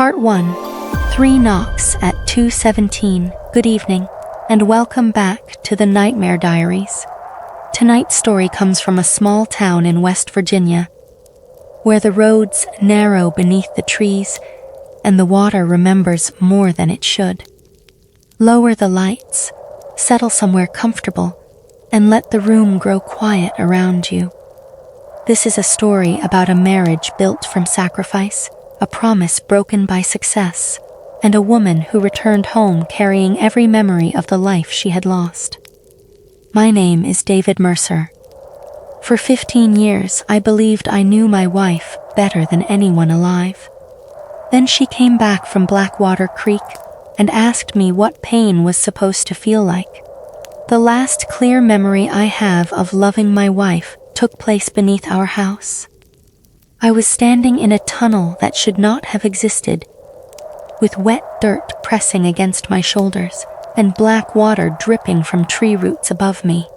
Part 1. 3 Knocks at 2:17. Good evening, and welcome back to the Nightmare Diaries. Tonight's story comes from a small town in West Virginia, where the roads narrow beneath the trees and the water remembers more than it should. Lower the lights, settle somewhere comfortable, and let the room grow quiet around you. This is a story about a marriage built from sacrifice, a promise broken by success, and a woman who returned home carrying every memory of the life she had lost. My name is David Mercer. For 15 years, I believed I knew my wife better than anyone alive. Then she came back from Blackwater Creek and asked me what pain was supposed to feel like. The last clear memory I have of loving my wife took place beneath our house. I was standing in a tunnel that should not have existed, with wet dirt pressing against my shoulders and black water dripping from tree roots above me.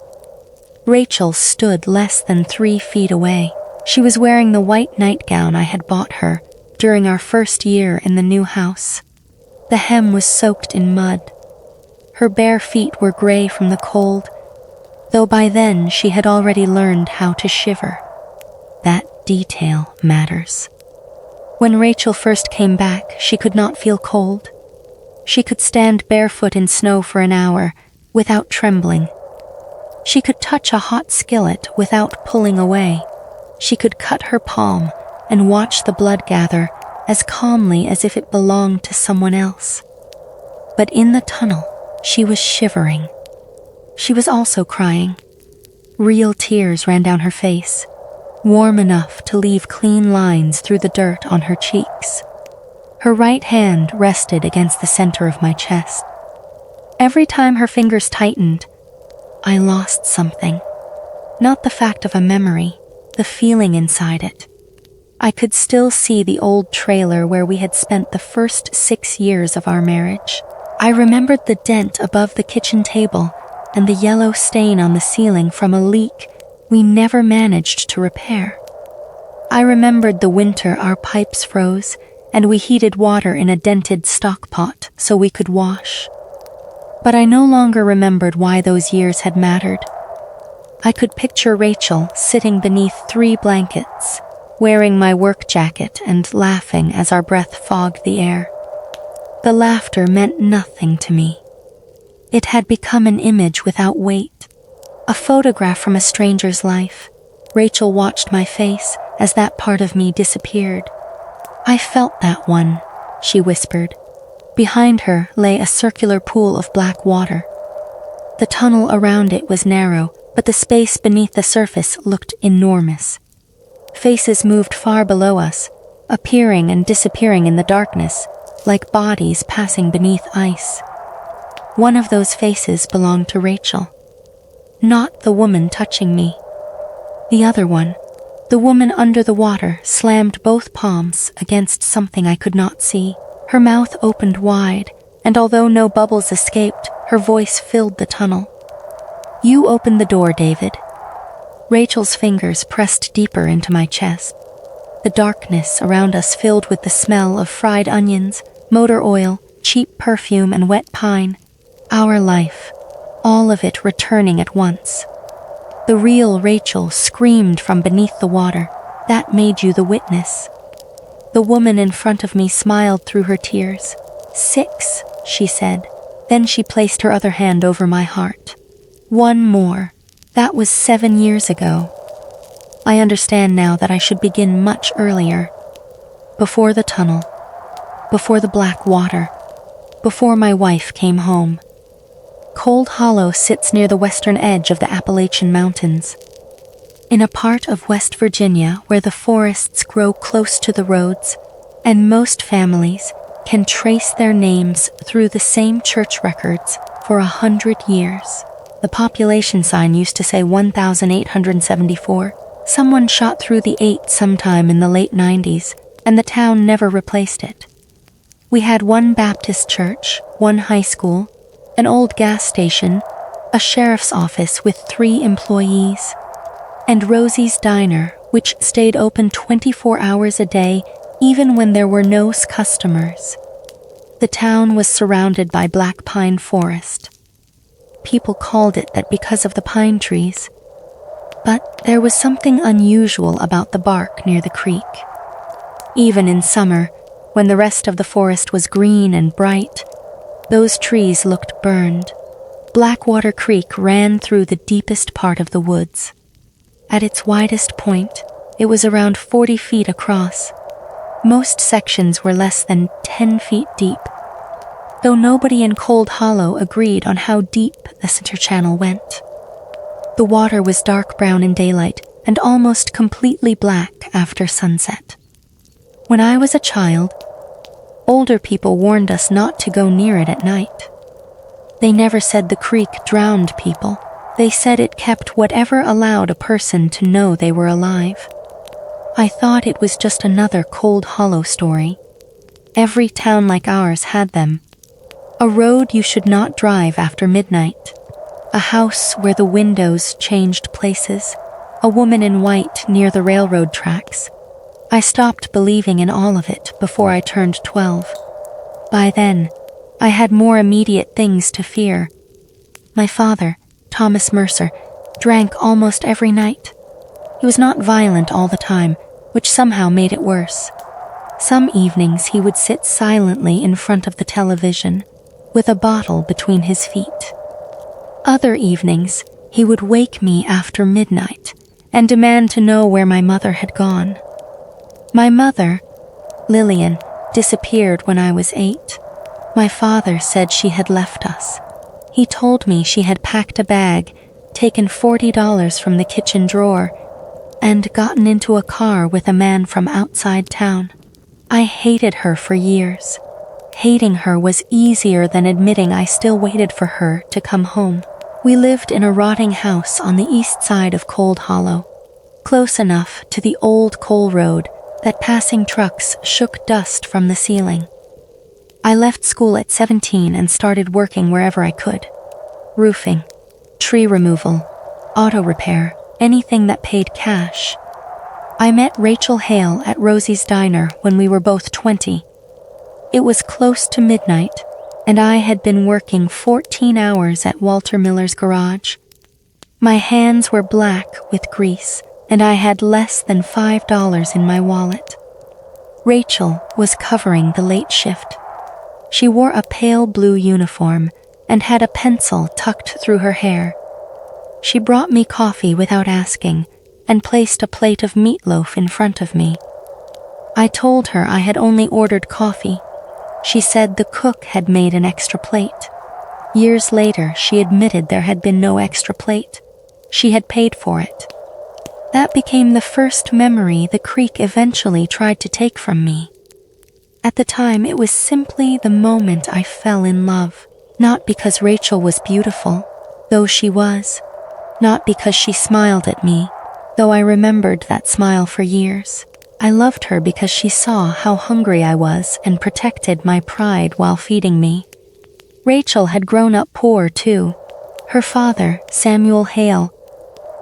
Rachel stood less than 3 feet away. She was wearing the white nightgown I had bought her during our first year in the new house. The hem was soaked in mud. Her bare feet were gray from the cold, though by then she had already learned how to shiver. That detail matters. When Rachel first came back, she could not feel cold. She could stand barefoot in snow for an hour without trembling. She could touch a hot skillet without pulling away. She could cut her palm and watch the blood gather as calmly as if it belonged to someone else. But in the tunnel, she was shivering. She was also crying. Real tears ran down her face, warm enough to leave clean lines through the dirt on her cheeks. Her right hand rested against the center of my chest. Every time her fingers tightened, I lost something. Not the fact of a memory, the feeling inside it. I could still see the old trailer where we had spent the first 6 years of our marriage. I remembered the dent above the kitchen table and the yellow stain on the ceiling from a leak we never managed to repair. I remembered the winter our pipes froze and we heated water in a dented stock pot so we could wash. But I no longer remembered why those years had mattered. I could picture Rachel sitting beneath 3 blankets, wearing my work jacket and laughing as our breath fogged the air. The laughter meant nothing to me. It had become an image without weight, a photograph from a stranger's life. Rachel watched my face as that part of me disappeared. "I felt that one," she whispered. Behind her lay a circular pool of black water. The tunnel around it was narrow, but the space beneath the surface looked enormous. Faces moved far below us, appearing and disappearing in the darkness, like bodies passing beneath ice. One of those faces belonged to Rachel. Not the woman touching me. The other one, the woman under the water, slammed both palms against something I could not see. Her mouth opened wide, and although no bubbles escaped, her voice filled the tunnel. "You opened the door, David." Rachel's fingers pressed deeper into my chest. The darkness around us filled with the smell of fried onions, motor oil, cheap perfume, and wet pine. Our life, all of it returning at once. The real Rachel screamed from beneath the water. That made you the witness. The woman in front of me smiled through her tears. 6, she said. Then she placed her other hand over my heart. 1 more. That was 7 years ago. I understand now that I should begin much earlier. Before the tunnel. Before the black water. Before my wife came home. Cold Hollow sits near the western edge of the Appalachian Mountains, in a part of West Virginia where the forests grow close to the roads, and most families can trace their names through the same church records for 100 years. The population sign used to say 1,874. Someone shot through the 8 sometime in the late 90s, and the town never replaced it. We had 1 Baptist church, 1 high school, an old gas station, a sheriff's office with 3 employees, and Rosie's Diner, which stayed open 24 hours a day, even when there were no customers. The town was surrounded by black pine forest. People called it that because of the pine trees. But there was something unusual about the bark near the creek. Even in summer, when the rest of the forest was green and bright, those trees looked burned. Blackwater Creek ran through the deepest part of the woods. At its widest point, it was around 40 feet across. Most sections were less than 10 feet deep, though nobody in Cold Hollow agreed on how deep the center channel went. The water was dark brown in daylight and almost completely black after sunset. When I was a child, older people warned us not to go near it at night. They never said the creek drowned people. They said it kept whatever allowed a person to know they were alive. I thought it was just another Cold Hollow story. Every town like ours had them. A road you should not drive after midnight. A house where the windows changed places. A woman in white near the railroad tracks. I stopped believing in all of it before I turned 12. By then, I had more immediate things to fear. My father, Thomas Mercer, drank almost every night. He was not violent all the time, which somehow made it worse. Some evenings he would sit silently in front of the television, with a bottle between his feet. Other evenings, he would wake me after midnight and demand to know where my mother had gone. My mother, Lillian, disappeared when I was 8. My father said she had left us. He told me she had packed a bag, taken $40 from the kitchen drawer, and gotten into a car with a man from outside town. I hated her for years. Hating her was easier than admitting I still waited for her to come home. We lived in a rotting house on the east side of Cold Hollow, close enough to the old coal road that passing trucks shook dust from the ceiling. I left school at 17 and started working wherever I could. Roofing, tree removal, auto repair, anything that paid cash. I met Rachel Hale at Rosie's Diner when we were both 20. It was close to midnight, and I had been working 14 hours at Walter Miller's garage. My hands were black with grease, and I had less than $5 in my wallet. Rachel was covering the late shift. She wore a pale blue uniform and had a pencil tucked through her hair. She brought me coffee without asking and placed a plate of meatloaf in front of me. I told her I had only ordered coffee. She said the cook had made an extra plate. Years later, she admitted there had been no extra plate. She had paid for it. That became the first memory the creek eventually tried to take from me. At the time, it was simply the moment I fell in love. Not because Rachel was beautiful, though she was. Not because she smiled at me, though I remembered that smile for years. I loved her because she saw how hungry I was and protected my pride while feeding me. Rachel had grown up poor, too. Her father, Samuel Hale,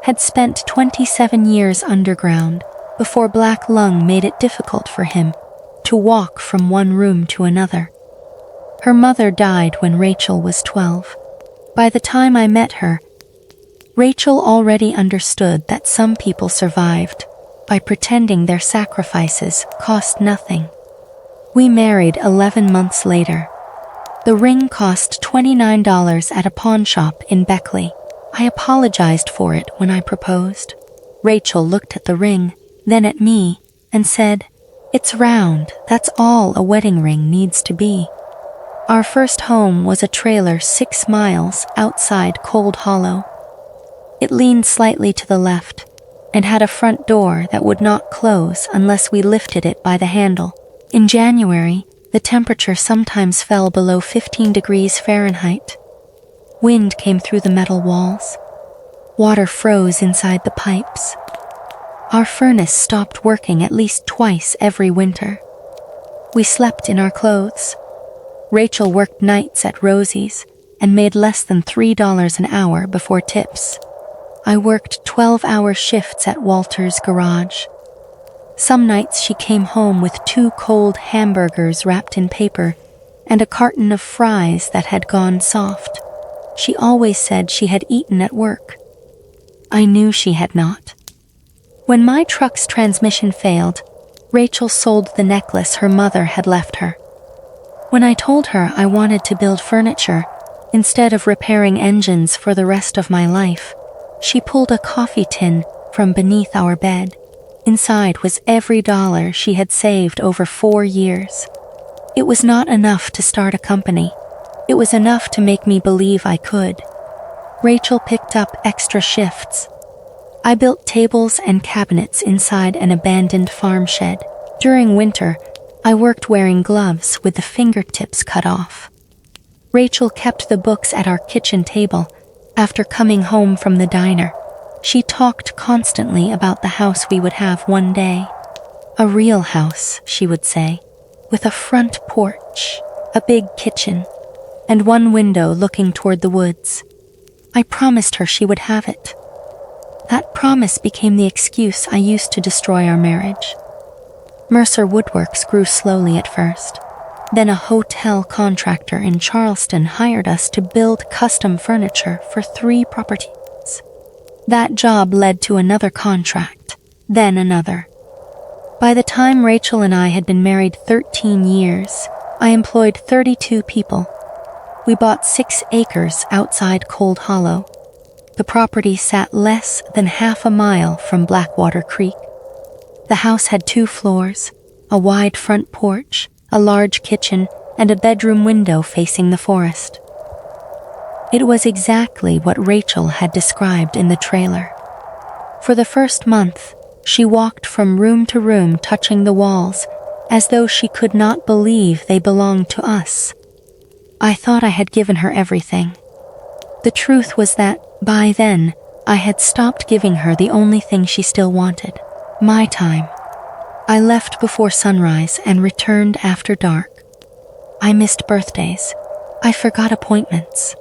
had spent 27 years underground before black lung made it difficult for him to walk from one room to another. Her mother died when Rachel was 12. By the time I met her, Rachel already understood that some people survived by pretending their sacrifices cost nothing. We married 11 months later. The ring cost $29 at a pawn shop in Beckley. I apologized for it when I proposed. Rachel looked at the ring, then at me, and said, "It's round, that's all a wedding ring needs to be." Our first home was a trailer 6 miles outside Cold Hollow. It leaned slightly to the left and had a front door that would not close unless we lifted it by the handle. In January, the temperature sometimes fell below 15 degrees Fahrenheit. Wind came through the metal walls. Water froze inside the pipes. Our furnace stopped working at least twice every winter. We slept in our clothes. Rachel worked nights at Rosie's and made less than $3 an hour before tips. I worked 12-hour shifts at Walter's garage. Some nights she came home with 2 cold hamburgers wrapped in paper and a carton of fries that had gone soft. She always said she had eaten at work. I knew she had not. When my truck's transmission failed, Rachel sold the necklace her mother had left her. When I told her I wanted to build furniture instead of repairing engines for the rest of my life, she pulled a coffee tin from beneath our bed. Inside was every dollar she had saved over 4 years. It was not enough to start a company. It was enough to make me believe I could. Rachel picked up extra shifts. I built tables and cabinets inside an abandoned farm shed. During winter, I worked wearing gloves with the fingertips cut off. Rachel kept the books at our kitchen table after coming home from the diner. She talked constantly about the house we would have one day. A real house, she would say, with a front porch, a big kitchen, and one window looking toward the woods. I promised her she would have it. That promise became the excuse I used to destroy our marriage. Mercer Woodworks grew slowly at first. Then a hotel contractor in Charleston hired us to build custom furniture for 3 properties. That job led to another contract, then another. By the time Rachel and I had been married 13 years, I employed 32 people. We bought 6 acres outside Cold Hollow. The property sat less than half a mile from Blackwater Creek. The house had 2 floors, a wide front porch, a large kitchen, and a bedroom window facing the forest. It was exactly what Rachel had described in the trailer. For the first month, she walked from room to room touching the walls, as though she could not believe they belonged to us. I thought I had given her everything. The truth was that, by then, I had stopped giving her the only thing she still wanted, my time. I left before sunrise and returned after dark. I missed birthdays. I forgot appointments.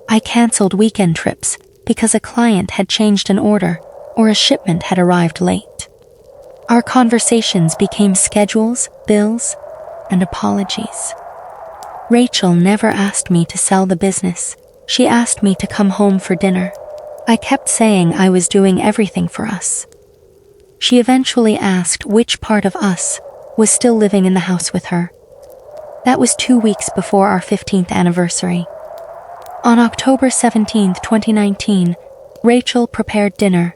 I canceled weekend trips because a client had changed an order or a shipment had arrived late. Our conversations became schedules, bills, and apologies. Rachel never asked me to sell the business. She asked me to come home for dinner. I kept saying I was doing everything for us. She eventually asked which part of us was still living in the house with her. That was 2 weeks before our 15th anniversary. On October 17, 2019, Rachel prepared dinner.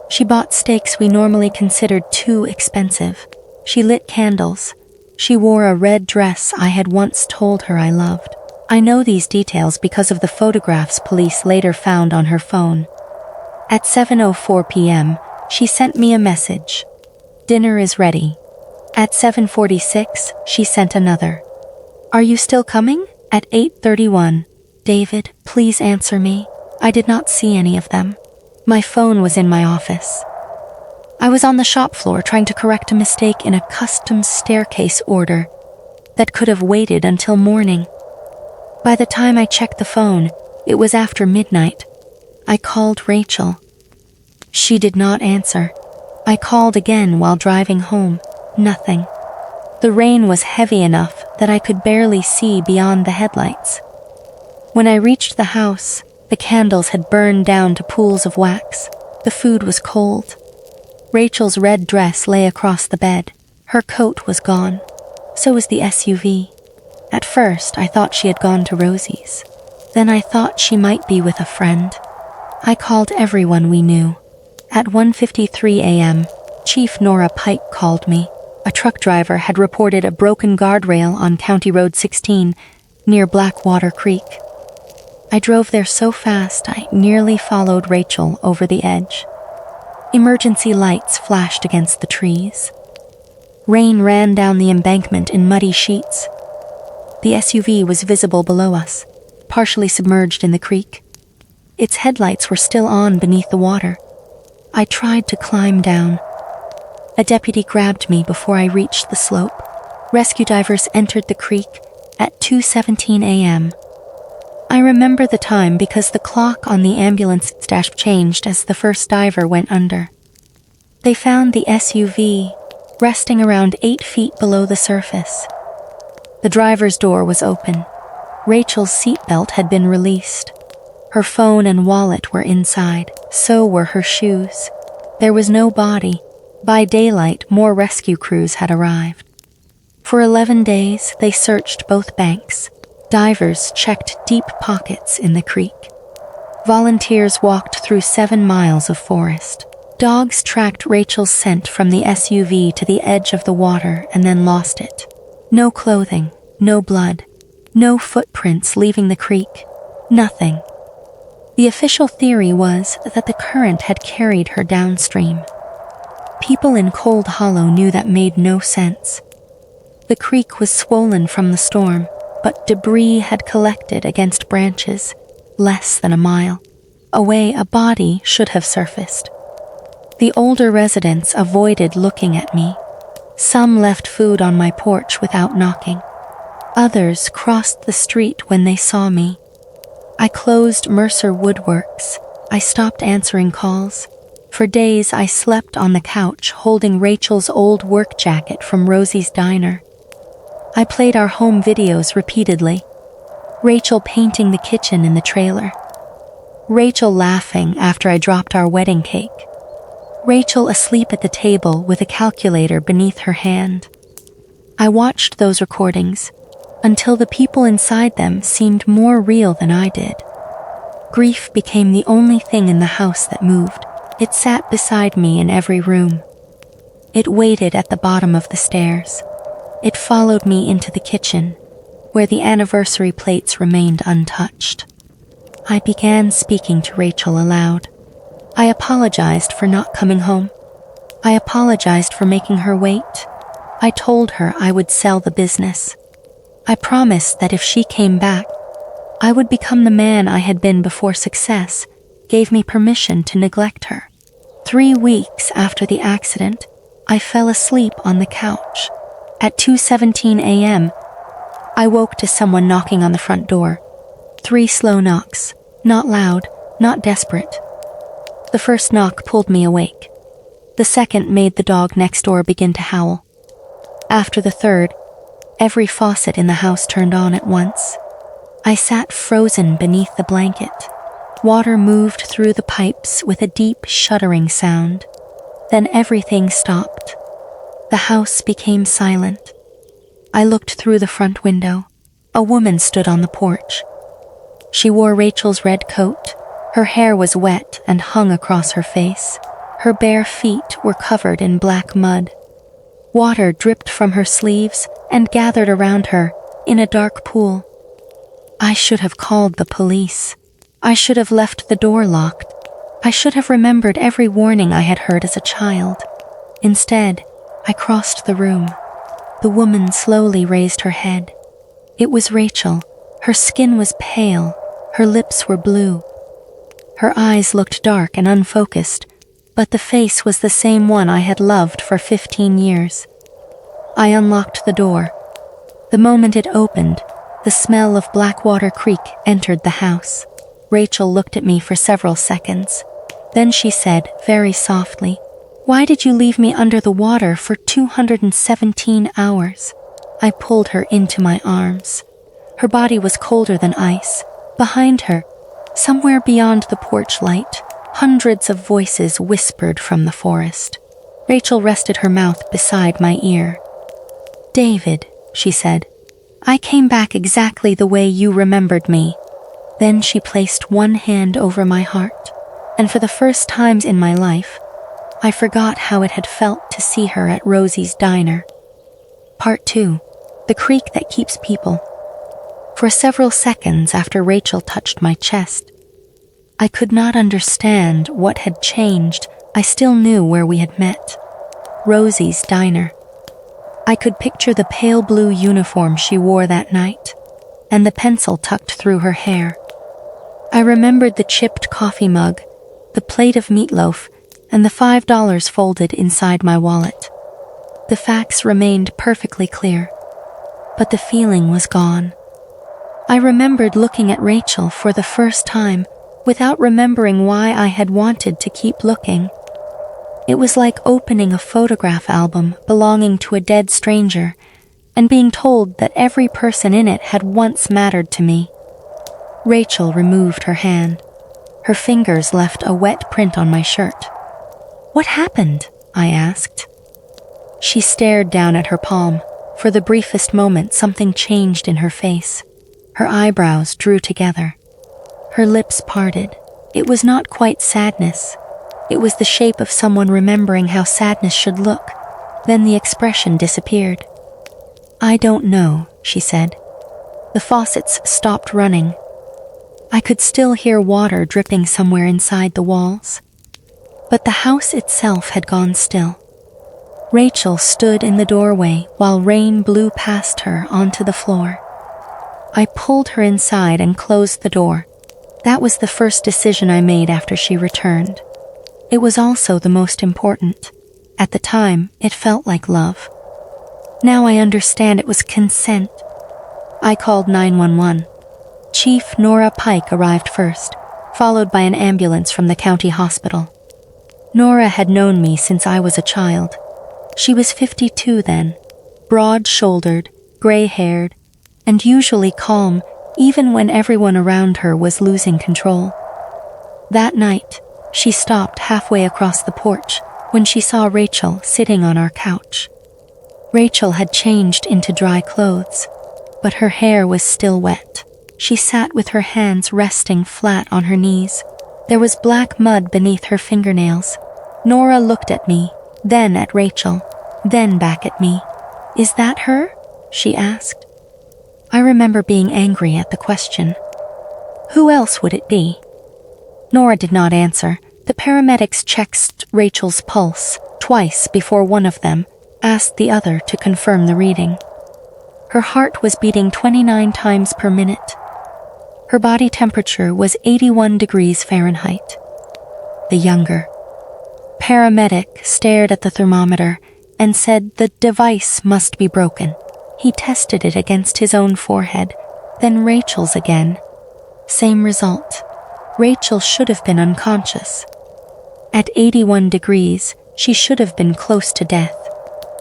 She bought steaks we normally considered too expensive. She lit candles. She wore a red dress I had once told her I loved. I know these details because of the photographs police later found on her phone. At 7:04 p.m., she sent me a message. Dinner is ready. At 7:46, she sent another. Are you still coming? At 8:31. David, please answer me. I did not see any of them. My phone was in my office. I was on the shop floor trying to correct a mistake in a custom staircase order that could have waited until morning. By the time I checked the phone, it was after midnight. I called Rachel. She did not answer. I called again while driving home. Nothing. The rain was heavy enough that I could barely see beyond the headlights. When I reached the house, the candles had burned down to pools of wax. The food was cold. Rachel's red dress lay across the bed. Her coat was gone. So was the SUV. At first, I thought she had gone to Rosie's. Then I thought she might be with a friend. I called everyone we knew. At 1:53 a.m., Chief Nora Pike called me. A truck driver had reported a broken guardrail on County Road 16 near Blackwater Creek. I drove there so fast I nearly followed Rachel over the edge. Emergency lights flashed against the trees. Rain ran down the embankment in muddy sheets. The SUV was visible below us, partially submerged in the creek. Its headlights were still on beneath the water. I tried to climb down. A deputy grabbed me before I reached the slope. Rescue divers entered the creek at 2:17 a.m. I remember the time because the clock on the ambulance dash changed as the first diver went under. They found the SUV resting around 8 feet below the surface. The driver's door was open. Rachel's seatbelt had been released. Her phone and wallet were inside, so were her shoes. There was no body. By daylight, more rescue crews had arrived. For 11 days, they searched both banks. Divers checked deep pockets in the creek. Volunteers walked through 7 miles of forest. Dogs tracked Rachel's scent from the SUV to the edge of the water and then lost it. No clothing, no blood, no footprints leaving the creek. Nothing. The official theory was that the current had carried her downstream. People in Cold Hollow knew that made no sense. The creek was swollen from the storm, but debris had collected against branches less than a mile away. A body should have surfaced. The older residents avoided looking at me. Some left food on my porch without knocking. Others crossed the street when they saw me. I closed Mercer Woodworks. I stopped answering calls. For days, I slept on the couch holding Rachel's old work jacket from Rosie's diner. I played our home videos repeatedly. Rachel painting the kitchen in the trailer. Rachel laughing after I dropped our wedding cake. Rachel asleep at the table with a calculator beneath her hand. I watched those recordings until the people inside them seemed more real than I did. Grief became the only thing in the house that moved. It sat beside me in every room. It waited at the bottom of the stairs. It followed me into the kitchen, where the anniversary plates remained untouched. I began speaking to Rachel aloud. I apologized for not coming home. I apologized for making her wait. I told her I would sell the business. I promised that if she came back, I would become the man I had been before success gave me permission to neglect her. 3 weeks after the accident, I fell asleep on the couch. At 2:17 a.m., I woke to someone knocking on the front door. 3 slow knocks, not loud, not desperate. The first knock pulled me awake. The second made the dog next door begin to howl. After the third, every faucet in the house turned on at once. I sat frozen beneath the blanket. Water moved through the pipes with a deep shuddering sound. Then everything stopped. The house became silent. I looked through the front window. A woman stood on the porch. She wore Rachel's red coat. Her hair was wet and hung across her face. Her bare feet were covered in black mud. Water dripped from her sleeves and gathered around her in a dark pool. I should have called the police. I should have left the door locked. I should have remembered every warning I had heard as a child. Instead, I crossed the room. The woman slowly raised her head. It was Rachel. Her skin was pale. Her lips were blue. Her eyes looked dark and unfocused, but the face was the same one I had loved for 15 years. I unlocked the door. The moment it opened, the smell of Blackwater Creek entered the house. Rachel looked at me for several seconds. Then she said, very softly, "Why did you leave me under the water for 217 hours?" I pulled her into my arms. Her body was colder than ice. Behind her, somewhere beyond the porch light, hundreds of voices whispered from the forest. Rachel rested her mouth beside my ear. "David," she said, "I came back exactly the way you remembered me." Then she placed one hand over my heart, and for the first times in my life, I forgot how it had felt to see her at Rosie's diner. Part 2. The creek that keeps people. For several seconds after Rachel touched my chest, I could not understand what had changed. I still knew where we had met. Rosie's diner. I could picture the pale blue uniform she wore that night, and the pencil tucked through her hair. I remembered the chipped coffee mug, the plate of meatloaf, and the $5 folded inside my wallet. The facts remained perfectly clear, but the feeling was gone. I remembered looking at Rachel for the first time without remembering why I had wanted to keep looking. It was like opening a photograph album belonging to a dead stranger and being told that every person in it had once mattered to me. Rachel removed her hand. Her fingers left a wet print on my shirt. "What happened?" I asked. She stared down at her palm. For the briefest moment, something changed in her face. Her eyebrows drew together. Her lips parted. It was not quite sadness. It was the shape of someone remembering how sadness should look. Then the expression disappeared. "I don't know," she said. The faucets stopped running. I could still hear water dripping somewhere inside the walls. But the house itself had gone still. Rachel stood in the doorway while rain blew past her onto the floor. I pulled her inside and closed the door. That was the first decision I made after she returned. It was also the most important. At the time, it felt like love. Now I understand it was consent. I called 911. Chief Nora Pike arrived first, followed by an ambulance from the county hospital. Nora had known me since I was a child. She was 52 then, broad-shouldered, gray-haired, and usually calm even when everyone around her was losing control. That night, she stopped halfway across the porch when she saw Rachel sitting on our couch. Rachel had changed into dry clothes, but her hair was still wet. She sat with her hands resting flat on her knees. There was black mud beneath her fingernails. Nora looked at me, then at Rachel, then back at me. "Is that her?" she asked. I remember being angry at the question. Who else would it be? Nora did not answer. The paramedics checked Rachel's pulse twice before one of them asked the other to confirm the reading. Her heart was beating 29 times per minute. Her body temperature was 81 degrees Fahrenheit. The younger paramedic stared at the thermometer and said the device must be broken. He tested it against his own forehead, then Rachel's again. Same result. Rachel should have been unconscious. At 81 degrees, she should have been close to death.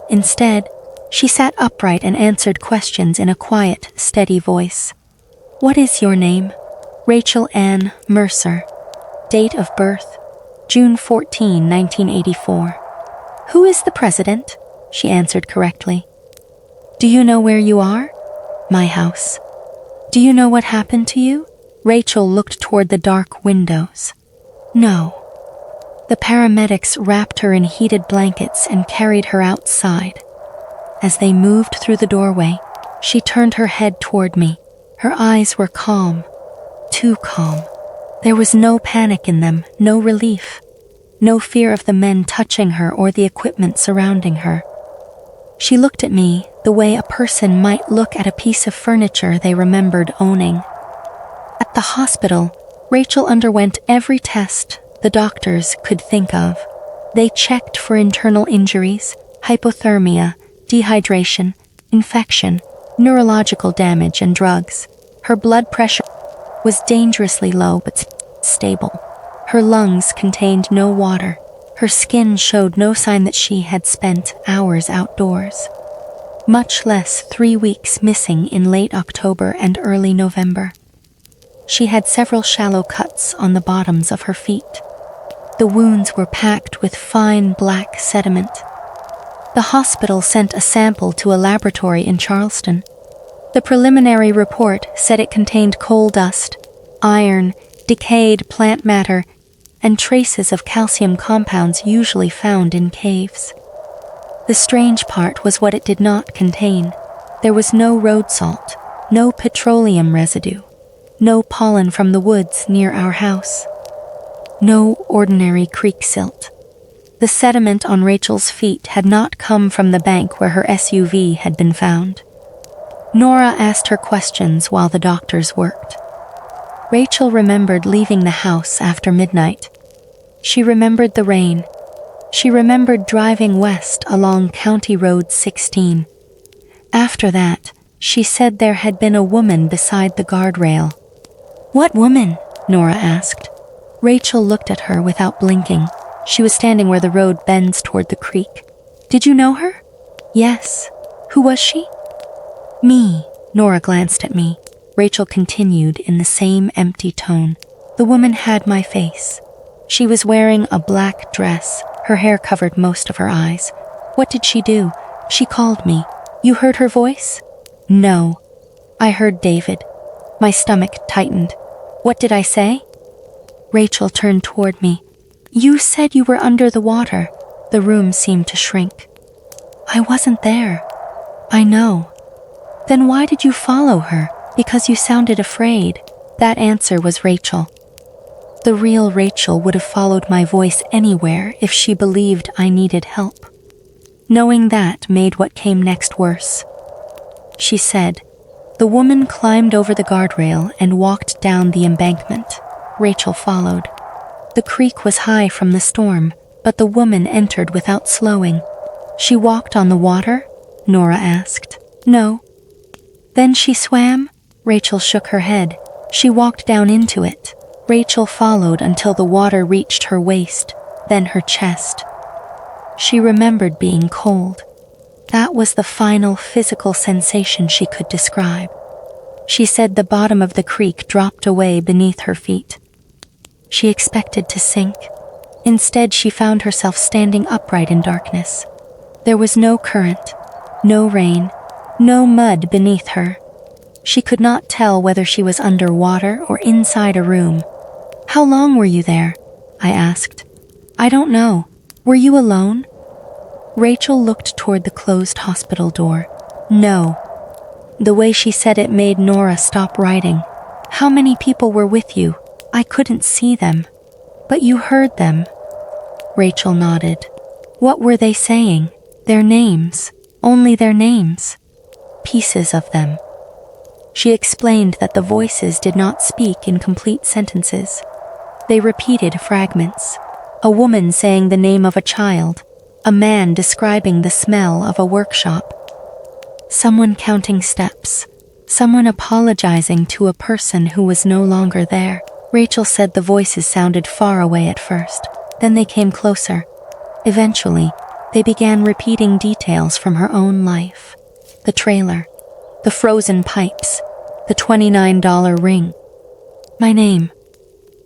Instead, she sat upright and answered questions in a quiet, steady voice. "What is your name?" "Rachel Ann Mercer." Date of birth? June 14, 1984. "Who is the president?" She answered correctly. "Do you know where you are?" "My house." "Do you know what happened to you?" Rachel looked toward the dark windows. "No." The paramedics wrapped her in heated blankets and carried her outside. As they moved through the doorway, she turned her head toward me. Her eyes were calm, too calm. There was no panic in them, no relief, no fear of the men touching her or the equipment surrounding her. She looked at me the way a person might look at a piece of furniture they remembered owning. At the hospital, Rachel underwent every test the doctors could think of. They checked for internal injuries, hypothermia, dehydration, infection, neurological damage, and drugs. Her blood pressure was dangerously low but stable. Her lungs contained no water. Her skin showed no sign that she had spent hours outdoors, much less 3 weeks missing in late October and early November. She had several shallow cuts on the bottoms of her feet. The wounds were packed with fine black sediment. The hospital sent a sample to a laboratory in Charleston. The preliminary report said it contained coal dust, iron, decayed plant matter, and traces of calcium compounds usually found in caves. The strange part was what it did not contain. There was no road salt, no petroleum residue, no pollen from the woods near our house, no ordinary creek silt. The sediment on Rachel's feet had not come from the bank where her SUV had been found. Nora asked her questions while the doctors worked. Rachel remembered leaving the house after midnight. She remembered the rain. She remembered driving west along County Road 16. After that, she said there had been a woman beside the guardrail. "What woman?" Nora asked. Rachel looked at her without blinking. She was standing where the road bends toward the creek. Did you know her? Yes. Who was she? Me. Nora glanced at me. Rachel continued in the same empty tone. The woman had my face. She was wearing a black dress. Her hair covered most of her eyes. What did she do? She called me. You heard her voice? No. I heard David. My stomach tightened. What did I say? Rachel turned toward me. You said you were under the water. The room seemed to shrink. I wasn't there. I know. Then why did you follow her? Because you sounded afraid. That answer was Rachel. The real Rachel would have followed my voice anywhere if she believed I needed help. Knowing that made what came next worse. She said. The woman climbed over the guardrail and walked down the embankment. Rachel followed. The creek was high from the storm, but the woman entered without slowing. She walked on the water? Nora asked. No. Then she swam? Rachel shook her head. She walked down into it. Rachel followed until the water reached her waist, then her chest. She remembered being cold. That was the final physical sensation she could describe. She said the bottom of the creek dropped away beneath her feet. She expected to sink. Instead, she found herself standing upright in darkness. There was no current, no rain, no mud beneath her. She could not tell whether she was underwater or inside a room. How long were you there? I asked. I don't know. Were you alone? Rachel looked toward the closed hospital door. No. The way she said it made Nora stop writing. How many people were with you? I couldn't see them. But you heard them. Rachel nodded. What were they saying? Their names. Only their names. Pieces of them. She explained that the voices did not speak in complete sentences. They repeated fragments. A woman saying the name of a child. A man describing the smell of a workshop. Someone counting steps. Someone apologizing to a person who was no longer there. Rachel said the voices sounded far away at first. Then they came closer. Eventually, they began repeating details from her own life. The trailer. The frozen pipes. The $29 ring. My name.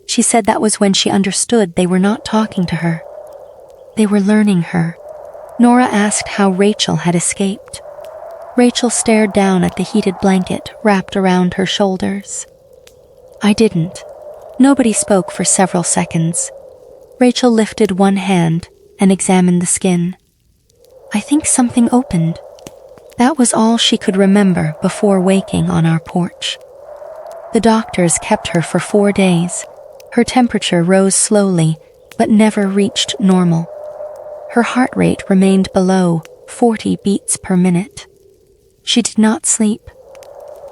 She said that was when she understood they were not talking to her. They were learning her. Nora asked how Rachel had escaped. Rachel stared down at the heated blanket wrapped around her shoulders. I didn't. Nobody spoke for several seconds. Rachel lifted one hand and examined the skin. I think something opened. That was all she could remember before waking on our porch. The doctors kept her for 4 days. Her temperature rose slowly, but never reached normal. Her heart rate remained below 40 beats per minute. She did not sleep.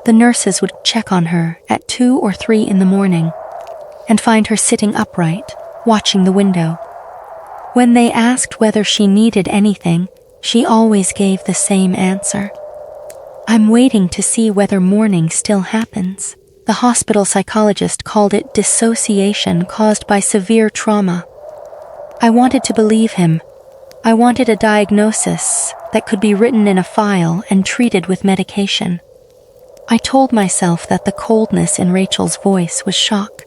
The nurses would check on her at 2 or 3 in the morning and find her sitting upright, watching the window. When they asked whether she needed anything, she always gave the same answer. I'm waiting to see whether morning still happens. The hospital psychologist called it dissociation caused by severe trauma. I wanted to believe him. I wanted a diagnosis that could be written in a file and treated with medication. I told myself that the coldness in Rachel's voice was shock.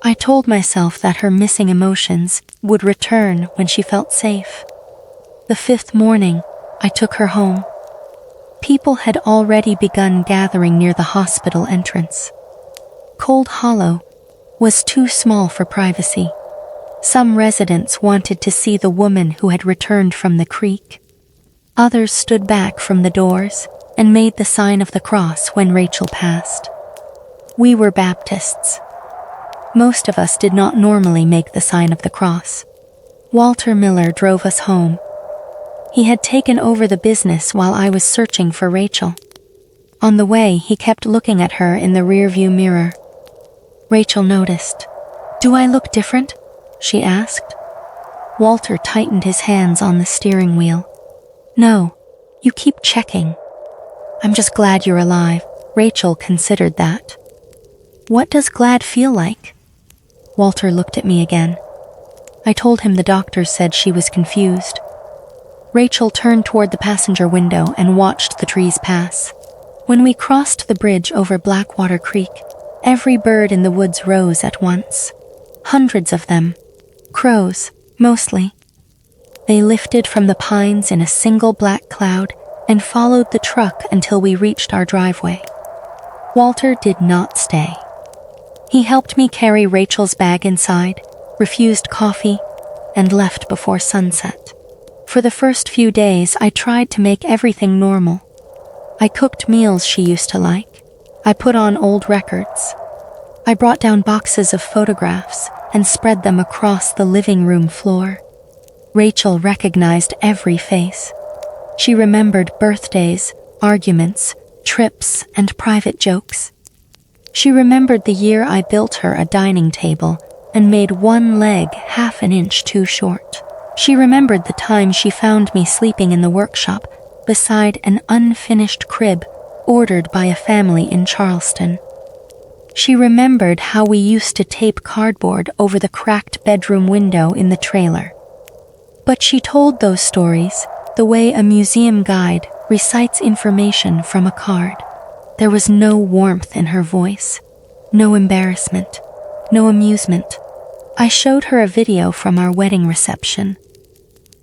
I told myself that her missing emotions would return when she felt safe. The 5th morning, I took her home. People had already begun gathering near the hospital entrance. Cold Hollow was too small for privacy. Some residents wanted to see the woman who had returned from the creek. Others stood back from the doors and made the sign of the cross when Rachel passed. We were Baptists. Most of us did not normally make the sign of the cross. Walter Miller drove us home. He had taken over the business while I was searching for Rachel. On the way, he kept looking at her in the rearview mirror. Rachel noticed. Do I look different? She asked. Walter tightened his hands on the steering wheel. No, you keep checking. I'm just glad you're alive. Rachel considered that. What does glad feel like? Walter looked at me again. I told him the doctor said she was confused. Rachel turned toward the passenger window and watched the trees pass. When we crossed the bridge over Blackwater Creek, every bird in the woods rose at once. Hundreds of them. Crows, mostly. They lifted from the pines in a single black cloud and followed the truck until we reached our driveway. Walter did not stay. He helped me carry Rachel's bag inside, refused coffee, and left before sunset. For the first few days, I tried to make everything normal. I cooked meals she used to like. I put on old records. I brought down boxes of photographs and spread them across the living room floor. Rachel recognized every face. She remembered birthdays, arguments, trips, and private jokes. She remembered the year I built her a dining table and made one leg half an inch too short. She remembered the time she found me sleeping in the workshop beside an unfinished crib ordered by a family in Charleston. She remembered how we used to tape cardboard over the cracked bedroom window in the trailer. But she told those stories the way a museum guide recites information from a card. There was no warmth in her voice, no embarrassment, no amusement. I showed her a video from our wedding reception.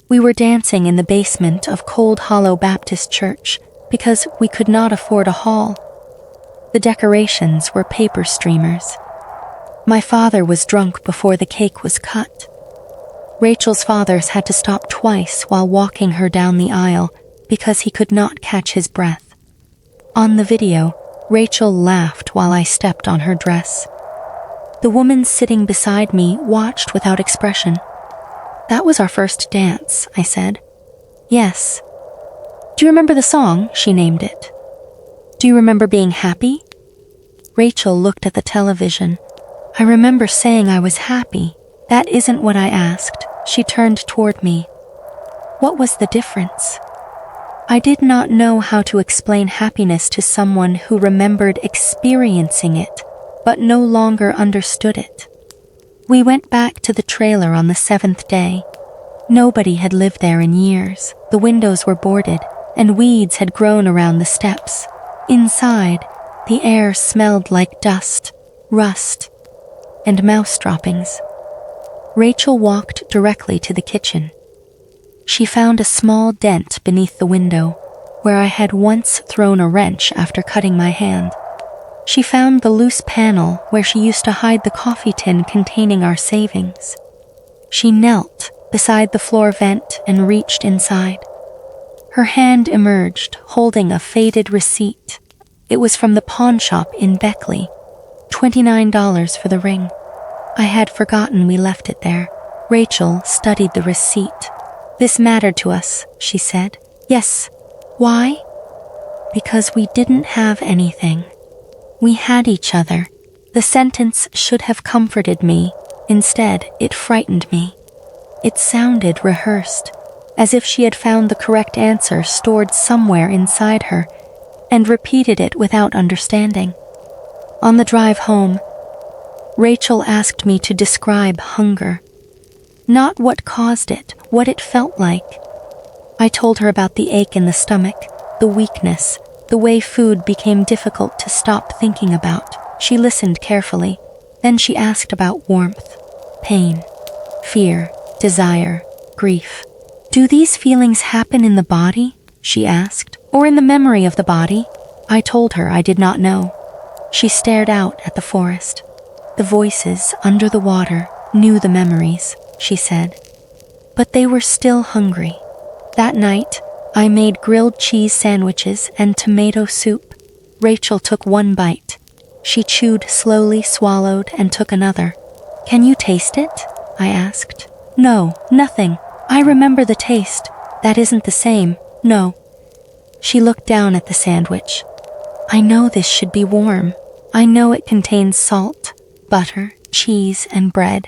We were dancing in the basement of Cold Hollow Baptist Church because we could not afford a hall. The decorations were paper streamers. My father was drunk before the cake was cut. Rachel's fathers had to stop twice while walking her down the aisle because he could not catch his breath. On the video, Rachel laughed while I stepped on her dress. The woman sitting beside me watched without expression. "That was our first dance," I said. "Yes." "Do you remember the song?" She named it. "Do you remember being happy?" Rachel looked at the television. "I remember saying I was happy. That isn't what I asked." She turned toward me. What was the difference? I did not know how to explain happiness to someone who remembered experiencing it, but no longer understood it. We went back to the trailer on the 7th day. Nobody had lived there in years. The windows were boarded, and weeds had grown around the steps. Inside, the air smelled like dust, rust, and mouse droppings. Rachel walked directly to the kitchen. She found a small dent beneath the window, where I had once thrown a wrench after cutting my hand. She found the loose panel where she used to hide the coffee tin containing our savings. She knelt beside the floor vent and reached inside. Her hand emerged, holding a faded receipt. It was from the pawn shop in Beckley. $29 for the ring. I had forgotten we left it there. Rachel studied the receipt. "This mattered to us," she said. "Yes." "Why?" "Because we didn't have anything. We had each other." The sentence should have comforted me. Instead, it frightened me. It sounded rehearsed, as if she had found the correct answer stored somewhere inside her and repeated it without understanding. On the drive home, Rachel asked me to describe hunger. Not what caused it, what it felt like. I told her about the ache in the stomach, the weakness, the way food became difficult to stop thinking about. She listened carefully. Then she asked about warmth, pain, fear, desire, grief. "Do these feelings happen in the body?" she asked, "or in the memory of the body?" I told her I did not know. She stared out at the forest. "The voices under the water knew the memories," she said. But they were still hungry. That night, I made grilled cheese sandwiches and tomato soup. Rachel took one bite. She chewed slowly, swallowed, and took another. "Can you taste it?" I asked. "No, nothing. I remember the taste. That isn't the same. No." She looked down at the sandwich. "I know this should be warm. I know it contains salt, butter, cheese, and bread.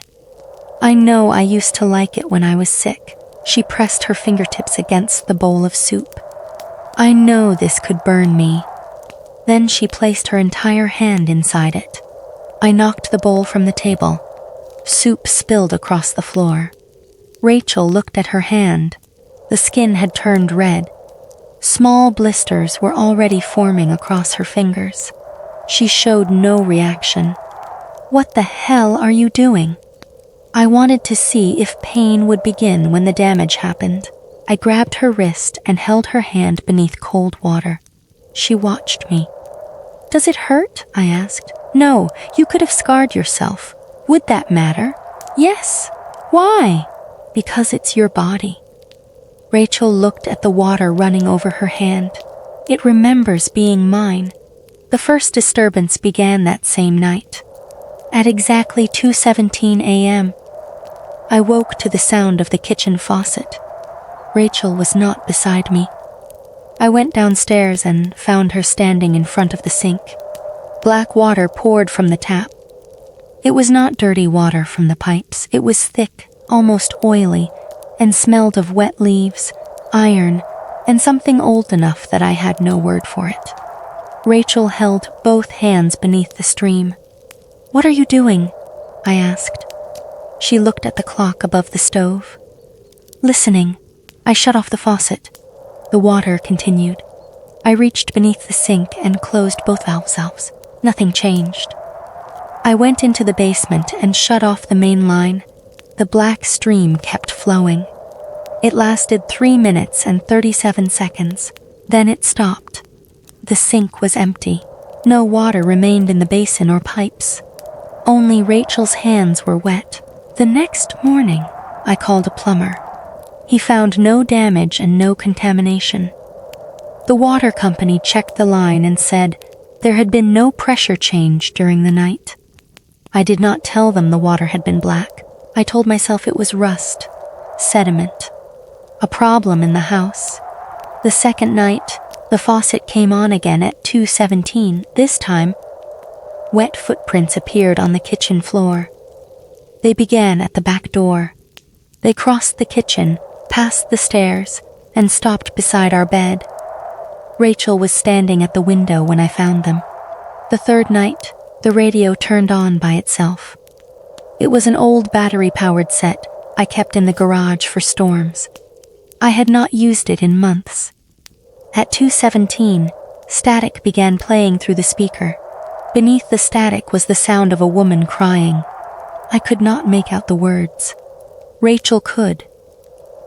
I know I used to like it when I was sick." She pressed her fingertips against the bowl of soup. "I know this could burn me." Then she placed her entire hand inside it. I knocked the bowl from the table. Soup spilled across the floor. Rachel looked at her hand. The skin had turned red. Small blisters were already forming across her fingers. She showed no reaction. "What the hell are you doing?" I wanted to see if pain would begin when the damage happened. I grabbed her wrist and held her hand beneath cold water. She watched me. "Does it hurt?" I asked. "No, you could have scarred yourself. Would that matter?" "Yes." "Why?" "Because it's your body." Rachel looked at the water running over her hand. "It remembers being mine." The first disturbance began that same night. At exactly 2:17 a.m., I woke to the sound of the kitchen faucet. Rachel was not beside me. I went downstairs and found her standing in front of the sink. Black water poured from the tap. It was not dirty water from the pipes. It was thick, almost oily, and smelled of wet leaves, iron, and something old enough that I had no word for it. Rachel held both hands beneath the stream. "What are you doing?" I asked. She looked at the clock above the stove. "Listening." I shut off the faucet. The water continued. I reached beneath the sink and closed both valves. Nothing changed. I went into the basement and shut off the main line. The black stream kept flowing. It lasted 3 minutes and 37 seconds. Then it stopped. The sink was empty. No water remained in the basin or pipes. Only Rachel's hands were wet. The next morning, I called a plumber. He found no damage and no contamination. The water company checked the line and said there had been no pressure change during the night. I did not tell them the water had been black. I told myself it was rust, sediment, a problem in the house. The second night, the faucet came on again at 2:17. This time, wet footprints appeared on the kitchen floor. They began at the back door. They crossed the kitchen, passed the stairs, and stopped beside our bed. Rachel was standing at the window when I found them. The third night, the radio turned on by itself. It was an old battery-powered set I kept in the garage for storms. I had not used it in months. At 2:17, static began playing through the speaker. Beneath the static was the sound of a woman crying. I could not make out the words. Rachel could.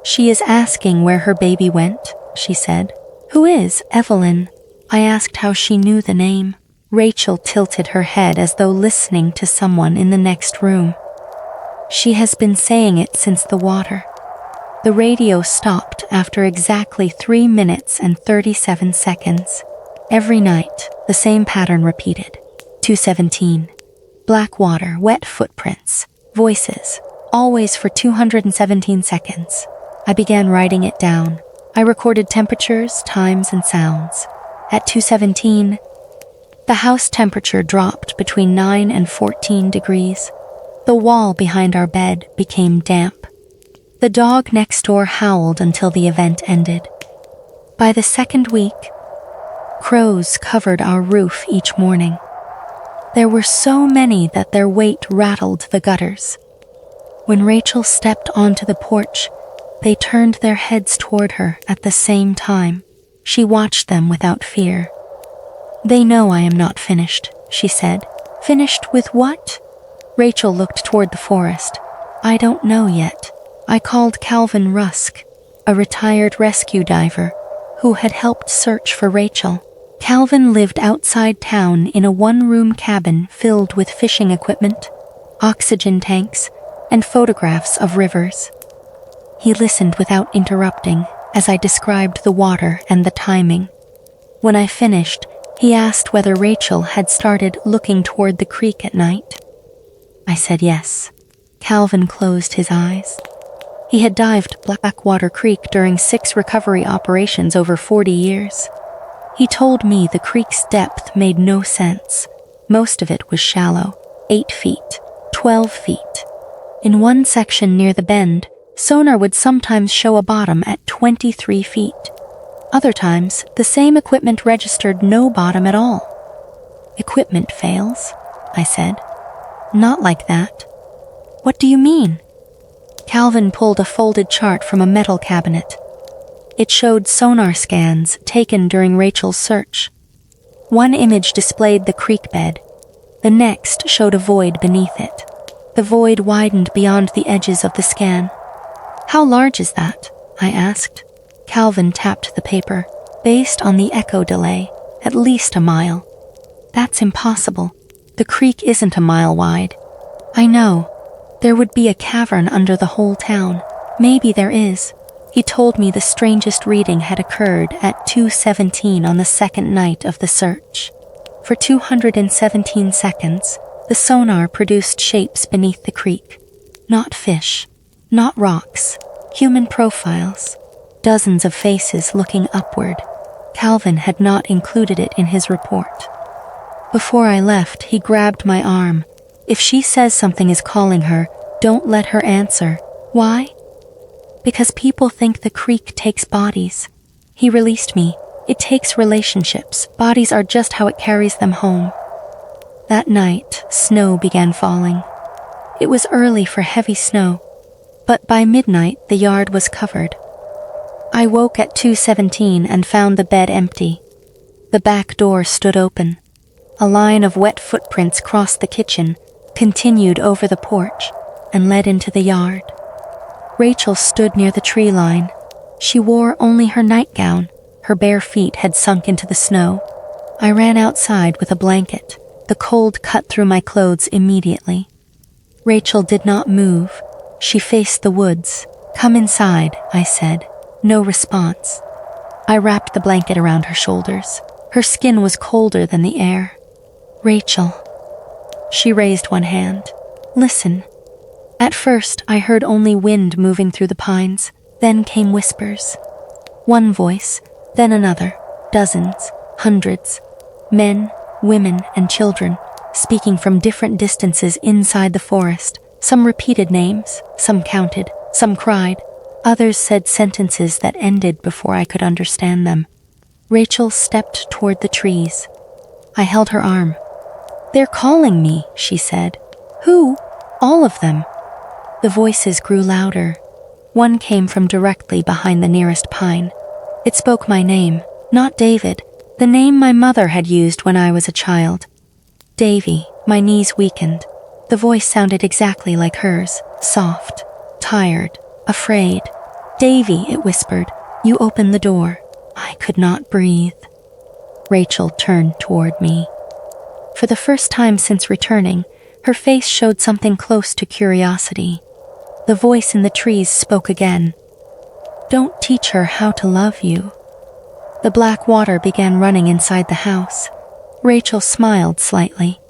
"She is asking where her baby went," she said. "Who is Evelyn?" I asked how she knew the name. Rachel tilted her head as though listening to someone in the next room. "She has been saying it since the water." The radio stopped after exactly 3 minutes and 37 seconds. Every night, the same pattern repeated. 2:17. Black water, wet footprints, voices, always for 217 seconds. I began writing it down. I recorded temperatures, times, and sounds. At 2:17, the house temperature dropped between 9 and 14 degrees. The wall behind our bed became damp. The dog next door howled until the event ended. By the second week, crows covered our roof each morning. There were so many that their weight rattled the gutters. When Rachel stepped onto the porch, they turned their heads toward her at the same time. She watched them without fear. "They know I am not finished," she said. "Finished with what?" Rachel looked toward the forest. "I don't know yet." I called Calvin Rusk, a retired rescue diver who had helped search for Rachel. Calvin lived outside town in a one-room cabin filled with fishing equipment, oxygen tanks, and photographs of rivers. He listened without interrupting as I described the water and the timing. When I finished, he asked whether Rachel had started looking toward the creek at night. I said yes. Calvin closed his eyes. He had dived Blackwater Creek during 6 recovery operations over 40 years. He told me the creek's depth made no sense. Most of it was shallow, 8 feet, 12 feet. In one section near the bend, sonar would sometimes show a bottom at 23 feet. Other times, the same equipment registered no bottom at all. "Equipment fails?" I said. "Not like that." "What do you mean?" Calvin pulled a folded chart from a metal cabinet. It showed sonar scans taken during Rachel's search. One image displayed the creek bed. The next showed a void beneath it. The void widened beyond the edges of the scan. "How large is that?" I asked. Calvin tapped the paper. "Based on the echo delay, at least a mile." "That's impossible. The creek isn't a mile wide." "I know. There would be a cavern under the whole town. Maybe there is." He told me the strangest reading had occurred at 2:17 on the second night of the search. For 217 seconds, the sonar produced shapes beneath the creek. Not fish, not rocks, human profiles, dozens of faces looking upward. Calvin had not included it in his report. Before I left, he grabbed my arm. "If she says something is calling her, don't let her answer." "Why?" "Because people think the creek takes bodies." He released me. "It takes relationships. Bodies are just how it carries them home." That night, snow began falling. It was early for heavy snow, but by midnight the yard was covered. I woke at 2:17 and found the bed empty. The back door stood open. A line of wet footprints crossed the kitchen, continued over the porch, and led into the yard. Rachel stood near the tree line. She wore only her nightgown. Her bare feet had sunk into the snow. I ran outside with a blanket. The cold cut through my clothes immediately. Rachel did not move. She faced the woods. "Come inside," I said. No response. I wrapped the blanket around her shoulders. Her skin was colder than the air. "Rachel." She raised one hand. "Listen." At first, I heard only wind moving through the pines. Then came whispers. One voice, then another. Dozens, hundreds. Men, women, and children, speaking from different distances inside the forest. Some repeated names, some counted, some cried. Others said sentences that ended before I could understand them. Rachel stepped toward the trees. I held her arm. "They're calling me," she said. "Who?" "All of them." The voices grew louder. One came from directly behind the nearest pine. It spoke my name, not David, the name my mother had used when I was a child. Davy. My knees weakened. The voice sounded exactly like hers, soft, tired, afraid. "Davy," it whispered, "you open the door." I could not breathe. Rachel turned toward me. For the first time since returning, her face showed something close to curiosity. The voice in the trees spoke again. "Don't teach her how to love you." The black water began running inside the house. Rachel smiled slightly.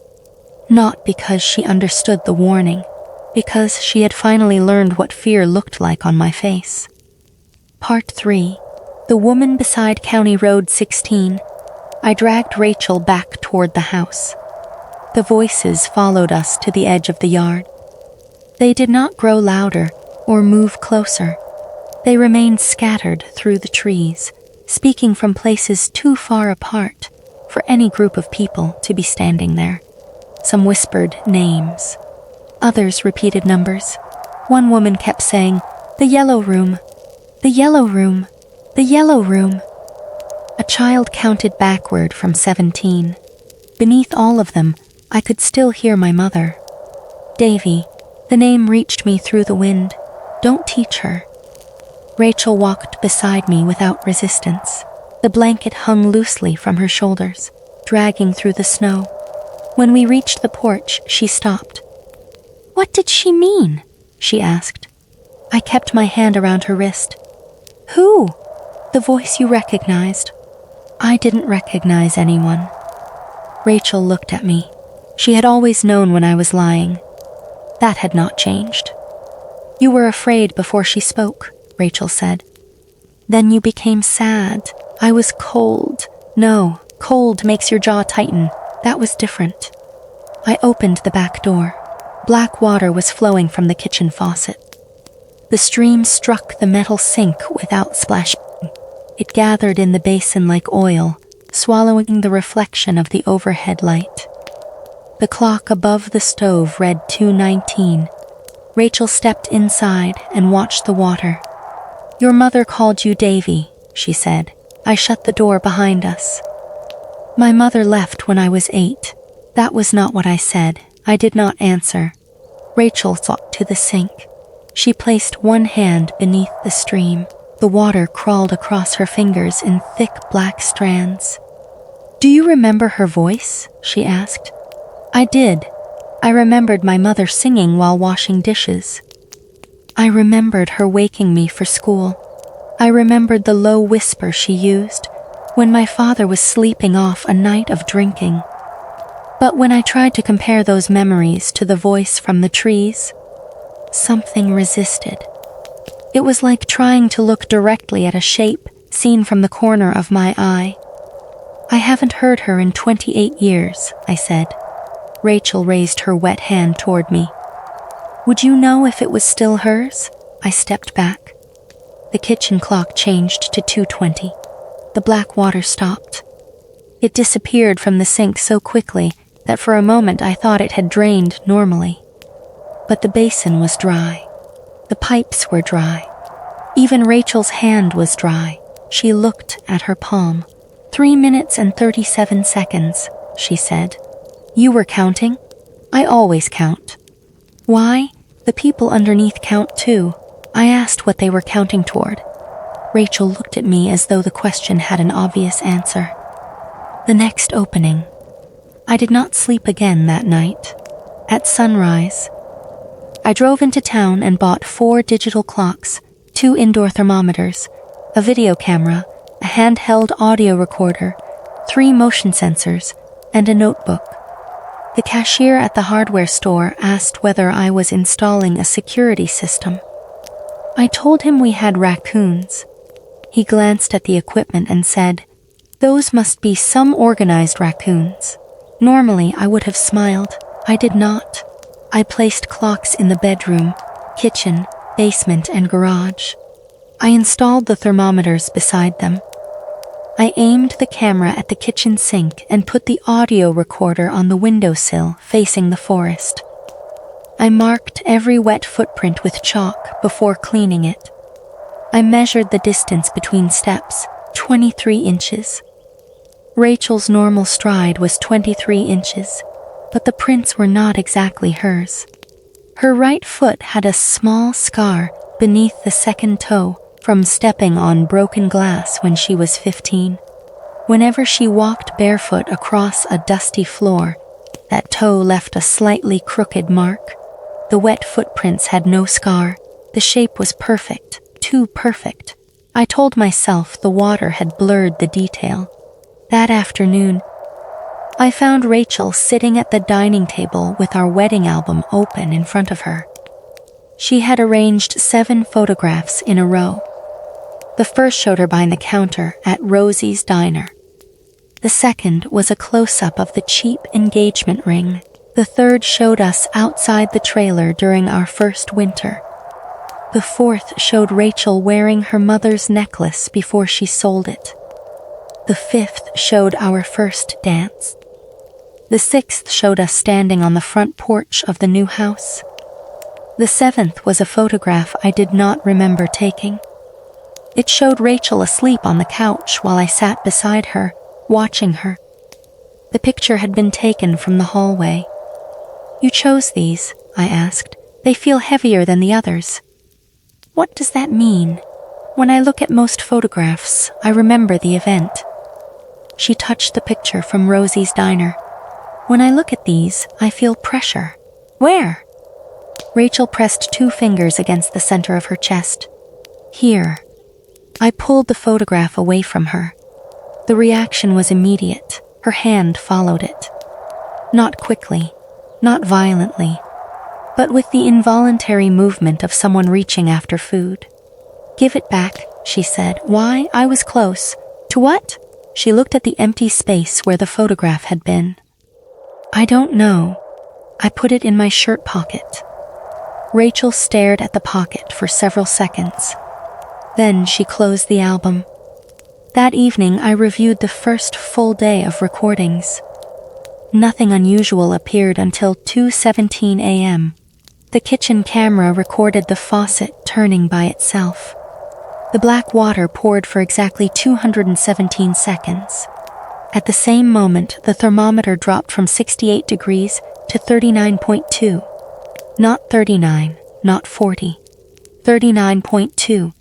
Not because she understood the warning, because she had finally learned what fear looked like on my face. Part 3. The woman beside County Road 16. I dragged Rachel back toward the house. The voices followed us to the edge of the yard. They did not grow louder or move closer. They remained scattered through the trees, speaking from places too far apart for any group of people to be standing there. Some whispered names. Others repeated numbers. One woman kept saying, "The yellow room, the yellow room, the yellow room." A child counted backward from 17. Beneath all of them, I could still hear my mother. "Davy." The name reached me through the wind. "Don't teach her." Rachel walked beside me without resistance. The blanket hung loosely from her shoulders, dragging through the snow. When we reached the porch, she stopped. "What did she mean?" she asked. I kept my hand around her wrist. "Who?" "The voice you recognized." I didn't recognize anyone. Rachel looked at me. She had always known when I was lying. That had not changed. "You were afraid before she spoke," Rachel said. "Then you became sad." I was cold. No, cold makes your jaw tighten. That was different. I opened the back door. Black water was flowing from the kitchen faucet. The stream struck the metal sink without splashing. It gathered in the basin like oil, swallowing the reflection of the overhead light. The clock above the stove read 2:19. Rachel stepped inside and watched the water. "Your mother called you Davy," she said. I shut the door behind us. "My mother left when I was 8. That was not what I said. I did not answer. Rachel walked to the sink. She placed one hand beneath the stream. The water crawled across her fingers in thick black strands. "Do you remember her voice?" she asked. I did. I remembered my mother singing while washing dishes. I remembered her waking me for school. I remembered the low whisper she used when my father was sleeping off a night of drinking. But when I tried to compare those memories to the voice from the trees, something resisted. It was like trying to look directly at a shape seen from the corner of my eye. "I haven't heard her in 28 years, I said. Rachel raised her wet hand toward me. "Would you know if it was still hers?" I stepped back. The kitchen clock changed to 2:20. The black water stopped. It disappeared from the sink so quickly that for a moment I thought it had drained normally. But the basin was dry. The pipes were dry. Even Rachel's hand was dry. She looked at her palm. 3 minutes and 37 seconds, she said. "You were counting?" "I always count." "Why? The people underneath count too." I asked what they were counting toward. Rachel looked at me as though the question had an obvious answer. The next opening. I did not sleep again that night. At sunrise, I drove into town and bought 4 digital clocks, 2 indoor thermometers, a video camera, a handheld audio recorder, 3 motion sensors, and a notebook. The cashier at the hardware store asked whether I was installing a security system. I told him we had raccoons. He glanced at the equipment and said, "Those must be some organized raccoons." Normally, I would have smiled. I did not. I placed clocks in the bedroom, kitchen, basement, and garage. I installed the thermometers beside them. I aimed the camera at the kitchen sink and put the audio recorder on the windowsill facing the forest. I marked every wet footprint with chalk before cleaning it. I measured the distance between steps, 23 inches. Rachel's normal stride was 23 inches, but the prints were not exactly hers. Her right foot had a small scar beneath the second toe from stepping on broken glass when she was 15. Whenever she walked barefoot across a dusty floor, that toe left a slightly crooked mark. The wet footprints had no scar. The shape was perfect, too perfect. I told myself the water had blurred the detail. That afternoon, I found Rachel sitting at the dining table with our wedding album open in front of her. She had arranged 7 photographs in a row. The first showed her behind the counter at Rosie's Diner. The second was a close-up of the cheap engagement ring. The third showed us outside the trailer during our first winter. The fourth showed Rachel wearing her mother's necklace before she sold it. The fifth showed our first dance. The sixth showed us standing on the front porch of the new house. The seventh was a photograph I did not remember taking. It showed Rachel asleep on the couch while I sat beside her, watching her. The picture had been taken from the hallway. "You chose these?" I asked. "They feel heavier than the others." "What does that mean?" "When I look at most photographs, I remember the event." She touched the picture from Rosie's Diner. "When I look at these, I feel pressure." "Where?" Rachel pressed 2 fingers against the center of her chest. "Here." I pulled the photograph away from her. The reaction was immediate. Her hand followed it. Not quickly, not violently, but with the involuntary movement of someone reaching after food. "Give it back," she said. "Why? I was close." "To what?" She looked at the empty space where the photograph had been. "I don't know. I put it in my shirt pocket." Rachel stared at the pocket for several seconds. Then she closed the album. That evening, I reviewed the first full day of recordings. Nothing unusual appeared until 2:17 a.m. The kitchen camera recorded the faucet turning by itself. The black water poured for exactly 217 seconds. At the same moment, the thermometer dropped from 68 degrees to 39.2. Not 39, not 40. 39.2.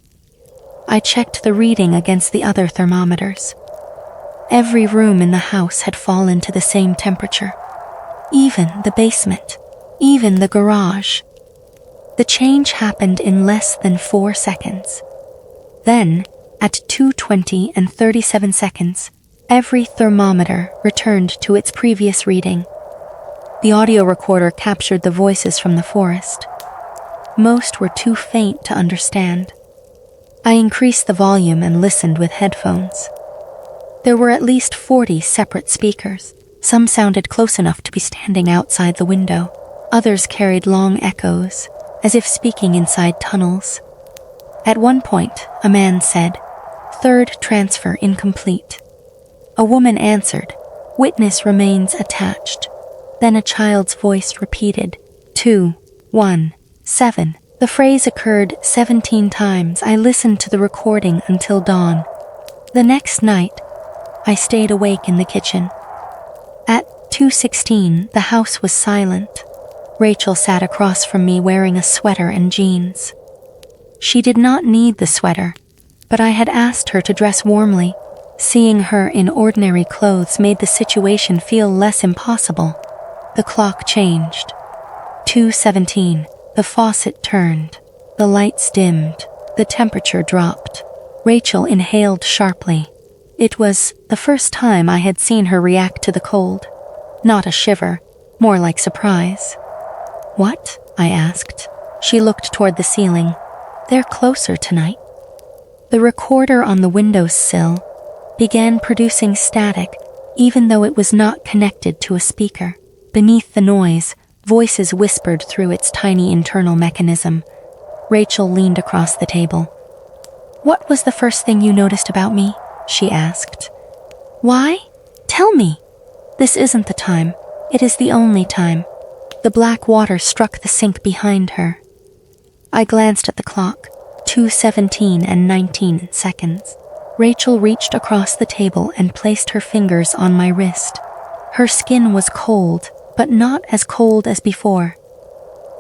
I checked the reading against the other thermometers. Every room in the house had fallen to the same temperature. Even the basement. Even the garage. The change happened in less than 4 seconds. Then, at 2:20 and 37 seconds, every thermometer returned to its previous reading. The audio recorder captured the voices from the forest. Most were too faint to understand. I increased the volume and listened with headphones. There were at least 40 separate speakers. Some sounded close enough to be standing outside the window. Others carried long echoes, as if speaking inside tunnels. At one point, a man said, "Third transfer incomplete." A woman answered, "Witness remains attached." Then a child's voice repeated, 2, 1, 7. The phrase occurred 17 times. I listened to the recording until dawn. The next night, I stayed awake in the kitchen. At 2:16, the house was silent. Rachel sat across from me wearing a sweater and jeans. She did not need the sweater, but I had asked her to dress warmly. Seeing her in ordinary clothes made the situation feel less impossible. The clock changed. 2:17. The faucet turned. The lights dimmed. The temperature dropped. Rachel inhaled sharply. It was the first time I had seen her react to the cold. Not a shiver, more like surprise. "What?" I asked. She looked toward the ceiling. "They're closer tonight." The recorder on the windowsill began producing static, even though it was not connected to a speaker. Beneath the noise, voices whispered through its tiny internal mechanism. Rachel leaned across the table. "What was the first thing you noticed about me?" she asked. "Why? Tell me." "This isn't the time. It is the only time." The black water struck the sink behind her. I glanced at the clock. 2:17 and 19 seconds. Rachel reached across the table and placed her fingers on my wrist. Her skin was cold, but not as cold as before.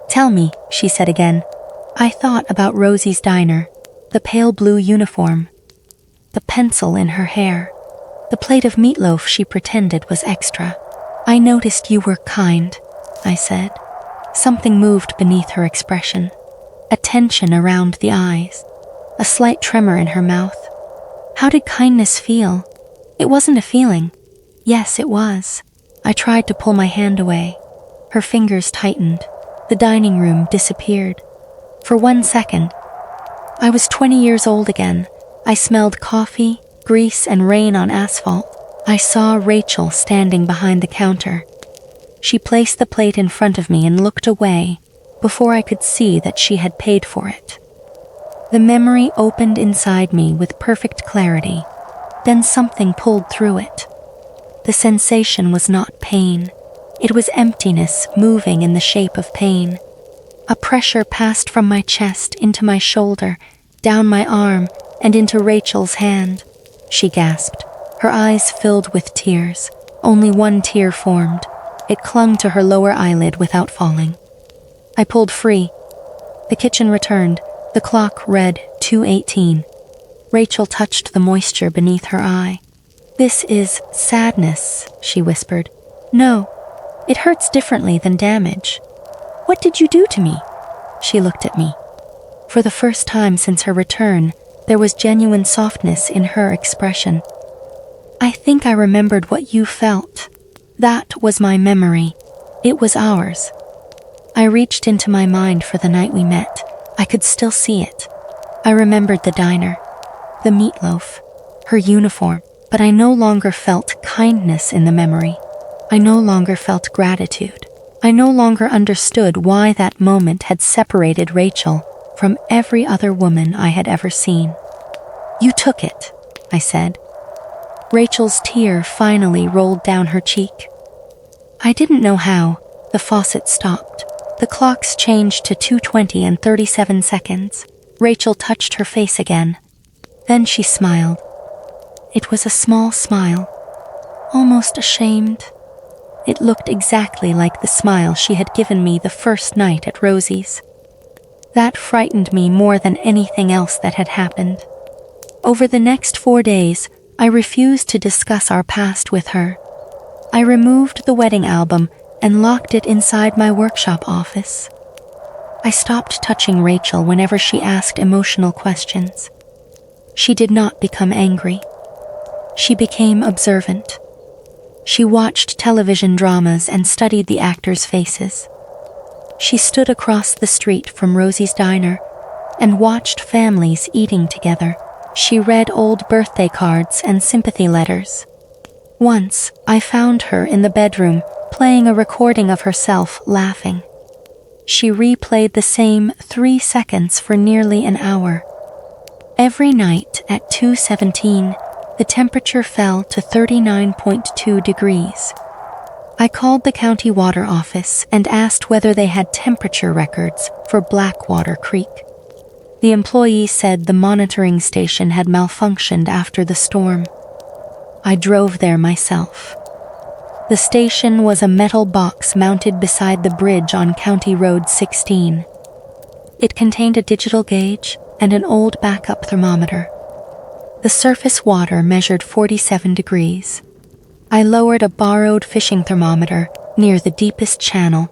"Tell me," she said again. I thought about Rosie's diner, the pale blue uniform, the pencil in her hair, the plate of meatloaf she pretended was extra. "I noticed you were kind," I said. Something moved beneath her expression. A tension around the eyes, a slight tremor in her mouth. How did kindness feel? It wasn't a feeling. Yes, it was. I tried to pull my hand away. Her fingers tightened. The dining room disappeared. For 1 second, I was 20 years old again. I smelled coffee, grease, and rain on asphalt. I saw Rachel standing behind the counter. She placed the plate in front of me and looked away before I could see that she had paid for it. The memory opened inside me with perfect clarity. Then something pulled through it. The sensation was not pain. It was emptiness moving in the shape of pain. A pressure passed from my chest into my shoulder, down my arm, and into Rachel's hand. She gasped. Her eyes filled with tears. Only one tear formed. It clung to her lower eyelid without falling. I pulled free. The kitchen returned. The clock read 2:18. Rachel touched the moisture beneath her eye. "This is sadness," she whispered. "No, it hurts differently than damage." "What did you do to me?" She looked at me. For the first time since her return, there was genuine softness in her expression. "I think I remembered what you felt. That was my memory. It was ours." I reached into my mind for the night we met. I could still see it. I remembered the diner, the meatloaf, her uniform, but I no longer felt kindness in the memory. I no longer felt gratitude. I no longer understood why that moment had separated Rachel from every other woman I had ever seen. "You took it," I said. Rachel's tear finally rolled down her cheek. I didn't know how. The faucet stopped. The clocks changed to 2:20 and 37 seconds. Rachel touched her face again. Then she smiled. It was a small smile, almost ashamed. It looked exactly like the smile she had given me the first night at Rosie's. That frightened me more than anything else that had happened. Over the next 4 days, I refused to discuss our past with her. I removed the wedding album and locked it inside my workshop office. I stopped touching Rachel whenever she asked emotional questions. She did not become angry. She became observant. She watched television dramas and studied the actors' faces. She stood across the street from Rosie's diner and watched families eating together. She read old birthday cards and sympathy letters. Once, I found her in the bedroom playing a recording of herself laughing. She replayed the same 3 seconds for nearly an hour. Every night at 2:17, the temperature fell to 39.2 degrees. I called the county water office and asked whether they had temperature records for Blackwater Creek. The employee said the monitoring station had malfunctioned after the storm. I drove there myself. The station was a metal box mounted beside the bridge on County Road 16. It contained a digital gauge and an old backup thermometer. The surface water measured 47 degrees. I lowered a borrowed fishing thermometer near the deepest channel.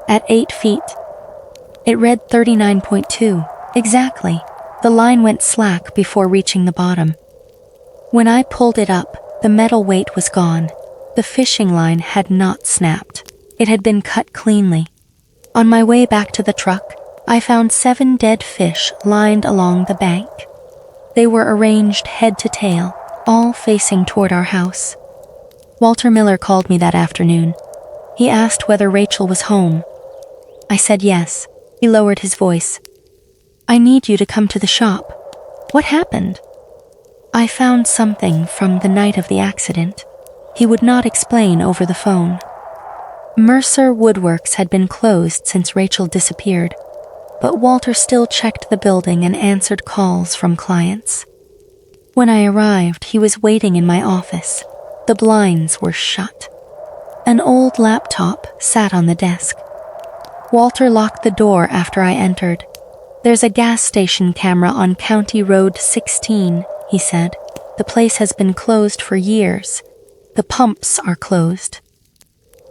At 8 feet, it read 39.2. Exactly. The line went slack before reaching the bottom. When I pulled it up, the metal weight was gone. The fishing line had not snapped. It had been cut cleanly. On my way back to the truck, I found 7 dead fish lined along the bank. They were arranged head to tail, all facing toward our house. Walter Miller called me that afternoon. He asked whether Rachel was home. I said yes. He lowered his voice. I need you to come to the shop. What happened? I found something from the night of the accident. He would not explain over the phone. Mercer Woodworks had been closed since Rachel disappeared, but Walter still checked the building and answered calls from clients. When I arrived, he was waiting in my office. The blinds were shut. An old laptop sat on the desk. Walter locked the door after I entered. There's a gas station camera on County Road 16, he said. The place has been closed for years. The pumps are closed.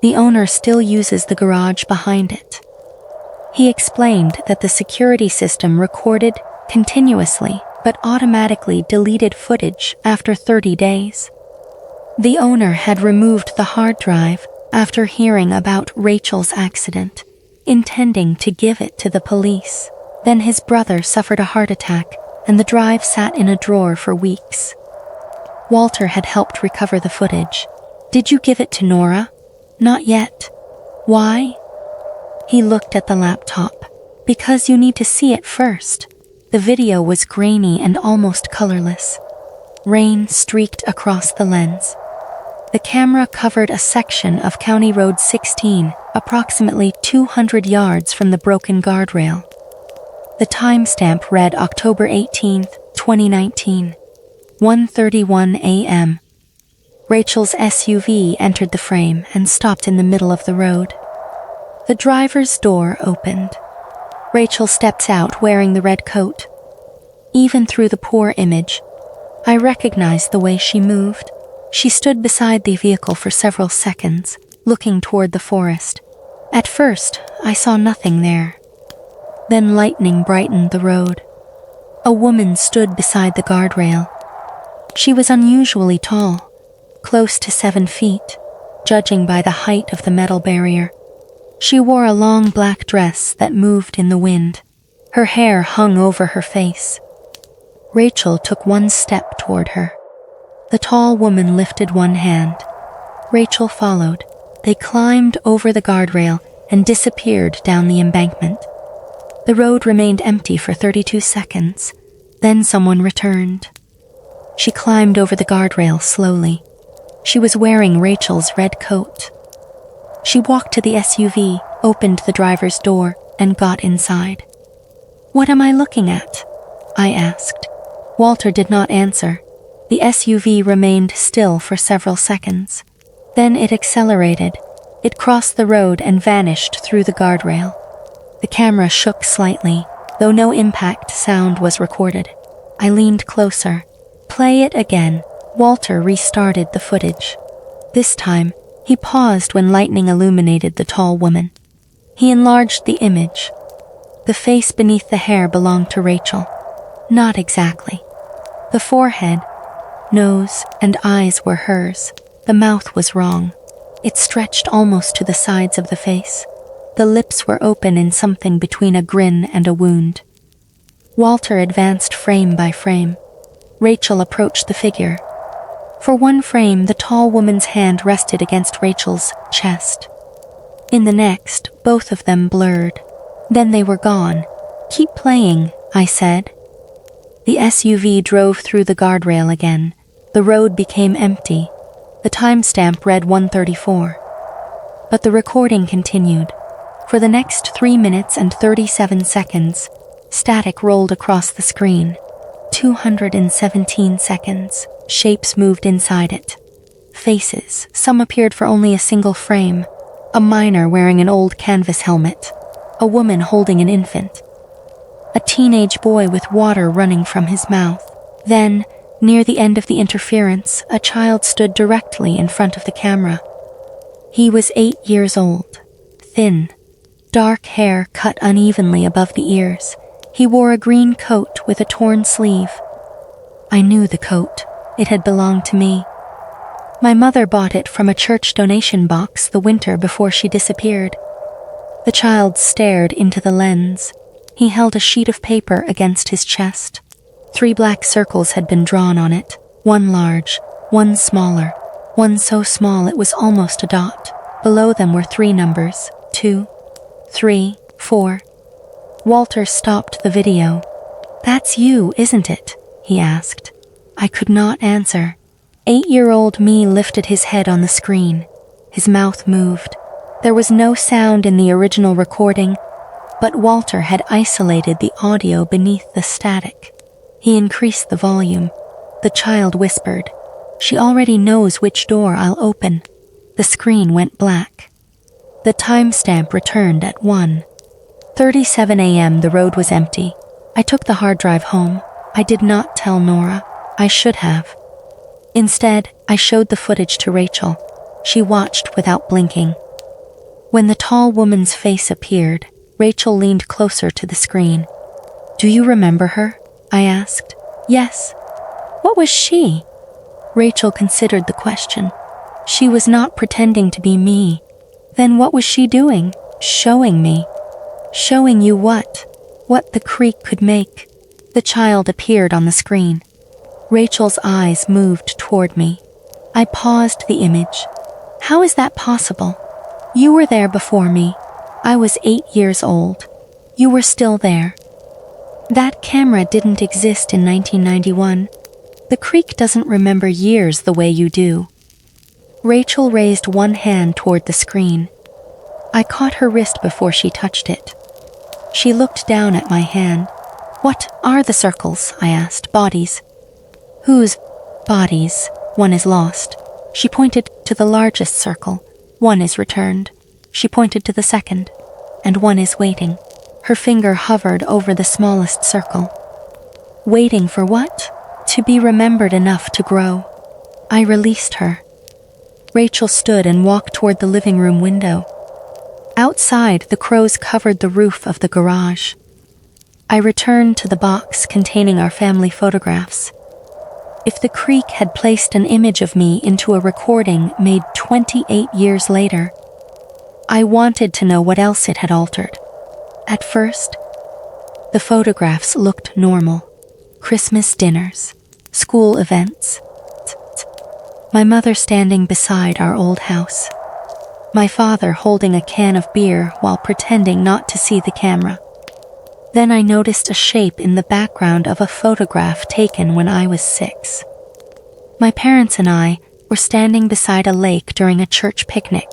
The owner still uses the garage behind it. He explained that the security system recorded continuously but automatically deleted footage after 30 days. The owner had removed the hard drive after hearing about Rachel's accident, intending to give it to the police. Then his brother suffered a heart attack, and the drive sat in a drawer for weeks. Walter had helped recover the footage. Did you give it to Nora? Not yet. Why? He looked at the laptop. Because you need to see it first. The video was grainy and almost colorless. Rain streaked across the lens. The camera covered a section of County Road 16, approximately 200 yards from the broken guardrail. The timestamp read October 18, 2019, 1:31 a.m. Rachel's SUV entered the frame and stopped in the middle of the road. The driver's door opened. Rachel stepped out wearing the red coat. Even through the poor image, I recognized the way she moved. She stood beside the vehicle for several seconds, looking toward the forest. At first, I saw nothing there. Then lightning brightened the road. A woman stood beside the guardrail. She was unusually tall, close to 7 feet, judging by the height of the metal barrier. She wore a long black dress that moved in the wind. Her hair hung over her face. Rachel took one step toward her. The tall woman lifted one hand. Rachel followed. They climbed over the guardrail and disappeared down the embankment. The road remained empty for 32 seconds. Then someone returned. She climbed over the guardrail slowly. She was wearing Rachel's red coat. She walked to the SUV, opened the driver's door, and got inside. "What am I looking at?" I asked. Walter did not answer. The SUV remained still for several seconds. Then it accelerated. It crossed the road and vanished through the guardrail. The camera shook slightly, though no impact sound was recorded. I leaned closer. "Play it again." Walter restarted the footage. This time, he paused when lightning illuminated the tall woman. He enlarged the image. The face beneath the hair belonged to Rachel. Not exactly. The forehead, nose, and eyes were hers. The mouth was wrong. It stretched almost to the sides of the face. The lips were open in something between a grin and a wound. Walter advanced frame by frame. Rachel approached the figure. For one frame, the tall woman's hand rested against Rachel's chest. In the next, both of them blurred. Then they were gone. "Keep playing," I said. The SUV drove through the guardrail again. The road became empty. The timestamp read 1:34. But the recording continued. For the next 3 minutes and 37 seconds, static rolled across the screen. 217 seconds. Shapes moved inside it. Faces, some appeared for only a single frame. A miner wearing an old canvas helmet. A woman holding an infant. A teenage boy with water running from his mouth. Then, near the end of the interference, a child stood directly in front of the camera. He was 8 years old. Thin. Dark hair cut unevenly above the ears. He wore a green coat with a torn sleeve. I knew the coat. It had belonged to me. My mother bought it from a church donation box the winter before she disappeared. The child stared into the lens. He held a sheet of paper against his chest. 3 black circles had been drawn on it, one large, one smaller, one so small it was almost a dot. Below them were 3 numbers, 2, 3, 4. Walter stopped the video. "That's you, isn't it?" he asked. I could not answer. 8-year-old me lifted his head on the screen. His mouth moved. There was no sound in the original recording, but Walter had isolated the audio beneath the static. He increased the volume. The child whispered, "She already knows which door I'll open." The screen went black. The timestamp returned at 1:37 a.m. The road was empty. I took the hard drive home. I did not tell Nora. I should have. Instead, I showed the footage to Rachel. She watched without blinking. When the tall woman's face appeared, Rachel leaned closer to the screen. "Do you remember her?" I asked. "Yes." "What was she?" Rachel considered the question. She was not pretending to be me. Then what was she doing? Showing me. Showing you what? What the creek could make. The child appeared on the screen. Rachel's eyes moved toward me. I paused the image. "How is that possible? You were there before me. I was 8 years old. You were still there. That camera didn't exist in 1991. The creek doesn't remember years the way you do." Rachel raised one hand toward the screen. I caught her wrist before she touched it. She looked down at my hand. "What are the circles?" I asked. "Bodies." "Whose bodies? One is lost." She pointed to the largest circle. "One is returned." She pointed to the second. "And one is waiting." Her finger hovered over the smallest circle. Waiting for what? To be remembered enough to grow. I released her. Rachel stood and walked toward the living room window. Outside, the crows covered the roof of the garage. I returned to the box containing our family photographs. If the creek had placed an image of me into a recording made 28 years later, I wanted to know what else it had altered. At first, the photographs looked normal. Christmas dinners, school events, my mother standing beside our old house, my father holding a can of beer while pretending not to see the camera. Then I noticed a shape in the background of a photograph taken when I was 6. My parents and I were standing beside a lake during a church picnic.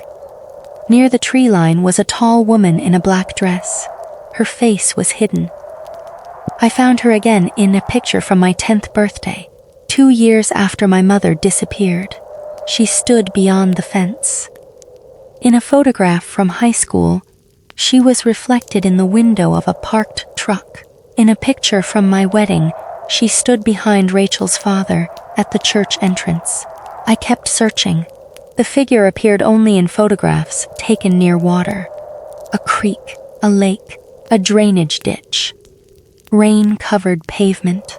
Near the tree line was a tall woman in a black dress. Her face was hidden. I found her again in a picture from my 10th birthday, 2 years after my mother disappeared. She stood beyond the fence. In a photograph from high school, she was reflected in the window of a parked truck. In a picture from my wedding, she stood behind Rachel's father at the church entrance. I kept searching. The figure appeared only in photographs taken near water. A creek, a lake, a drainage ditch. Rain-covered pavement.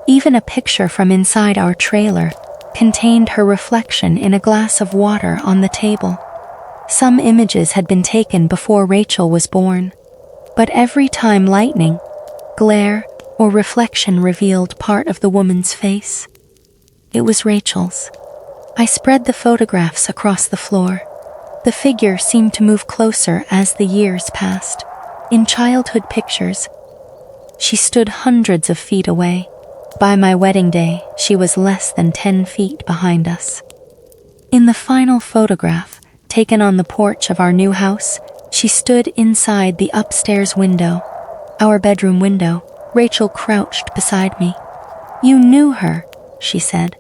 Even a picture from inside our trailer contained her reflection in a glass of water on the table. Some images had been taken before Rachel was born, but every time lightning, glare, or reflection revealed part of the woman's face, it was Rachel's. I spread the photographs across the floor. The figure seemed to move closer as the years passed. In childhood pictures, she stood hundreds of feet away. By my wedding day, she was less than 10 feet behind us. In the final photograph, taken on the porch of our new house, she stood inside the upstairs window, our bedroom window. Rachel crouched beside me. "You knew her," she said.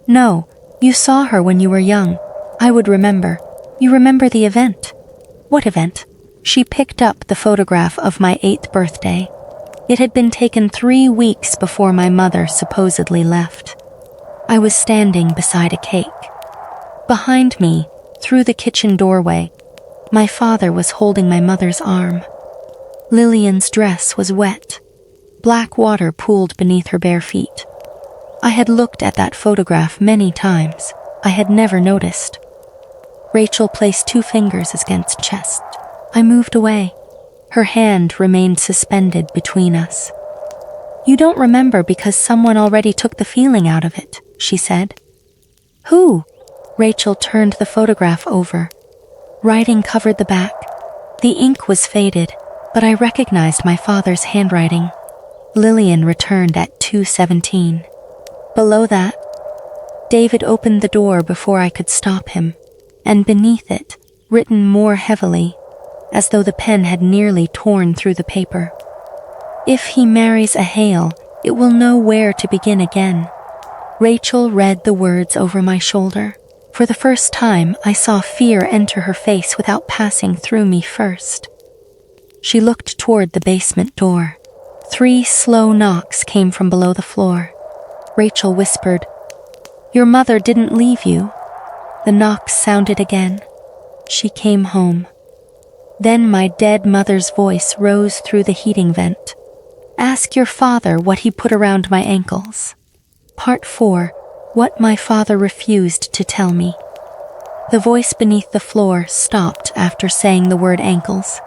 "No, you saw her when you were young. I would remember. You remember the event." "What event?" She picked up the photograph of my 8th birthday. It had been taken 3 weeks before my mother supposedly left. I was standing beside a cake. Behind me, through the kitchen doorway, my father was holding my mother's arm. Lillian's dress was wet. Black water pooled beneath her bare feet. I had looked at that photograph many times. I had never noticed. Rachel placed 2 fingers against chest. I moved away. Her hand remained suspended between us. "You don't remember because someone already took the feeling out of it," she said. "Who?" Rachel turned the photograph over. Writing covered the back. The ink was faded, but I recognized my father's handwriting. Lillian returned at 2:17. Below that, David opened the door before I could stop him, and beneath it, written more heavily, as though the pen had nearly torn through the paper. "If he marries a Hale, it will know where to begin again." Rachel read the words over my shoulder. For the first time, I saw fear enter her face without passing through me first. She looked toward the basement door. 3 slow knocks came from below the floor. Rachel whispered, "Your mother didn't leave you." The knocks sounded again. She came home. Then my dead mother's voice rose through the heating vent. "Ask your father what he put around my ankles." Part 4. What my father refused to tell me. The voice beneath the floor stopped after saying the word ankles.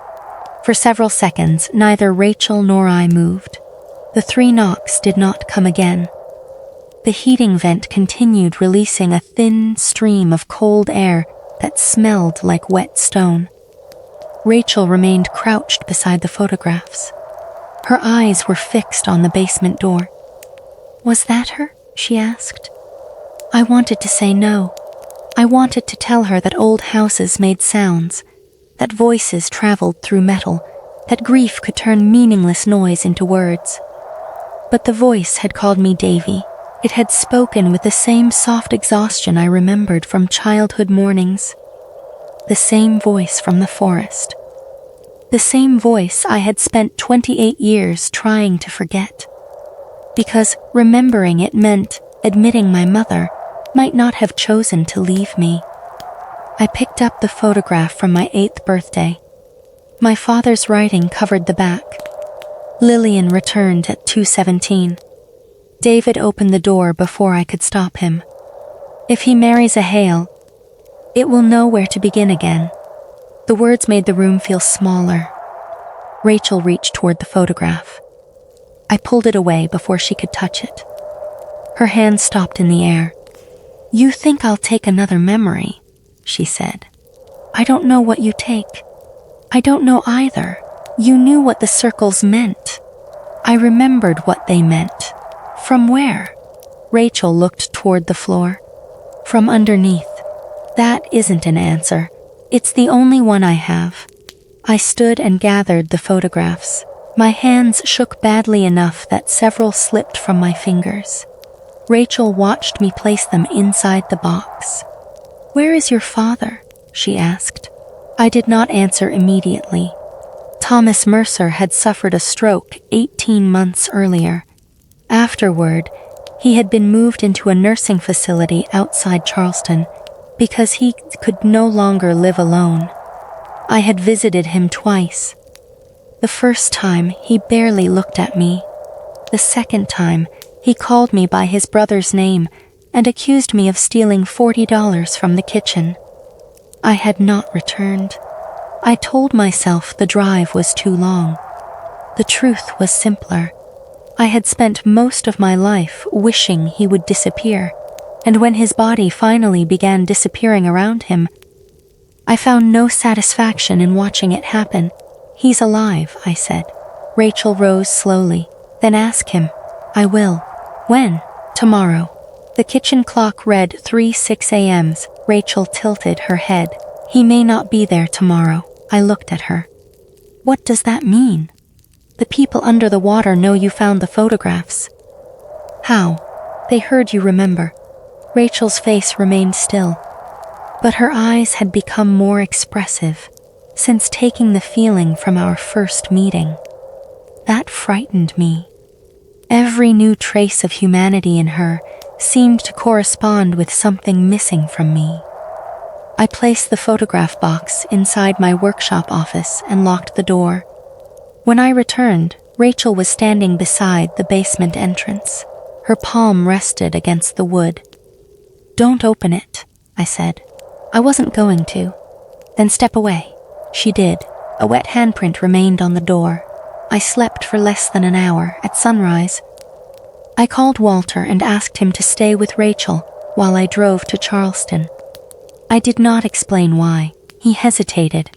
For several seconds, neither Rachel nor I moved. The 3 knocks did not come again. The heating vent continued releasing a thin stream of cold air that smelled like wet stone. Rachel remained crouched beside the photographs. Her eyes were fixed on the basement door. "Was that her?" she asked. I wanted to say no. I wanted to tell her that old houses made sounds, that voices traveled through metal, that grief could turn meaningless noise into words. But the voice had called me Davy. It had spoken with the same soft exhaustion I remembered from childhood mornings. The same voice from the forest. The same voice I had spent 28 years trying to forget. Because remembering it meant admitting my mother might not have chosen to leave me. I picked up the photograph from my 8th birthday. My father's writing covered the back. Lillian returned at 2:17. David opened the door before I could stop him. "If he marries a Hale, it will know where to begin again." The words made the room feel smaller. Rachel reached toward the photograph. I pulled it away before she could touch it. Her hand stopped in the air. "You think I'll take another memory," she said. "I don't know what you take. I don't know either. You knew what the circles meant." I remembered what they meant. "From where?" Rachel looked toward the floor. "From underneath." "That isn't an answer. It's the only one I have. I stood and gathered the photographs. My hands shook badly enough that several slipped from my fingers. Rachel watched me place them inside the box. "Where is your father?" she asked. I did not answer immediately. Thomas Mercer had suffered a stroke 18 months earlier. Afterward, he had been moved into a nursing facility outside Charleston because he could no longer live alone. I had visited him twice. The first time, he barely looked at me. The second time, he called me by his brother's name and accused me of stealing $40 from the kitchen. I had not returned. I told myself the drive was too long. The truth was simpler. I had spent most of my life wishing he would disappear, and when his body finally began disappearing around him, I found no satisfaction in watching it happen. "He's alive," I said. Rachel rose slowly. "Then ask him." "I will." "When?" "Tomorrow." The kitchen clock read 3:06 a.m. Rachel tilted her head. "He may not be there tomorrow." I looked at her. "What does that mean?" "The people under the water know you found the photographs." "How?" "They heard you remember." Rachel's face remained still, but her eyes had become more expressive since taking the feeling from our first meeting. That frightened me. Every new trace of humanity in her seemed to correspond with something missing from me. I placed the photograph box inside my workshop office and locked the door. When I returned, Rachel was standing beside the basement entrance. Her palm rested against the wood. "Don't open it," I said. "I wasn't going to." "Then step away." She did. A wet handprint remained on the door. I slept for less than an hour. At sunrise, I called Walter and asked him to stay with Rachel while I drove to Charleston. I did not explain why. He hesitated.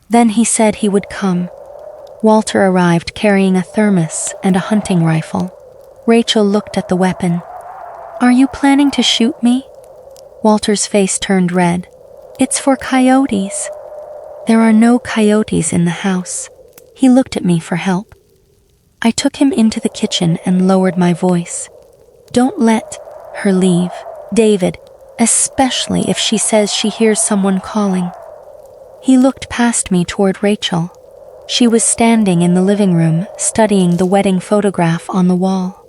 Then he said he would come. Walter arrived carrying a thermos and a hunting rifle. Rachel looked at the weapon. "Are you planning to shoot me?" Walter's face turned red. "It's for coyotes." "There are no coyotes in the house." He looked at me for help. I took him into the kitchen and lowered my voice. "Don't let her leave, David, especially if she says she hears someone calling." He looked past me toward Rachel. She was standing in the living room, studying the wedding photograph on the wall.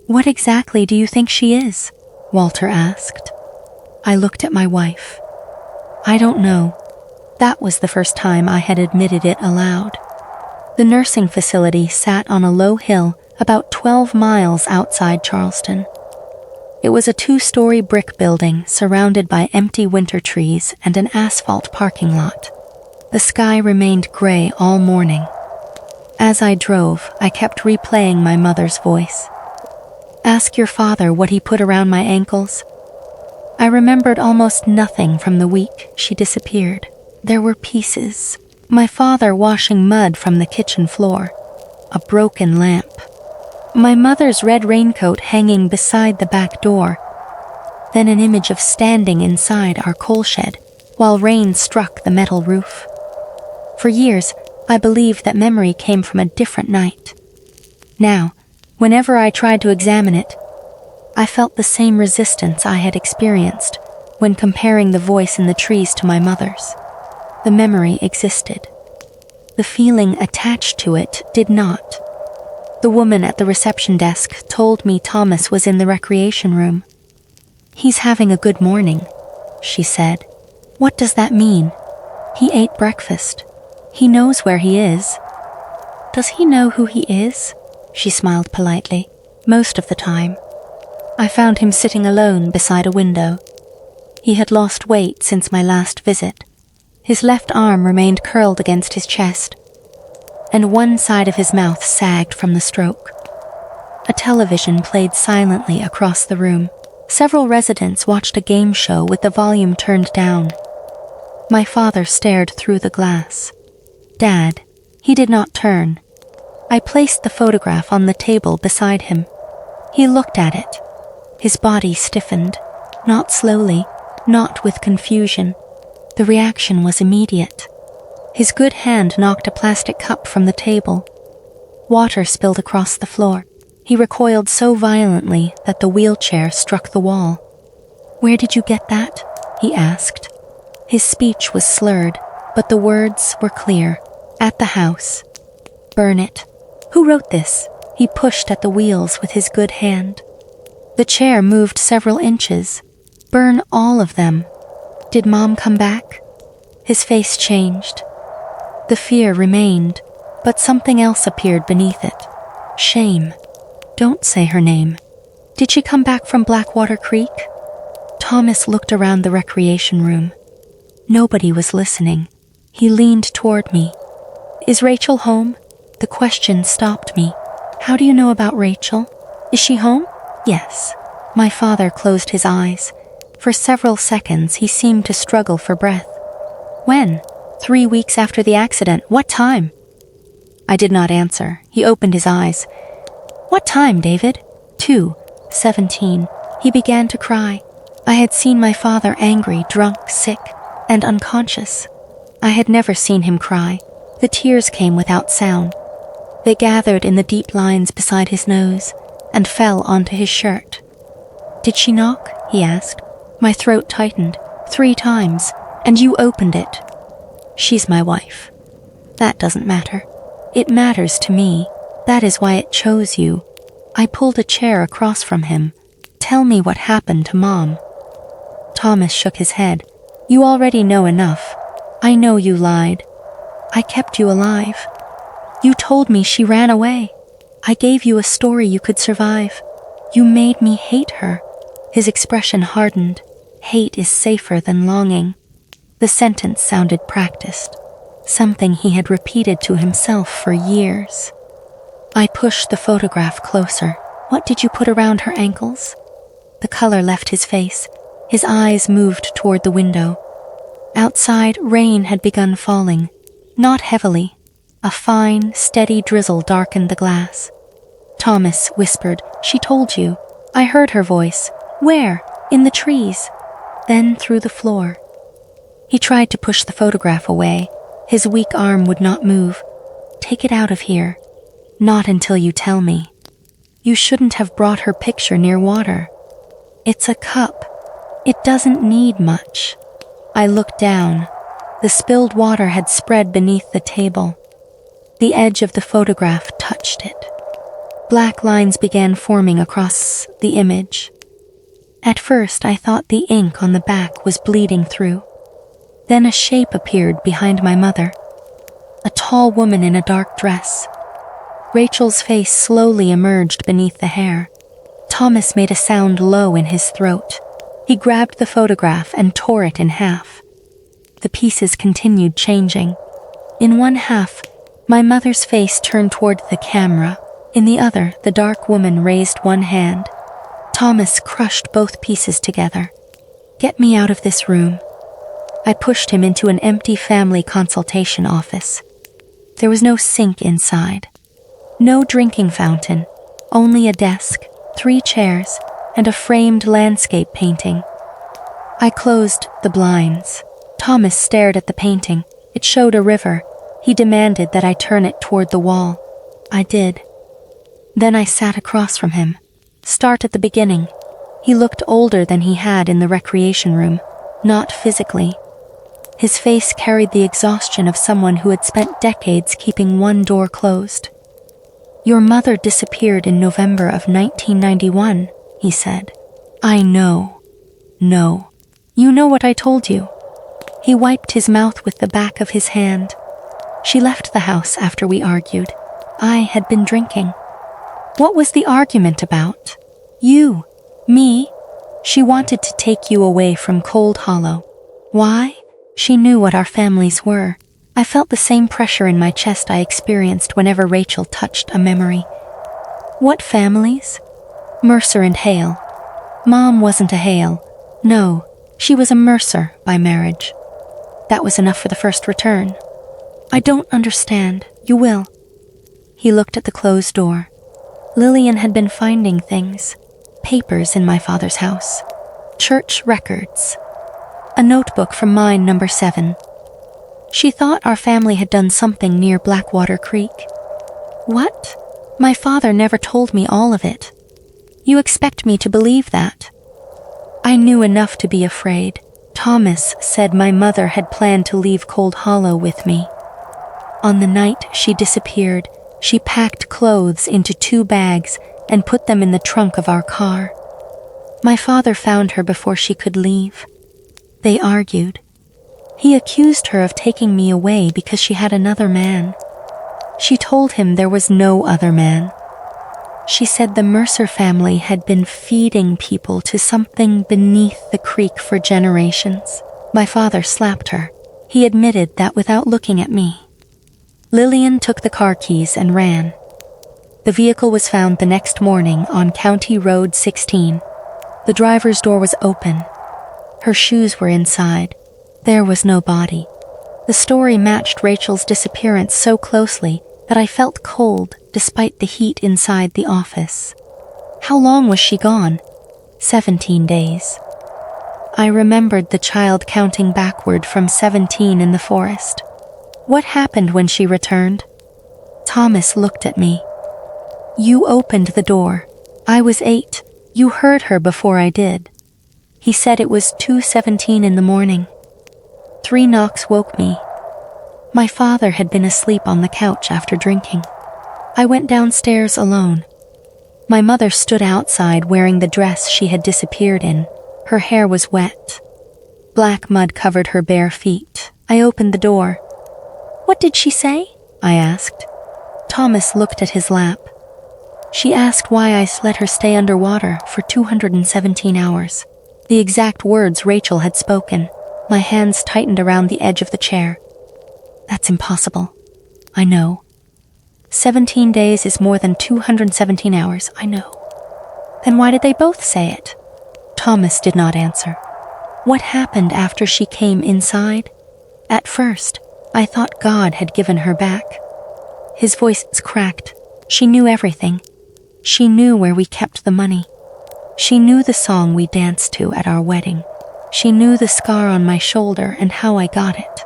"What exactly do you think she is?" Walter asked. I looked at my wife. "I don't know." That was the first time I had admitted it aloud. The nursing facility sat on a low hill about 12 miles outside Charleston. It was a 2-story brick building surrounded by empty winter trees and an asphalt parking lot. The sky remained gray all morning. As I drove, I kept replaying my mother's voice. "Ask your father what he put around my ankles." I remembered almost nothing from the week she disappeared. There were pieces. My father washing mud from the kitchen floor. A broken lamp. My mother's red raincoat hanging beside the back door. Then an image of standing inside our coal shed while rain struck the metal roof. For years, I believed that memory came from a different night. Now, whenever I tried to examine it, I felt the same resistance I had experienced when comparing the voice in the trees to my mother's. The memory existed. The feeling attached to it did not. The woman at the reception desk told me Thomas was in the recreation room. "He's having a good morning," she said. "What does that mean?" "He ate breakfast. He knows where he is." "Does he know who he is?" She smiled politely. "Most of the time." I found him sitting alone beside a window. He had lost weight since my last visit. His left arm remained curled against his chest, and one side of his mouth sagged from the stroke. A television played silently across the room. Several residents watched a game show with the volume turned down. My father stared through the glass. "Dad." He did not turn. I placed the photograph on the table beside him. He looked at it. His body stiffened, not slowly, not with confusion, The reaction was immediate. His good hand knocked a plastic cup from the table. Water spilled across the floor. He recoiled so violently that the wheelchair struck the wall. "Where did you get that?" he asked. His speech was slurred, but the words were clear. "At the house. Burn it." "Who wrote this?" He pushed at the wheels with his good hand. The chair moved several inches. "Burn all of them." "Did Mom come back?" His face changed. The fear remained, but something else appeared beneath it. Shame. "Don't say her name." "Did she come back from Blackwater Creek?" Thomas looked around the recreation room. Nobody was listening. He leaned toward me. "Is Rachel home?" The question stopped me. "How do you know about Rachel? Is she home?" "Yes." My father closed his eyes. For several seconds, he seemed to struggle for breath. "When?" 3 weeks after the accident. "What time?" I did not answer. He opened his eyes. "What time, David?" 2:17. He began to cry. I had seen my father angry, drunk, sick, and unconscious. I had never seen him cry. The tears came without sound. They gathered in the deep lines beside his nose and fell onto his shirt. "Did she knock?" he asked. My throat tightened 3 times. "And you opened it?" "She's my wife." "That doesn't matter." "It matters to me. That is why it chose you." I pulled a chair across from him. "Tell me what happened to Mom." Thomas shook his head. "You already know enough. I know you lied. I kept you alive. You told me she ran away. I gave you a story you could survive. You made me hate her." His expression hardened. Hate is safer than longing. The sentence sounded practiced, something he had repeated to himself for years. I pushed the photograph closer. "What did you put around her ankles?" The color left his face. His eyes moved toward the window. Outside, rain had begun falling, not heavily. A fine, steady drizzle darkened the glass. Thomas whispered, "She told you." I heard her voice. "Where?" "In the trees." Then through the floor. He tried to push the photograph away. His weak arm would not move. "Take it out of here." "Not until you tell me." "You shouldn't have brought her picture near water." "It's a cup. It doesn't need much." I looked down. The spilled water had spread beneath the table. The edge of the photograph touched it. Black lines began forming across the image. At first, I thought the ink on the back was bleeding through. Then a shape appeared behind my mother. A tall woman in a dark dress. Rachel's face slowly emerged beneath the hair. Thomas made a sound low in his throat. He grabbed the photograph and tore it in half. The pieces continued changing. In one half, my mother's face turned toward the camera. In the other, the dark woman raised one hand. Thomas crushed both pieces together. "Get me out of this room." I pushed him into an empty family consultation office. There was no sink inside. No drinking fountain. Only a desk, 3 chairs, and a framed landscape painting. I closed the blinds. Thomas stared at the painting. It showed a river. He demanded that I turn it toward the wall. I did. Then I sat across from him. "Start at the beginning." He looked older than he had in the recreation room, not physically. His face carried the exhaustion of someone who had spent decades keeping one door closed. "Your mother disappeared in November of 1991, he said. "I know." "No. You know what I told you." He wiped his mouth with the back of his hand. "She left the house after we argued. I had been drinking." "What was the argument about?" "You. Me. She wanted to take you away from Cold Hollow." "Why?" "She knew what our families were." I felt the same pressure in my chest I experienced whenever Rachel touched a memory. "What families?" "Mercer and Hale." "Mom wasn't a Hale." "No, she was a Mercer by marriage." That was enough for the first return. "I don't understand." "You will." He looked at the closed door. Lillian had been finding things. Papers in my father's house. Church records. A notebook from mine, number 7. She thought our family had done something near Blackwater Creek. What? My father never told me all of it. You expect me to believe that? I knew enough to be afraid. Thomas said my mother had planned to leave Cold Hollow with me. On the night she disappeared, she packed clothes into 2 bags and put them in the trunk of our car. My father found her before she could leave. They argued. He accused her of taking me away because she had another man. She told him there was no other man. She said the Mercer family had been feeding people to something beneath the creek for generations. My father slapped her. He admitted that without looking at me. Lillian took the car keys and ran. The vehicle was found the next morning on County Road 16. The driver's door was open. Her shoes were inside. There was no body. The story matched Rachel's disappearance so closely that I felt cold despite the heat inside the office. How long was she gone? 17 days. I remembered the child counting backward from 17 in the forest. What happened when she returned? Thomas looked at me. You opened the door. I was 8. You heard her before I did. He said it was 2:17 in the morning. 3 knocks woke me. My father had been asleep on the couch after drinking. I went downstairs alone. My mother stood outside wearing the dress she had disappeared in. Her hair was wet. Black mud covered her bare feet. I opened the door. What did she say? I asked. Thomas looked at his lap. She asked why I let her stay underwater for 217 hours. The exact words Rachel had spoken. My hands tightened around the edge of the chair. That's impossible. I know. 17 days is more than 217 hours, I know. Then why did they both say it? Thomas did not answer. What happened after she came inside? At first, I thought God had given her back. His voice cracked. She knew everything. She knew where we kept the money. She knew the song we danced to at our wedding. She knew the scar on my shoulder and how I got it.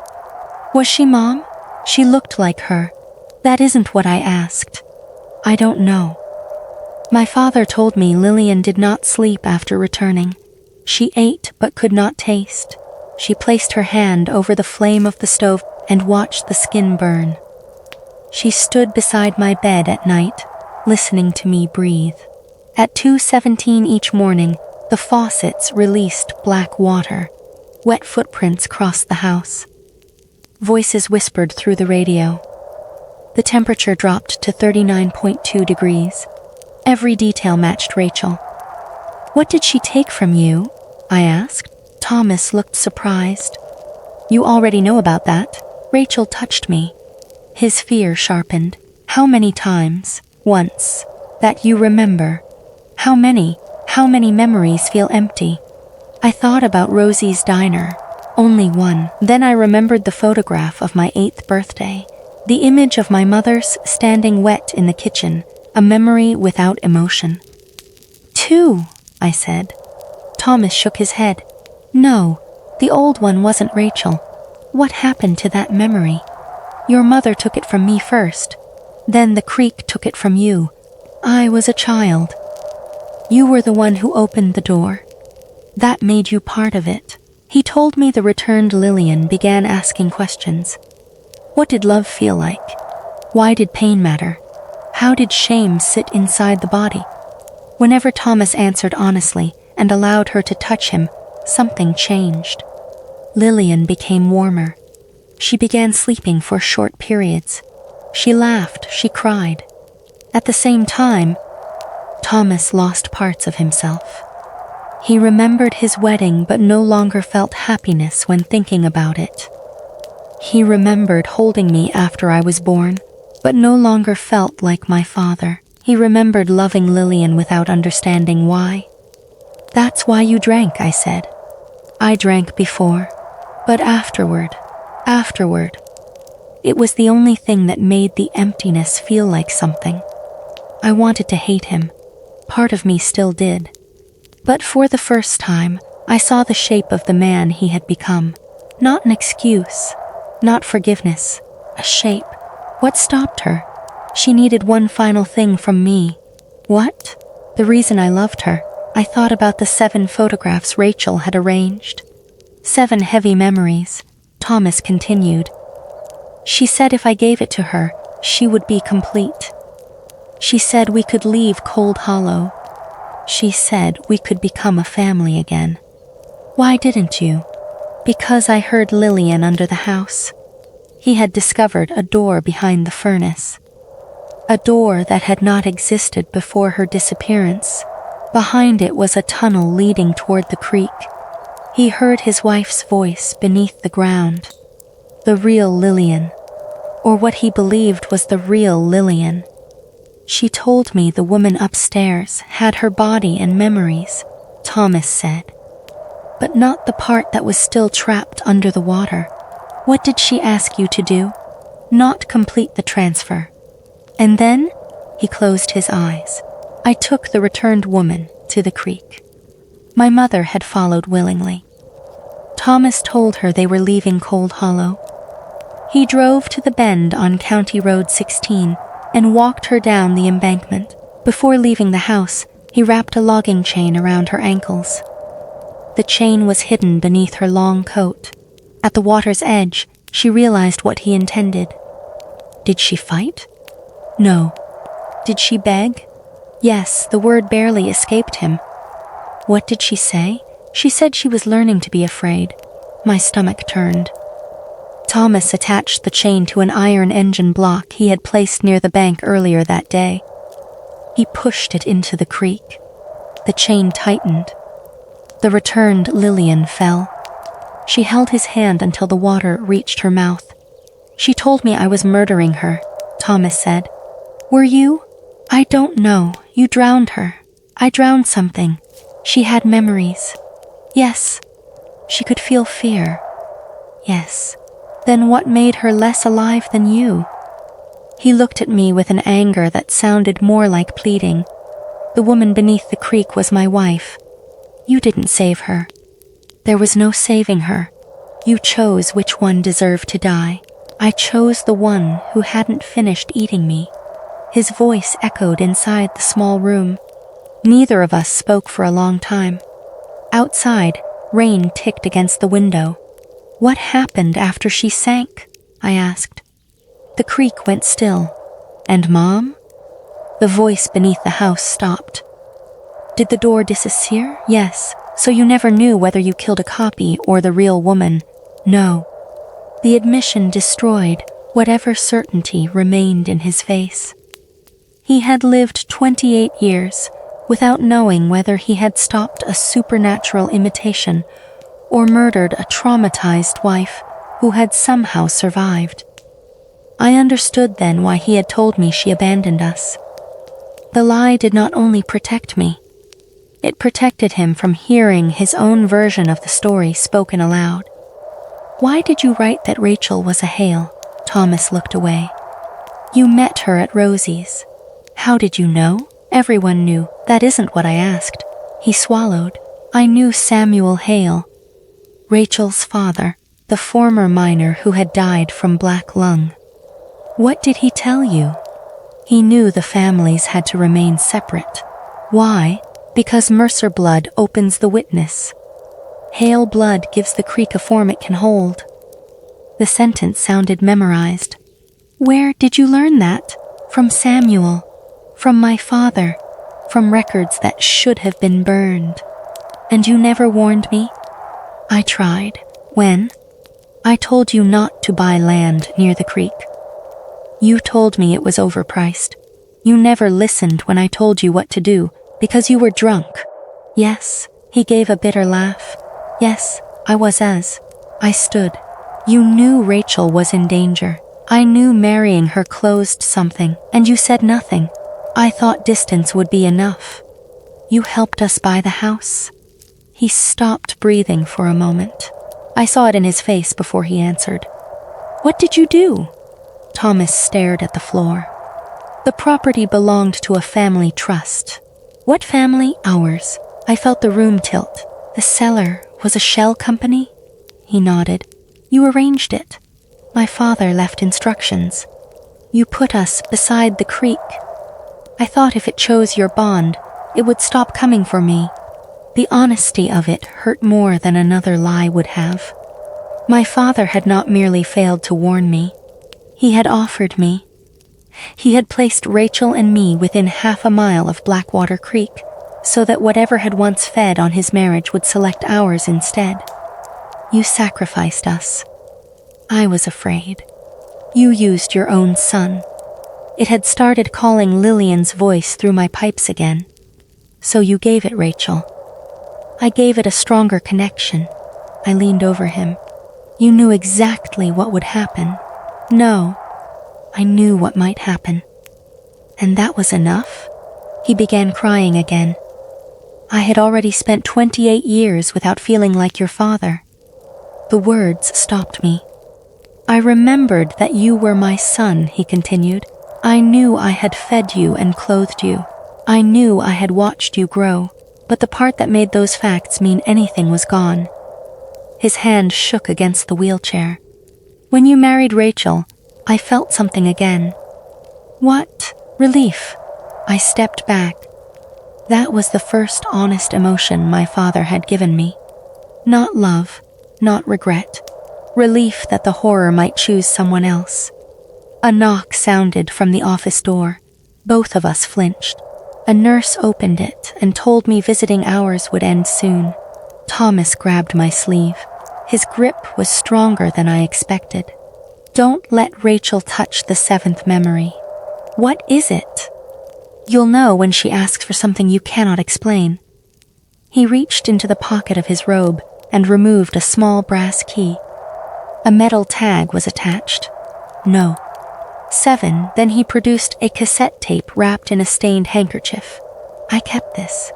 Was she Mom? She looked like her. That isn't what I asked. I don't know. My father told me Lillian did not sleep after returning. She ate but could not taste. She placed her hand over the flame of the stove and watched the skin burn. She stood beside my bed at night, listening to me breathe. At 2:17 each morning, the faucets released black water. Wet footprints crossed the house. Voices whispered through the radio. The temperature dropped to 39.2 degrees. Every detail matched Rachel. What did she take from you? I asked. Thomas looked surprised. You already know about that. Rachel touched me. His fear sharpened. How many times? Once. That you remember. How many memories feel empty? I thought about Rosie's diner. Only one. Then I remembered the photograph of my 8th birthday. The image of my mother's standing wet in the kitchen. A memory without emotion. 2, I said. Thomas shook his head. No, the old one wasn't Rachel. What happened to that memory? Your mother took it from me first. Then the creek took it from you. I was a child. You were the one who opened the door. That made you part of it. He told me the returned Lillian began asking questions. What did love feel like? Why did pain matter? How did shame sit inside the body? Whenever Thomas answered honestly and allowed her to touch him, something changed. Lillian became warmer. She began sleeping for short periods. She laughed, she cried. At the same time, Thomas lost parts of himself. He remembered his wedding but no longer felt happiness when thinking about it. He remembered holding me after I was born, but no longer felt like my father. He remembered loving Lillian without understanding why. That's why you drank, I said. I drank before, but afterward. It was the only thing that made the emptiness feel like something. I wanted to hate him. Part of me still did. But for the first time, I saw the shape of the man he had become. Not an excuse, not forgiveness, a shape. What stopped her? She needed one final thing from me. What? The reason I loved her. I thought about the 7 photographs Rachel had arranged. 7 heavy memories, Thomas continued. She said if I gave it to her, she would be complete. She said we could leave Cold Hollow. She said we could become a family again. Why didn't you? Because I heard Lillian under the house. He had discovered a door behind the furnace. A door that had not existed before her disappearance. Behind it was a tunnel leading toward the creek. He heard his wife's voice beneath the ground. The real Lillian. Or what he believed was the real Lillian. She told me the woman upstairs had her body and memories, Thomas said. But not the part that was still trapped under the water. What did she ask you to do? Not complete the transfer. And then, he closed his eyes. I took the returned woman to the creek. My mother had followed willingly. Thomas told her they were leaving Cold Hollow. He drove to the bend on County Road 16 and walked her down the embankment. Before leaving the house, he wrapped a logging chain around her ankles. The chain was hidden beneath her long coat. At the water's edge, she realized what he intended. Did she fight? No. Did she beg? Yes, the word barely escaped him. What did she say? She said she was learning to be afraid. My stomach turned. Thomas attached the chain to an iron engine block he had placed near the bank earlier that day. He pushed it into the creek. The chain tightened. The returned Lillian fell. She held his hand until the water reached her mouth. She told me I was murdering her, Thomas said. Were you? I don't know. You drowned her. I drowned something. She had memories. Yes. She could feel fear. Yes. Then what made her less alive than you? He looked at me with an anger that sounded more like pleading. The woman beneath the creek was my wife. You didn't save her. There was no saving her. You chose which one deserved to die. I chose the one who hadn't finished eating me. His voice echoed inside the small room. Neither of us spoke for a long time. Outside, rain ticked against the window. What happened after she sank? I asked. The creek went still. And Mom? The voice beneath the house stopped. Did the door disappear? Yes. So you never knew whether you killed a copy or the real woman? No. The admission destroyed whatever certainty remained in his face. He had lived 28 years without knowing whether he had stopped a supernatural imitation or murdered a traumatized wife who had somehow survived. I understood then why he had told me she abandoned us. The lie did not only protect me, it protected him from hearing his own version of the story spoken aloud. Why did you write that Rachel was a Hale? Thomas looked away. You met her at Rosie's. How did you know? Everyone knew. That isn't what I asked. He swallowed. I knew Samuel Hale, Rachel's father, the former miner who had died from black lung. What did he tell you? He knew the families had to remain separate. Why? Because Mercer blood opens the witness. Hale blood gives the creek a form it can hold. The sentence sounded memorized. Where did you learn that? From Samuel. From my father. From records that should have been burned. And you never warned me? I tried. When? I told you not to buy land near the creek. You told me it was overpriced. You never listened when I told you what to do, because you were drunk. Yes, he gave a bitter laugh. Yes, I was as. I stood. You knew Rachel was in danger. I knew marrying her closed something, and you said nothing. I thought distance would be enough. You helped us buy the house. He stopped breathing for a moment. I saw it in his face before he answered. What did you do? Thomas stared at the floor. The property belonged to a family trust. What family? Ours. I felt the room tilt. The seller was a shell company? He nodded. You arranged it. My father left instructions. You put us beside the creek. I thought if it chose your bond, it would stop coming for me. The honesty of it hurt more than another lie would have. My father had not merely failed to warn me. He had offered me. He had placed Rachel and me within half a mile of Blackwater Creek, so that whatever had once fed on his marriage would select ours instead. You sacrificed us. I was afraid. You used your own son. It had started calling Lillian's voice through my pipes again. So you gave it, Rachel. I gave it a stronger connection. I leaned over him. You knew exactly what would happen. No, I knew what might happen. And that was enough? He began crying again. I had already spent 28 years without feeling like your father. The words stopped me. I remembered that you were my son, he continued. I knew I had fed you and clothed you. I knew I had watched you grow, but the part that made those facts mean anything was gone. His hand shook against the wheelchair. When you married Rachel, I felt something again. What? Relief. I stepped back. That was the first honest emotion my father had given me. Not love, not regret. Relief that the horror might choose someone else. A knock sounded from the office door. Both of us flinched. A nurse opened it and told me visiting hours would end soon. Thomas grabbed my sleeve. His grip was stronger than I expected. Don't let Rachel touch the seventh memory. What is it? You'll know when she asks for something you cannot explain. He reached into the pocket of his robe and removed a small brass key. A metal tag was attached. No. 7. Then he produced a cassette tape wrapped in a stained handkerchief. I kept this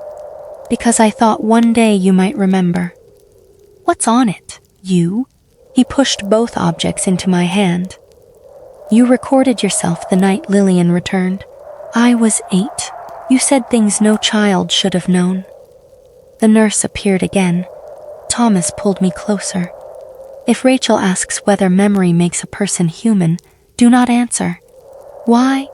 because I thought one day you might remember. What's on it? You? He pushed both objects into my hand. You recorded yourself the night Lillian returned. I was 8. You said things no child should have known. The nurse appeared again. Thomas pulled me closer. If Rachel asks whether memory makes a person human, do not answer. Why?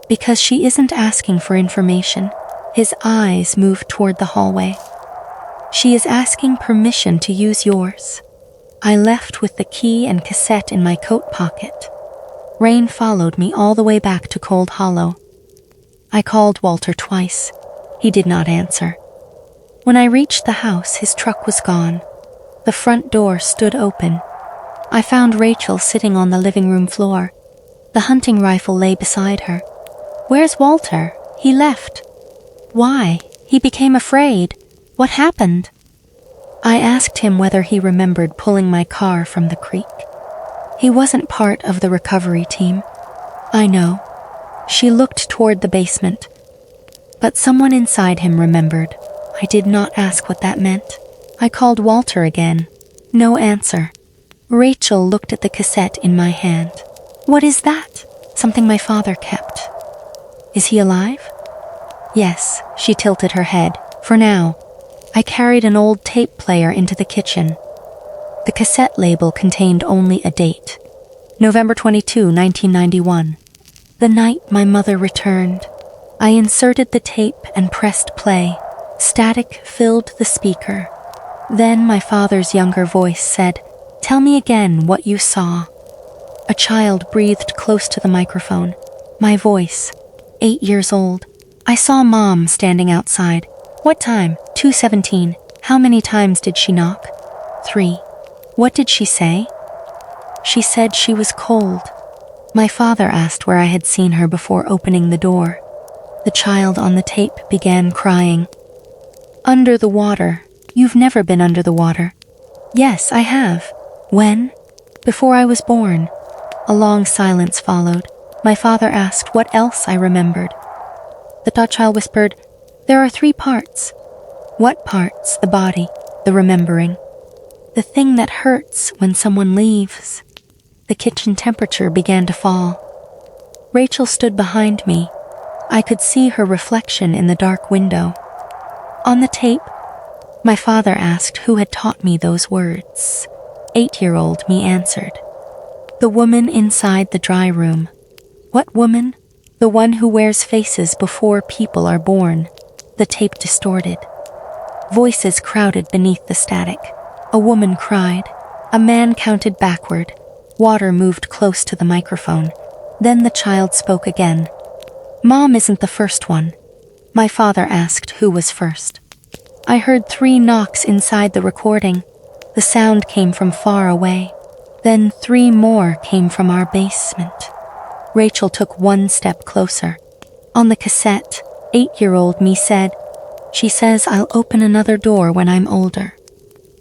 Because she isn't asking for information. His eyes moved toward the hallway. She is asking permission to use yours. I left with the key and cassette in my coat pocket. Rain followed me all the way back to Cold Hollow. I called Walter twice. He did not answer. When I reached the house, his truck was gone. The front door stood open. I found Rachel sitting on the living room floor. The hunting rifle lay beside her. Where's Walter? He left. Why? He became afraid. What happened? I asked him whether he remembered pulling my car from the creek. He wasn't part of the recovery team. I know. She looked toward the basement. But someone inside him remembered. I did not ask what that meant. I called Walter again. No answer. Rachel looked at the cassette in my hand. What is that? Something my father kept. Is he alive? Yes, she tilted her head. For now. I carried an old tape player into the kitchen. The cassette label contained only a date. November 22, 1991. The night my mother returned. I inserted the tape and pressed play. Static filled the speaker. Then my father's younger voice said, "Tell me again what you saw." A child breathed close to the microphone. My voice, 8 years old. I saw Mom standing outside. What time? 2:17. How many times did she knock? 3. What did she say? She said she was cold. My father asked where I had seen her before opening the door. The child on the tape began crying. Under the water. You've never been under the water. Yes, I have. When? Before I was born. A long silence followed. My father asked what else I remembered. The child whispered, "There are 3 parts." What parts? The body, the remembering. The thing that hurts when someone leaves. The kitchen temperature began to fall. Rachel stood behind me. I could see her reflection in the dark window. On the tape, My father asked who had taught me those words. 8-year-old me answered. The woman inside the dry room. What woman? The one who wears faces before people are born. The tape distorted. Voices crowded beneath the static. A woman cried. A man counted backward. Water moved close to the microphone. Then the child spoke again. Mom isn't the first one. My father asked who was first. I heard 3 knocks inside the recording. The sound came from far away. Then 3 more came from our basement. Rachel took 1 step closer. On the cassette, 8-year-old me said, "She says I'll open another door when I'm older."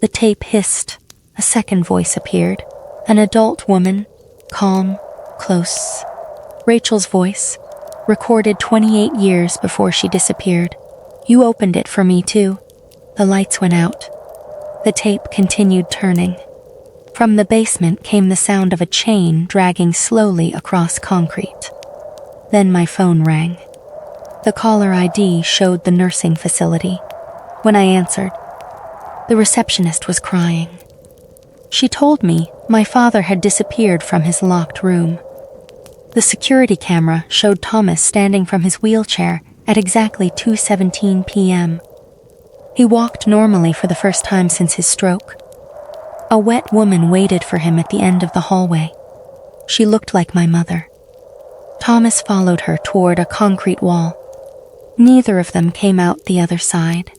The tape hissed. A second voice appeared. An adult woman, calm, close. Rachel's voice, recorded 28 years before she disappeared. "You opened it for me too." The lights went out. The tape continued turning. From the basement came the sound of a chain dragging slowly across concrete. Then my phone rang. The caller ID showed the nursing facility. When I answered, the receptionist was crying. She told me my father had disappeared from his locked room. The security camera showed Thomas standing from his wheelchair at exactly 2:17 p.m. He walked normally for the first time since his stroke. A wet woman waited for him at the end of the hallway. She looked like my mother. Thomas followed her toward a concrete wall. Neither of them came out the other side.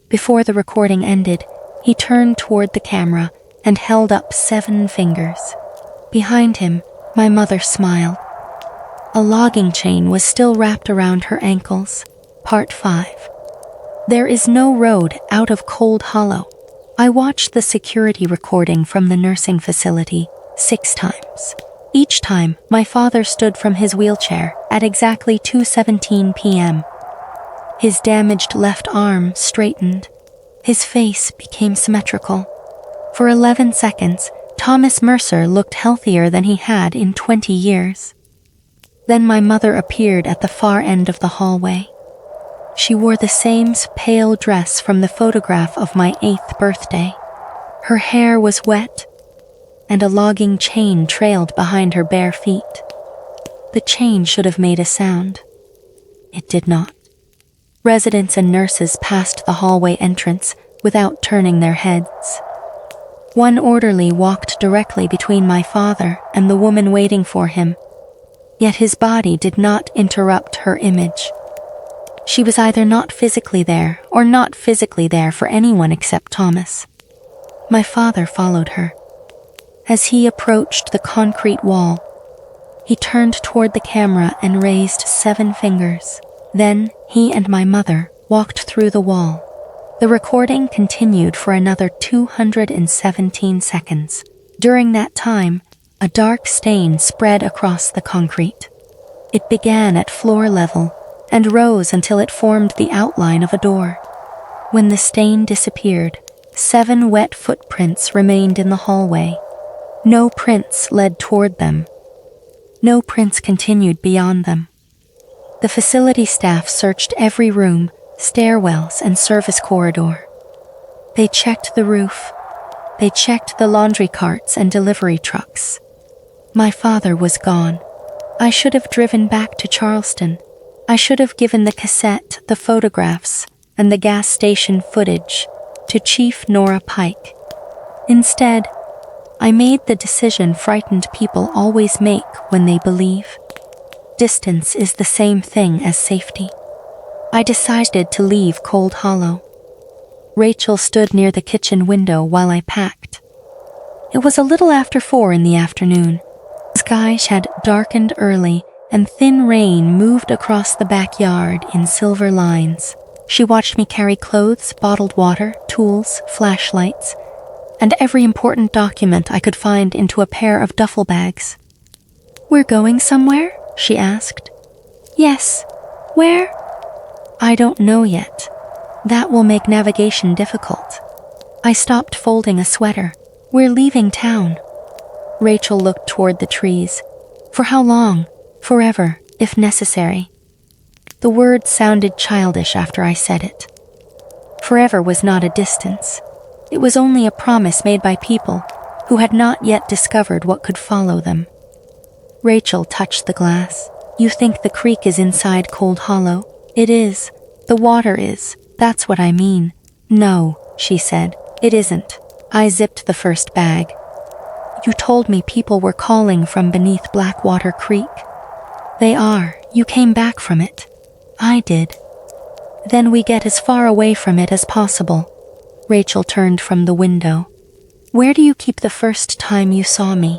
Before the recording ended, he turned toward the camera and held up 7 fingers. Behind him, my mother smiled. A logging chain was still wrapped around her ankles. Part 5. There is no road out of Cold Hollow. I watched the security recording from the nursing facility 6 times. Each time, my father stood from his wheelchair at exactly 2:17 p.m. His damaged left arm straightened. His face became symmetrical. For 11 seconds, Thomas Mercer looked healthier than he had in 20 years. Then my mother appeared at the far end of the hallway. She wore the same pale dress from the photograph of my 8th birthday. Her hair was wet, and a logging chain trailed behind her bare feet. The chain should have made a sound. It did not. Residents and nurses passed the hallway entrance without turning their heads. One orderly walked directly between my father and the woman waiting for him, yet his body did not interrupt her image. She was either not physically there or not physically there for anyone except Thomas. My father followed her. As he approached the concrete wall, he turned toward the camera and raised 7 fingers. Then he and my mother walked through the wall. The recording continued for another 217 seconds. During that time, a dark stain spread across the concrete. It began at floor level and rose until it formed the outline of a door. When the stain disappeared, 7 wet footprints remained in the hallway. No prints led toward them. No prints continued beyond them. The facility staff searched every room, stairwells, and service corridor. They checked the roof. They checked the laundry carts and delivery trucks. My father was gone. I should have driven back to Charleston. I should have given the cassette, the photographs, and the gas station footage to Chief Nora Pike. Instead, I made the decision frightened people always make when they believe. Distance is the same thing as safety. I decided to leave Cold Hollow. Rachel stood near the kitchen window while I packed. It was a little after 4 in the afternoon. The sky had darkened early, and thin rain moved across the backyard in silver lines. She watched me carry clothes, bottled water, tools, flashlights, and every important document I could find into a pair of duffel bags. "We're going somewhere?" she asked. "Yes. Where?" "I don't know yet. That will make navigation difficult." I stopped folding a sweater. "We're leaving town." Rachel looked toward the trees. "For how long?" "Forever, if necessary." The word sounded childish after I said it. Forever was not a distance. It was only a promise made by people who had not yet discovered what could follow them. Rachel touched the glass. You think the creek is inside Cold Hollow? It is. The water is. That's what I mean. No, she said. It isn't. I zipped the first bag. You told me people were calling from beneath Blackwater Creek. They are. You came back from it. I did. Then we get as far away from it as possible. Rachel turned from the window. Where do you keep the first time you saw me?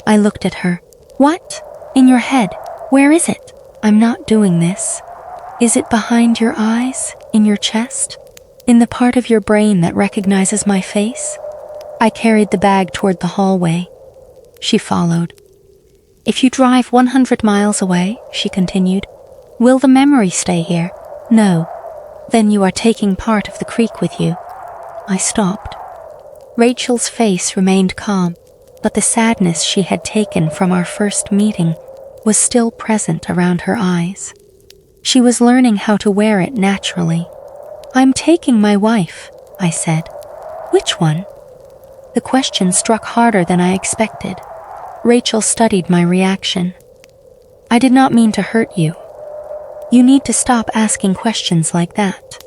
I looked at her. What? In your head. Where is it? I'm not doing this. Is it behind your eyes? In your chest? In the part of your brain that recognizes my face? I carried the bag toward the hallway. She followed. If you drive 100 miles away, she continued, will the memory stay here? No. Then you are taking part of the creek with you. I stopped. Rachel's face remained calm, but the sadness she had taken from our first meeting was still present around her eyes. She was learning how to wear it naturally. I'm taking my wife, I said. Which one? The question struck harder than I expected. Rachel studied my reaction. I did not mean to hurt you. You need to stop asking questions like that.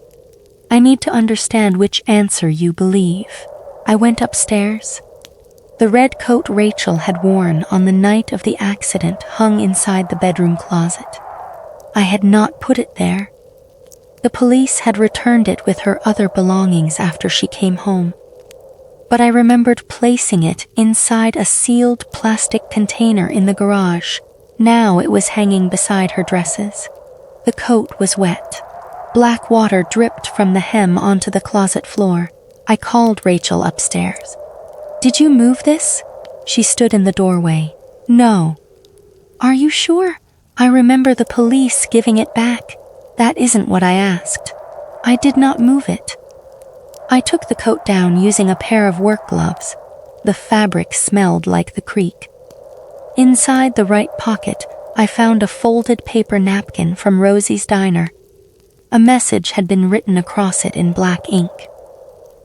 I need to understand which answer you believe. I went upstairs. The red coat Rachel had worn on the night of the accident hung inside the bedroom closet. I had not put it there. The police had returned it with her other belongings after she came home. But I remembered placing it inside a sealed plastic container in the garage. Now it was hanging beside her dresses. The coat was wet. Black water dripped from the hem onto the closet floor. I called Rachel upstairs. Did you move this? She stood in the doorway. No. Are you sure? I remember the police giving it back. That isn't what I asked. I did not move it. I took the coat down using a pair of work gloves. The fabric smelled like the creek. Inside the right pocket, I found a folded paper napkin from Rosie's Diner. A message had been written across it in black ink.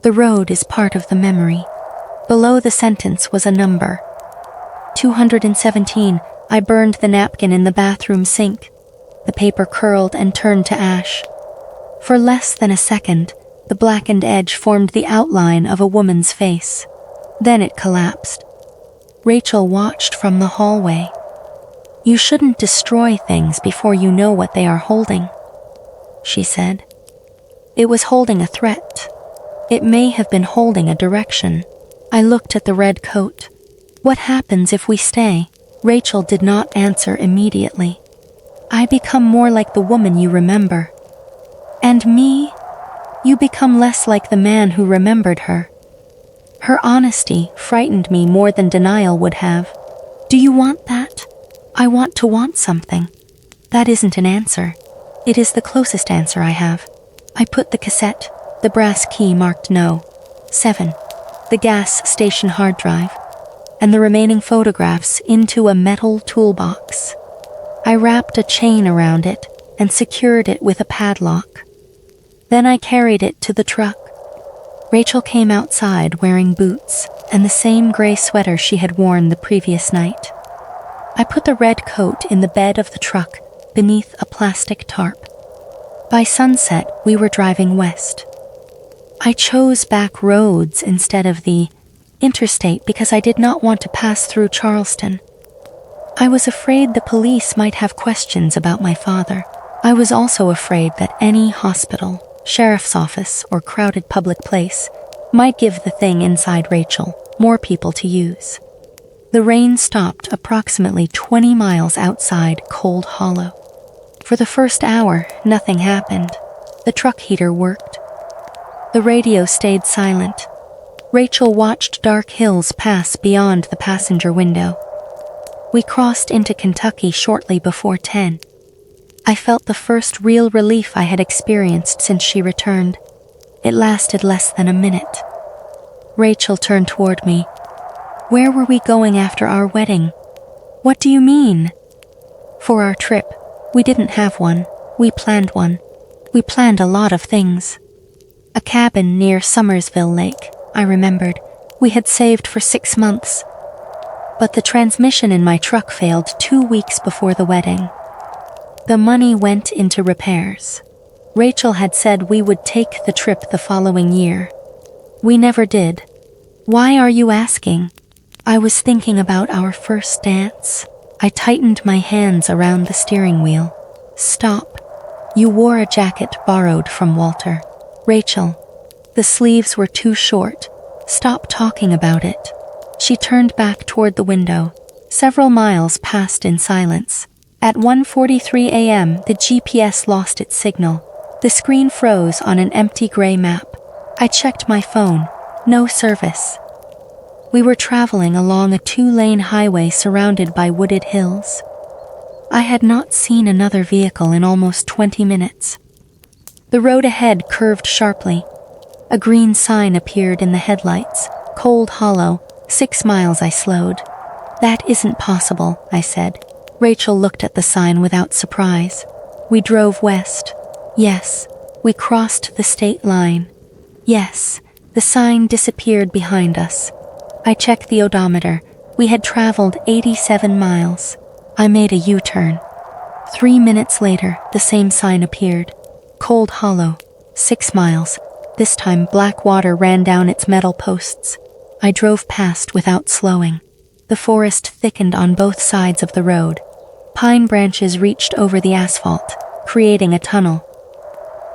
The road is part of the memory. Below the sentence was a number. 217. I burned the napkin in the bathroom sink. The paper curled and turned to ash. For less than a second, the blackened edge formed the outline of a woman's face. Then it collapsed. Rachel watched from the hallway. You shouldn't destroy things before you know what they are holding, she said. It was holding a threat. It may have been holding a direction. I looked at the red coat. What happens if we stay? Rachel did not answer immediately. I become more like the woman you remember. And me? You become less like the man who remembered her. Her honesty frightened me more than denial would have. Do you want that? I want to want something. That isn't an answer. It is the closest answer I have. I put the cassette, the brass key marked no, 7, the gas station hard drive, and the remaining photographs into a metal toolbox. I wrapped a chain around it and secured it with a padlock. Then I carried it to the truck. Rachel came outside wearing boots and the same gray sweater she had worn the previous night. I put the red coat in the bed of the truck beneath a plastic tarp. By sunset, we were driving west. I chose back roads instead of the interstate because I did not want to pass through Charleston. I was afraid the police might have questions about my father. I was also afraid that any hospital, sheriff's office, or crowded public place might give the thing inside Rachel more people to use. The rain stopped approximately 20 miles outside Cold Hollow. For the first hour, nothing happened. The truck heater worked. The radio stayed silent. Rachel watched dark hills pass beyond the passenger window. We crossed into Kentucky shortly before 10. I felt the first real relief I had experienced since she returned. It lasted less than a minute. Rachel turned toward me. Where were we going after our wedding? What do you mean? For our trip. We didn't have one. We planned one. We planned a lot of things. A cabin near Summersville Lake, I remembered. We had saved for 6 months. But the transmission in my truck failed 2 weeks before the wedding. The money went into repairs. Rachel had said we would take the trip the following year. We never did. Why are you asking? I was thinking about our first dance. I tightened my hands around the steering wheel. Stop. You wore a jacket borrowed from Walter. Rachel. The sleeves were too short. Stop talking about it. She turned back toward the window. Several miles passed in silence. At 1:43 a.m., the GPS lost its signal. The screen froze on an empty gray map. I checked my phone. No service. We were traveling along a 2-lane highway surrounded by wooded hills. I had not seen another vehicle in almost 20 minutes. The road ahead curved sharply. A green sign appeared in the headlights. Cold Hollow. 6 miles, I slowed. That isn't possible, I said. Rachel looked at the sign without surprise. We drove west. Yes. We crossed the state line. Yes. The sign disappeared behind us. I checked the odometer. We had traveled 87 miles. I made a U-turn. 3 minutes later, the same sign appeared. Cold Hollow. 6 miles. This time, Blackwater ran down its metal posts. I drove past without slowing. The forest thickened on both sides of the road. Pine branches reached over the asphalt, creating a tunnel.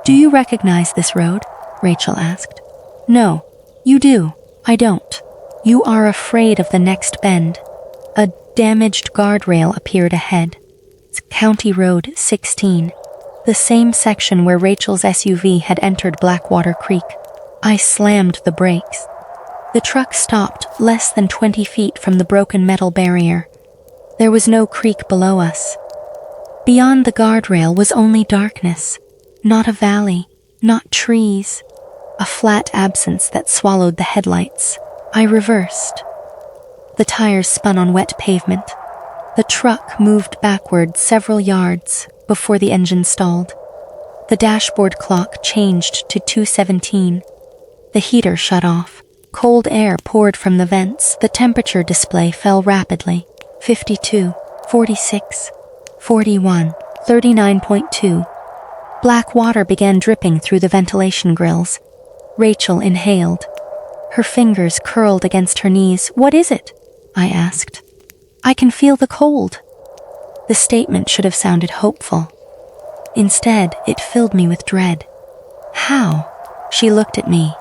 Do you recognize this road? Rachel asked. No. You do. I don't. You are afraid of the next bend. A damaged guardrail appeared ahead. It's County Road 16, the same section where Rachel's SUV had entered Blackwater Creek. I slammed the brakes. The truck stopped less than 20 feet from the broken metal barrier. There was no creek below us. Beyond the guardrail was only darkness, not a valley, not trees, a flat absence that swallowed the headlights. I reversed. The tires spun on wet pavement. The truck moved backward several yards before the engine stalled. The dashboard clock changed to 2:17. The heater shut off. Cold air poured from the vents. The temperature display fell rapidly. 52, 46, 41, 39.2. Black water began dripping through the ventilation grills. Rachel inhaled. Her fingers curled against her knees. What is it? I asked. I can feel the cold. The statement should have sounded hopeful. Instead, it filled me with dread. How? She looked at me.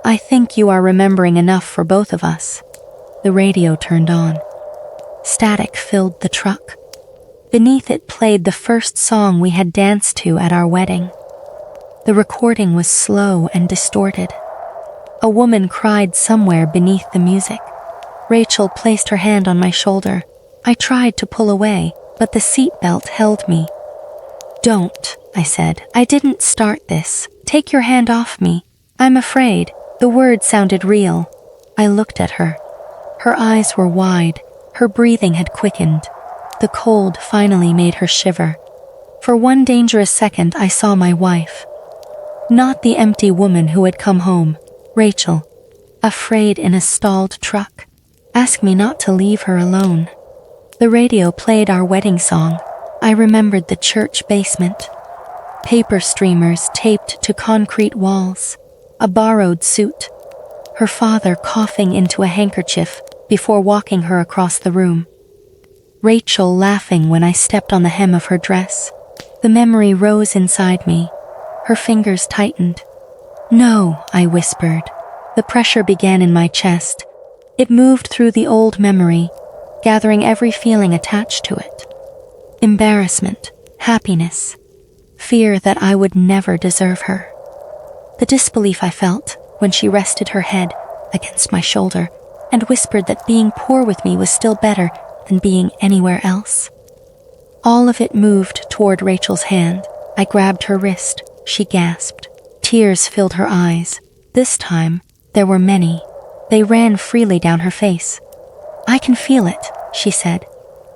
I think you are remembering enough for both of us. The radio turned on. Static filled the truck. Beneath it played the first song we had danced to at our wedding. The recording was slow and distorted. A woman cried somewhere beneath the music. Rachel placed her hand on my shoulder. I tried to pull away, but the seatbelt held me. Don't, I said. I didn't start this. Take your hand off me. I'm afraid. The word sounded real. I looked at her. Her eyes were wide. Her breathing had quickened. The cold finally made her shiver. For one dangerous second, I saw my wife. Not the empty woman who had come home. Rachel, afraid in a stalled truck. Ask me not to leave her alone. The radio played our wedding song. I remembered the church basement. Paper streamers taped to concrete walls. A borrowed suit. Her father coughing into a handkerchief before walking her across the room. Rachel laughing when I stepped on the hem of her dress. The memory rose inside me. Her fingers tightened. No, I whispered. The pressure began in my chest. It moved through the old memory, gathering every feeling attached to it. Embarrassment, happiness, fear that I would never deserve her. The disbelief I felt when she rested her head against my shoulder and whispered that being poor with me was still better than being anywhere else. All of it moved toward Rachel's hand. I grabbed her wrist. She gasped. Tears filled her eyes. This time, there were many. They ran freely down her face. I can feel it, she said.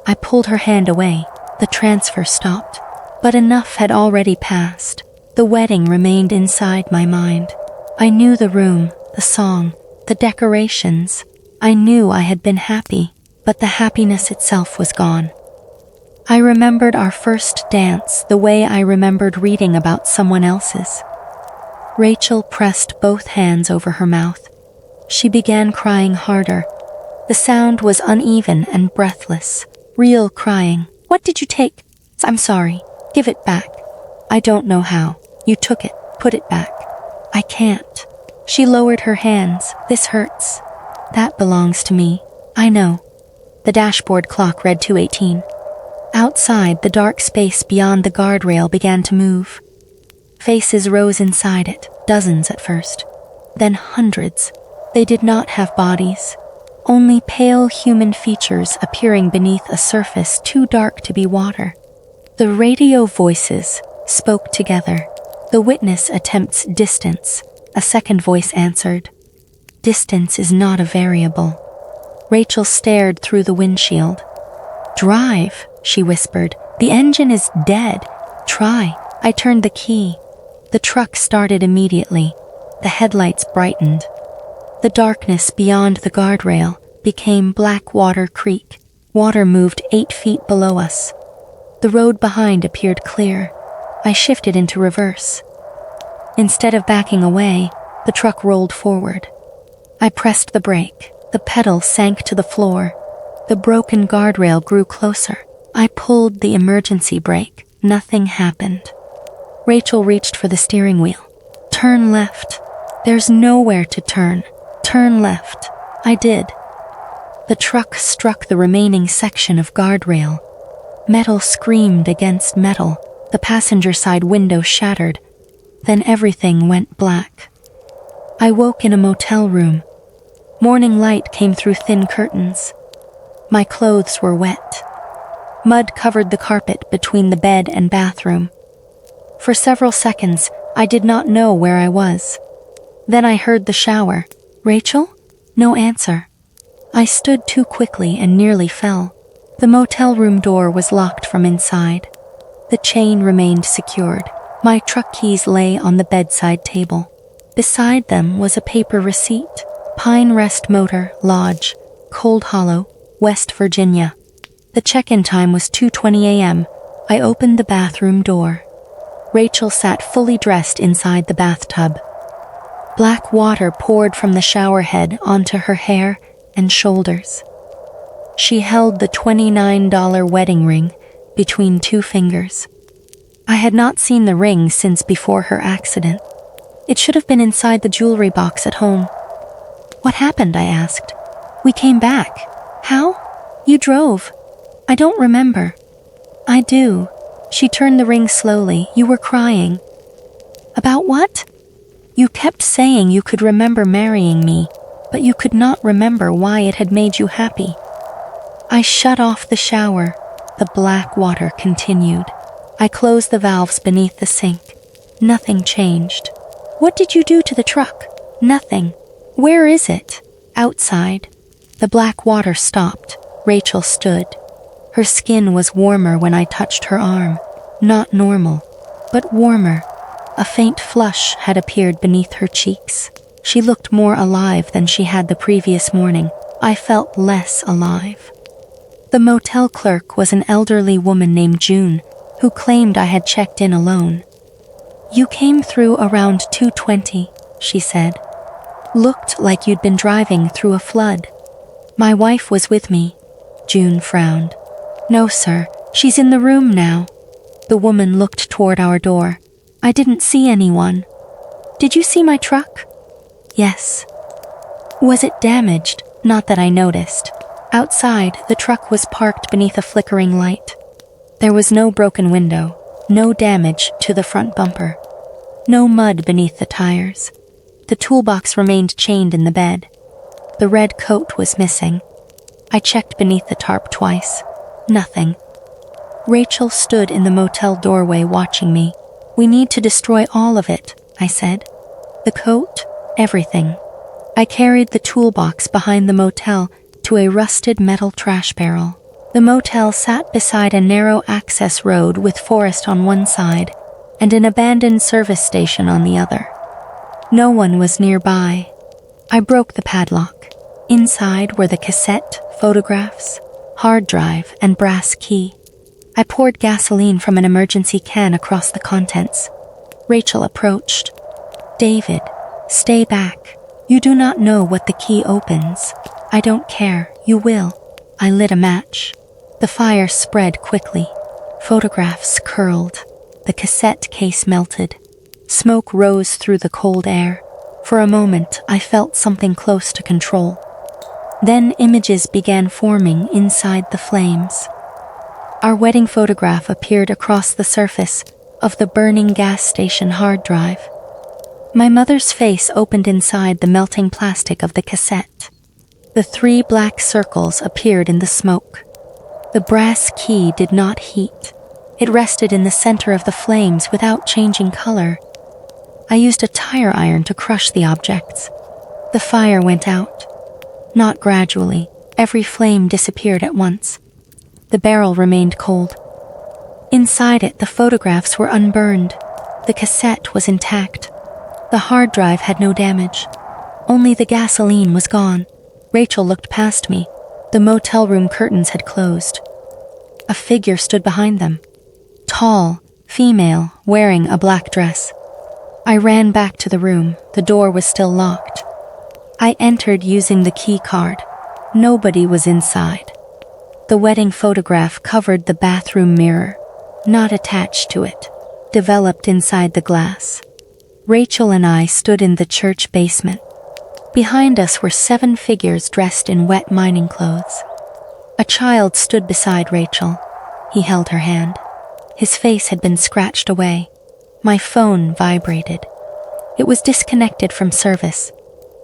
I pulled her hand away. The transfer stopped. But enough had already passed. The wedding remained inside my mind. I knew the room, the song, the decorations. I knew I had been happy, but the happiness itself was gone. I remembered our first dance the way I remembered reading about someone else's. Rachel pressed both hands over her mouth. She began crying harder. The sound was uneven and breathless. Real crying. "What did you take?" "I'm sorry. Give it back." "I don't know how. You took it. Put it back." "I can't." She lowered her hands. "This hurts." "That belongs to me." "I know." The dashboard clock read 2:18. Outside, the dark space beyond the guardrail began to move. Faces rose inside it, dozens at first, then hundreds. They did not have bodies, only pale human features appearing beneath a surface too dark to be water. The radio voices spoke together. The witness attempts distance. A second voice answered. Distance is not a variable. Rachel stared through the windshield. "Drive," she whispered. "The engine is dead. Try." I turned the key. The truck started immediately. The headlights brightened. The darkness beyond the guardrail became Blackwater Creek. Water moved 8 feet below us. The road behind appeared clear. I shifted into reverse. Instead of backing away, the truck rolled forward. I pressed the brake. The pedal sank to the floor. The broken guardrail grew closer. I pulled the emergency brake. Nothing happened. Rachel reached for the steering wheel. "Turn left." "There's nowhere to turn." "Turn left." I did. The truck struck the remaining section of guardrail. Metal screamed against metal. The passenger side window shattered. Then everything went black. I woke in a motel room. Morning light came through thin curtains. My clothes were wet. Mud covered the carpet between the bed and bathroom. For several seconds, I did not know where I was. Then I heard the shower. "Rachel?" No answer. I stood too quickly and nearly fell. The motel room door was locked from inside. The chain remained secured. My truck keys lay on the bedside table. Beside them was a paper receipt. Pine Rest Motor Lodge, Cold Hollow, West Virginia. The check-in time was 2:20 a.m. I opened the bathroom door. Rachel sat fully dressed inside the bathtub. Black water poured from the shower head onto her hair and shoulders. She held the $29 wedding ring between 2 fingers. I had not seen the ring since before her accident. It should have been inside the jewelry box at home. "What happened?" I asked. "We came back." "How?" "You drove." "I don't remember." "I do." She turned the ring slowly. "You were crying." "About what?" "You kept saying you could remember marrying me, but you could not remember why it had made you happy." I shut off the shower. The black water continued. I closed the valves beneath the sink. Nothing changed. "What did you do to the truck?" "Nothing." "Where is it?" "Outside." The black water stopped. Rachel stood. Her skin was warmer when I touched her arm. Not normal, but warmer. A faint flush had appeared beneath her cheeks. She looked more alive than she had the previous morning. I felt less alive. The motel clerk was an elderly woman named June, who claimed I had checked in alone. "You came through around 2:20, she said. "Looked like you'd been driving through a flood." "My wife was with me." June frowned. "No, sir. She's in the room now." The woman looked toward our door. "I didn't see anyone." "Did you see my truck?" "Yes." "Was it damaged?" "Not that I noticed." Outside, the truck was parked beneath a flickering light. There was no broken window, no damage to the front bumper, no mud beneath the tires. The toolbox remained chained in the bed. The red coat was missing. I checked beneath the tarp twice. Nothing. Rachel stood in the motel doorway watching me. "We need to destroy all of it," I said. "The coat, everything." I carried the toolbox behind the motel to a rusted metal trash barrel. The motel sat beside a narrow access road with forest on one side. and an abandoned service station on the other. No one was nearby. I broke the padlock. Inside were the cassette, photographs, hard drive, and brass key. I poured gasoline from an emergency can across the contents. Rachel approached. "David, stay back. You do not know what the key opens. I don't care. You will." I lit a match. The fire spread quickly. Photographs curled. The cassette case melted. Smoke rose through the cold air. For a moment, I felt something close to control. Then images began forming inside the flames. Our wedding photograph appeared across the surface of the burning gas station hard drive. My mother's face opened inside the melting plastic of the cassette. The 3 black circles appeared in the smoke. The brass key did not heat. It rested in the center of the flames without changing color. I used a tire iron to crush the objects. The fire went out. Not gradually. Every flame disappeared at once. The barrel remained cold. Inside it, the photographs were unburned. The cassette was intact. The hard drive had no damage. Only the gasoline was gone. Rachel looked past me. The motel room curtains had closed. A figure stood behind them. Tall, female, wearing a black dress. I ran back to the room. The door was still locked. I entered using the key card. Nobody was inside. The wedding photograph covered the bathroom mirror, not attached to it, developed inside the glass. Rachel and I stood in the church basement. Behind us were 7 figures dressed in wet mining clothes. A child stood beside Rachel. He held her hand. His face had been scratched away. My phone vibrated. It was disconnected from service,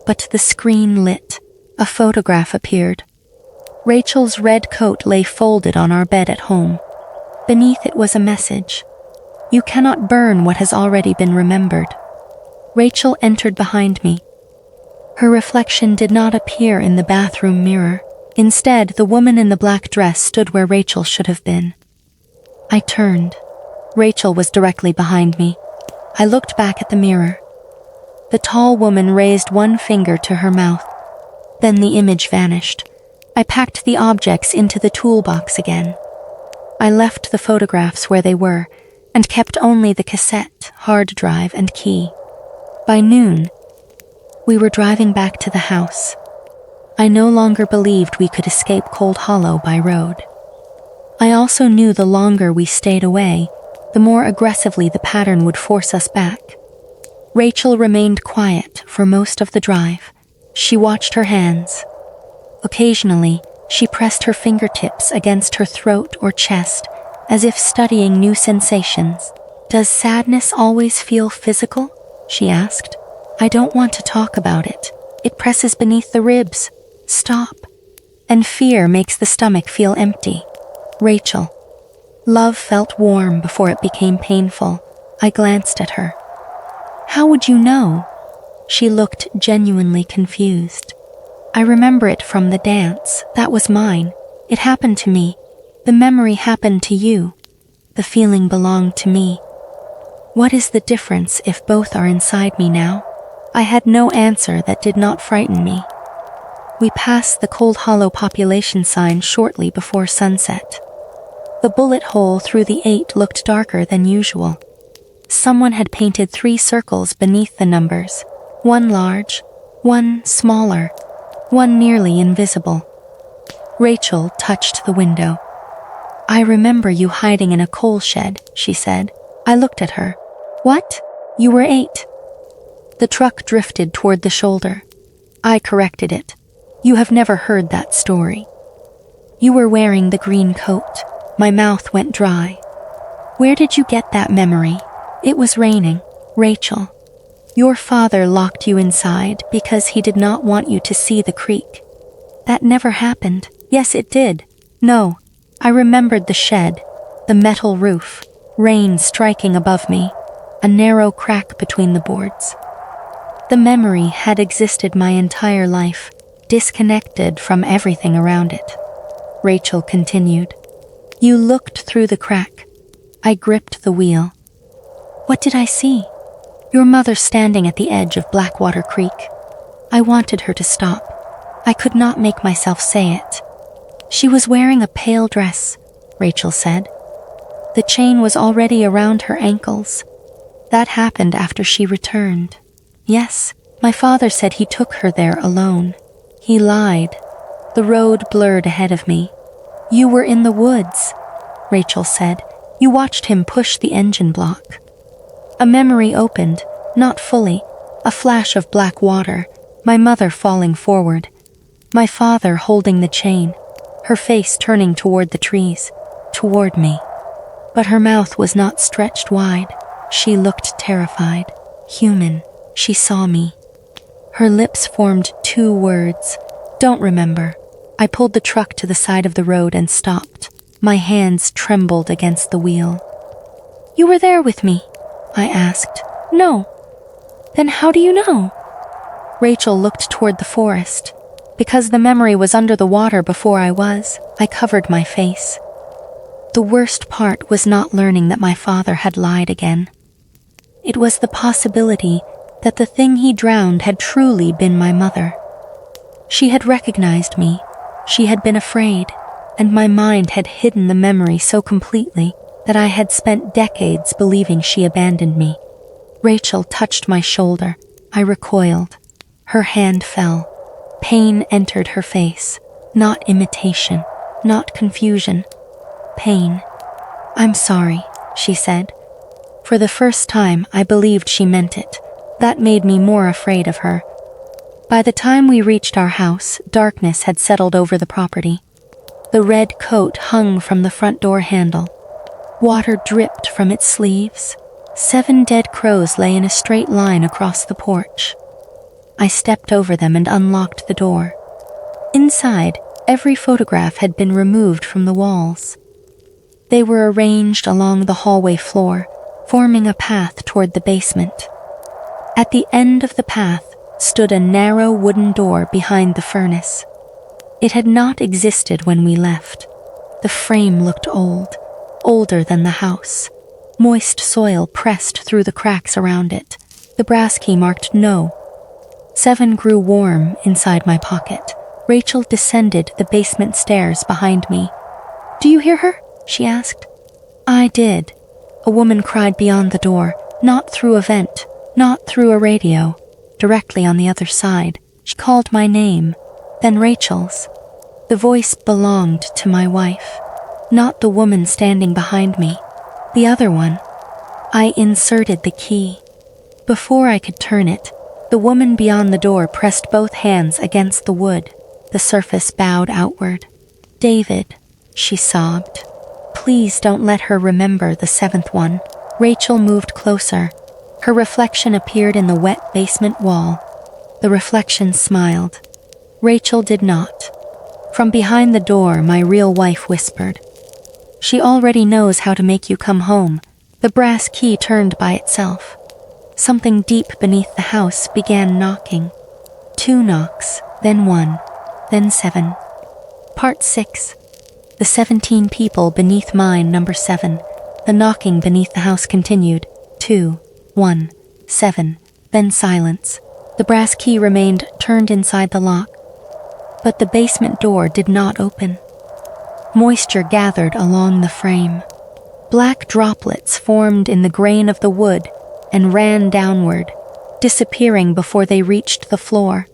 but the screen lit. A photograph appeared. Rachel's red coat lay folded on our bed at home. Beneath it was a message. "You cannot burn what has already been remembered." Rachel entered behind me. Her reflection did not appear in the bathroom mirror. Instead, the woman in the black dress stood where Rachel should have been. I turned. Rachel was directly behind me. I looked back at the mirror. The tall woman raised one finger to her mouth. Then the image vanished. I packed the objects into the toolbox again. I left the photographs where they were and kept only the cassette, hard drive, and key. By noon, we were driving back to the house. I no longer believed we could escape Cold Hollow by road. I also knew the longer we stayed away, the more aggressively the pattern would force us back. Rachel remained quiet for most of the drive. She watched her hands. Occasionally, she pressed her fingertips against her throat or chest, as if studying new sensations. "Does sadness always feel physical?" she asked. "I don't want to talk about it. It presses beneath the ribs. Stop." And fear makes the stomach feel empty. Rachel. Love felt warm before it became painful. I glanced at her. "How would you know?" She looked genuinely confused. "I remember it from the dance. That was mine. It happened to me. The memory happened to you. The feeling belonged to me. What is the difference if both are inside me now?" I had no answer that did not frighten me. We passed the Cold Hollow population sign shortly before sunset. The bullet hole through the 8 looked darker than usual. Someone had painted 3 circles beneath the numbers, one large, one smaller, one nearly invisible. Rachel touched the window. "I remember you hiding in a coal shed," she said. I looked at her. "What? You were 8. The truck drifted toward the shoulder. I corrected it. "You have never heard that story. You were wearing the green coat." My mouth went dry. "Where did you get that memory?" "It was raining, Rachel. Your father locked you inside because he did not want you to see the creek." "That never happened." "Yes, it did. No, I remembered the shed, the metal roof, rain striking above me, a narrow crack between the boards. The memory had existed my entire life, disconnected from everything around it." Rachel continued. "You looked through the crack." I gripped the wheel. What did I see? Your mother standing at the edge of Blackwater Creek. I wanted her to stop. I could not make myself say it. She was wearing a pale dress, Rachel said. The chain was already around her ankles. That happened after she returned. Yes, my father said he took her there alone. He lied. The road blurred ahead of me. You were in the woods, Rachel said. You watched him push the engine block. A memory opened, not fully, a flash of black water, my mother falling forward, my father holding the chain, her face turning toward the trees, toward me. But her mouth was not stretched wide. She looked terrified, human. She saw me. Her lips formed two words. Don't remember. I pulled the truck to the side of the road and stopped. My hands trembled against the wheel. You were there with me? I asked. No. Then how do you know? Rachel looked toward the forest. Because the memory was under the water before I was, I covered my face. The worst part was not learning that my father had lied again. It was the possibility that the thing he drowned had truly been my mother. She had recognized me. She had been afraid, and my mind had hidden the memory so completely that I had spent decades believing she abandoned me. Rachel touched my shoulder. I recoiled. Her hand fell. Pain entered her face. Not imitation, not confusion. Pain. I'm sorry, she said. For the first time, I believed she meant it. That made me more afraid of her. By the time we reached our house, darkness had settled over the property. The red coat hung from the front door handle. Water dripped from its sleeves. 7 dead crows lay in a straight line across the porch. I stepped over them and unlocked the door. Inside, every photograph had been removed from the walls. They were arranged along the hallway floor, forming a path toward the basement. At the end of the path stood a narrow wooden door behind the furnace. It had not existed when we left. The frame looked old, older than the house. Moist soil pressed through the cracks around it. The brass key marked no. 7 grew warm inside my pocket. Rachel descended the basement stairs behind me. Do you hear her? She asked. I did. A woman cried beyond the door, not through a vent, not through a radio, directly on the other side. She called my name, then Rachel's. The voice belonged to my wife, not the woman standing behind me, the other one. I inserted the key. Before I could turn it, the woman beyond the door pressed both hands against the wood. The surface bowed outward. David, she sobbed. Please don't let her remember the 7th one. Rachel moved closer. Her reflection appeared in the wet basement wall. The reflection smiled. Rachel did not. From behind the door, my real wife whispered. She already knows how to make you come home. The brass key turned by itself. Something deep beneath the house began knocking. 2 knocks, then 1, then 7. Part 6. The 17 people beneath mine, number 7. The knocking beneath the house continued. 2, 1, 7, then silence. The brass key remained turned inside the lock. But the basement door did not open. Moisture gathered along the frame. Black droplets formed in the grain of the wood and ran downward, disappearing before they reached the floor.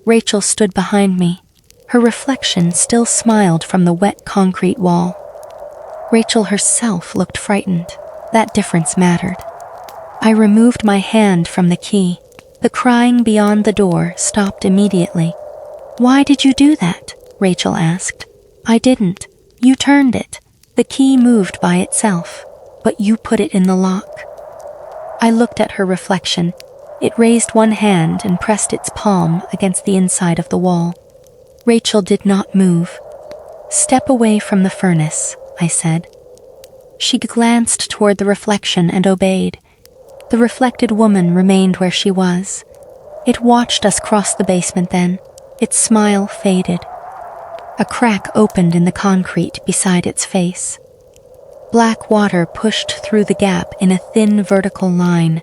Rachel stood behind me. Her reflection still smiled from the wet concrete wall. Rachel herself looked frightened. That difference mattered. I removed my hand from the key. The crying beyond the door stopped immediately. Why did you do that? Rachel asked. I didn't. You turned it. The key moved by itself, but you put it in the lock. I looked at her reflection. It raised one hand and pressed its palm against the inside of the wall. Rachel did not move. Step away from the furnace, I said. She glanced toward the reflection and obeyed. The reflected woman remained where she was. It watched us cross the basement then. Its smile faded. A crack opened in the concrete beside its face. Black water pushed through the gap in a thin vertical line.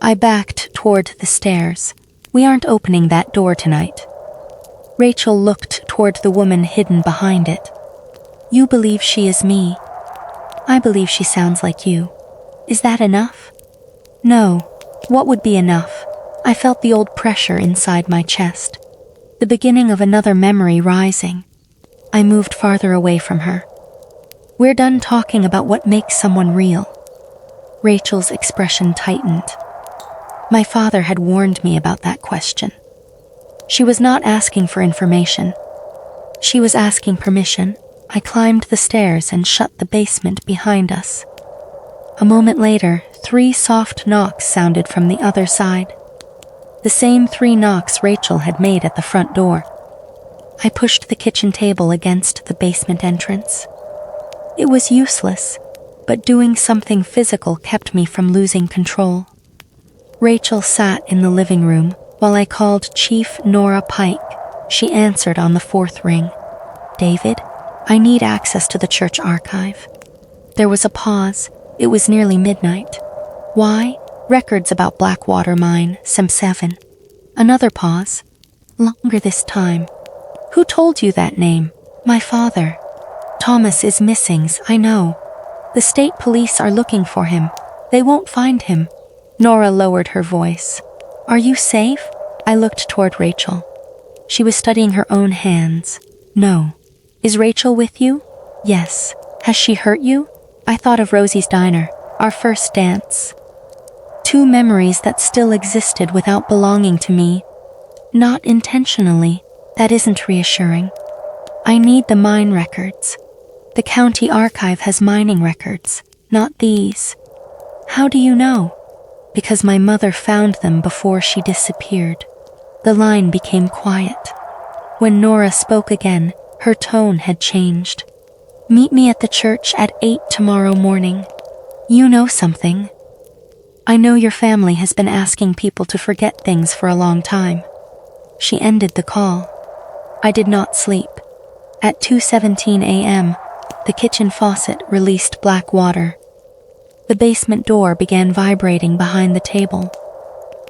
I backed toward the stairs. We aren't opening that door tonight. Rachel looked toward the woman hidden behind it. You believe she is me. I believe she sounds like you. Is that enough? No. What would be enough? I felt the old pressure inside my chest. The beginning of another memory rising. I moved farther away from her. We're done talking about what makes someone real. Rachel's expression tightened. My father had warned me about that question. She was not asking for information. She was asking permission. I climbed the stairs and shut the basement behind us. A moment later, 3 soft knocks sounded from the other side. The same 3 knocks Rachel had made at the front door. I pushed the kitchen table against the basement entrance. It was useless, but doing something physical kept me from losing control. Rachel sat in the living room while I called Chief Nora Pike. She answered on the 4th ring. David, I need access to the church archive. There was a pause. It was nearly midnight. Why? Records about Blackwater Mine, Sem 7. Another pause. Longer this time. Who told you that name? My father. Thomas is missing, I know. The state police are looking for him. They won't find him. Nora lowered her voice. Are you safe? I looked toward Rachel. She was studying her own hands. No. Is Rachel with you? Yes. Has she hurt you? I thought of Rosie's diner, our first dance. 2 memories that still existed without belonging to me. Not intentionally. That isn't reassuring. I need the mine records. The county archive has mining records, not these. How do you know? Because my mother found them before she disappeared. The line became quiet. When Nora spoke again, her tone had changed. Meet me at the church at 8 tomorrow morning. You know something. I know your family has been asking people to forget things for a long time. She ended the call. I did not sleep. At 2:17 a.m., the kitchen faucet released black water. The basement door began vibrating behind the table.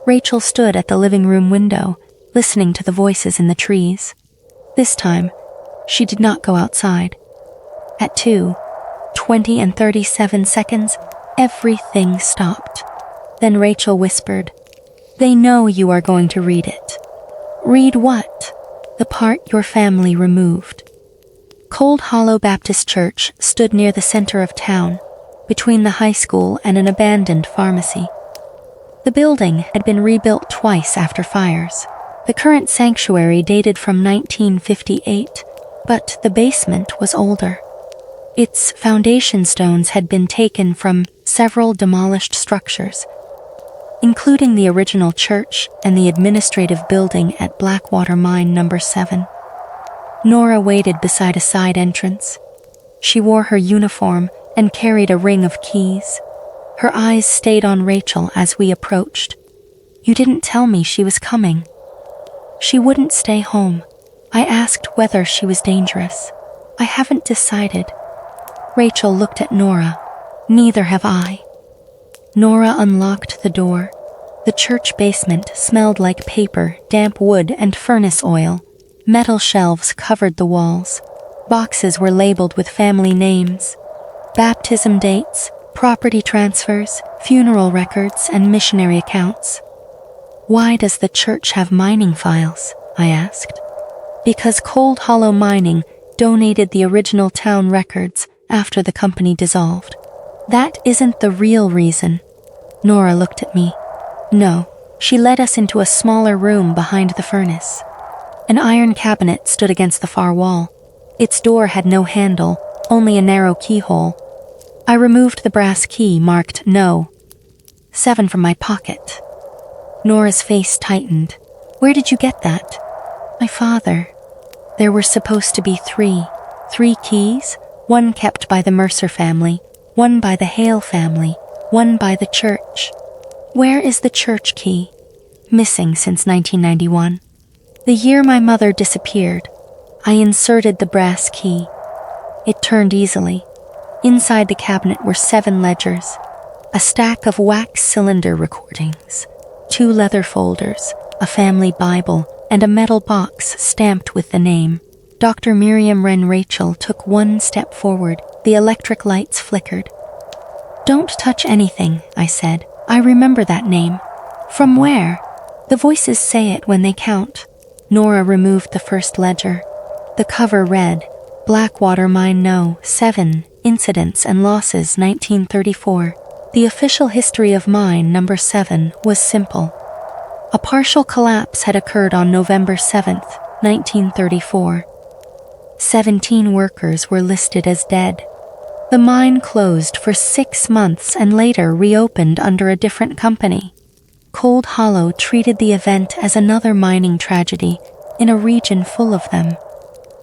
Rachel stood at the living room window, listening to the voices in the trees. This time, she did not go outside. At 2:20 and 37 seconds, everything stopped. Then Rachel whispered, They know you are going to read it. Read what? The part your family removed. Cold Hollow Baptist Church stood near the center of town, between the high school and an abandoned pharmacy. The building had been rebuilt twice after fires. The current sanctuary dated from 1958, but the basement was older. Its foundation stones had been taken from several demolished structures, including the original church and the administrative building at Blackwater Mine No. 7. Nora waited beside a side entrance. She wore her uniform and carried a ring of keys. Her eyes stayed on Rachel as we approached. You didn't tell me she was coming. She wouldn't stay home. I asked whether she was dangerous. I haven't decided. Rachel looked at Nora. Neither have I. Nora unlocked the door. The church basement smelled like paper, damp wood, and furnace oil. Metal shelves covered the walls. Boxes were labeled with family names. Baptism dates, property transfers, funeral records, and missionary accounts. Why does the church have mining files? I asked. Because Cold Hollow Mining donated the original town records after the company dissolved. That isn't the real reason. Nora looked at me. No, she led us into a smaller room behind the furnace. An iron cabinet stood against the far wall. Its door had no handle, only a narrow keyhole. I removed the brass key marked No. 7 from my pocket. Nora's face tightened. Where did you get that? My father. There were supposed to be 3. 3 keys, one kept by the Mercer family, one by the Hale family, one by the church. Where is the church key? Missing since 1991. The year my mother disappeared, I inserted the brass key. It turned easily. Inside the cabinet were 7 ledgers, a stack of wax cylinder recordings, 2 leather folders, a family Bible, and a metal box stamped with the name. Dr. Miriam Wren Rachel took 1 step forward. The electric lights flickered. "Don't touch anything," I said. "I remember that name." "From where?" "The voices say it when they count." Nora removed the first ledger. The cover read, "Blackwater Mine No. 7, Incidents and Losses 1934. The official history of Mine No. 7 was simple. A partial collapse had occurred on November 7th, 1934. 17 workers were listed as dead. The mine closed for 6 months and later reopened under a different company. Cold Hollow treated the event as another mining tragedy in a region full of them.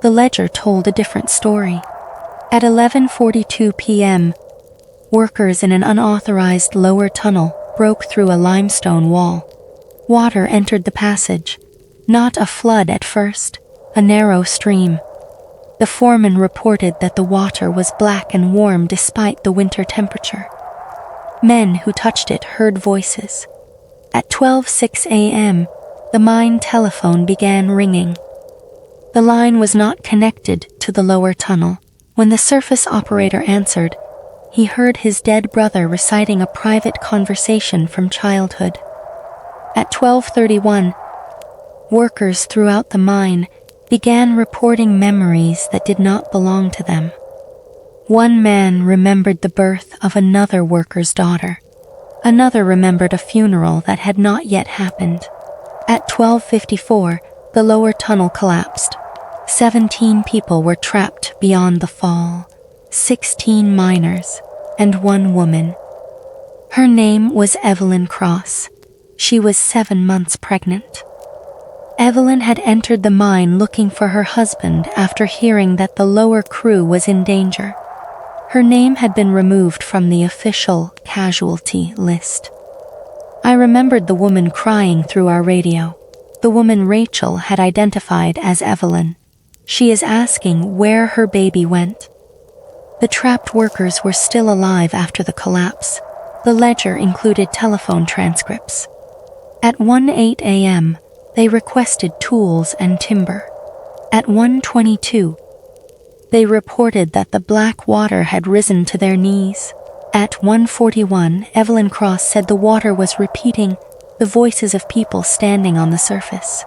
The ledger told a different story. At 11:42 p.m., workers in an unauthorized lower tunnel broke through a limestone wall. Water entered the passage. Not a flood at first, a narrow stream. The foreman reported that the water was black and warm despite the winter temperature. Men who touched it heard voices. At 12:06 a.m., the mine telephone began ringing. The line was not connected to the lower tunnel. When the surface operator answered, he heard his dead brother reciting a private conversation from childhood. At 12:31, workers throughout the mine began reporting memories that did not belong to them. One man remembered the birth of another worker's daughter. Another remembered a funeral that had not yet happened. At 12:54, the lower tunnel collapsed. 17 people were trapped beyond the fall, 16 miners, and 1 woman. Her name was Evelyn Cross. She was 7 months pregnant. Evelyn had entered the mine looking for her husband after hearing that the lower crew was in danger. Her name had been removed from the official casualty list. I remembered the woman crying through our radio. The woman Rachel had identified as Evelyn. She is asking where her baby went. The trapped workers were still alive after the collapse. The ledger included telephone transcripts. At 1:08 a.m., they requested tools and timber. At 1:22, they reported that the black water had risen to their knees. At 1:41, Evelyn Cross said the water was repeating the voices of people standing on the surface.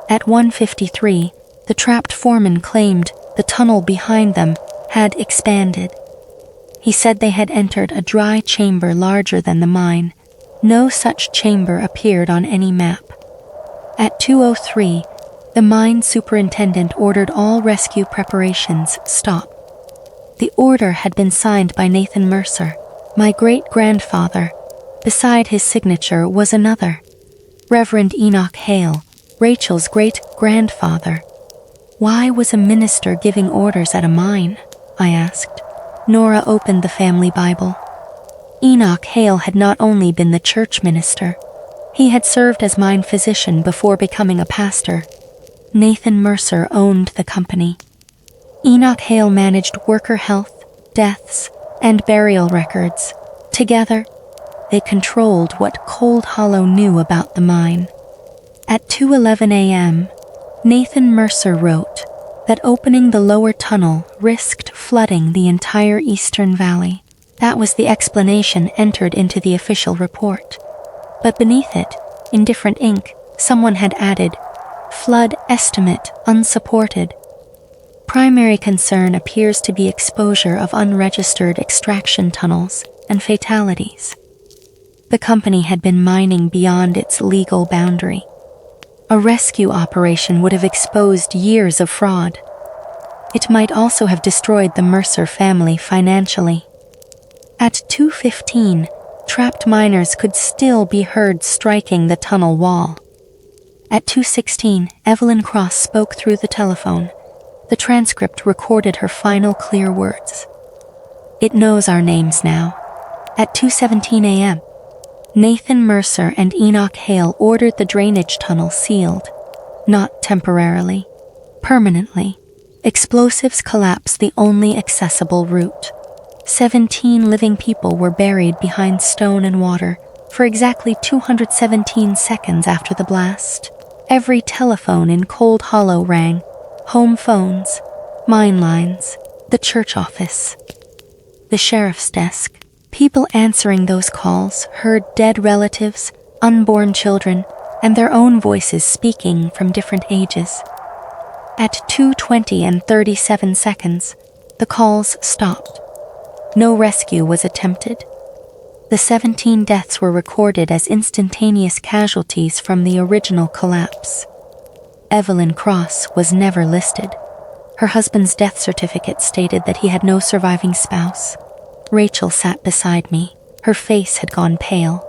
At 1:53, the trapped foreman claimed the tunnel behind them had expanded. He said they had entered a dry chamber larger than the mine. No such chamber appeared on any map. At 2:03, the mine superintendent ordered all rescue preparations stop. The order had been signed by Nathan Mercer, my great-grandfather. Beside his signature was another, Reverend Enoch Hale, Rachel's great-grandfather. Why was a minister giving orders at a mine? I asked. Nora opened the family Bible. Enoch Hale had not only been the church minister, he had served as mine physician before becoming a pastor. Nathan Mercer owned the company. Enoch Hale managed worker health, deaths, and burial records. Together, they controlled what Cold Hollow knew about the mine. At 2:11 a.m., Nathan Mercer wrote that opening the lower tunnel risked flooding the entire eastern valley. That was the explanation entered into the official report. But beneath it, in different ink, someone had added, "Flood estimate unsupported." Primary concern appears to be exposure of unregistered extraction tunnels and fatalities. The company had been mining beyond its legal boundary. A rescue operation would have exposed years of fraud. It might also have destroyed the Mercer family financially. At 2:15, trapped miners could still be heard striking the tunnel wall. At 2:16, Evelyn Cross spoke through the telephone. The transcript recorded her final clear words. "It knows our names now." At 2:17 a.m., Nathan Mercer and Enoch Hale ordered the drainage tunnel sealed. Not temporarily, permanently. Explosives collapsed the only accessible route. 17 living people were buried behind stone and water for exactly 217 seconds after the blast. Every telephone in Cold Hollow rang, home phones, mine lines, the church office, the sheriff's desk. People answering those calls heard dead relatives, unborn children, and their own voices speaking from different ages. At 2:20 and 37 seconds, the calls stopped. No rescue was attempted. The 17 deaths were recorded as instantaneous casualties from the original collapse. Evelyn Cross was never listed. Her husband's death certificate stated that he had no surviving spouse. Rachel sat beside me. Her face had gone pale.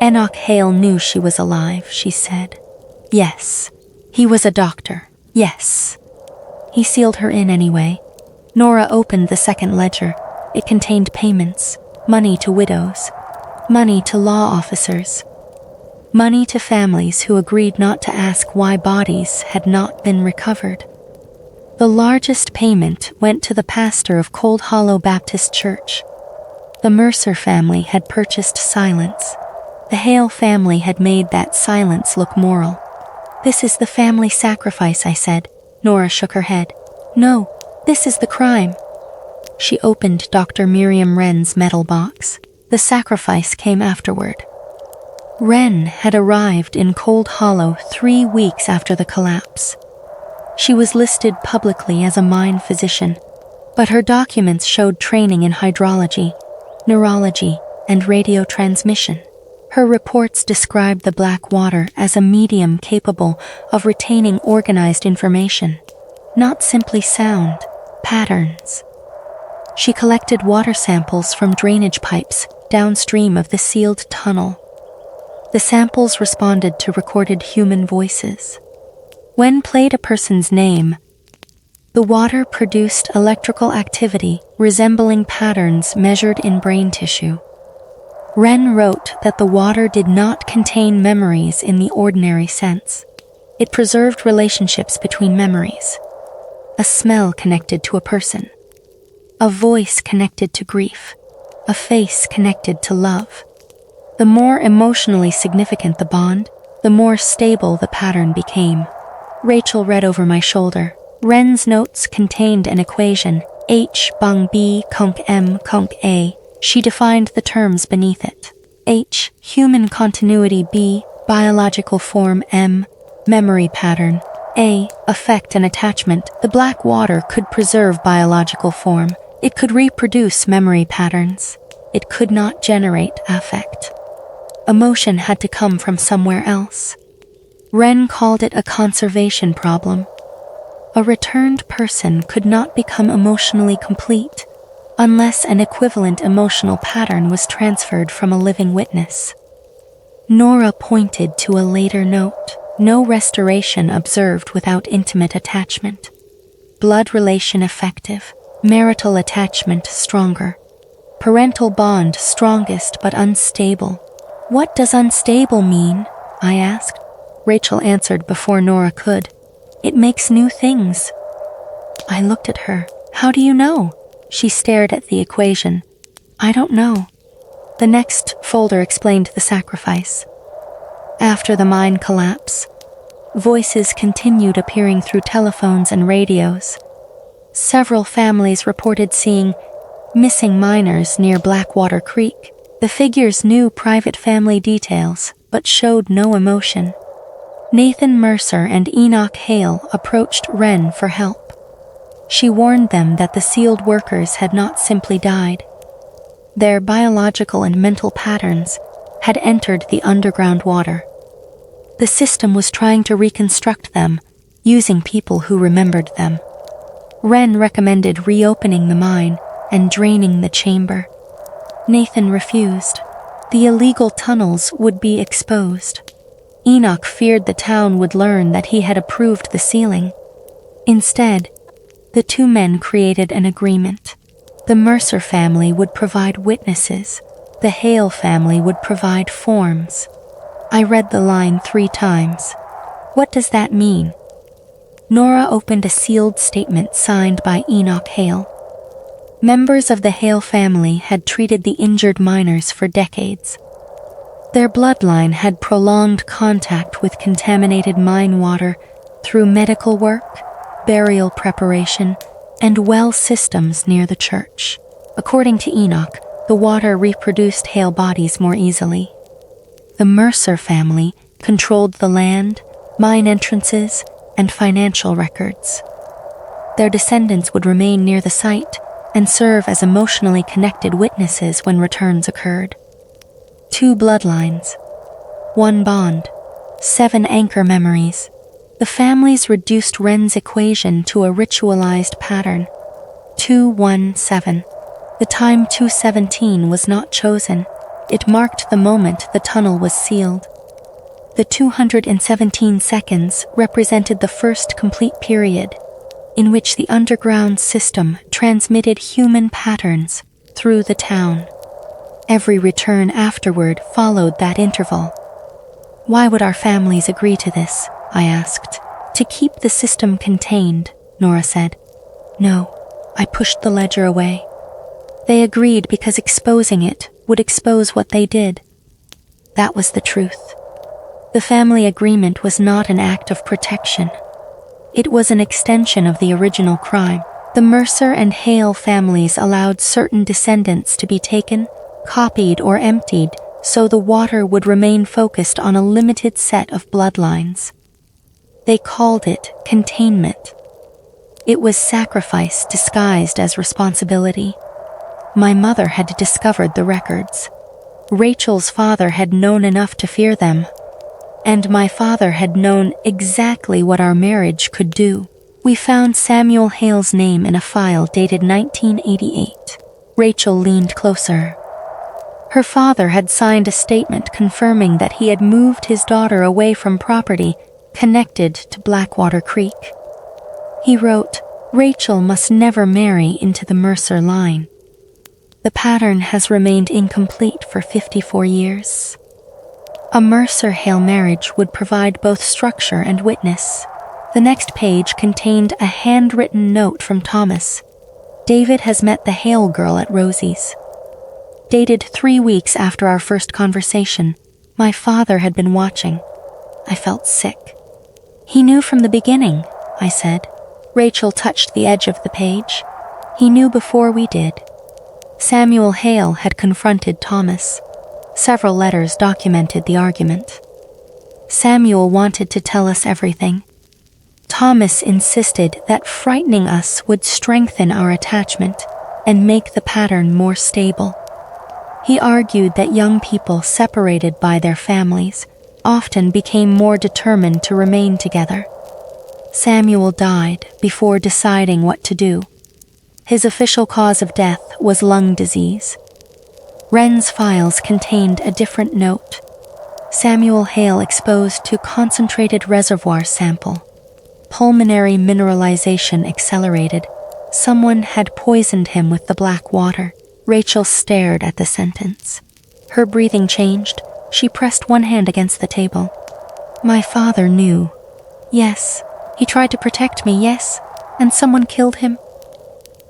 Enoch Hale knew she was alive, she said. Yes. He was a doctor. Yes. He sealed her in anyway. Nora opened the second ledger. It contained payments, money to widows, money to law officers, money to families who agreed not to ask why bodies had not been recovered. The largest payment went to the pastor of Cold Hollow Baptist Church. The Mercer family had purchased silence. The Hale family had made that silence look moral. This is the family sacrifice, I said. Nora shook her head. No, this is the crime. She opened Dr. Miriam Wren's metal box. The sacrifice came afterward. Wren had arrived in Cold Hollow 3 weeks after the collapse. She was listed publicly as a mine physician, but her documents showed training in hydrology, neurology, and radio transmission. Her reports described the Blackwater as a medium capable of retaining organized information, not simply sound, patterns. She collected water samples from drainage pipes downstream of the sealed tunnel. The samples responded to recorded human voices. When played a person's name, the water produced electrical activity resembling patterns measured in brain tissue. Wren wrote that the water did not contain memories in the ordinary sense. It preserved relationships between memories. A smell connected to a person. A voice connected to grief. A face connected to love. The more emotionally significant the bond, the more stable the pattern became. Rachel read over my shoulder. Wren's notes contained an equation, H bung B conc M conc A. She defined the terms beneath it. H, human continuity. B, biological form. M, memory pattern. A, affect and attachment. The Blackwater could preserve biological form. It could reproduce memory patterns. It could not generate affect. Emotion had to come from somewhere else. Wren called it a conservation problem. A returned person could not become emotionally complete unless an equivalent emotional pattern was transferred from a living witness. Nora pointed to a later note. No restoration observed without intimate attachment. Blood relation effective. Marital attachment stronger. Parental bond strongest but unstable. What does unstable mean? I asked. Rachel answered before Nora could. It makes new things. I looked at her. How do you know? She stared at the equation. I don't know. The next folder explained the sacrifice. After the mine collapse, voices continued appearing through telephones and radios. Several families reported seeing missing miners near Blackwater Creek. The figures knew private family details, but showed no emotion. Nathan Mercer and Enoch Hale approached Wren for help. She warned them that the sealed workers had not simply died. Their biological and mental patterns had entered the underground water. The system was trying to reconstruct them, using people who remembered them. Wren recommended reopening the mine and draining the chamber. Nathan refused. The illegal tunnels would be exposed. Enoch feared the town would learn that he had approved the sealing. Instead, the two men created an agreement. The Mercer family would provide witnesses. The Hale family would provide forms. I read the line 3 times. What does that mean? Nora opened a sealed statement signed by Enoch Hale. Members of the Hale family had treated the injured miners for decades. Their bloodline had prolonged contact with contaminated mine water through medical work, burial preparation, and well systems near the church. According to Enoch, the water reproduced Hale bodies more easily. The Mercer family controlled the land, mine entrances, and financial records. Their descendants would remain near the site and serve as emotionally connected witnesses when returns occurred. 2 bloodlines, 1 bond, 7 anchor memories. The family's reduced Wren's equation to a ritualized pattern. 217. The time 217 was not chosen. It marked the moment the tunnel was sealed. The 217 seconds represented the first complete period, in which the underground system transmitted human patterns through the town. Every return afterward followed that interval. Why would our families agree to this? I asked. To keep the system contained, Nora said. No, I pushed the ledger away. They agreed because exposing it would expose what they did. That was the truth. The family agreement was not an act of protection. It was an extension of the original crime. The Mercer and Hale families allowed certain descendants to be taken, copied, or emptied so the water would remain focused on a limited set of bloodlines. They called it containment. It was sacrifice disguised as responsibility. My mother had discovered the records. Rachel's father had known enough to fear them. And my father had known exactly what our marriage could do. We found Samuel Hale's name in a file dated 1988. Rachel leaned closer. Her father had signed a statement confirming that he had moved his daughter away from property connected to Blackwater Creek. He wrote, "Rachel must never marry into the Mercer line." The pattern has remained incomplete for 54 years. A Mercer-Hale marriage would provide both structure and witness. The next page contained a handwritten note from Thomas. David has met the Hale girl at Rosie's. Dated 3 weeks after our first conversation, my father had been watching. I felt sick. He knew from the beginning, I said. Rachel touched the edge of the page. He knew before we did. Samuel Hale had confronted Thomas. Several letters documented the argument. Samuel wanted to tell us everything. Thomas insisted that frightening us would strengthen our attachment and make the pattern more stable. He argued that young people separated by their families often became more determined to remain together. Samuel died before deciding what to do. His official cause of death was lung disease. Wren's files contained a different note. Samuel Hale exposed to concentrated reservoir sample. Pulmonary mineralization accelerated. Someone had poisoned him with the black water. Rachel stared at the sentence. Her breathing changed. She pressed one hand against the table. My father knew. Yes, he tried to protect me, yes, and someone killed him.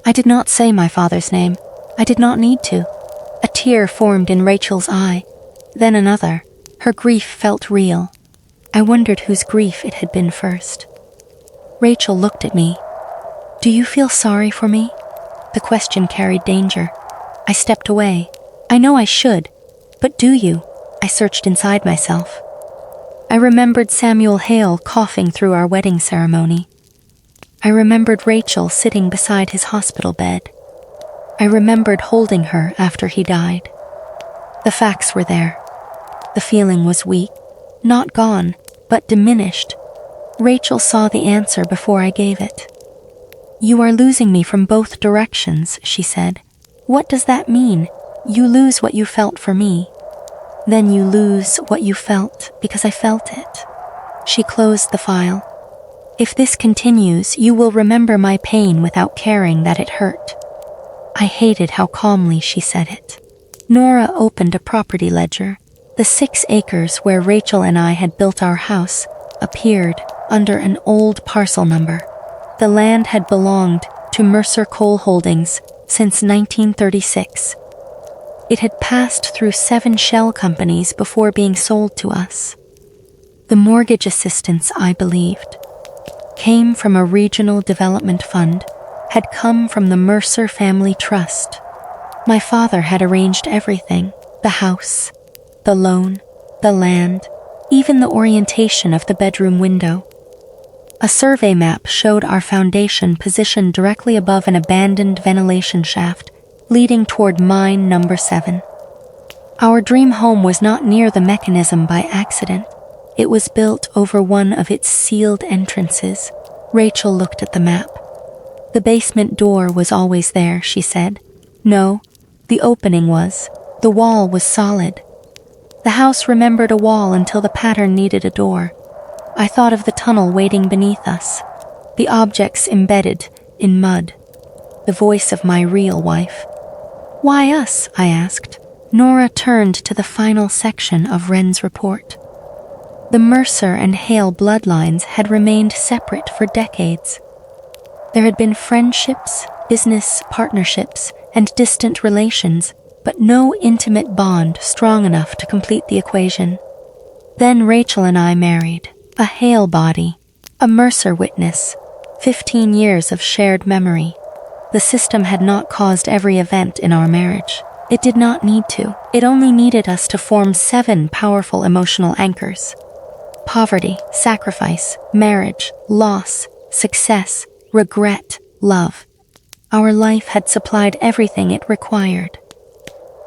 I did not say my father's name. I did not need to. A tear formed in Rachel's eye, then another. Her grief felt real. I wondered whose grief it had been first. Rachel looked at me. Do you feel sorry for me? The question carried danger. I stepped away. I know I should, but do you? I searched inside myself. I remembered Samuel Hale coughing through our wedding ceremony. I remembered Rachel sitting beside his hospital bed. I remembered holding her after he died. The facts were there. The feeling was weak, not gone, but diminished. Rachel saw the answer before I gave it. You are losing me from both directions, she said. What does that mean? You lose what you felt for me. Then you lose what you felt because I felt it. She closed the file. If this continues, you will remember my pain without caring that it hurt. I hated how calmly she said it. Nora opened a property ledger. The 6 acres where Rachel and I had built our house appeared under an old parcel number. The land had belonged to Mercer Coal Holdings since 1936. It had passed through 7 shell companies before being sold to us. The mortgage assistance, I believed, came from a regional development fund, had come from the Mercer family trust. My father had arranged everything: the house, the loan, the land, even the orientation of the bedroom window. A survey map showed our foundation positioned directly above an abandoned ventilation shaft leading toward mine number 7. Our dream home was not near the mechanism by accident. It was built over one of its sealed entrances. Rachel looked at the map. The basement door was always there, she said. No, the opening was. The wall was solid. The house remembered a wall until the pattern needed a door. I thought of the tunnel waiting beneath us, the objects embedded in mud, the voice of my real wife. Why us? I asked. Nora turned to the final section of Wren's report. The Mercer and Hale bloodlines had remained separate for decades. There had been friendships, business partnerships, and distant relations, but no intimate bond strong enough to complete the equation. Then Rachel and I married. A Hale body, a Mercer witness, 15 years of shared memory. The system had not caused every event in our marriage. It did not need to. It only needed us to form 7 powerful emotional anchors: poverty, sacrifice, marriage, loss, success, regret, love. Our life had supplied everything it required.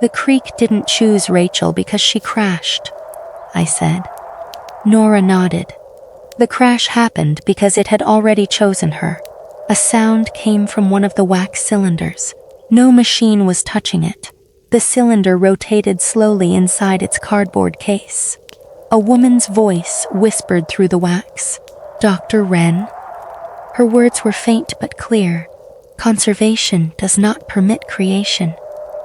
The creek didn't choose Rachel because she crashed, I said. Nora nodded. The crash happened because it had already chosen her. A sound came from one of the wax cylinders. No machine was touching it. The cylinder rotated slowly inside its cardboard case. A woman's voice whispered through the wax. "Dr. Wren?" Her words were faint but clear. "Conservation does not permit creation."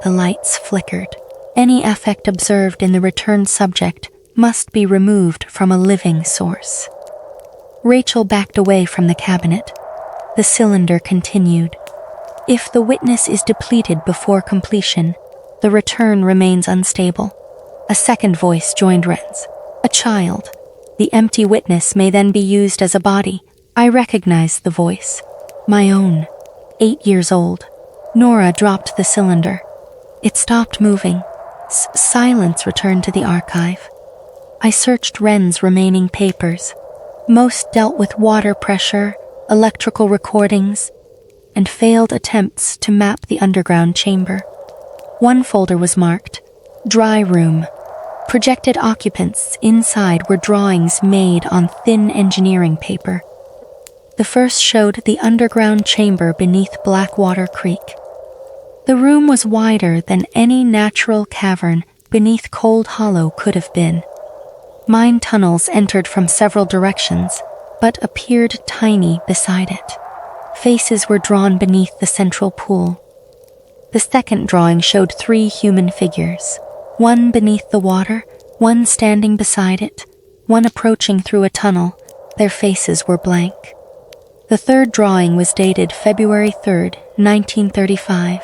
The lights flickered. Any affect observed in the returned subject must be removed from a living source. Rachel backed away from the cabinet. The cylinder continued. If the witness is depleted before completion, the return remains unstable. A second voice joined Wren's. "A child. The empty witness may then be used as a body." I recognized the voice. My own. 8 years old. Nora dropped the cylinder. It stopped moving. Silence returned to the archive. I searched Wren's remaining papers. Most dealt with water pressure, electrical recordings, and failed attempts to map the underground chamber. One folder was marked, "Dry Room." Projected occupants inside were drawings made on thin engineering paper. The first showed the underground chamber beneath Blackwater Creek. The room was wider than any natural cavern beneath Cold Hollow could have been. Mine tunnels entered from several directions, but appeared tiny beside it. Faces were drawn beneath the central pool. The second drawing showed 3 human figures, one beneath the water, one standing beside it, one approaching through a tunnel. Their faces were blank. The third drawing was dated February 3rd, 1935,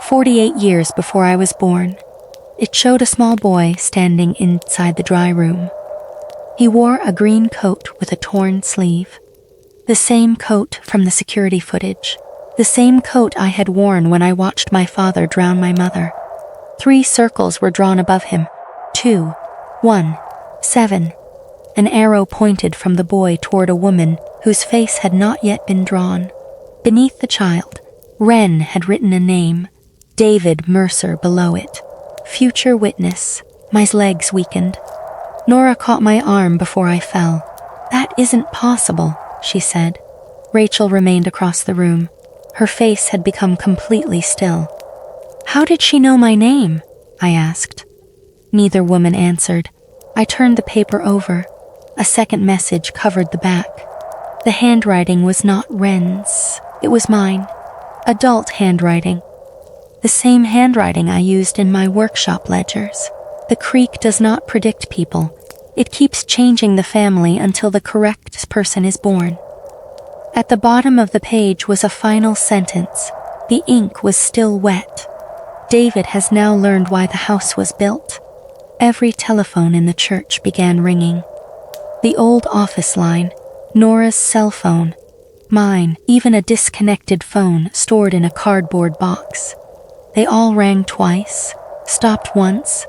48 years before I was born. It showed a small boy standing inside the dry room. He wore a green coat with a torn sleeve. The same coat from the security footage. The same coat I had worn when I watched my father drown my mother. 3 circles were drawn above him. 2, 1, 7. An arrow pointed from the boy toward a woman whose face had not yet been drawn. Beneath the child, Wren had written a name, David Mercer, below it. Future witness. My legs weakened. Nora caught my arm before I fell. "That isn't possible," she said. Rachel remained across the room. Her face had become completely still. "How did she know my name?" I asked. Neither woman answered. I turned the paper over. A second message covered the back. The handwriting was not Wren's. It was mine. Adult handwriting. The same handwriting I used in my workshop ledgers. The creek does not predict people. It keeps changing the family until the correct person is born. At the bottom of the page was a final sentence. The ink was still wet. David has now learned why the house was built. Every telephone in the church began ringing. The old office line, Nora's cell phone, mine, even a disconnected phone stored in a cardboard box. They all rang twice, stopped once,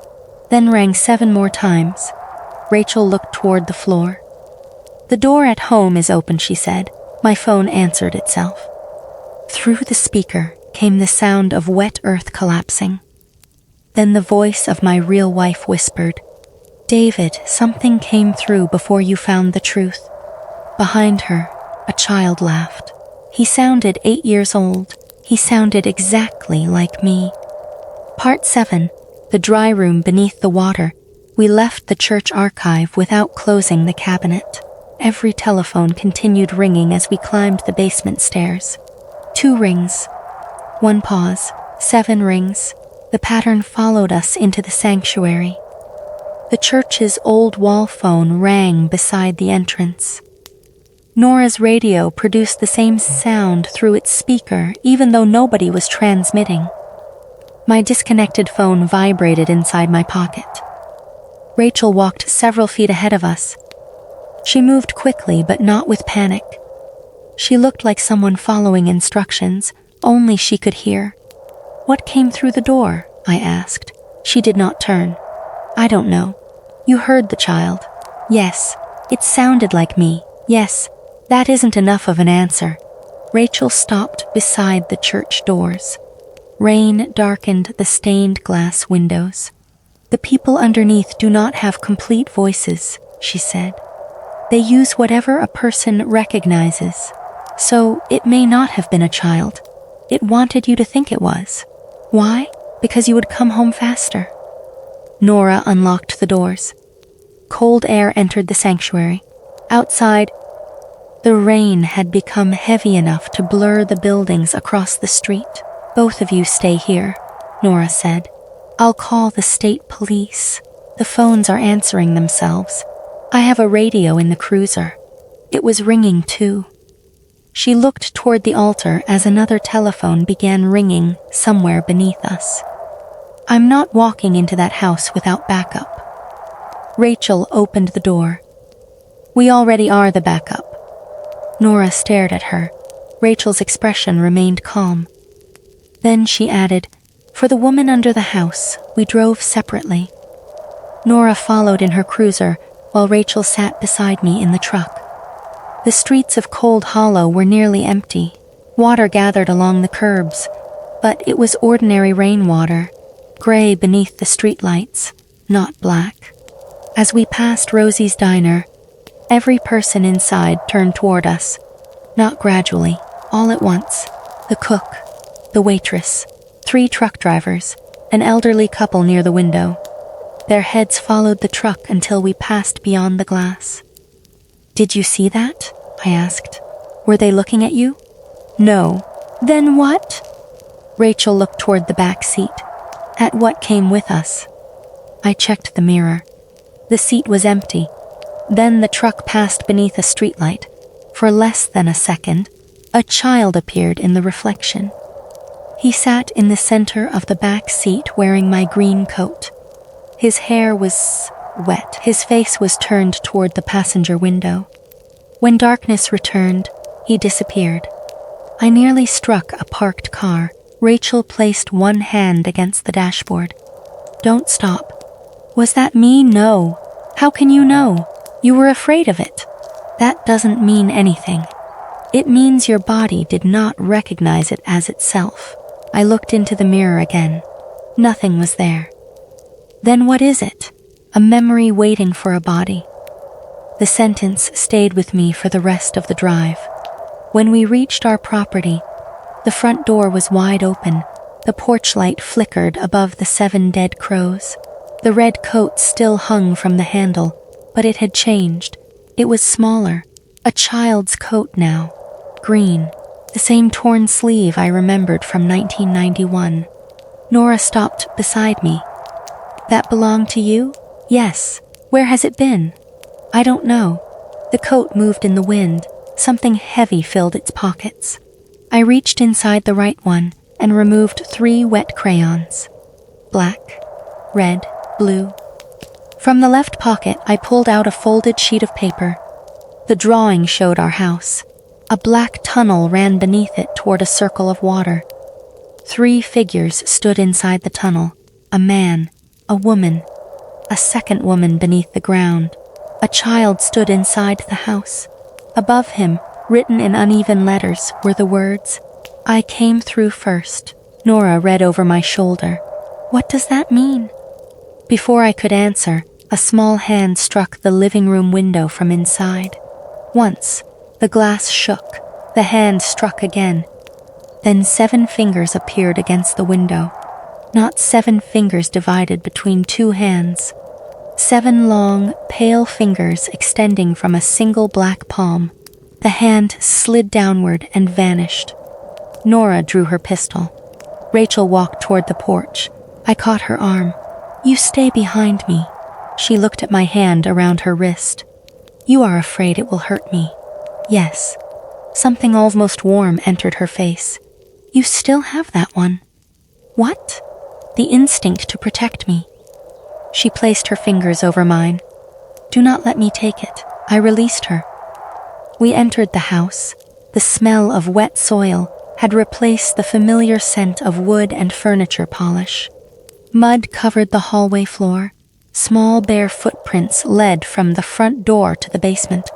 then rang 7 more times. Rachel looked toward the floor. "The door at home is open," she said. My phone answered itself. Through the speaker came the sound of wet earth collapsing. Then the voice of my real wife whispered, "David, something came through before you found the truth." Behind her, a child laughed. He sounded 8 years old. He sounded exactly like me. Part 7. The dry room beneath the water. We left the church archive without closing the cabinet. Every telephone continued ringing as we climbed the basement stairs. 2 rings. 1 pause. 7 rings. The pattern followed us into the sanctuary. The church's old wall phone rang beside the entrance. Nora's radio produced the same sound through its speaker, even though nobody was transmitting. My disconnected phone vibrated inside my pocket. Rachel walked several feet ahead of us. She moved quickly, but not with panic. She looked like someone following instructions, only she could hear. "What came through the door?" I asked. She did not turn. "I don't know." "You heard the child?" "Yes." "It sounded like me." "Yes." "That isn't enough of an answer." Rachel stopped beside the church doors. Rain darkened the stained glass windows. "The people underneath do not have complete voices," she said. "They use whatever a person recognizes. So it may not have been a child. It wanted you to think it was. Why? Because you would come home faster." Nora unlocked the doors. Cold air entered the sanctuary. Outside, the rain had become heavy enough to blur the buildings across the street. "Both of you stay here," Nora said. "I'll call the state police. The phones are answering themselves. I have a radio in the cruiser." It was ringing too. She looked toward the altar as another telephone began ringing somewhere beneath us. "I'm not walking into that house without backup." Rachel opened the door. "We already are the backup." Nora stared at her. Rachel's expression remained calm. Then she added, "For the woman under the house, we drove separately." Nora followed in her cruiser while Rachel sat beside me in the truck. The streets of Cold Hollow were nearly empty. Water gathered along the curbs, but it was ordinary rainwater, gray beneath the streetlights, not black. As we passed Rosie's diner, every person inside turned toward us, not gradually, all at once. The cook, the waitress, 3 truck drivers, an elderly couple near the window. Their heads followed the truck until we passed beyond the glass. "Did you see that?" I asked. "Were they looking at you?" "No." "Then what?" Rachel looked toward the back seat, at what came with us. I checked the mirror. The seat was empty. Then the truck passed beneath a streetlight. For less than a second, a child appeared in the reflection. He sat in the center of the back seat wearing my green coat. His hair was wet. His face was turned toward the passenger window. When darkness returned, he disappeared. I nearly struck a parked car. Rachel placed one hand against the dashboard. "Don't stop." "Was that me?" "No." "How can you know? You were afraid of it." "That doesn't mean anything. It means your body did not recognize it as itself." I looked into the mirror again. Nothing was there. "Then what is it?" "A memory waiting for a body." The sentence stayed with me for the rest of the drive. When we reached our property, the front door was wide open. The porch light flickered above the 7 dead crows. The red coat still hung from the handle, but it had changed. It was smaller, a child's coat now, green, the same torn sleeve I remembered from 1991. Nora stopped beside me. "That belonged to you?" "Yes." "Where has it been?" "I don't know." The coat moved in the wind. Something heavy filled its pockets. I reached inside the right one, and removed 3 wet crayons. Black, red, blue. From the left pocket, I pulled out a folded sheet of paper. The drawing showed our house. A black tunnel ran beneath it toward a circle of water. 3 figures stood inside the tunnel. A man, a woman, a second woman beneath the ground. A child stood inside the house. Above him, written in uneven letters, were the words, "I came through first." Nora read over my shoulder. "What does that mean?" Before I could answer, a small hand struck the living room window from inside. Once, the glass shook. The hand struck again. Then 7 fingers appeared against the window. Not 7 fingers divided between 2 hands. 7 long, pale fingers extending from a single black palm. The hand slid downward and vanished. Nora drew her pistol. Rachel walked toward the porch. I caught her arm. "You stay behind me." She looked at my hand around her wrist. "You are afraid it will hurt me." "Yes." Something almost warm entered her face. "You still have that one." "What?" "The instinct to protect me." She placed her fingers over mine. "Do not let me take it." I released her. We entered the house. The smell of wet soil had replaced the familiar scent of wood and furniture polish. Mud covered the hallway floor. Small bare footprints led from the front door to the basement.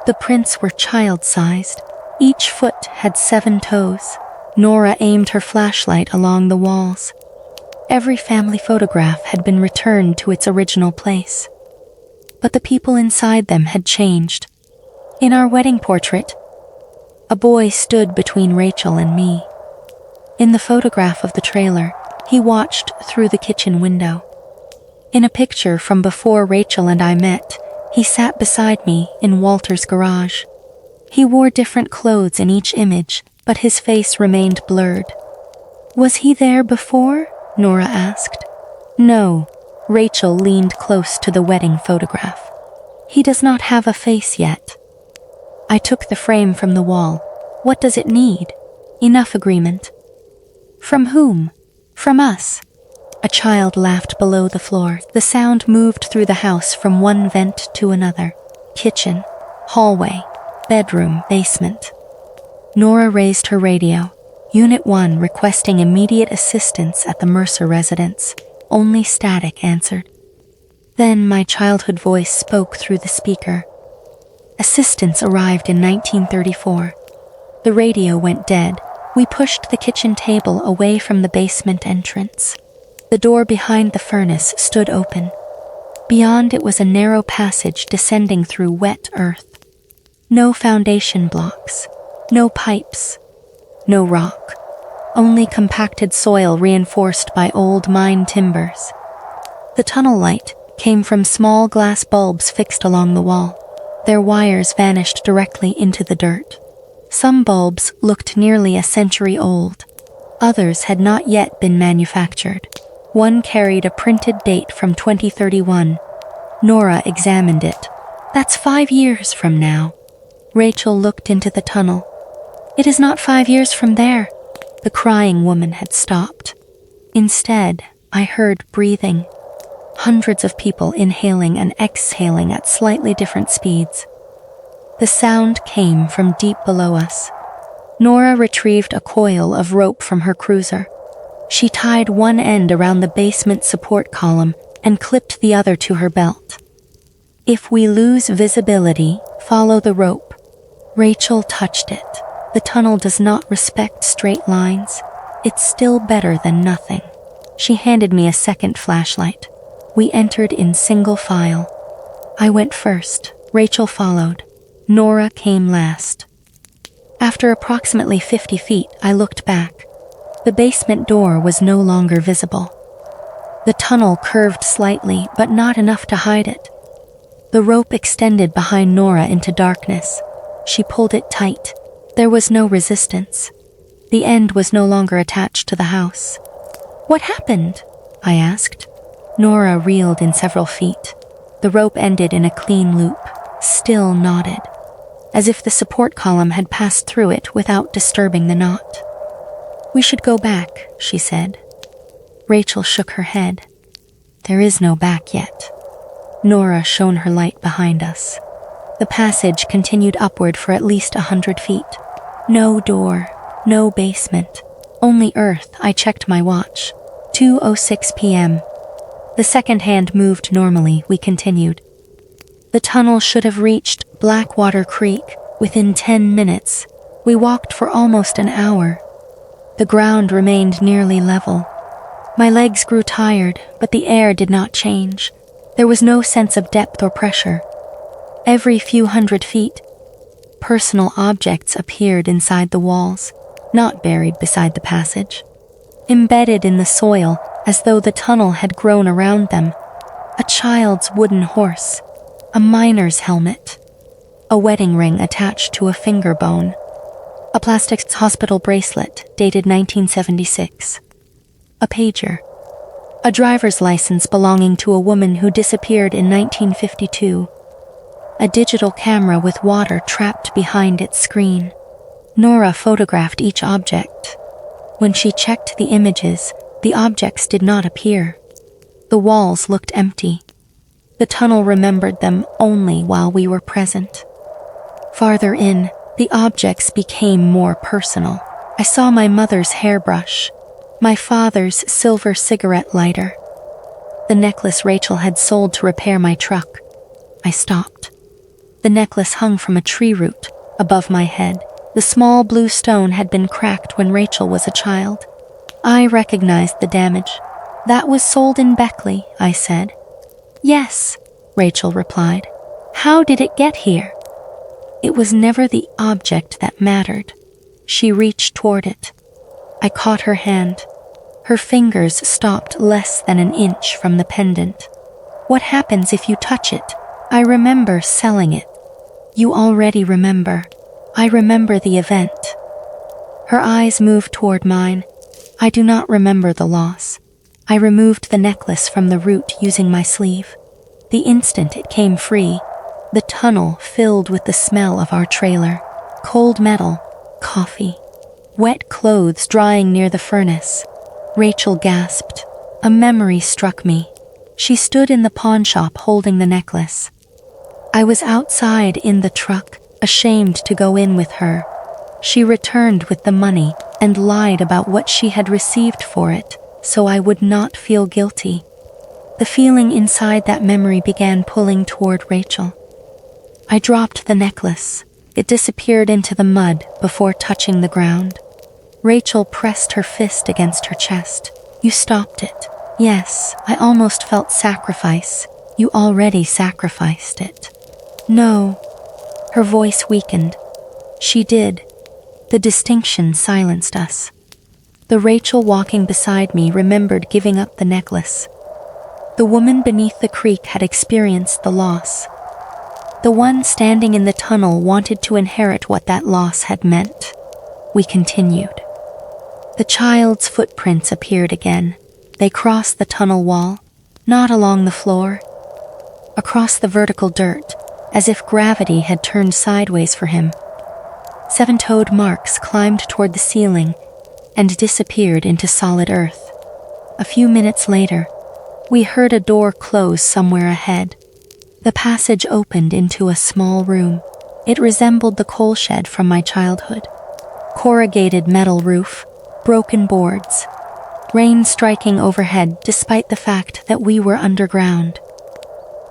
The prints were child-sized. Each foot had 7 toes. Nora aimed her flashlight along the walls. Every family photograph had been returned to its original place. But the people inside them had changed. In our wedding portrait, a boy stood between Rachel and me. In the photograph of the trailer, he watched through the kitchen window. In a picture from before Rachel and I met, he sat beside me in Walter's garage. He wore different clothes in each image, but his face remained blurred. "Was he there before?" Nora asked. "No." Rachel leaned close to the wedding photograph. "He does not have a face yet." I took the frame from the wall. "What does it need?" "Enough agreement." "From whom?" "From us." A child laughed below the floor. The sound moved through the house from one vent to another. Kitchen, hallway, bedroom, basement. Nora raised her radio. Unit 1 requesting immediate assistance at the Mercer residence. Only static answered. Then my childhood voice spoke through the speaker. Assistance arrived in 1934. The radio went dead. We pushed the kitchen table away from the basement entrance. The door behind the furnace stood open. Beyond it was a narrow passage descending through wet earth. No foundation blocks, no pipes, no rock. Only compacted soil reinforced by old mine timbers. The tunnel light came from small glass bulbs fixed along the wall. Their wires vanished directly into the dirt. Some bulbs looked nearly a century old. Others had not yet been manufactured. One carried a printed date from 2031. Nora examined it. "That's 5 years from now." Rachel looked into the tunnel. "It is not 5 years from there." The crying woman had stopped. Instead, I heard breathing. Hundreds of people inhaling and exhaling at slightly different speeds. The sound came from deep below us. Nora retrieved a coil of rope from her cruiser. She tied one end around the basement support column and clipped the other to her belt. "If we lose visibility, follow the rope." Rachel touched it. The tunnel does not respect straight lines. It's still better than nothing. She handed me a second flashlight. We entered in single file. I went first. Rachel followed. Nora came last. After approximately 50 feet, I looked back. The basement door was no longer visible. The tunnel curved slightly, but not enough to hide it. The rope extended behind Nora into darkness. She pulled it tight. There was no resistance. The end was no longer attached to the house. "What happened?" I asked. Nora reeled in several feet. The rope ended in a clean loop, still knotted, as if the support column had passed through it without disturbing the knot. "We should go back," she said. Rachel shook her head. "There is no back yet." Nora shone her light behind us. The passage continued upward for at least 100 feet. No door, no basement, only earth. I checked my watch. 2:06 p.m. The second hand moved normally. We continued. The tunnel should have reached Blackwater Creek within 10 minutes. We walked for almost an hour. The ground remained nearly level. My legs grew tired, but the air did not change. There was no sense of depth or pressure. Every few hundred feet, personal objects appeared inside the walls, not buried beside the passage. Embedded in the soil, as though the tunnel had grown around them. A child's wooden horse, a miner's helmet, a wedding ring attached to a finger bone, a plastic hospital bracelet dated 1976, a pager, a driver's license belonging to a woman who disappeared in 1952, a digital camera with water trapped behind its screen. Nora photographed each object. When she checked the images, the objects did not appear. The walls looked empty. The tunnel remembered them only while we were present. Farther in, the objects became more personal. I saw my mother's hairbrush, my father's silver cigarette lighter, the necklace Rachel had sold to repair my truck. I stopped. The necklace hung from a tree root above my head. The small blue stone had been cracked when Rachel was a child. I recognized the damage. "That was sold in Beckley," I said. "Yes," Rachel replied. "How did it get here?" It was never the object that mattered. She reached toward it. I caught her hand. Her fingers stopped less than an inch from the pendant. "What happens if you touch it?" "I remember selling it." "You already remember." "I remember the event." Her eyes moved toward mine. "I do not remember the loss." I removed the necklace from the root using my sleeve. The instant it came free, the tunnel filled with the smell of our trailer. Cold metal, coffee, wet clothes drying near the furnace. Rachel gasped. A memory struck me. She stood in the pawn shop holding the necklace. I was outside in the truck, ashamed to go in with her. She returned with the money and lied about what she had received for it, so I would not feel guilty. The feeling inside that memory began pulling toward Rachel. I dropped the necklace. It disappeared into the mud before touching the ground. Rachel pressed her fist against her chest. "You stopped it." "Yes, I almost felt sacrifice." "You already sacrificed it." "No." Her voice weakened. "She did." The distinction silenced us. The Rachel walking beside me remembered giving up the necklace. The woman beneath the creek had experienced the loss. The one standing in the tunnel wanted to inherit what that loss had meant. We continued. The child's footprints appeared again. They crossed the tunnel wall, not along the floor, across the vertical dirt, as if gravity had turned sideways for him. 7-toed marks climbed toward the ceiling and disappeared into solid earth. A few minutes later, we heard a door close somewhere ahead. The passage opened into a small room. It resembled the coal shed from my childhood. Corrugated metal roof, broken boards, rain striking overhead despite the fact that we were underground.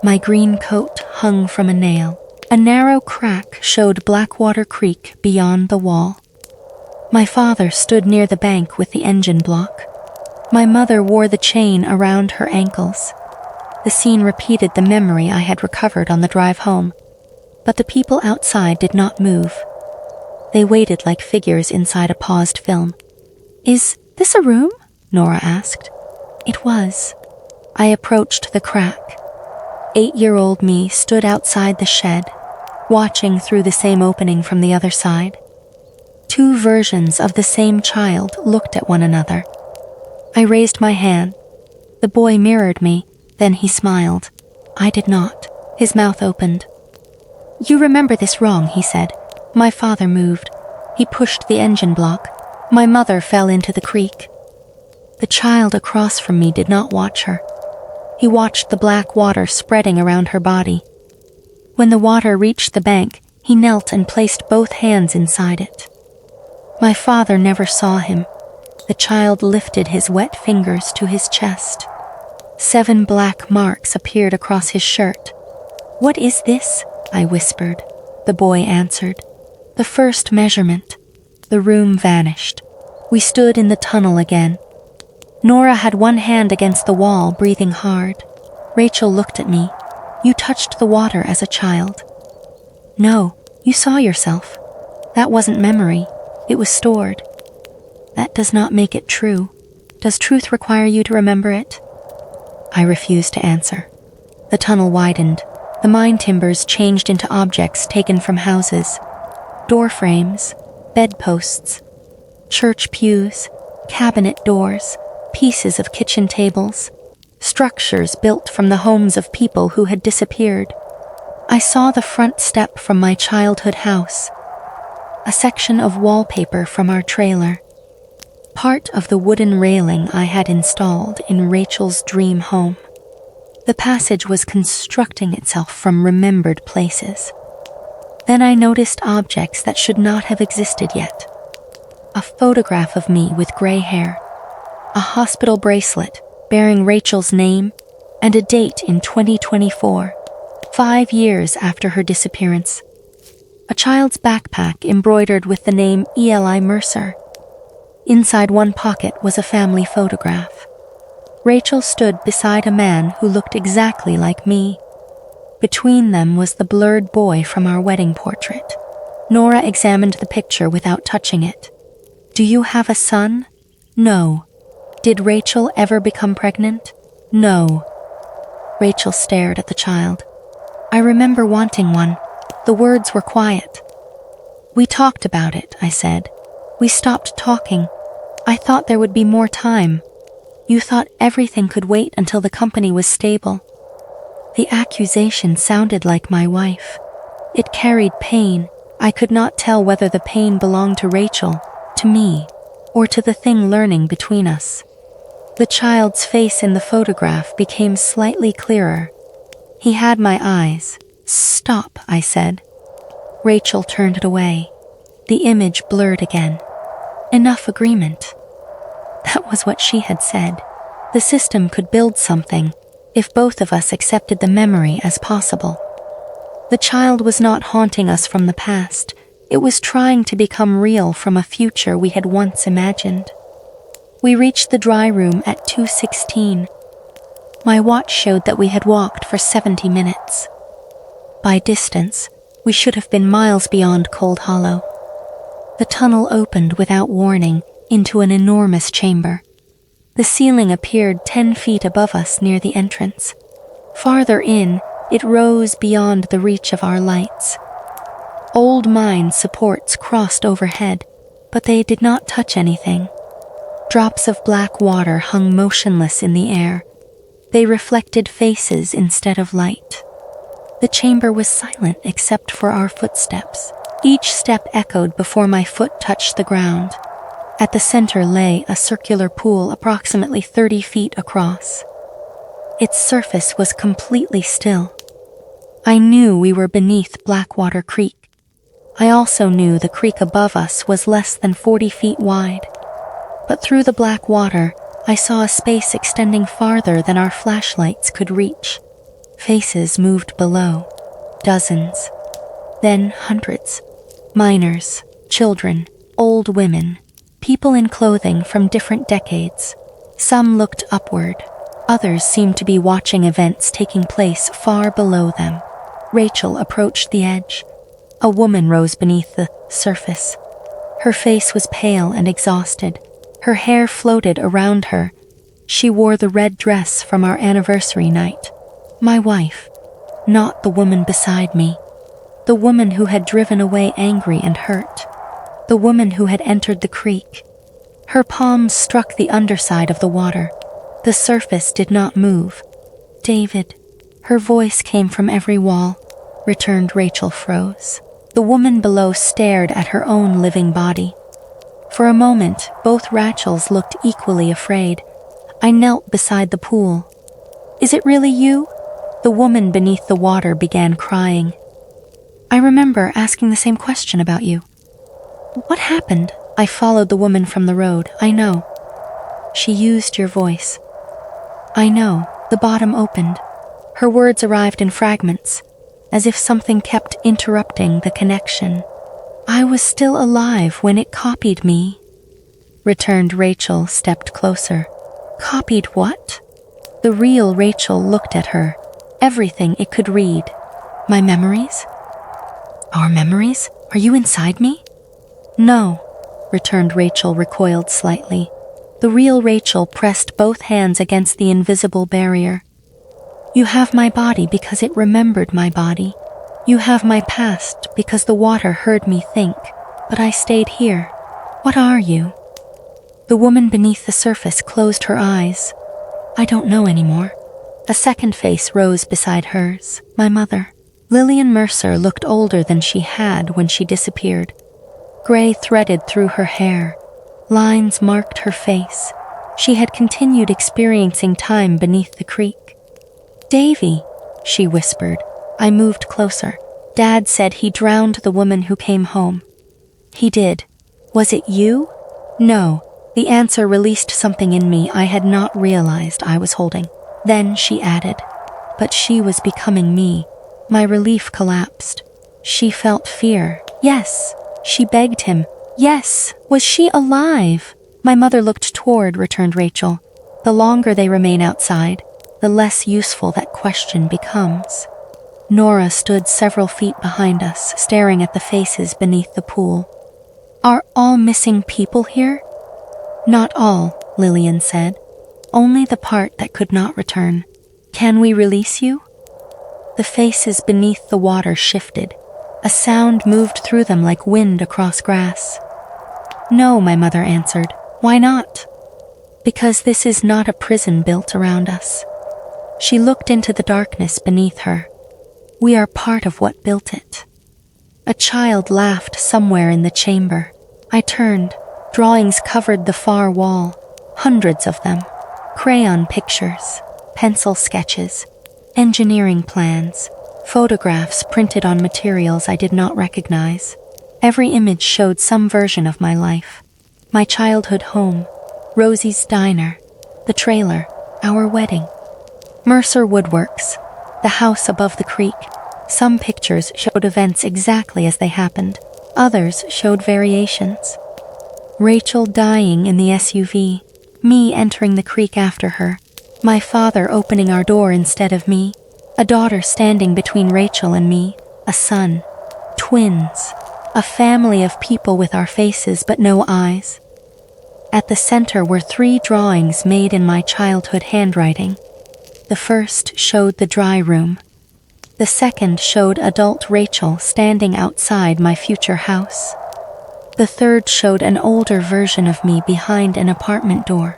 My green coat hung from a nail. A narrow crack showed Blackwater Creek beyond the wall. My father stood near the bank with the engine block. My mother wore the chain around her ankles. The scene repeated the memory I had recovered on the drive home, but the people outside did not move. They waited like figures inside a paused film. "Is this a room?" Nora asked. It was. I approached the crack. 8-year-old me stood outside the shed, watching through the same opening from the other side. Two versions of the same child looked at one another. I raised my hand. The boy mirrored me, then he smiled. I did not. His mouth opened. "You remember this wrong," he said. My father moved. He pushed the engine block. My mother fell into the creek. The child across from me did not watch her. He watched the black water spreading around her body. When the water reached the bank, he knelt and placed both hands inside it. My father never saw him. The child lifted his wet fingers to his chest. 7 black marks appeared across his shirt. "What is this?" I whispered. The boy answered. "The first measurement." The room vanished. We stood in the tunnel again. Nora had one hand against the wall, breathing hard. Rachel looked at me. "You touched the water as a child." "No, you saw yourself. That wasn't memory. It was stored." "That does not make it true. Does truth require you to remember it?" I refused to answer. The tunnel widened. The mine timbers changed into objects taken from houses. Door frames, bedposts, church pews, cabinet doors, pieces of kitchen tables, structures built from the homes of people who had disappeared. I saw the front step from my childhood house, a section of wallpaper from our trailer, part of the wooden railing I had installed in Rachel's dream home. The passage was constructing itself from remembered places. Then I noticed objects that should not have existed yet. A photograph of me with gray hair, a hospital bracelet bearing Rachel's name, and a date in 2024, 5 years after her disappearance. A child's backpack embroidered with the name Eli Mercer. Inside one pocket was a family photograph. Rachel stood beside a man who looked exactly like me. Between them was the blurred boy from our wedding portrait. Nora examined the picture without touching it. "Do you have a son?" "No." "Did Rachel ever become pregnant?" "No." Rachel stared at the child. "I remember wanting one." The words were quiet. "We talked about it," I said. "We stopped talking. I thought there would be more time. You thought everything could wait until the company was stable." The accusation sounded like my wife. It carried pain. I could not tell whether the pain belonged to Rachel, to me, or to the thing learning between us. The child's face in the photograph became slightly clearer. He had my eyes. "Stop," I said. Rachel turned it away. The image blurred again. "Enough agreement." That was what she had said. The system could build something, if both of us accepted the memory as possible. The child was not haunting us from the past. It was trying to become real from a future we had once imagined. We reached the dry room at 2:16. My watch showed that we had walked for 70 minutes. By distance, we should have been miles beyond Cold Hollow. The tunnel opened without warning into an enormous chamber. The ceiling appeared 10 feet above us near the entrance. Farther in, it rose beyond the reach of our lights. Old mine supports crossed overhead, but they did not touch anything. Drops of black water hung motionless in the air. They reflected faces instead of light. The chamber was silent except for our footsteps. Each step echoed before my foot touched the ground. At the center lay a circular pool approximately 30 feet across. Its surface was completely still. I knew we were beneath Blackwater Creek. I also knew the creek above us was less than 40 feet wide. But through the black water, I saw a space extending farther than our flashlights could reach. Faces moved below. Dozens. Then hundreds. Miners, children, old women, people in clothing from different decades. Some looked upward. Others seemed to be watching events taking place far below them. Rachel approached the edge. A woman rose beneath the surface. Her face was pale and exhausted. Her hair floated around her. She wore the red dress from our anniversary night. My wife, not the woman beside me. The woman who had driven away angry and hurt. The woman who had entered the creek. Her palms struck the underside of the water. The surface did not move. "David." Her voice came from every wall. Returned. Rachel froze. The woman below stared at her own living body. For a moment, both Rachels looked equally afraid. I knelt beside the pool. "Is it really you?" The woman beneath the water began crying. "I remember asking the same question about you." "What happened?" I followed the woman from the road. "I know." "She used your voice." "I know." The bottom opened. Her words arrived in fragments, as if something kept interrupting the connection. "I was still alive when it copied me," returned Rachel, stepped closer. "Copied what?" The real Rachel looked at her. Everything it could read. "My memories?" "Our memories? Are you inside me?" "No," returned Rachel, recoiled slightly. The real Rachel pressed both hands against the invisible barrier. "You have my body because it remembered my body. You have my past because the water heard me think, but I stayed here. What are you?" The woman beneath the surface closed her eyes. "I don't know anymore." A second face rose beside hers. "My mother." Lillian Mercer looked older than she had when she disappeared. Gray threaded through her hair. Lines marked her face. She had continued experiencing time beneath the creek. "Davy," she whispered. I moved closer. "Dad said he drowned the woman who came home." "He did. Was it you?" "No." The answer released something in me I had not realized I was holding. Then she added, "But she was becoming me." My relief collapsed. She felt fear. "Yes." She begged him. "Yes." Was she alive? My mother looked toward, returned Rachel. The longer they remain outside, the less useful that question becomes. Nora stood several feet behind us, staring at the faces beneath the pool. "Are all missing people here?" "Not all," Lillian said. "Only the part that could not return. Can we release you?" The faces beneath the water shifted. A sound moved through them like wind across grass. "No," my mother answered. "Why not?" "Because this is not a prison built around us." She looked into the darkness beneath her. "We are part of what built it." A child laughed somewhere in the chamber. I turned. Drawings covered the far wall. Hundreds of them. Crayon pictures, pencil sketches, engineering plans, photographs printed on materials I did not recognize. Every image showed some version of my life. My childhood home, Rosie's diner, the trailer, our wedding. Mercer Woodworks, the house above the creek. Some pictures showed events exactly as they happened. Others showed variations. Rachel dying in the SUV, me entering the creek after her, my father opening our door instead of me, a daughter standing between Rachel and me, a son, twins, a family of people with our faces but no eyes. At the center were 3 drawings made in my childhood handwriting. The first showed the dry room. The second showed adult Rachel standing outside my future house. The third showed an older version of me behind an apartment door.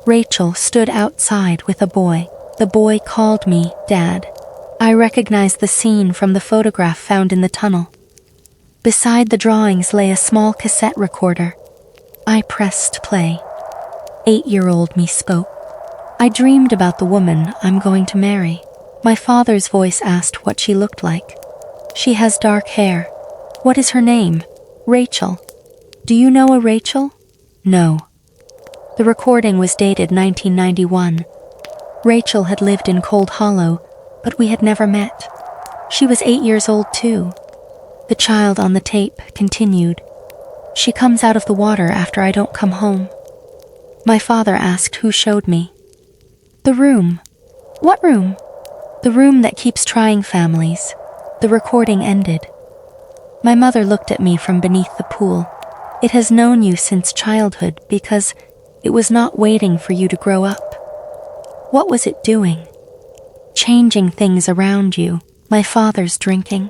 Rachel stood outside with a boy. The boy called me Dad. I recognized the scene from the photograph found in the tunnel. Beside the drawings lay a small cassette recorder. I pressed play. 8-year-old me spoke. I dreamed about the woman I'm going to marry. My father's voice asked what she looked like. "She has dark hair." "What is her name?" "Rachel." "Do you know a Rachel?" "No." The recording was dated 1991. Rachel had lived in Cold Hollow, but we had never met. She was 8 years old too. The child on the tape continued. "She comes out of the water after I don't come home." My father asked who showed me. "The room." "What room?" "The room that keeps trying families." The recording ended. My mother looked at me from beneath the pool. "It has known you since childhood because it was not waiting for you to grow up." What was it doing? Changing things around you. My father's drinking,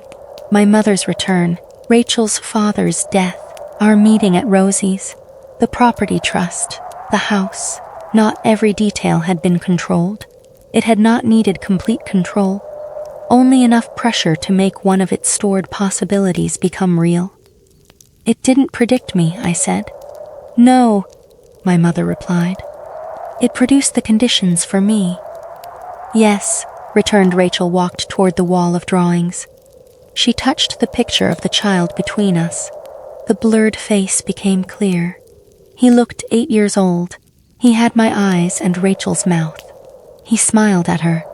my mother's return, Rachel's father's death, our meeting at Rosie's, the property trust, the house. Not every detail had been controlled. It had not needed complete control, only enough pressure to make one of its stored possibilities become real. "It didn't predict me," I said. No, my mother replied. It produced the conditions for me. Yes, returned Rachel, walked toward the wall of drawings. She touched the picture of the child between us. The blurred face became clear. He looked 8 years old. He had my eyes and Rachel's mouth. He smiled at her.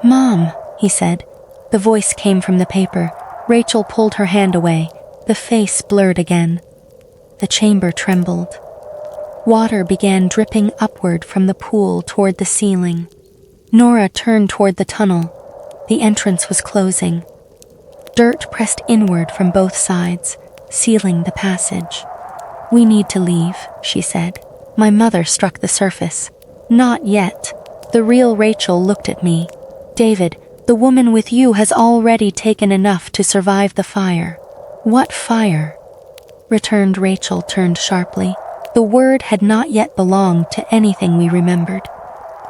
Mom, he said. The voice came from the paper. Rachel pulled her hand away. The face blurred again. The chamber trembled. Water began dripping upward from the pool toward the ceiling. Nora turned toward the tunnel. The entrance was closing. Dirt pressed inward from both sides, sealing the passage. We need to leave, she said. My mother struck the surface. Not yet. The real Rachel looked at me. David, the woman with you has already taken enough to survive the fire. What fire? Returned Rachel, turned sharply. The word had not yet belonged to anything we remembered.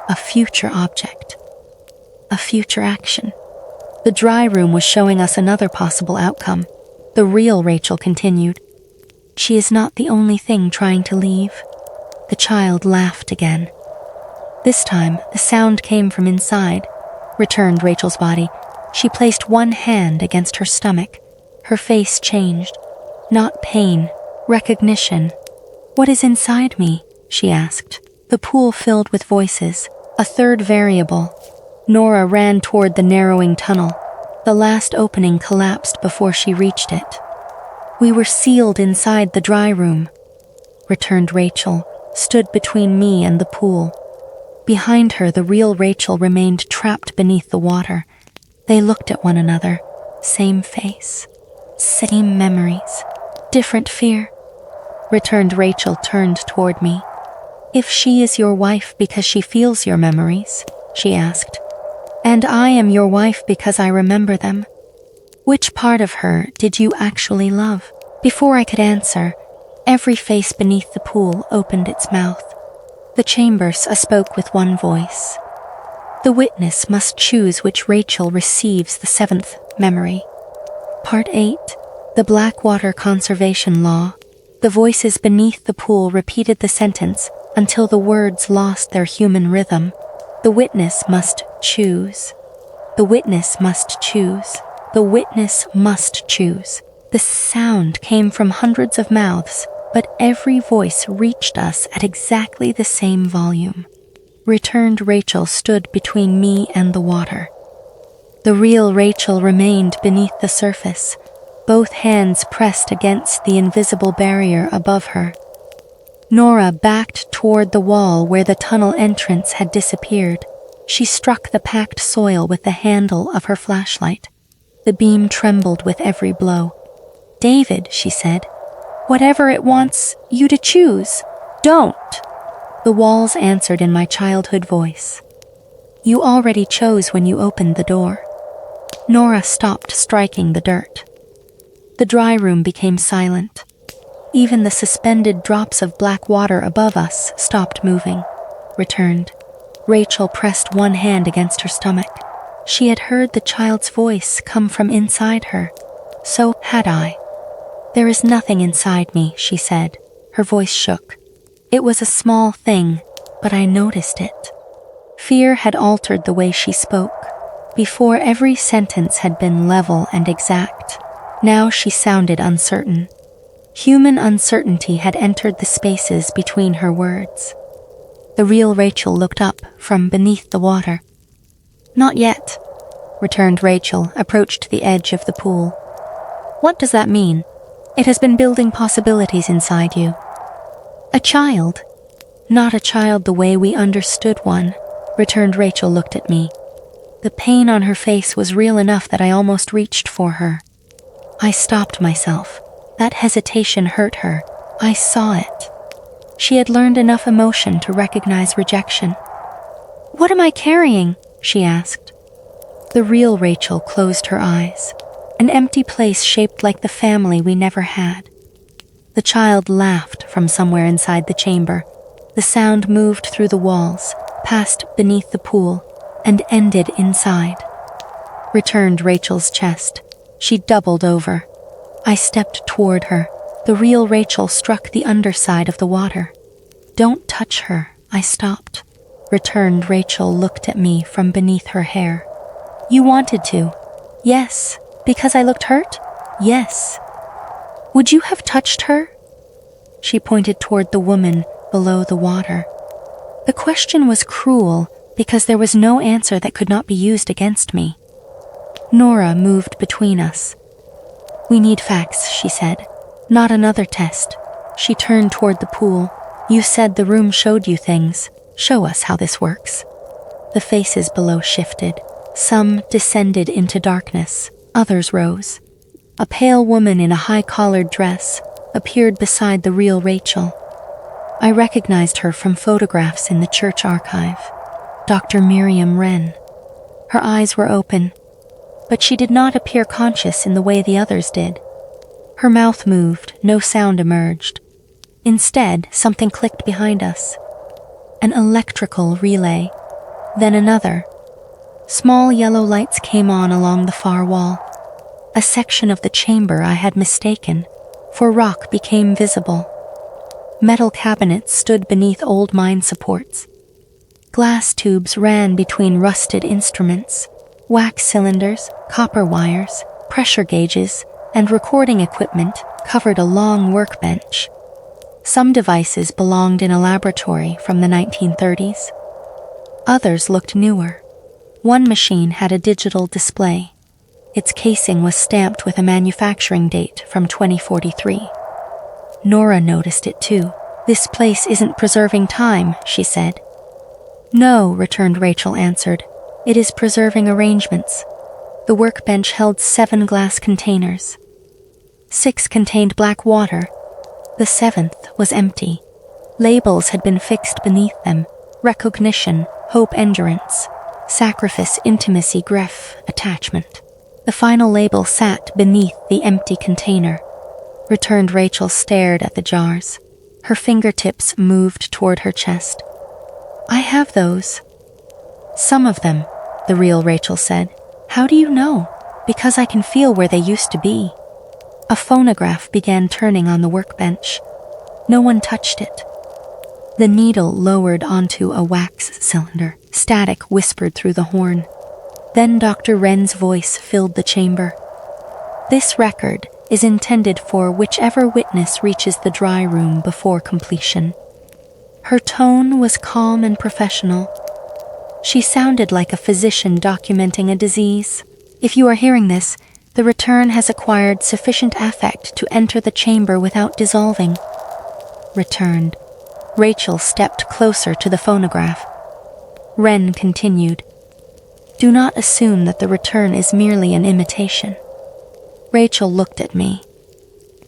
A future object. A future action. The dry room was showing us another possible outcome. The real Rachel continued. She is not the only thing trying to leave. The child laughed again. This time, the sound came from inside, returned Rachel's body. She placed one hand against her stomach. Her face changed. Not pain, recognition. What is inside me? She asked. The pool filled with voices. A third variable. Nora ran toward the narrowing tunnel. The last opening collapsed before she reached it. We were sealed inside the dry room, returned Rachel, stood between me and the pool. Behind her, the real Rachel remained trapped beneath the water. They looked at one another. Same face. Same memories. Different fear. Returned Rachel, turned toward me. If she is your wife because she feels your memories, she asked. And I am your wife because I remember them. Which part of her did you actually love? Before I could answer, every face beneath the pool opened its mouth. The chambers spoke with one voice. The witness must choose which Rachel receives the 7th memory. Part 8. The Blackwater Conservation Law. The voices beneath the pool repeated the sentence until the words lost their human rhythm. The witness must choose. The witness must choose. The witness must choose. The sound came from hundreds of mouths, but every voice reached us at exactly the same volume. Returned Rachel stood between me and the water. The real Rachel remained beneath the surface, both hands pressed against the invisible barrier above her. Nora backed toward the wall where the tunnel entrance had disappeared. She struck the packed soil with the handle of her flashlight. The beam trembled with every blow. David, she said, whatever it wants you to choose, don't. The walls answered in my childhood voice. You already chose when you opened the door. Nora stopped striking the dirt. The dry room became silent. Even the suspended drops of black water above us stopped moving. Returned. Rachel pressed one hand against her stomach. She had heard the child's voice come from inside her. So had I. There is nothing inside me, she said. Her voice shook. It was a small thing, but I noticed it. Fear had altered the way she spoke. Before, every sentence had been level and exact. Now she sounded uncertain. Human uncertainty had entered the spaces between her words. The real Rachel looked up from beneath the water. Not yet, returned Rachel, approached the edge of the pool. What does that mean? It has been building possibilities inside you. A child. Not a child the way we understood one, returned Rachel, looked at me. The pain on her face was real enough that I almost reached for her. I stopped myself. That hesitation hurt her. I saw it. She had learned enough emotion to recognize rejection. What am I carrying? She asked. The real Rachel closed her eyes. An empty place shaped like the family we never had. The child laughed from somewhere inside the chamber. The sound moved through the walls, passed beneath the pool, and ended inside. Returned Rachel's chest. She doubled over. I stepped toward her. The real Rachel struck the underside of the water. "Don't touch her," I stopped. Returned Rachel looked at me from beneath her hair. "You wanted to?" "Yes." "Because I looked hurt?" "Yes." "Would you have touched her?" She pointed toward the woman below the water. The question was cruel because there was no answer that could not be used against me. Nora moved between us. "We need facts," she said. "Not another test." She turned toward the pool. "You said the room showed you things. Show us how this works." The faces below shifted. Some descended into darkness. Others rose. A pale woman in a high-collared dress appeared beside the real Rachel. I recognized her from photographs in the church archive. Dr. Miriam Wren. Her eyes were open, but she did not appear conscious in the way the others did. Her mouth moved, no sound emerged. Instead, something clicked behind us. An electrical relay, then another. Small yellow lights came on along the far wall. A section of the chamber I had mistaken for rock became visible. Metal cabinets stood beneath old mine supports. Glass tubes ran between rusted instruments. Wax cylinders, copper wires, pressure gauges, and recording equipment covered a long workbench. Some devices belonged in a laboratory from the 1930s. Others looked newer. One machine had a digital display. Its casing was stamped with a manufacturing date from 2043. Nora noticed it too. "This place isn't preserving time," she said. "No," returned Rachel answered. "It is preserving arrangements." The workbench held 7 glass containers. 6 contained black water. The 7th was empty. Labels had been fixed beneath them. Recognition, hope, endurance, sacrifice, intimacy, grief, attachment. The final label sat beneath the empty container. Returned Rachel stared at the jars. Her fingertips moved toward her chest. "I have those." "Some of them," the real Rachel said. "How do you know?" "Because I can feel where they used to be." A phonograph began turning on the workbench. No one touched it. The needle lowered onto a wax cylinder. Static whispered through the horn. Then Dr. Wren's voice filled the chamber. "This record is intended for whichever witness reaches the dry room before completion." Her tone was calm and professional. She sounded like a physician documenting a disease. "If you are hearing this, the return has acquired sufficient affect to enter the chamber without dissolving." Returned. Rachel stepped closer to the phonograph. Wren continued. "Do not assume that the return is merely an imitation." Rachel looked at me.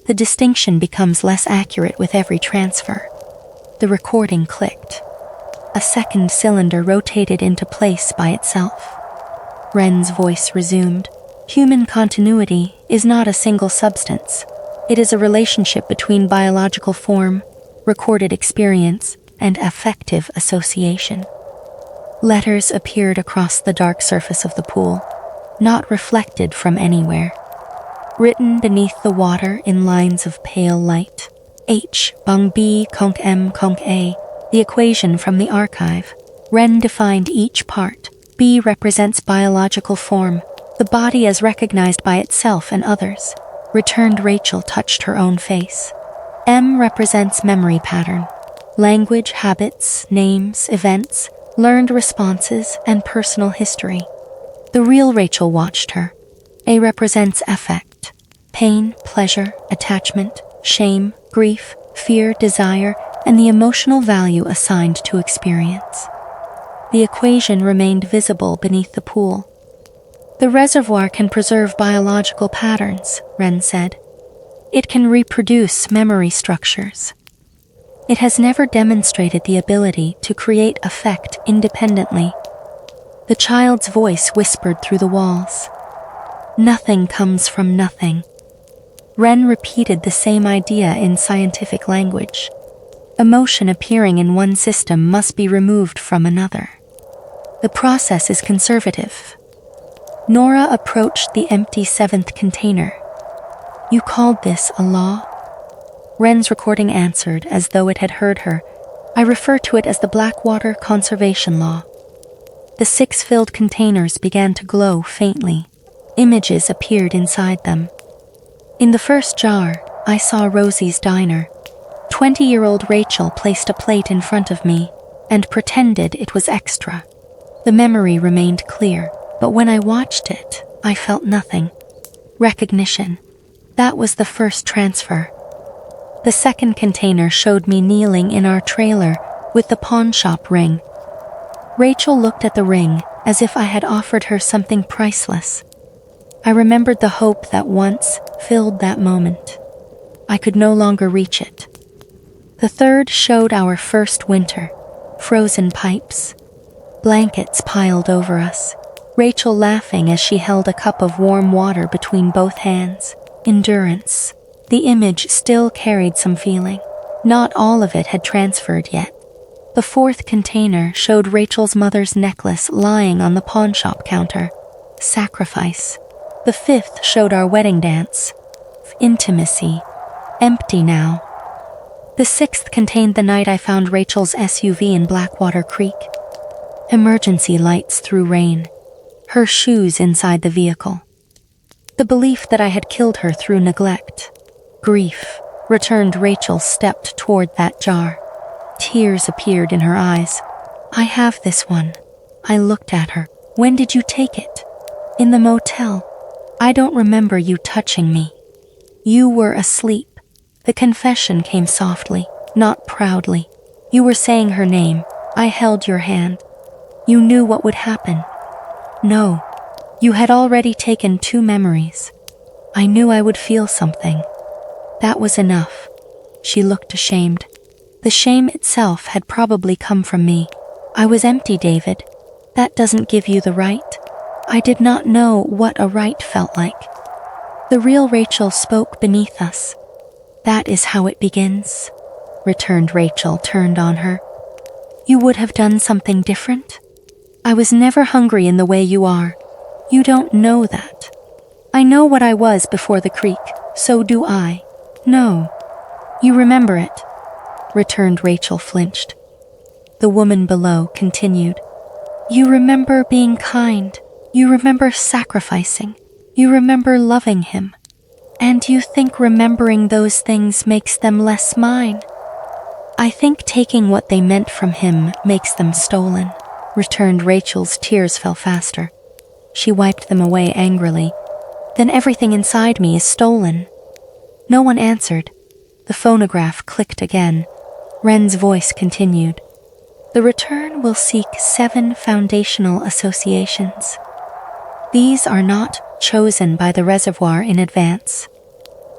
"The distinction becomes less accurate with every transfer." The recording clicked. A second cylinder rotated into place by itself. Wren's voice resumed. "Human continuity is not a single substance. It is a relationship between biological form, recorded experience, and affective association." Letters appeared across the dark surface of the pool, not reflected from anywhere. Written beneath the water in lines of pale light. H, bung B, conc M, conc A, the equation from the archive. Wren defined each part. B represents biological form, the body as recognized by itself and others. Returned Rachel touched her own face. M represents memory pattern, language, habits, names, events, learned responses, and personal history. The real Rachel watched her. A represents affect, pain, pleasure, attachment, shame, grief, fear, desire, and the emotional value assigned to experience. The equation remained visible beneath the pool. "The reservoir can preserve biological patterns," Wren said. "It can reproduce memory structures. It has never demonstrated the ability to create affect independently." The child's voice whispered through the walls. "Nothing comes from nothing." Wren repeated the same idea in scientific language. Emotion appearing in one system must be removed from another. The process is conservative. Nora approached the empty 7th container. "You called this a law?" Ren's recording answered as though it had heard her. I refer to it as the Blackwater Conservation Law. The 6 filled containers began to glow faintly. Images appeared inside them. In the first jar, I saw Rosie's diner. 20-year-old Rachel placed a plate in front of me and pretended it was extra. The memory remained clear, but when I watched it, I felt nothing. Recognition. That was the first transfer. The second container showed me kneeling in our trailer with the pawn shop ring. Rachel looked at the ring as if I had offered her something priceless. I remembered the hope that once filled that moment. I could no longer reach it. The third showed our first winter. Frozen pipes. Blankets piled over us. Rachel laughing as she held a cup of warm water between both hands. Endurance. The image still carried some feeling. Not all of it had transferred yet. The fourth container showed Rachel's mother's necklace lying on the pawn shop counter. Sacrifice. The fifth showed our wedding dance. Intimacy. Empty now. The sixth contained the night I found Rachel's SUV in Blackwater Creek. Emergency lights through rain. Her shoes inside the vehicle. The belief that I had killed her through neglect. Grief. Returned. Rachel stepped toward that jar. Tears appeared in her eyes. I have this one. I looked at her. When did you take it? In the motel. I don't remember you touching me. You were asleep. The confession came softly, not proudly. You were saying her name. I held your hand. You knew what would happen. No. You had already taken 2 memories. I knew I would feel something. That was enough. She looked ashamed. The shame itself had probably come from me. I was empty, David. That doesn't give you the right. I did not know what a right felt like. The real Rachel spoke beneath us. That is how it begins, returned Rachel, turned on her. You would have done something different? I was never hungry in the way you are. You don't know that. I know what I was before the creek, so do I. No. You remember it, returned Rachel, flinched. The woman below continued. You remember being kind. You remember sacrificing. You remember loving him. And you think remembering those things makes them less mine. I think taking what they meant from him makes them stolen, returned. Rachel's tears fell faster. She wiped them away angrily. Then everything inside me is stolen. No one answered. The phonograph clicked again. Ren's voice continued. The return will seek 7 foundational associations. These are not chosen by the reservoir in advance.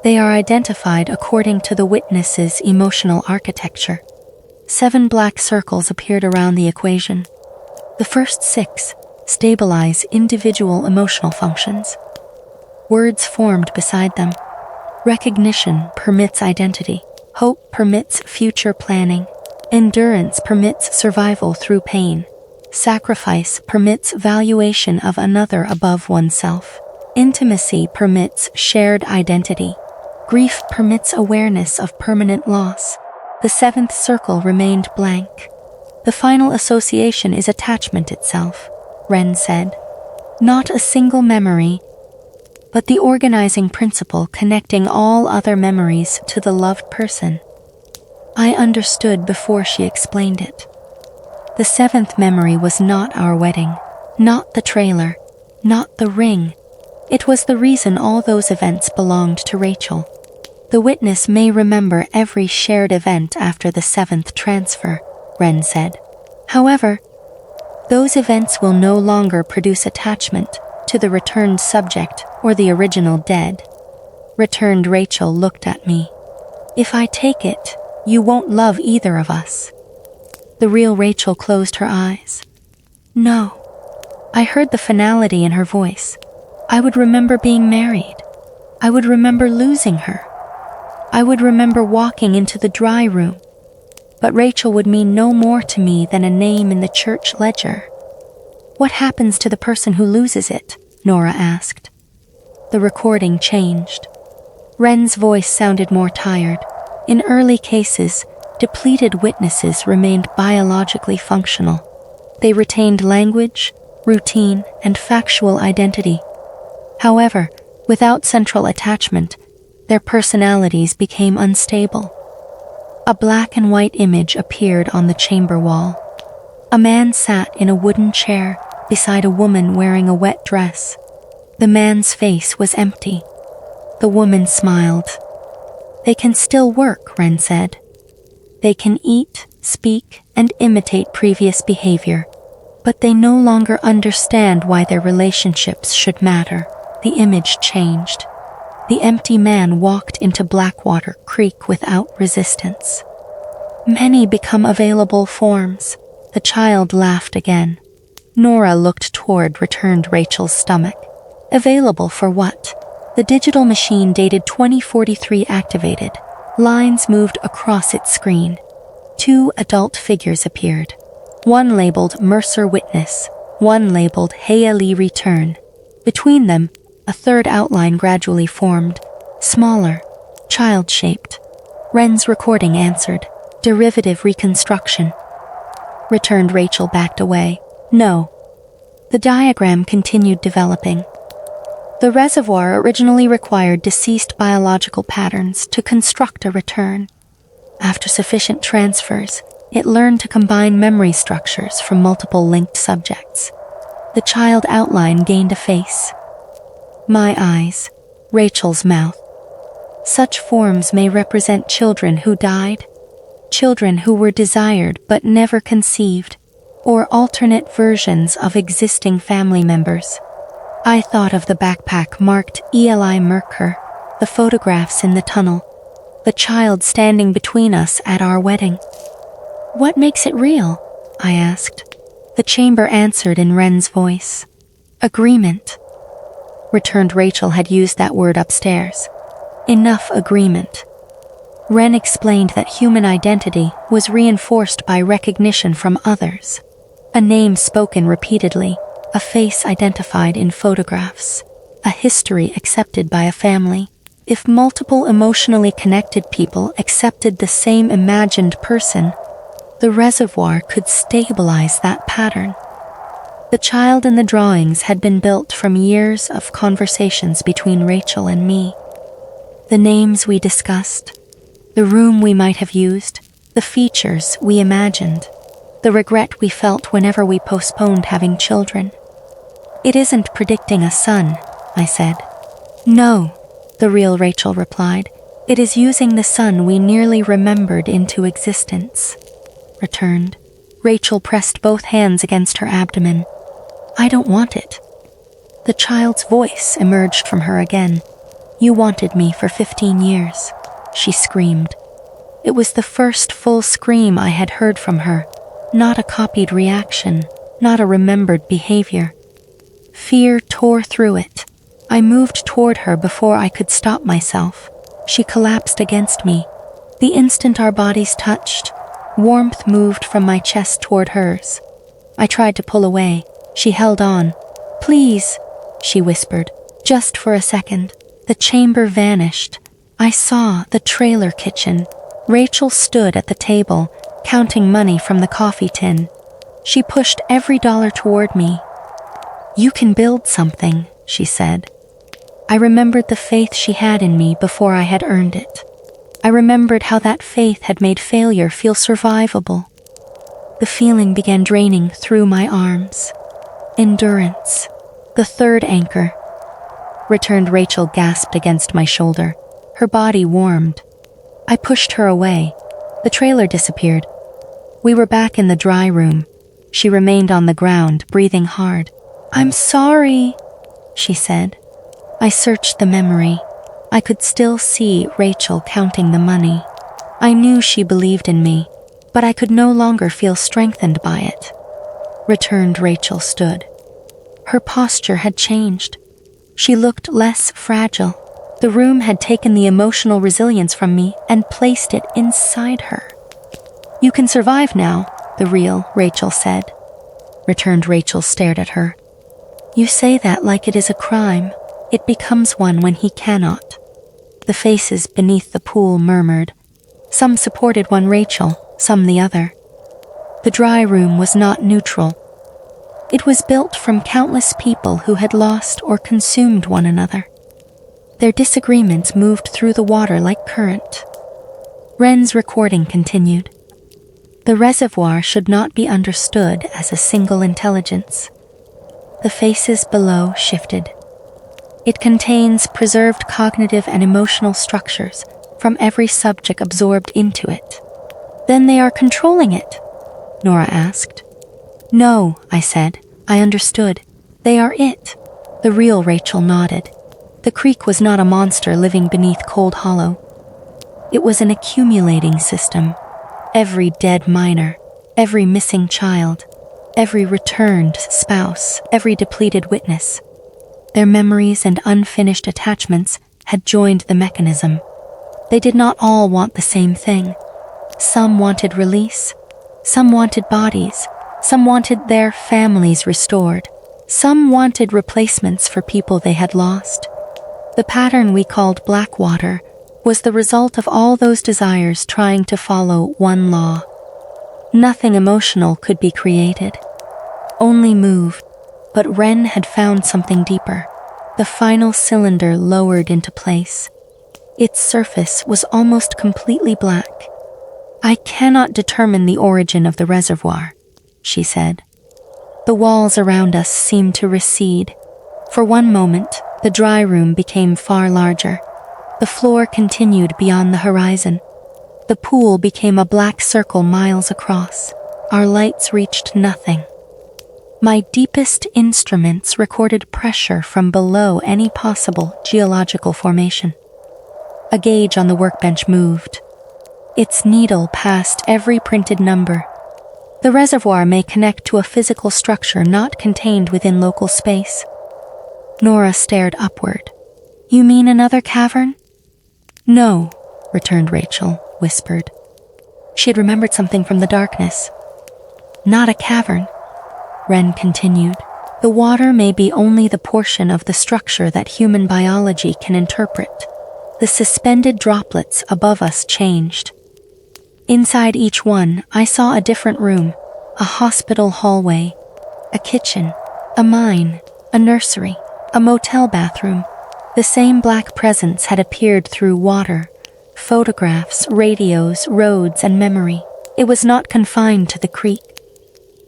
They are identified according to the witness's emotional architecture. 7 black circles appeared around the equation. The first 6 stabilize individual emotional functions. Words formed beside them. Recognition permits identity. Hope permits future planning. Endurance permits survival through pain. Sacrifice permits valuation of another above oneself. Intimacy permits shared identity. Grief permits awareness of permanent loss. The 7th circle remained blank. The final association is attachment itself, Ren said. Not a single memory, but the organizing principle connecting all other memories to the loved person. I understood before she explained it. The 7th memory was not our wedding, not the trailer, not the ring. It was the reason all those events belonged to Rachel. The witness may remember every shared event after the 7th transfer, Ren said. However, those events will no longer produce attachment to the returned subject or the original dead. Returned. Rachel looked at me. If I take it, you won't love either of us. The real Rachel closed her eyes. No. I heard the finality in her voice. I would remember being married. I would remember losing her. I would remember walking into the dry room. But Rachel would mean no more to me than a name in the church ledger. What happens to the person who loses it? Nora asked. The recording changed. Ren's voice sounded more tired. In early cases, depleted witnesses remained biologically functional. They retained language, routine, and factual identity. However, without central attachment, their personalities became unstable. A black and white image appeared on the chamber wall. A man sat in a wooden chair beside a woman wearing a wet dress. The man's face was empty. The woman smiled. "They can still work," Ren said. "They can eat, speak, and imitate previous behavior, but they no longer understand why their relationships should matter." The image changed. The empty man walked into Blackwater Creek without resistance. "Many become available forms." The child laughed again. Nora looked toward returned Rachel's stomach. "Available for what?" The digital machine dated 2043 activated. Lines moved across its screen. 2 adult figures appeared. One labeled Mercer Witness, one labeled Haley Return. Between them, a third outline gradually formed, smaller, child-shaped. Ren's recording answered, "Derivative reconstruction." Returned Rachel backed away. "No." The diagram continued developing. The reservoir originally required deceased biological patterns to construct a return. After sufficient transfers, it learned to combine memory structures from multiple linked subjects. The child outline gained a face. My eyes, Rachel's mouth. Such forms may represent children who died, children who were desired but never conceived, or alternate versions of existing family members. I thought of the backpack marked Eli Mercer, the photographs in the tunnel, the child standing between us at our wedding. "What makes it real?" I asked. The chamber answered in Ren's voice. "Agreement." Returned Rachel had used that word upstairs. Enough agreement. Ren explained that human identity was reinforced by recognition from others. A name spoken repeatedly, a face identified in photographs, a history accepted by a family. If multiple emotionally connected people accepted the same imagined person, the reservoir could stabilize that pattern. The child in the drawings had been built from years of conversations between Rachel and me. The names we discussed, the room we might have used, the features we imagined, the regret we felt whenever we postponed having children. "It isn't predicting a son," I said. "No," the real Rachel replied. "It is using the son we nearly remembered into existence." Returned. Rachel pressed both hands against her abdomen. "I don't want it." The child's voice emerged from her again. "You wanted me for 15 years," she screamed. It was the first full scream I had heard from her, not a copied reaction, not a remembered behavior. Fear tore through it. I moved toward her before I could stop myself. She collapsed against me. The instant our bodies touched, warmth moved from my chest toward hers. I tried to pull away. She held on. "Please," she whispered, "just for a second." The chamber vanished. I saw the trailer kitchen. Rachel stood at the table, counting money from the coffee tin. She pushed every dollar toward me. "You can build something," she said. I remembered the faith she had in me before I had earned it. I remembered how that faith had made failure feel survivable. The feeling began draining through my arms. Endurance. The third anchor. Returned Rachel gasped against my shoulder. Her body warmed. I pushed her away. The trailer disappeared. We were back in the dry room. She remained on the ground, breathing hard. "I'm sorry," she said. I searched the memory. I could still see Rachel counting the money. I knew she believed in me, but I could no longer feel strengthened by it. Returned Rachel stood. Her posture had changed. She looked less fragile. The room had taken the emotional resilience from me and placed it inside her. "You can survive now," the real Rachel said. Returned Rachel stared at her. "You say that like it is a crime. It becomes one when he cannot." The faces beneath the pool murmured, Some supported one Rachel, some the other. The dry room was not neutral. It was built from countless people who had lost or consumed one another. Their disagreements moved through the water like current. Wren's recording continued. The reservoir should not be understood as a single intelligence. The faces below shifted. It contains preserved cognitive and emotional structures from every subject absorbed into it. Then they are controlling it? Nora asked. No, I said. I understood. They are it. The real Rachel nodded. The creek was not a monster living beneath Cold Hollow. It was an accumulating system. Every dead miner, every missing child, every returned spouse, every depleted witness. Their memories and unfinished attachments had joined the mechanism. They did not all want the same thing. Some wanted release. Some wanted bodies. Some wanted their families restored. Some wanted replacements for people they had lost. The pattern we called Blackwater was the result of all those desires trying to follow one law. Nothing emotional could be created. Only move. But Wren had found something deeper. The final cylinder lowered into place. Its surface was almost completely black. I cannot determine the origin of the reservoir, she said. The walls around us seemed to recede. For one moment, the dry room became far larger. The floor continued beyond the horizon. The pool became a black circle miles across. Our lights reached nothing. My deepest instruments recorded pressure from below any possible geological formation. A gauge on the workbench moved. Its needle passed every printed number. The reservoir may connect to a physical structure not contained within local space. Nora stared upward. You mean another cavern? No, returned Rachel, whispered. She had remembered something from the darkness. Not a cavern, Wren continued. The water may be only the portion of the structure that human biology can interpret. The suspended droplets above us changed. Inside each one, I saw a different room, a hospital hallway, a kitchen, a mine, a nursery, a motel bathroom. The same black presence had appeared through water, photographs, radios, roads, and memory. It was not confined to the creek.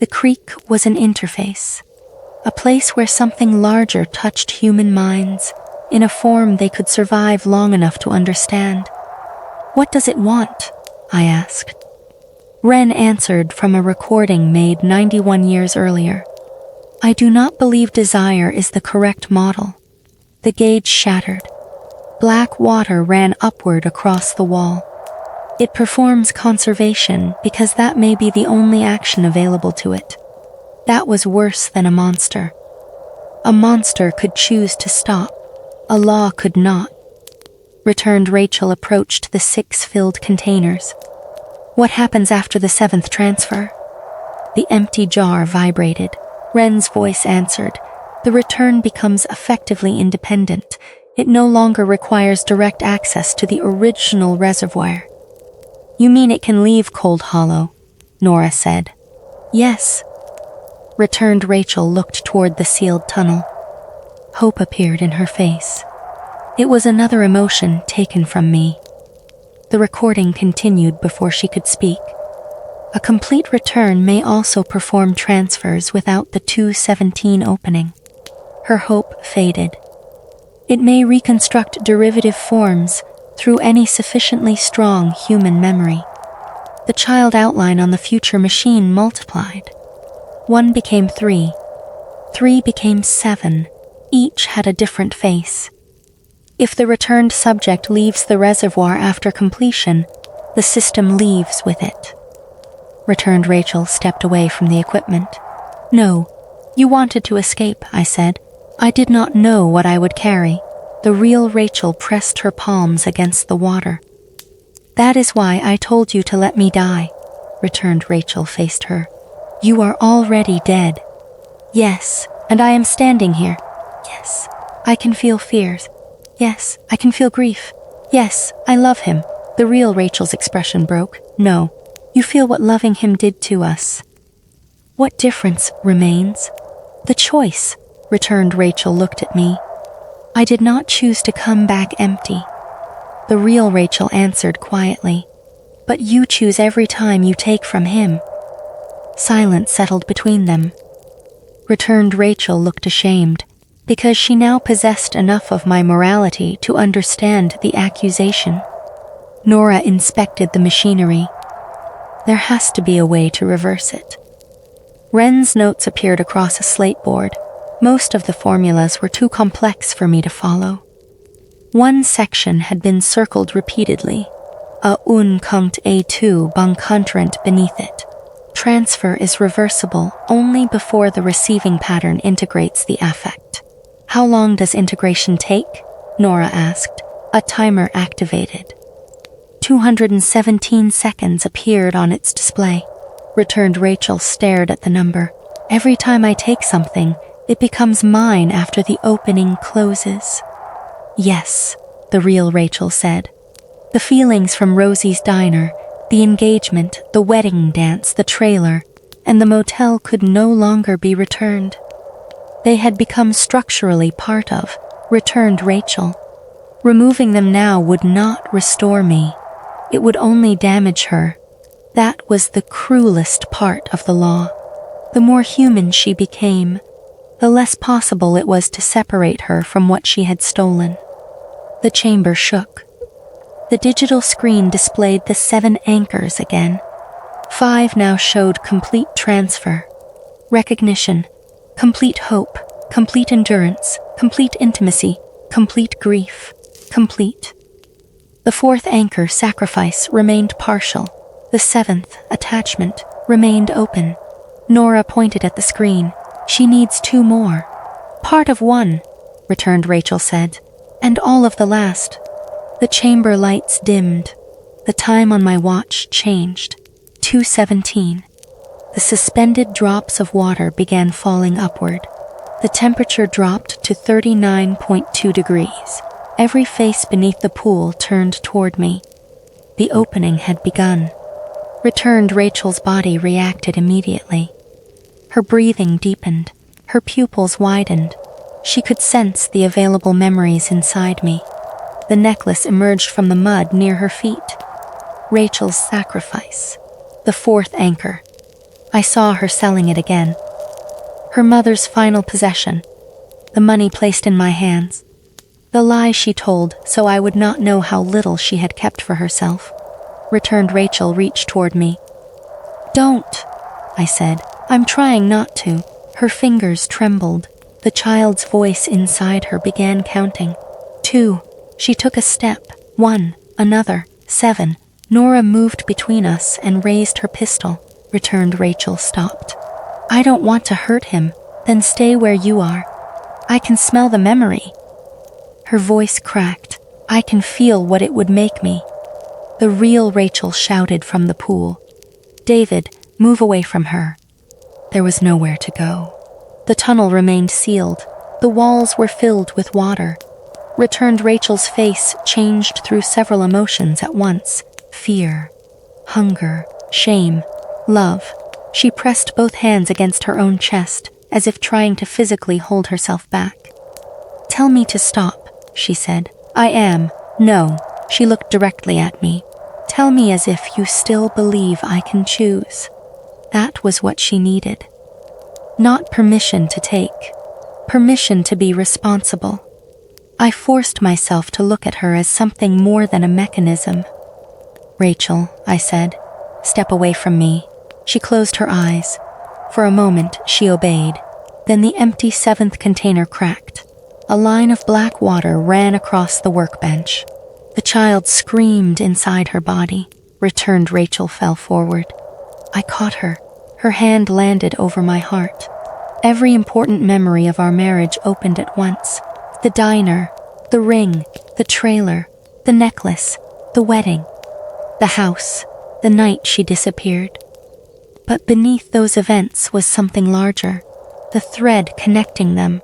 The creek was an interface, a place where something larger touched human minds in a form they could survive long enough to understand. What does it want? I asked. Wren answered from a recording made 91 years earlier. I do not believe desire is the correct model. The gauge shattered. Black water ran upward across the wall. It performs conservation because that may be the only action available to it. That was worse than a monster. A monster could choose to stop. A law could not. Returned Rachel approached the 6 filled containers. What happens after the 7th transfer? The empty jar vibrated. Wren's voice answered. The return becomes effectively independent. It no longer requires direct access to the original reservoir. You mean it can leave Cold Hollow? Nora said. Yes. Returned Rachel looked toward the sealed tunnel. Hope appeared in her face. It was another emotion taken from me. The recording continued before she could speak. A complete return may also perform transfers without the 217 opening. Her hope faded. It may reconstruct derivative forms through any sufficiently strong human memory. The child outline on the future machine multiplied. 1 became 3. 3 became 7. Each had a different face. If the returned subject leaves the reservoir after completion, the system leaves with it. Returned Rachel stepped away from the equipment. No, you wanted to escape, I said. I did not know what I would carry. The real Rachel pressed her palms against the water. That is why I told you to let me die. Returned Rachel faced her. You are already dead. Yes, and I am standing here. Yes, I can feel fears. Yes, I can feel grief. Yes, I love him. The real Rachel's expression broke. No, you feel what loving him did to us. What difference remains? The choice, returned Rachel, looked at me. I did not choose to come back empty. The real Rachel answered quietly. But you choose every time you take from him. Silence settled between them. Returned Rachel looked ashamed, because she now possessed enough of my morality to understand the accusation. Nora inspected the machinery. There has to be a way to reverse it. Wren's notes appeared across a slate board. Most of the formulas were too complex for me to follow. One section had been circled repeatedly. A un compte A2 bang contrant beneath it. Transfer is reversible only before the receiving pattern integrates the affect. How long does integration take? Nora asked. A timer activated. 217 seconds appeared on its display. Returned Rachel stared at the number. Every time I take something, it becomes mine after the opening closes. Yes, the real Rachel said. The feelings from Rosie's diner, the engagement, the wedding dance, the trailer, and the motel could no longer be returned. They had become structurally part of, returned Rachel. Removing them now would not restore me. It would only damage her. That was the cruelest part of the law. The more human she became, the less possible it was to separate her from what she had stolen. The chamber shook. The digital screen displayed the 7 anchors again. 5 now showed complete transfer, recognition, complete hope, complete endurance, complete intimacy, complete grief, complete. The 4th anchor, sacrifice, remained partial. The 7th, attachment, remained open. Nora pointed at the screen. She needs 2 more. Part of 1, returned Rachel said, and all of the last. The chamber lights dimmed. The time on my watch changed. 2:17. The suspended drops of water began falling upward. The temperature dropped to 39.2 degrees. Every face beneath the pool turned toward me. The opening had begun. Returned Rachel's body reacted immediately. Her breathing deepened. Her pupils widened. She could sense the available memories inside me. The necklace emerged from the mud near her feet. Rachel's sacrifice. The 4th anchor. I saw her selling it again. Her mother's final possession. The money placed in my hands. The lie she told so I would not know how little she had kept for herself. Returned Rachel reached toward me. Don't, I said. I'm trying not to. Her fingers trembled. The child's voice inside her began counting. 2. She took a step. 1. Another. 7. Nora moved between us and raised her pistol. Returned Rachel stopped. I don't want to hurt him. Then stay where you are. I can smell the memory. Her voice cracked. I can feel what it would make me. The real Rachel shouted from the pool. David, move away from her. There was nowhere to go. The tunnel remained sealed. The walls were filled with water. Returned Rachel's face changed through several emotions at once. Fear, hunger, shame, love. She pressed both hands against her own chest, as if trying to physically hold herself back. Tell me to stop, she said. I am. No. She looked directly at me. Tell me as if you still believe I can choose. That was what she needed. Not permission to take. Permission to be responsible. I forced myself to look at her as something more than a mechanism. Rachel, I said, step away from me. She closed her eyes. For a moment, she obeyed. Then the empty 7th container cracked. A line of black water ran across the workbench. The child screamed inside her body. Returned Rachel fell forward. I caught her. Her hand landed over my heart. Every important memory of our marriage opened at once. The diner, the ring, the trailer, the necklace, the wedding, the house, the night she disappeared. But beneath those events was something larger, the thread connecting them.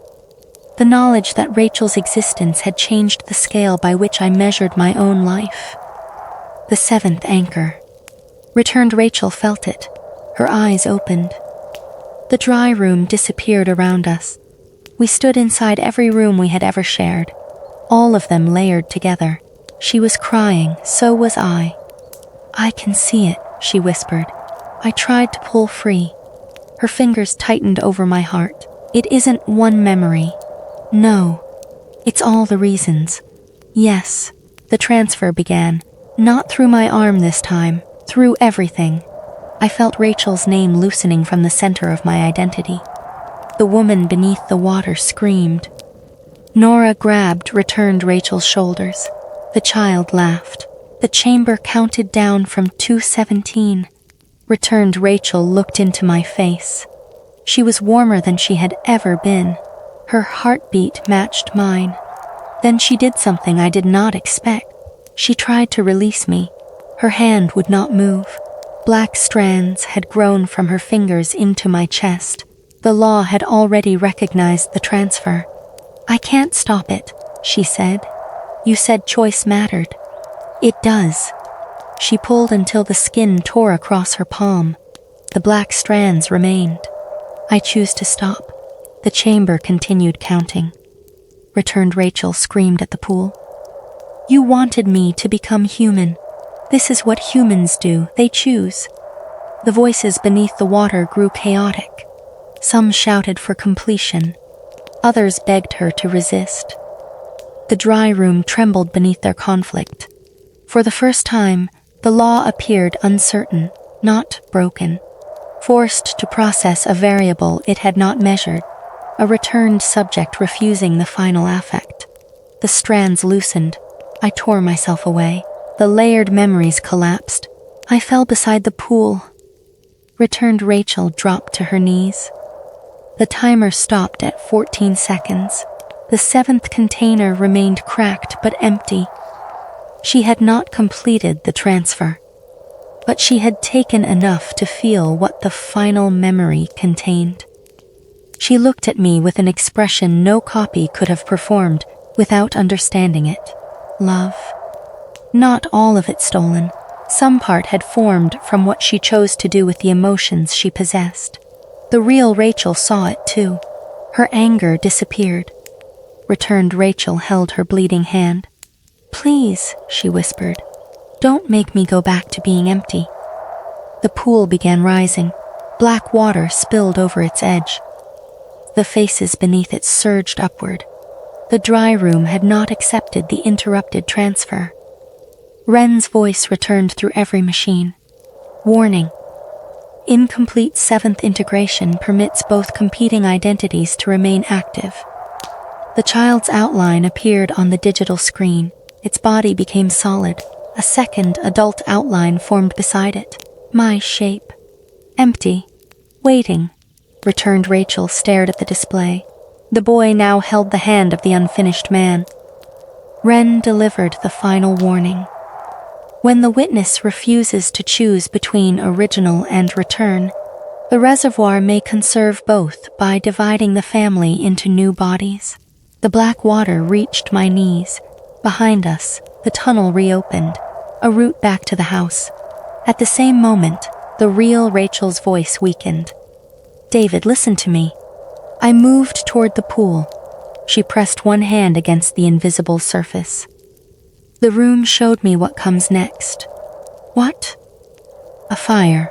The knowledge that Rachel's existence had changed the scale by which I measured my own life. The seventh anchor. Returned Rachel felt it. Her eyes opened. The dry room disappeared around us. We stood inside every room we had ever shared, all of them layered together. She was crying, so was I. I can see it, she whispered. I tried to pull free. Her fingers tightened over my heart. It isn't one memory. No, it's all the reasons. Yes, the transfer began. Not through my arm this time, through everything. I felt Rachel's name loosening from the center of my identity. The woman beneath the water screamed. Nora grabbed returned Rachel's shoulders. The child laughed. The chamber counted down from 217. Returned Rachel looked into my face. She was warmer than she had ever been. Her heartbeat matched mine. Then she did something I did not expect. She tried to release me. Her hand would not move. Black strands had grown from her fingers into my chest. The law had already recognized the transfer. I can't stop it, she said. You said choice mattered. It does. She pulled until the skin tore across her palm. The black strands remained. I choose to stop. The chamber continued counting. Returned Rachel screamed at the pool. You wanted me to become human. This is what humans do. They choose. The voices beneath the water grew chaotic. Some shouted for completion. Others begged her to resist. The dry room trembled beneath their conflict. For the first time, the law appeared uncertain, not broken. Forced to process a variable it had not measured, a returned subject refusing the final affect. The strands loosened. I tore myself away. The layered memories collapsed. I fell beside the pool. Returned Rachel dropped to her knees. The timer stopped at 14 seconds. The seventh container remained cracked but empty. She had not completed the transfer, but she had taken enough to feel what the final memory contained. She looked at me with an expression no copy could have performed without understanding it. Love. Not all of it stolen. Some part had formed from what she chose to do with the emotions she possessed. The real Rachel saw it too. Her anger disappeared. Returned Rachel held her bleeding hand. Please, she whispered, don't make me go back to being empty. The pool began rising. Black water spilled over its edge. The faces beneath it surged upward. The dry room had not accepted the interrupted transfer. Wren's voice returned through every machine. Warning. Incomplete seventh integration permits both competing identities to remain active. The child's outline appeared on the digital screen. Its body became solid. A second adult outline formed beside it. My shape. Empty. Waiting. Returned Rachel stared at the display. The boy now held the hand of the unfinished man. Wren delivered the final warning. When the witness refuses to choose between original and return, the reservoir may conserve both by dividing the family into new bodies. The black water reached my knees. Behind us, the tunnel reopened, a route back to the house. At the same moment, the real Rachel's voice weakened. David, listen to me. I moved toward the pool. She pressed one hand against the invisible surface. The room showed me what comes next. What? A fire.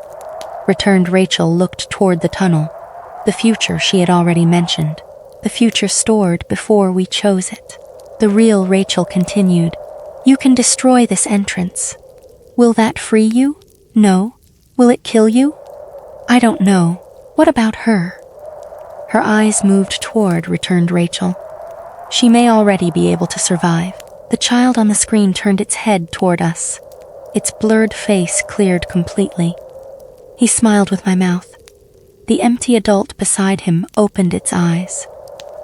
Returned Rachel looked toward the tunnel. The future she had already mentioned. The future stored before we chose it. The real Rachel continued. You can destroy this entrance. Will that free you? No. Will it kill you? I don't know. What about her? Her eyes moved toward returned Rachel. She may already be able to survive. The child on the screen turned its head toward us. Its blurred face cleared completely. He smiled with my mouth. The empty adult beside him opened its eyes.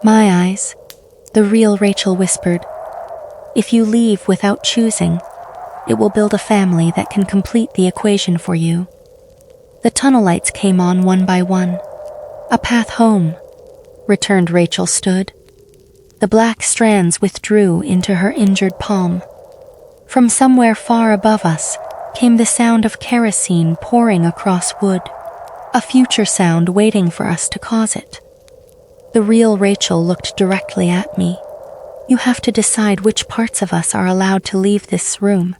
My eyes. The real Rachel whispered, if you leave without choosing, it will build a family that can complete the equation for you. The tunnel lights came on one by one. A path home. Returned Rachel stood. The black strands withdrew into her injured palm. From somewhere far above us came the sound of kerosene pouring across wood, a future sound waiting for us to cause it. The real Rachel looked directly at me. You have to decide which parts of us are allowed to leave this room.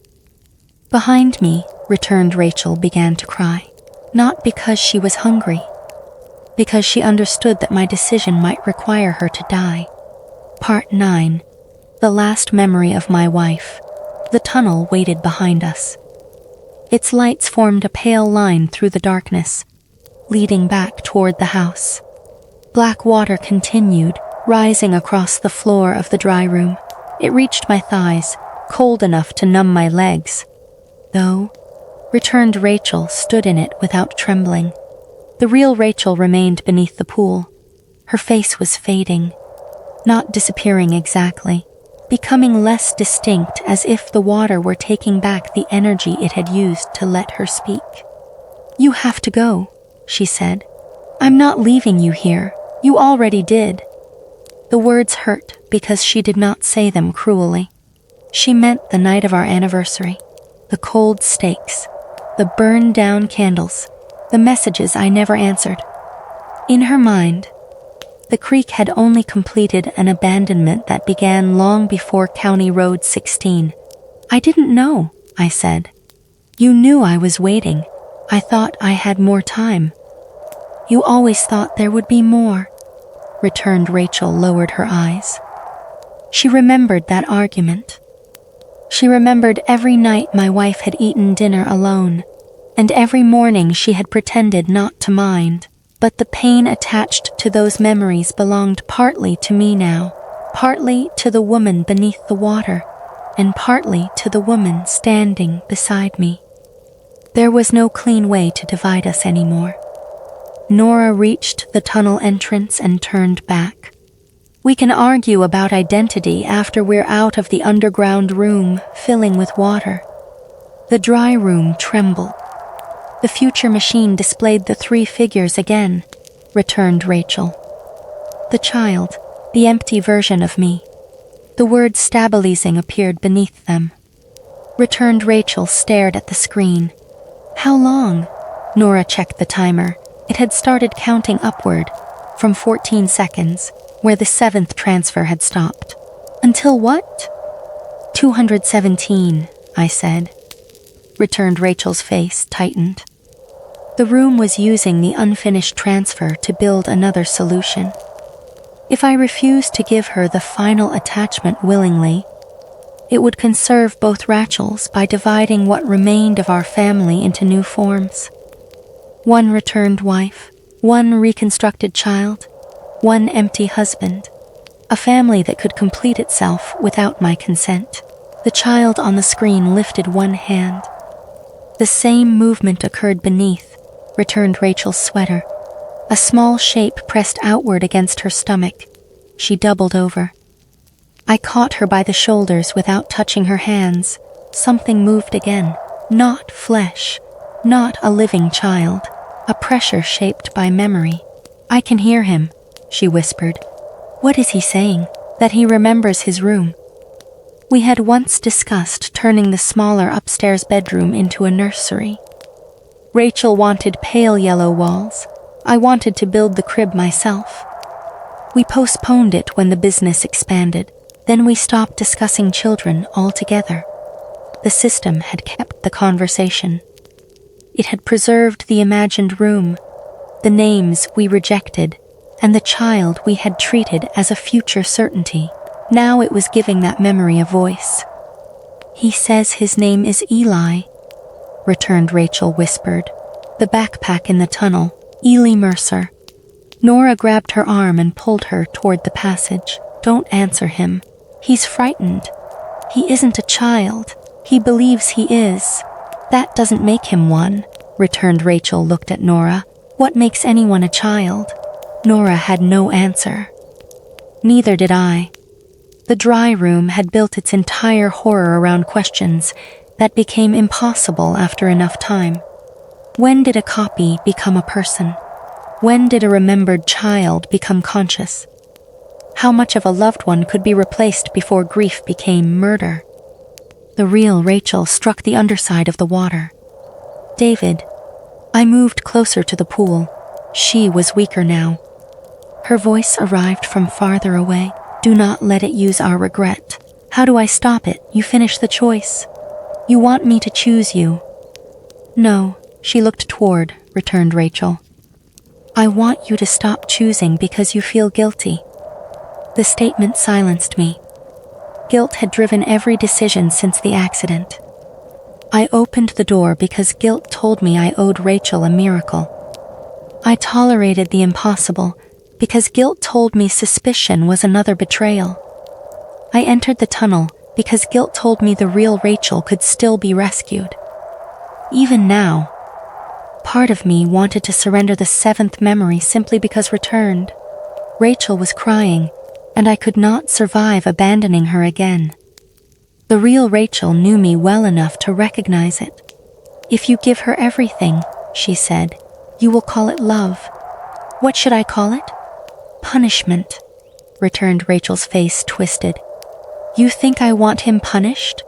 Behind me, returned Rachel, began to cry. Not because she was hungry, because she understood that my decision might require her to die. Part 9. The last memory of my wife. The tunnel waited behind us. Its lights formed a pale line through the darkness, leading back toward the house. Black water continued, rising across the floor of the dry room. It reached my thighs, cold enough to numb my legs. Though, returned Rachel stood in it without trembling. The real Rachel remained beneath the pool. Her face was fading, not disappearing exactly, becoming less distinct, as if the water were taking back the energy it had used to let her speak. You have to go, she said. I'm not leaving you here. You already did. The words hurt because she did not say them cruelly. She meant the night of our anniversary, the cold steaks, the burned-down candles, the messages I never answered. In her mind, the creek had only completed an abandonment that began long before County Road 16. I didn't know, I said. You knew I was waiting. I thought I had more time. You always thought there would be more, returned Rachel, lowered her eyes. She remembered that argument. She remembered every night my wife had eaten dinner alone, and every morning she had pretended not to mind. But the pain attached to those memories belonged partly to me now, partly to the woman beneath the water, and partly to the woman standing beside me. There was no clean way to divide us anymore. Nora reached the tunnel entrance and turned back. We can argue about identity after we're out of the underground room filling with water. The dry room trembled. The future machine displayed the 3 figures again, returned Rachel. The child, the empty version of me. The word stabilizing appeared beneath them. Returned Rachel stared at the screen. How long? Nora checked the timer. It had started counting upward, from 14 seconds, where the 7th transfer had stopped. Until what? 217, I said. Returned Rachel's face tightened. The room was using the unfinished transfer to build another solution. If I refused to give her the final attachment willingly, it would conserve both Rachels by dividing what remained of our family into new forms. One returned wife, one reconstructed child, one empty husband. A family that could complete itself without my consent. The child on the screen lifted one hand. The same movement occurred beneath, returned Rachel's sweater. A small shape pressed outward against her stomach. She doubled over. I caught her by the shoulders without touching her hands. Something moved again. Not flesh, not a living child. A pressure shaped by memory. I can hear him, she whispered. What is he saying? That he remembers his room. We had once discussed turning the smaller upstairs bedroom into a nursery. Rachel wanted pale yellow walls. I wanted to build the crib myself. We postponed it when the business expanded. Then we stopped discussing children altogether. The system had kept the conversation. It had preserved the imagined room, the names we rejected, and the child we had treated as a future certainty. Now it was giving that memory a voice. He says his name is Eli, returned Rachel, whispered. The backpack in the tunnel, Eli Mercer. Nora grabbed her arm and pulled her toward the passage. Don't answer him. He's frightened. He isn't a child. He believes he is. That doesn't make him one, returned Rachel, looked at Nora. What makes anyone a child? Nora had no answer. Neither did I. The dry room had built its entire horror around questions that became impossible after enough time. When did a copy become a person? When did a remembered child become conscious? How much of a loved one could be replaced before grief became murder? The real Rachel struck the underside of the water. David. I moved closer to the pool. She was weaker now. Her voice arrived from farther away. Do not let it use our regret. How do I stop it? You finish the choice. You want me to choose you. No, she looked toward, returned Rachel. I want you to stop choosing because you feel guilty. The statement silenced me. Guilt had driven every decision since the accident. I opened the door because guilt told me I owed Rachel a miracle. I tolerated the impossible because guilt told me suspicion was another betrayal. I entered the tunnel because guilt told me the real Rachel could still be rescued. Even now, part of me wanted to surrender the seventh memory simply because returned. Rachel was crying, and I could not survive abandoning her again. The real Rachel knew me well enough to recognize it. If you give her everything, she said, you will call it love. What should I call it? Punishment, returned Rachel's face twisted. You think I want him punished?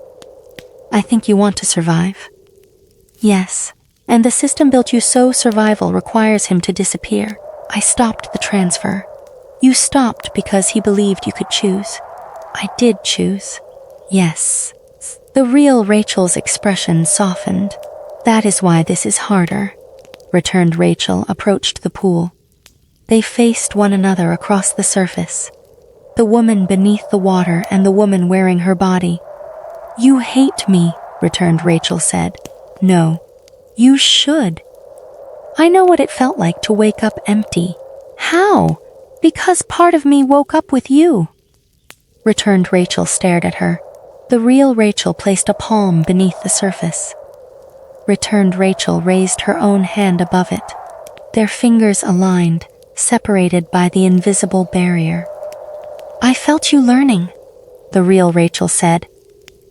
I think you want to survive. Yes, and the system built you so survival requires him to disappear. I stopped the transfer. You stopped because he believed you could choose. I did choose. Yes. The real Rachel's expression softened. That is why this is harder, returned Rachel, approached the pool. They faced one another across the surface. The woman beneath the water and the woman wearing her body. You hate me, returned Rachel said. No, you should. I know what it felt like to wake up empty. How? Because part of me woke up with you. Returned Rachel stared at her. The real Rachel placed a palm beneath the surface. Returned Rachel raised her own hand above it. Their fingers aligned, separated by the invisible barrier. I felt you learning, the real Rachel said.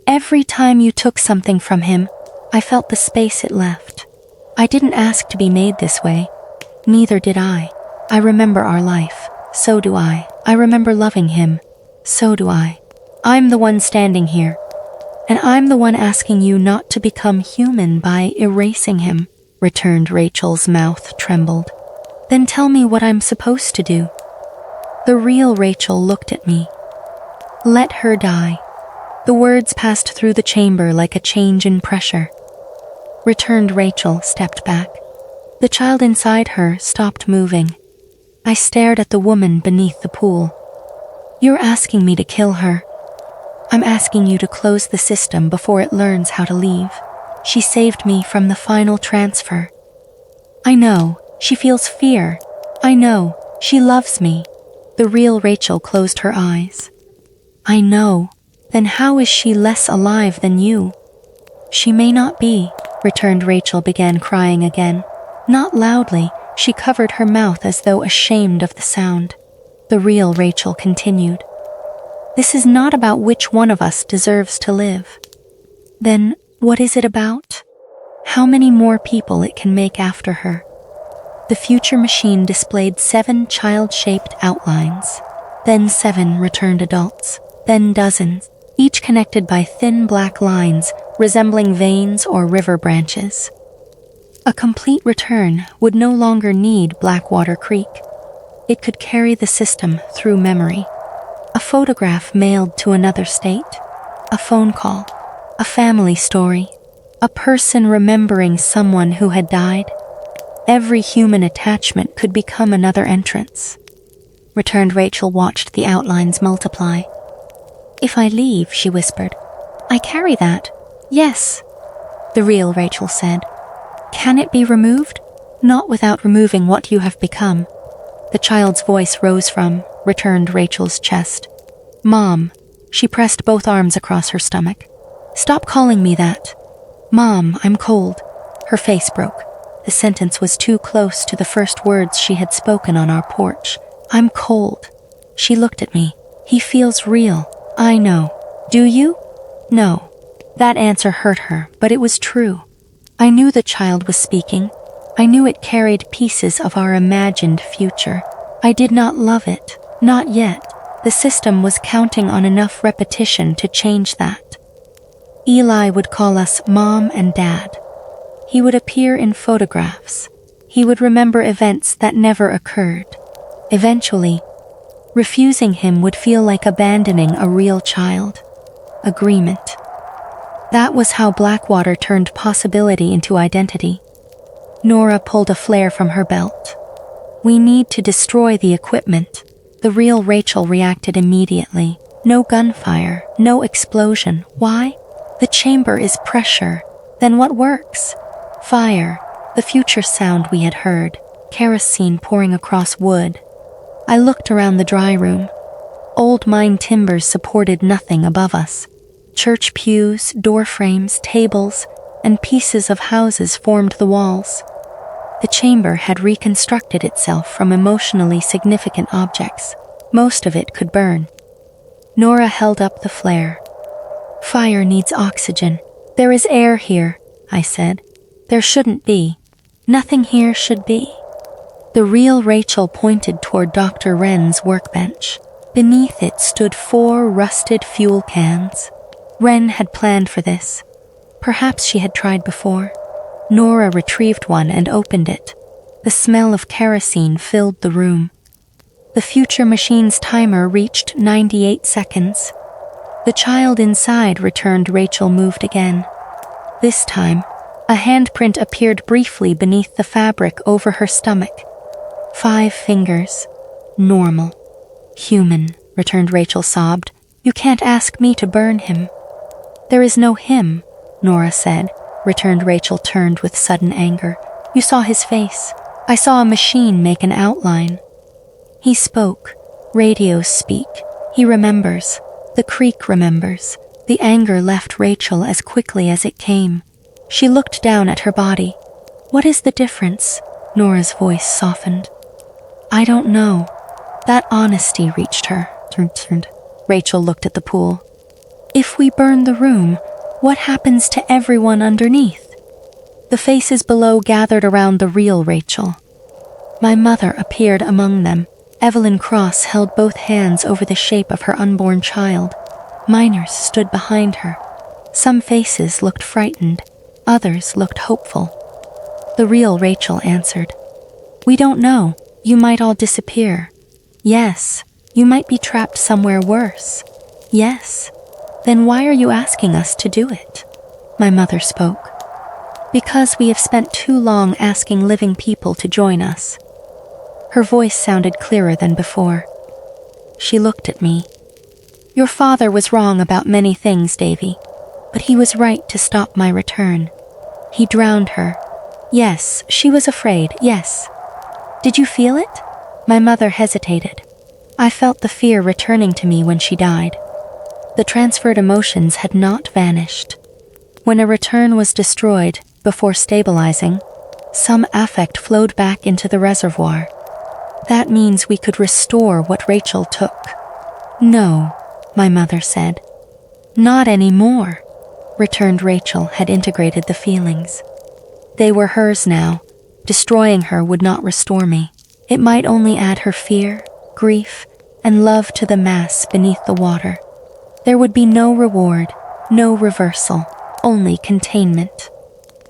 Every time you took something from him, I felt the space it left. I didn't ask to be made this way. Neither did I. I remember our life. So do I. I remember loving him. So do I. I'm the one standing here. And I'm the one asking you not to become human by erasing him, returned Rachel's mouth trembled. Then tell me what I'm supposed to do. The real Rachel looked at me. Let her die. The words passed through the chamber like a change in pressure. Returned Rachel stepped back. The child inside her stopped moving. I stared at the woman beneath the pool. You're asking me to kill her. I'm asking you to close the system before it learns how to leave. She saved me from the final transfer. I know, she feels fear. I know, she loves me. The real Rachel closed her eyes. I know. Then how is she less alive than you? She may not be, returned Rachel, began crying again. Not loudly, she covered her mouth as though ashamed of the sound. The real Rachel continued. This is not about which one of us deserves to live. Then, what is it about? How many more people it can make after her? The future machine displayed 7 child-shaped outlines, then 7 returned adults, then dozens, each connected by thin black lines resembling veins or river branches. A complete return would no longer need Blackwater Creek. It could carry the system through memory. A photograph mailed to another state, a phone call, a family story, a person remembering someone who had died. Every human attachment could become another entrance. Returned Rachel watched the outlines multiply. If I leave, she whispered. I carry that. Yes, the real Rachel said. Can it be removed? Not without removing what you have become. The child's voice rose from, returned Rachel's chest. Mom, she pressed both arms across her stomach. Stop calling me that. Mom, I'm cold. Her face broke. The sentence was too close to the first words she had spoken on our porch. I'm cold. She looked at me. He feels real. I know. Do you? No. That answer hurt her, but it was true. I knew the child was speaking. I knew it carried pieces of our imagined future. I did not love it. Not yet. The system was counting on enough repetition to change that. Eli would call us Mom and Dad. He would appear in photographs. He would remember events that never occurred. Eventually, refusing him would feel like abandoning a real child. Agreement. That was how Blackwater turned possibility into identity. Nora pulled a flare from her belt. We need to destroy the equipment. The real Rachel reacted immediately. No gunfire, no explosion. Why? The chamber is pressure. Then what works? Fire, the future sound we had heard, kerosene pouring across wood. I looked around the dry room. Old mine timbers supported nothing above us. Church pews, door frames, tables, and pieces of houses formed the walls. The chamber had reconstructed itself from emotionally significant objects. Most of it could burn. Nora held up the flare. Fire needs oxygen. There is air here, I said. There shouldn't be. Nothing here should be. The real Rachel pointed toward Dr. Wren's workbench. Beneath it stood 4 rusted fuel cans. Wren had planned for this. Perhaps she had tried before. Nora retrieved one and opened it. The smell of kerosene filled the room. The future machine's timer reached 98 seconds. The child inside returned. Rachel moved again. This time, a handprint appeared briefly beneath the fabric over her stomach. 5 fingers. Normal. Human, returned. Rachel sobbed. You can't ask me to burn him. There is no him, Nora said, returned. Rachel turned with sudden anger. You saw his face. I saw a machine make an outline. He spoke. Radios speak. He remembers. The creek remembers. The anger left Rachel as quickly as it came. She looked down at her body. What is the difference? Nora's voice softened. I don't know. That honesty reached her. Rachel looked at the pool. If we burn the room, what happens to everyone underneath? The faces below gathered around the real Rachel. My mother appeared among them. Evelyn Cross held both hands over the shape of her unborn child. Miners stood behind her. Some faces looked frightened. Others looked hopeful. The real Rachel answered. We don't know. You might all disappear. Yes. You might be trapped somewhere worse. Yes. Then why are you asking us to do it? My mother spoke. Because we have spent too long asking living people to join us. Her voice sounded clearer than before. She looked at me. Your father was wrong about many things, Davy, but he was right to stop my return. He drowned her. Yes, she was afraid, yes. Did you feel it? My mother hesitated. I felt the fear returning to me when she died. The transferred emotions had not vanished. When a return was destroyed, before stabilizing, some affect flowed back into the reservoir. That means we could restore what Rachel took. No, my mother said. Not anymore, returned. Rachel had integrated the feelings. They were hers now. Destroying her would not restore me. It might only add her fear, grief, and love to the mass beneath the water. There would be no reward, no reversal, only containment.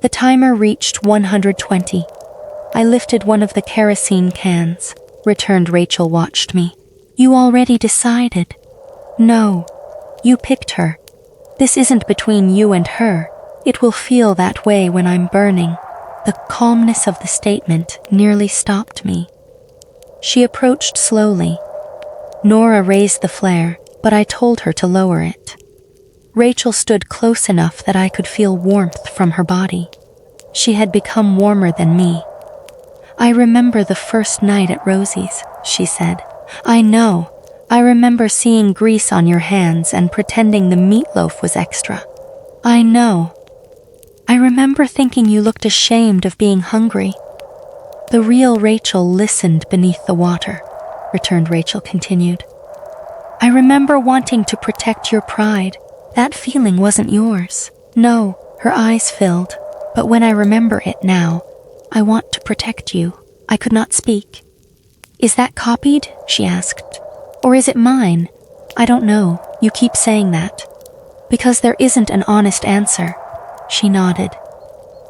The timer reached 120. I lifted one of the kerosene cans. Returned. Rachel watched me. You already decided. No, you picked her. This isn't between you and her. It will feel that way when I'm burning. The calmness of the statement nearly stopped me. She approached slowly. Nora raised the flare, but I told her to lower it. Rachel stood close enough that I could feel warmth from her body. She had become warmer than me. I remember the first night at Rosie's, she said. I know. I remember seeing grease on your hands and pretending the meatloaf was extra. I know. I remember thinking you looked ashamed of being hungry. The real Rachel listened beneath the water, returned. Rachel continued. I remember wanting to protect your pride. That feeling wasn't yours. No, her eyes filled. But when I remember it now, I want to protect you. I could not speak. Is that copied? She asked. Or is it mine? I don't know. You keep saying that. Because there isn't an honest answer. She nodded.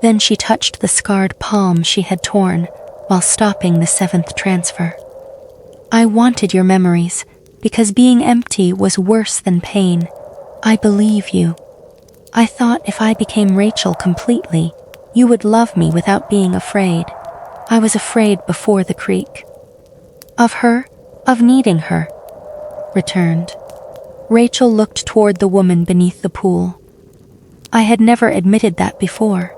Then she touched the scarred palm she had torn while stopping the 7th transfer. I wanted your memories because being empty was worse than pain. I believe you. I thought if I became Rachel completely, you would love me without being afraid. I was afraid before the creek. Of her, of needing her. Returned. Rachel looked toward the woman beneath the pool. I had never admitted that before.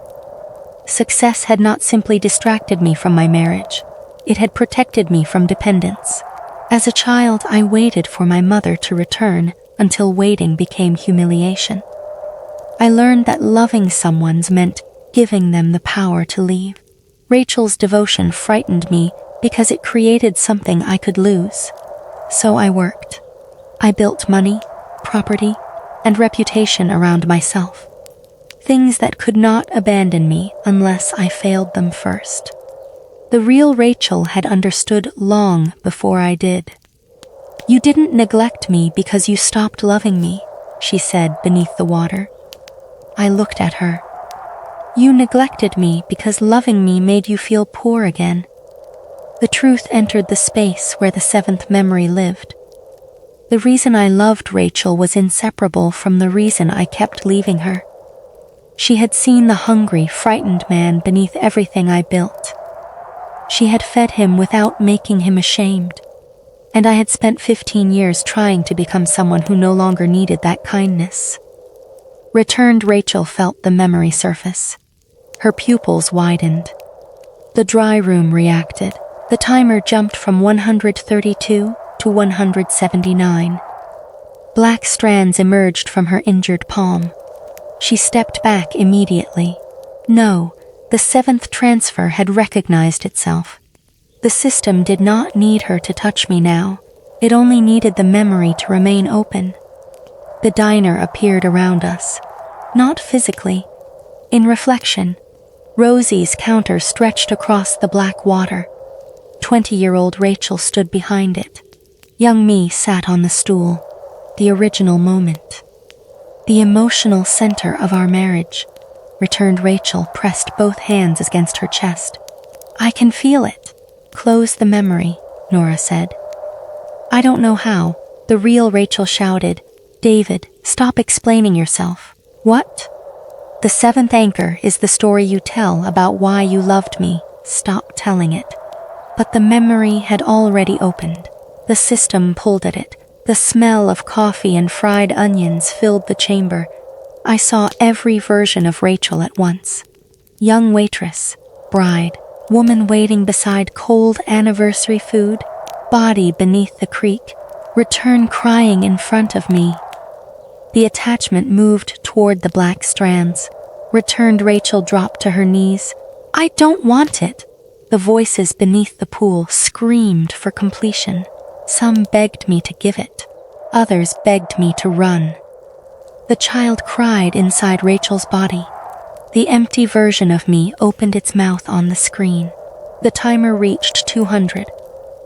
Success had not simply distracted me from my marriage. It had protected me from dependence. As a child, I waited for my mother to return until waiting became humiliation. I learned that loving someone meant giving them the power to leave. Rachel's devotion frightened me because it created something I could lose. So I worked. I built money, property, and reputation around myself. Things that could not abandon me unless I failed them first. The real Rachel had understood long before I did. You didn't neglect me because you stopped loving me, she said beneath the water. I looked at her. You neglected me because loving me made you feel poor again. The truth entered the space where the 7th memory lived. The reason I loved Rachel was inseparable from the reason I kept leaving her. She had seen the hungry, frightened man beneath everything I built. She had fed him without making him ashamed, and I had spent 15 years trying to become someone who no longer needed that kindness. Returned Rachel felt the memory surface. Her pupils widened. The dry room reacted. The timer jumped from 132 to 179. Black strands emerged from her injured palm. She stepped back immediately. No, the 7th transfer had recognized itself. The system did not need her to touch me now. It only needed the memory to remain open. The diner appeared around us. Not physically. In reflection, Rosie's counter stretched across the black water. 20-year-old Rachel stood behind it. Young me sat on the stool. The original moment. The emotional center of our marriage. Returned Rachel pressed both hands against her chest. I can feel it. Close the memory, Nora said. I don't know how. The real Rachel shouted. David, stop explaining yourself. What? The 7th anchor is the story you tell about why you loved me. Stop telling it. But the memory had already opened. The system pulled at it. The smell of coffee and fried onions filled the chamber. I saw every version of Rachel at once. Young waitress, bride, woman waiting beside cold anniversary food, body beneath the creek, return crying in front of me. The attachment moved toward the black strands. Returned Rachel dropped to her knees. I don't want it. The voices beneath the pool screamed for completion. Some begged me to give it. Others begged me to run. The child cried inside Rachel's body. The empty version of me opened its mouth on the screen. The timer reached 200.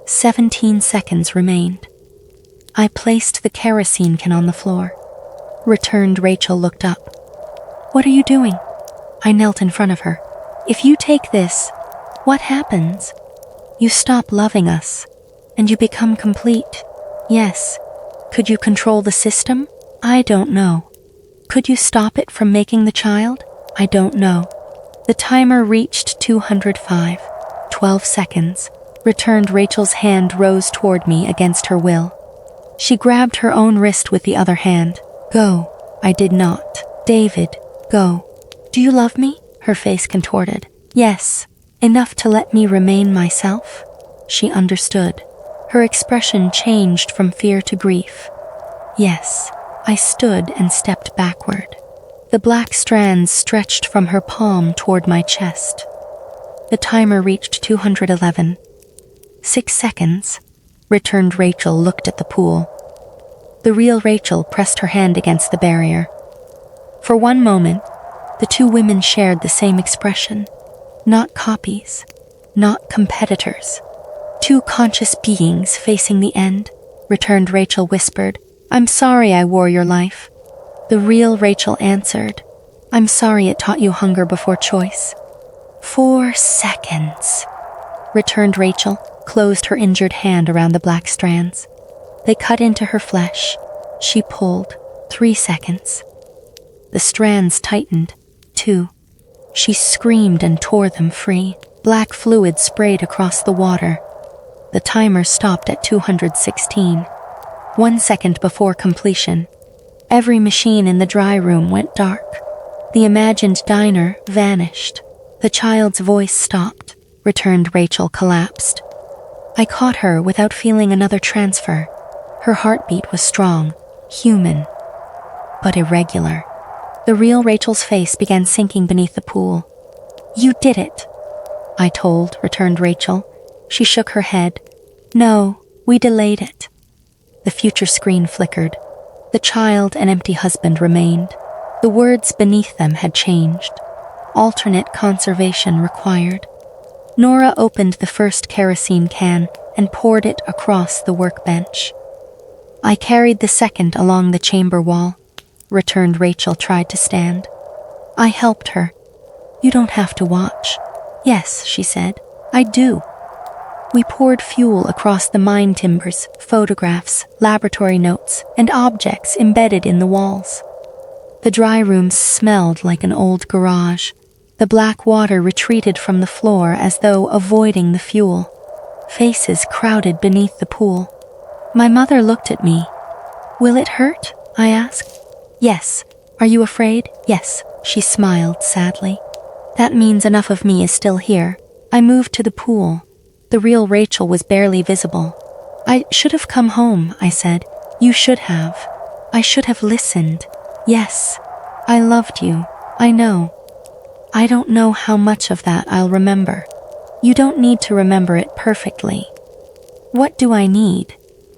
17 seconds remained. I placed the kerosene can on the floor. Returned Rachel looked up. What are you doing? I knelt in front of her. If you take this, what happens? You stop loving us, and you become complete. Yes. Could you control the system? I don't know. Could you stop it from making the child? I don't know. The timer reached 205. 12 seconds. Returned Rachel's hand rose toward me against her will. She grabbed her own wrist with the other hand. Go. I did not. David, go. Do you love me? Her face contorted. Yes. Enough to let me remain myself? She understood. Her expression changed from fear to grief. Yes. I stood and stepped backward. The black strands stretched from her palm toward my chest. The timer reached 211. 6 seconds. Returned Rachel looked at the pool. The real Rachel pressed her hand against the barrier. For one moment, the two women shared the same expression. Not copies, not competitors. Two conscious beings facing the end. Returned Rachel whispered, I'm sorry I wore your life. The real Rachel answered, "I'm sorry it taught you hunger before choice." 4 seconds, returned Rachel, closed her injured hand around the black strands. They cut into her flesh. She pulled. 3 seconds. The strands tightened. 2. She screamed and tore them free. Black fluid sprayed across the water. The timer stopped at 216. 1 second before completion. Every machine in the dry room went dark. The imagined diner vanished. The child's voice stopped. Returned Rachel collapsed. I caught her without feeling another transfer. Her heartbeat was strong, human, but irregular. The real Rachel's face began sinking beneath the pool. "You did it," I told, returned Rachel. She shook her head. "No, we delayed it." The future screen flickered. The child and empty husband remained. The words beneath them had changed. Alternate conservation required. Nora opened the first kerosene can and poured it across the workbench. I carried the second along the chamber wall. Returned Rachel tried to stand. I helped her. "You don't have to watch." "Yes," she said, "I do." We poured fuel across the mine timbers, photographs, laboratory notes, and objects embedded in the walls. The dry room smelled like an old garage. The black water retreated from the floor as though avoiding the fuel. Faces crowded beneath the pool. My mother looked at me. "Will it hurt?" I asked. "Yes." "Are you afraid?" "Yes." She smiled sadly. "That means enough of me is still here." I moved to the pool. The real Rachel was barely visible. "I should have come home," I said. "You should have. I should have listened." "Yes. I loved you. I know. I don't know how much of that I'll remember." "You don't need to remember it perfectly." "What do I need?"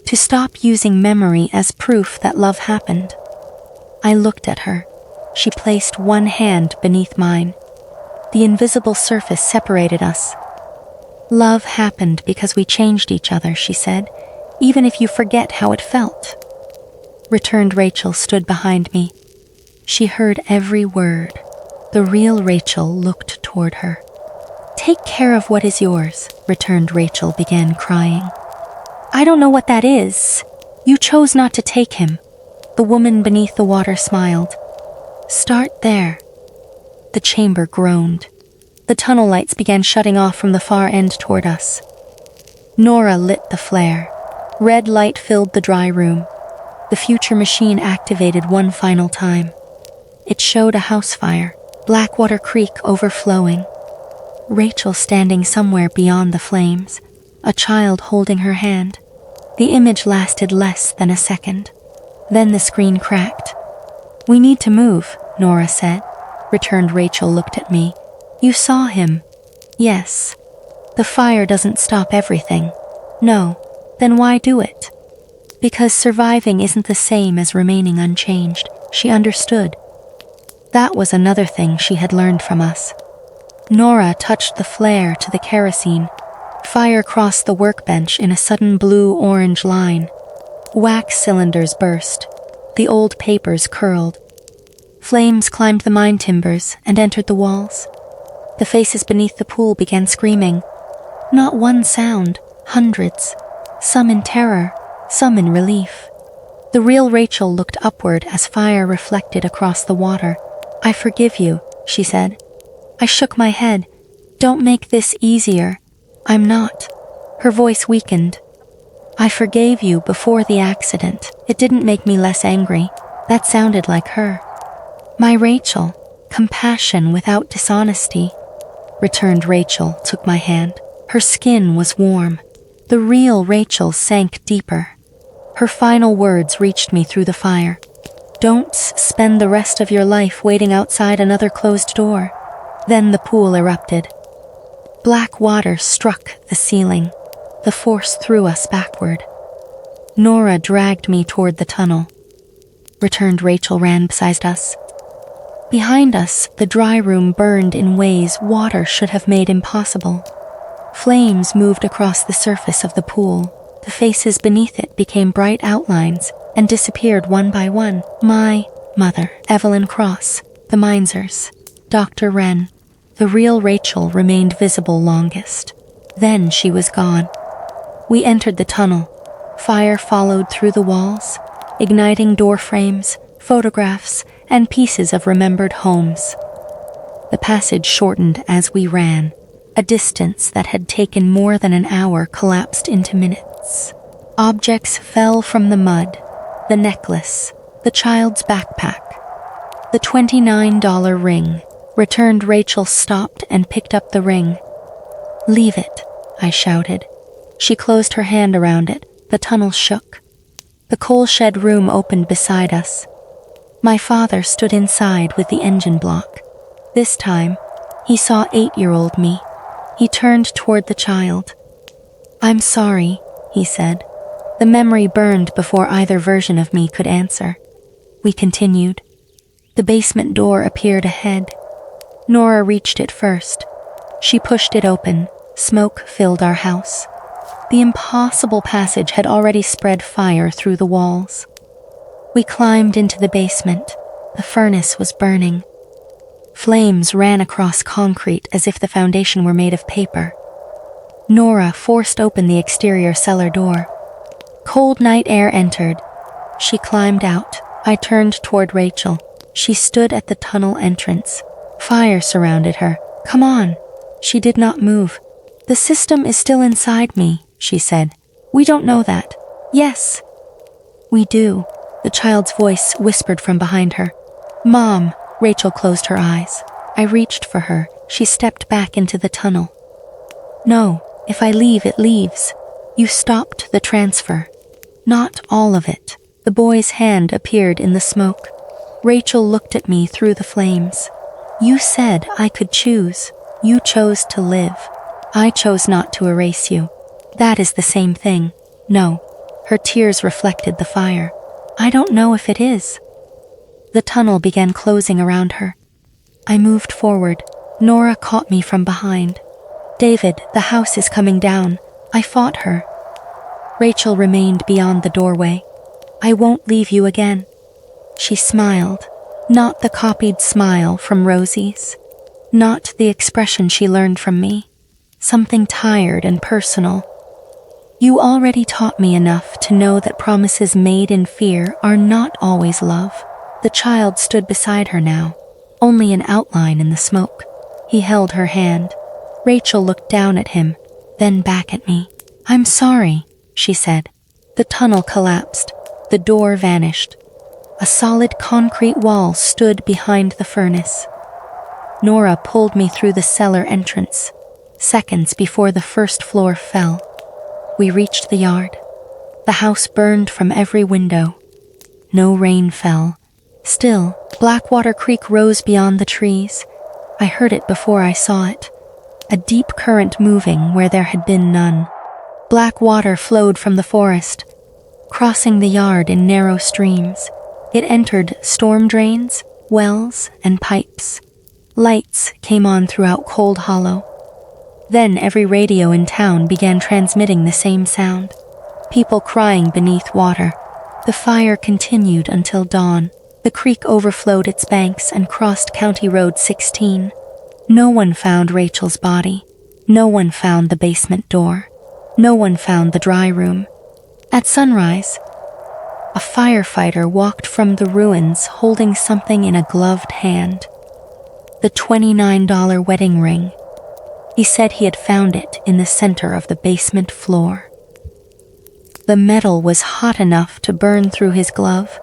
"To stop using memory as proof that love happened." I looked at her. She placed one hand beneath mine. The invisible surface separated us. "Love happened because we changed each other," she said, "even if you forget how it felt." Returned Rachel stood behind me. She heard every word. The real Rachel looked toward her. "Take care of what is yours," returned Rachel, began crying. "I don't know what that is." "You chose not to take him." The woman beneath the water smiled. "Start there." The chamber groaned. The tunnel lights began shutting off from the far end toward us. Nora lit the flare. Red light filled the dry room. The future machine activated one final time. It showed a house fire, Blackwater Creek overflowing. Rachel standing somewhere beyond the flames, a child holding her hand. The image lasted less than a second. Then the screen cracked. "We need to move," Nora said. Returned Rachel looked at me. "You saw him." "Yes." "The fire doesn't stop everything." "No." "Then why do it?" "Because surviving isn't the same as remaining unchanged." She understood. That was another thing she had learned from us. Nora touched the flare to the kerosene. Fire crossed the workbench in a sudden blue-orange line. Wax cylinders burst. The old papers curled. Flames climbed the mine timbers and entered the walls. The faces beneath the pool began screaming. Not one sound, hundreds. Some in terror, some in relief. The real Rachel looked upward as fire reflected across the water. "I forgive you," she said. I shook my head. "Don't make this easier." "I'm not." Her voice weakened. "I forgave you before the accident." It didn't make me less angry. That sounded like her. "My Rachel, compassion without dishonesty." Returned Rachel took my hand. Her skin was warm. The real Rachel sank deeper. Her final words reached me through the fire. "Don't spend the rest of your life waiting outside another closed door." Then the pool erupted. Black water struck the ceiling. The force threw us backward. Nora dragged me toward the tunnel. Returned Rachel ran beside us. Behind us, the dry room burned in ways water should have made impossible. Flames moved across the surface of the pool. The faces beneath it became bright outlines and disappeared one by one. My Mother, Evelyn Cross, the Mindsers, Dr. Wren. The real Rachel remained visible longest. Then she was gone. We entered the tunnel. Fire followed through the walls, igniting door frames, photographs, and pieces of remembered homes. The passage shortened as we ran. A distance that had taken more than an hour collapsed into minutes. Objects fell from the mud. The necklace, the child's backpack, the $29 ring. Returned. Rachel stopped and picked up the ring. "Leave it," I shouted. She closed her hand around it. The tunnel shook. The coal shed room opened beside us. My father stood inside with the engine block. This time, he saw 8-year-old me. He turned toward the child. "I'm sorry," he said. The memory burned before either version of me could answer. We continued. The basement door appeared ahead. Nora reached it first. She pushed it open. Smoke filled our house. The impossible passage had already spread fire through the walls. We climbed into the basement. The furnace was burning. Flames ran across concrete as if the foundation were made of paper. Nora forced open the exterior cellar door. Cold night air entered. She climbed out. I turned toward Rachel. She stood at the tunnel entrance. Fire surrounded her. "Come on." She did not move. "The system is still inside me," she said. "We don't know that." "Yes." "We do," the child's voice whispered from behind her. "Mom." Rachel closed her eyes. I reached for her. She stepped back into the tunnel. "No, if I leave, it leaves. You stopped the transfer." "Not all of it." The boy's hand appeared in the smoke. Rachel looked at me through the flames. "You said I could choose. You chose to live. I chose not to erase you. That is the same thing." "No." Her tears reflected the fire. "I don't know if it is." The tunnel began closing around her. I moved forward. Nora caught me from behind. "David, the house is coming down." I fought her. Rachel remained beyond the doorway. "I won't leave you again." She smiled, not the copied smile from Rosie's, not the expression she learned from me, something tired and personal. "You already taught me enough to know that promises made in fear are not always love." The child stood beside her now, only an outline in the smoke. He held her hand. Rachel looked down at him, then back at me. "I'm sorry," she said. The tunnel collapsed. The door vanished. A solid concrete wall stood behind the furnace. Nora pulled me through the cellar entrance, seconds before the first floor fell. We reached the yard. The house burned from every window. No rain fell. Still, Blackwater Creek rose beyond the trees. I heard it before I saw it. A deep current moving where there had been none. Black water flowed from the forest, crossing the yard in narrow streams. It entered storm drains, wells, and pipes. Lights came on throughout Cold Hollow. Then every radio in town began transmitting the same sound. People crying beneath water. The fire continued until dawn. The creek overflowed its banks and crossed County Road 16. No one found Rachel's body. No one found the basement door. No one found the dry room. At sunrise, a firefighter walked from the ruins holding something in a gloved hand. The $29 wedding ring. He said he had found it in the center of the basement floor. The metal was hot enough to burn through his glove.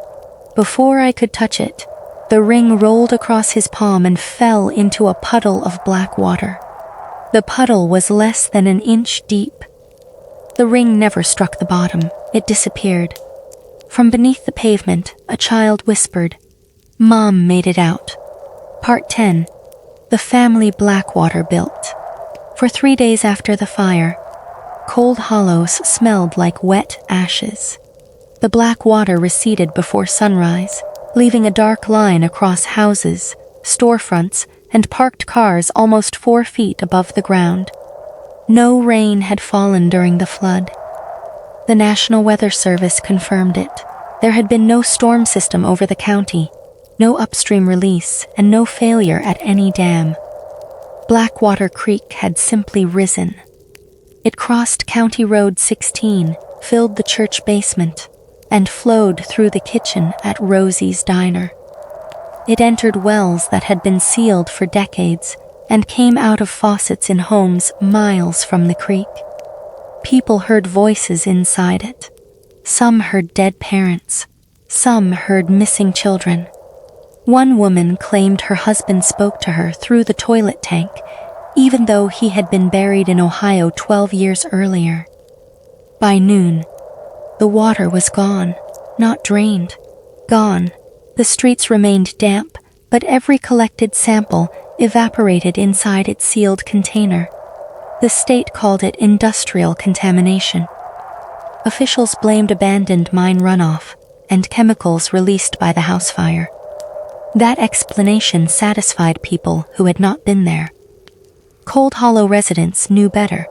Before I could touch it, the ring rolled across his palm and fell into a puddle of black water. The puddle was less than an inch deep. The ring never struck the bottom. It disappeared. From beneath the pavement, a child whispered. Mom made it out. Part 10. The family Blackwater built. For 3 days after the fire, Cold Hollows smelled like wet ashes. The black water receded before sunrise, leaving a dark line across houses, storefronts, and parked cars almost 4 feet above the ground. No rain had fallen during the flood. The National Weather Service confirmed it. There had been no storm system over the county. no upstream release, and no failure at any dam. Blackwater Creek had simply risen. It crossed County Road 16, filled the church basement, and flowed through the kitchen at Rosie's Diner. It entered wells that had been sealed for decades and came out of faucets in homes miles from the creek. People heard voices inside it. Some heard dead parents. Some heard missing children. One woman claimed her husband spoke to her through the toilet tank, even though he had been buried in Ohio 12 years earlier. By noon, the water was gone, not drained, gone. The streets remained damp, but every collected sample evaporated inside its sealed container. The state called it industrial contamination. Officials blamed abandoned mine runoff and chemicals released by the house fire. That explanation satisfied people who had not been there. Cold Hollow residents knew better.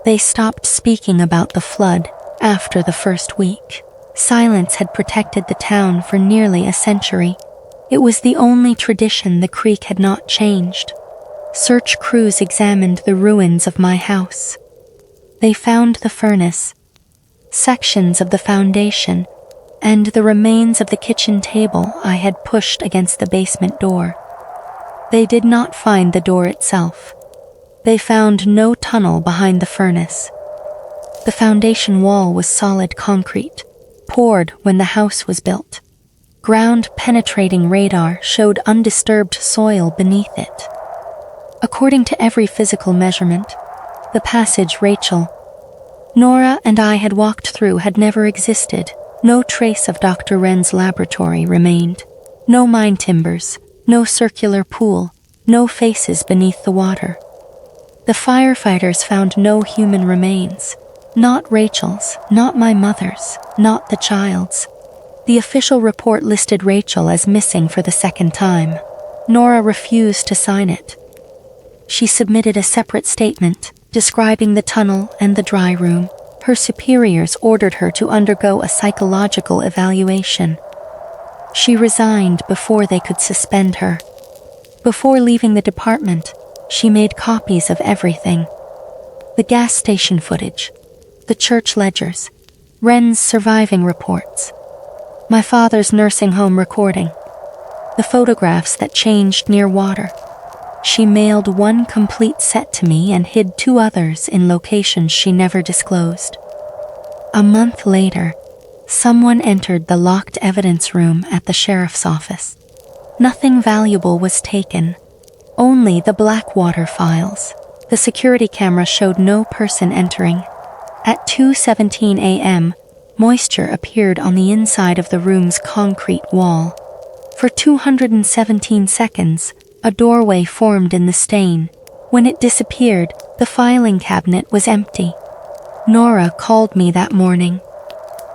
They stopped speaking about the flood after the first week. Silence had protected the town for nearly a century. It was the only tradition the creek had not changed. Search crews examined the ruins of my house. They found the furnace, sections of the foundation, and the remains of the kitchen table I had pushed against the basement door. They did not find the door itself. They found no tunnel behind the furnace. The foundation wall was solid concrete, poured when the house was built. Ground-penetrating radar showed undisturbed soil beneath it. According to every physical measurement, the passage Rachel, Nora, and I had walked through had never existed. No trace of Dr. Wren's laboratory remained. No mine timbers, no circular pool, no faces beneath the water. The firefighters found no human remains. Not Rachel's, not my mother's, not the child's. The official report listed Rachel as missing for the second time. Nora refused to sign it. She submitted a separate statement describing the tunnel and the dry room. Her superiors ordered her to undergo a psychological evaluation. She resigned before they could suspend her. Before leaving the department, she made copies of everything. The gas station footage, the church ledgers, Wren's surviving reports, my father's nursing home recording, the photographs that changed near water. She mailed one complete set to me and hid two others in locations she never disclosed. A month later, someone entered the locked evidence room at the sheriff's office. Nothing valuable was taken, only the Blackwater files. The security camera showed no person entering. At 2:17 a.m., moisture appeared on the inside of the room's concrete wall. For 217 seconds, a doorway formed in the stain. When it disappeared, the filing cabinet was empty. Nora called me that morning.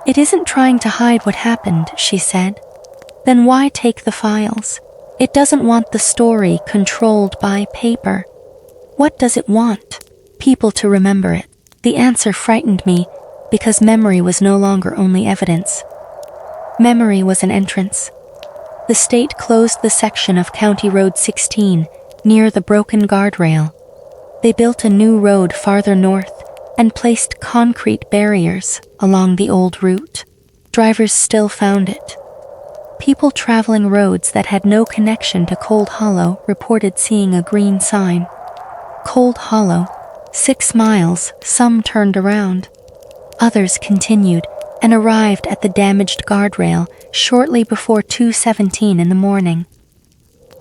"It isn't trying to hide what happened," she said. "Then why take the files? It doesn't want the story controlled by paper. What does it want? People to remember it." The answer frightened me because memory was no longer only evidence. Memory was an entrance. The state closed the section of County Road 16 near the broken guardrail. They built a new road farther north and placed concrete barriers along the old route. Drivers still found it. People traveling roads that had no connection to Cold Hollow reported seeing a green sign. Cold Hollow, 6 miles. Some turned around. Others continued and arrived at the damaged guardrail shortly before 2:17 in the morning.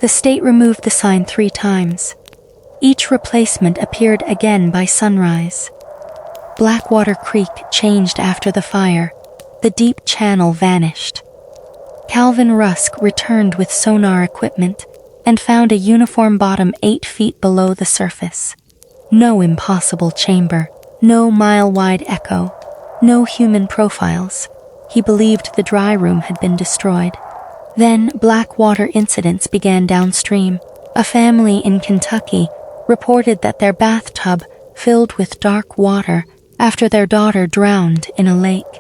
The state removed the sign 3 times. Each replacement appeared again by sunrise. Blackwater Creek changed after the fire. The deep channel vanished. Calvin Rusk returned with sonar equipment and found a uniform bottom 8 feet below the surface. No impossible chamber, no mile-wide echo, no human profiles. He believed the dry room had been destroyed. Then Blackwater incidents began downstream. A family in Kentucky reported that their bathtub filled with dark water after their daughter drowned in a lake.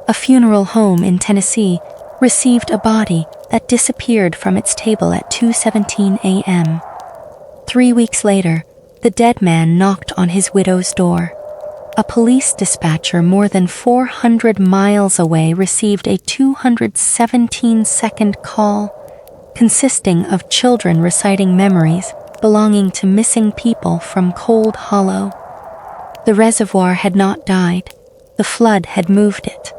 A funeral home in Tennessee received a body that disappeared from its table at 2:17 a.m. 3 weeks later, the dead man knocked on his widow's door. A police dispatcher more than 400 miles away received a 217-second call consisting of children reciting memories belonging to missing people from Cold Hollow. The reservoir had not died. The flood had moved it.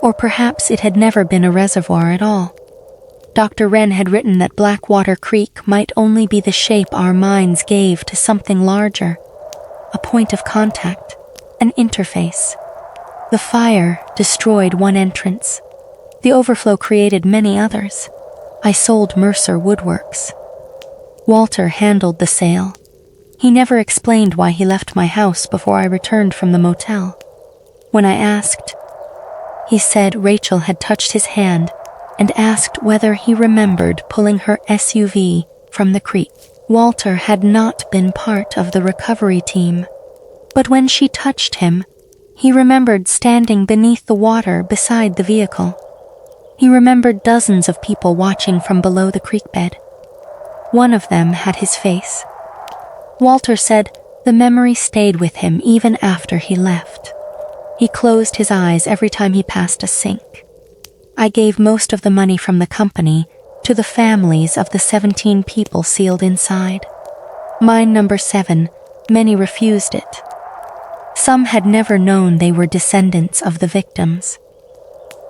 Or perhaps it had never been a reservoir at all. Dr. Wren had written that Blackwater Creek might only be the shape our minds gave to something larger, a point of contact, an interface. The fire destroyed one entrance. The overflow created many others. I sold Mercer Woodworks. Walter handled the sale. He never explained why he left my house before I returned from the motel. When I asked, he said Rachel had touched his hand and asked whether he remembered pulling her SUV from the creek. Walter had not been part of the recovery team, but when she touched him, he remembered standing beneath the water beside the vehicle. He remembered dozens of people watching from below the creek bed. One of them had his face. Walter said the memory stayed with him even after he left. He closed his eyes every time he passed a sink. I gave most of the money from the company to the families of the 17 people sealed inside. Mine number 7, many refused it. Some had never known they were descendants of the victims.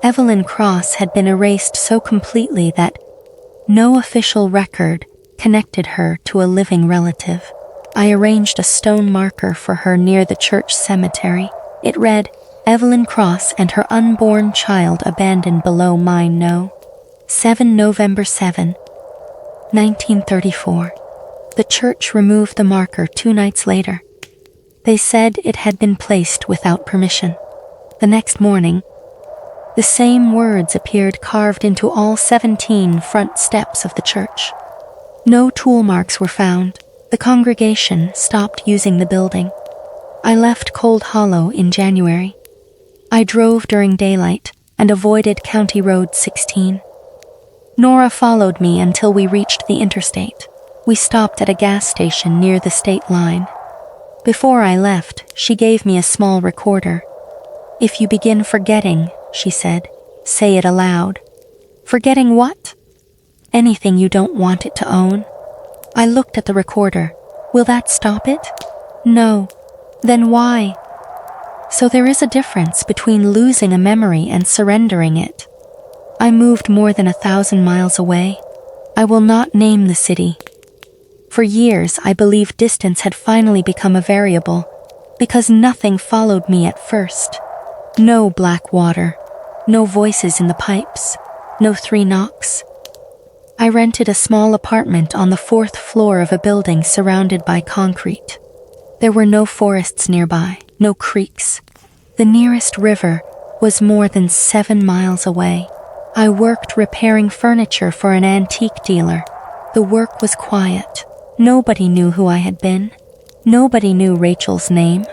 Evelyn Cross had been erased so completely that no official record connected her to a living relative. I arranged a stone marker for her near the church cemetery. It read, Evelyn Cross and her unborn child abandoned below mine no. 7 November 7, 1934. The church removed the marker 2 nights later. They said it had been placed without permission. The next morning, the same words appeared carved into all 17 front steps of the church. No tool marks were found. The congregation stopped using the building. I left Cold Hollow in January. I drove during daylight and avoided County Road 16. Nora followed me until we reached the interstate. We stopped at a gas station near the state line. Before I left, she gave me a small recorder. If you begin forgetting, she said, say it aloud. Forgetting what? Anything you don't want it to own. I looked at the recorder. Will that stop it? No. Then why? So there is a difference between losing a memory and surrendering it. I moved more than 1,000 miles away. I will not name the city. For years, I believed distance had finally become a variable, because nothing followed me at first. No black water, no voices in the pipes, no 3 knocks. I rented a small apartment on the 4th floor of a building surrounded by concrete. There were no forests nearby, no creeks. The nearest river was more than 7 miles away. I worked repairing furniture for an antique dealer. The work was quiet. Nobody knew who I had been. Nobody knew Rachel's name.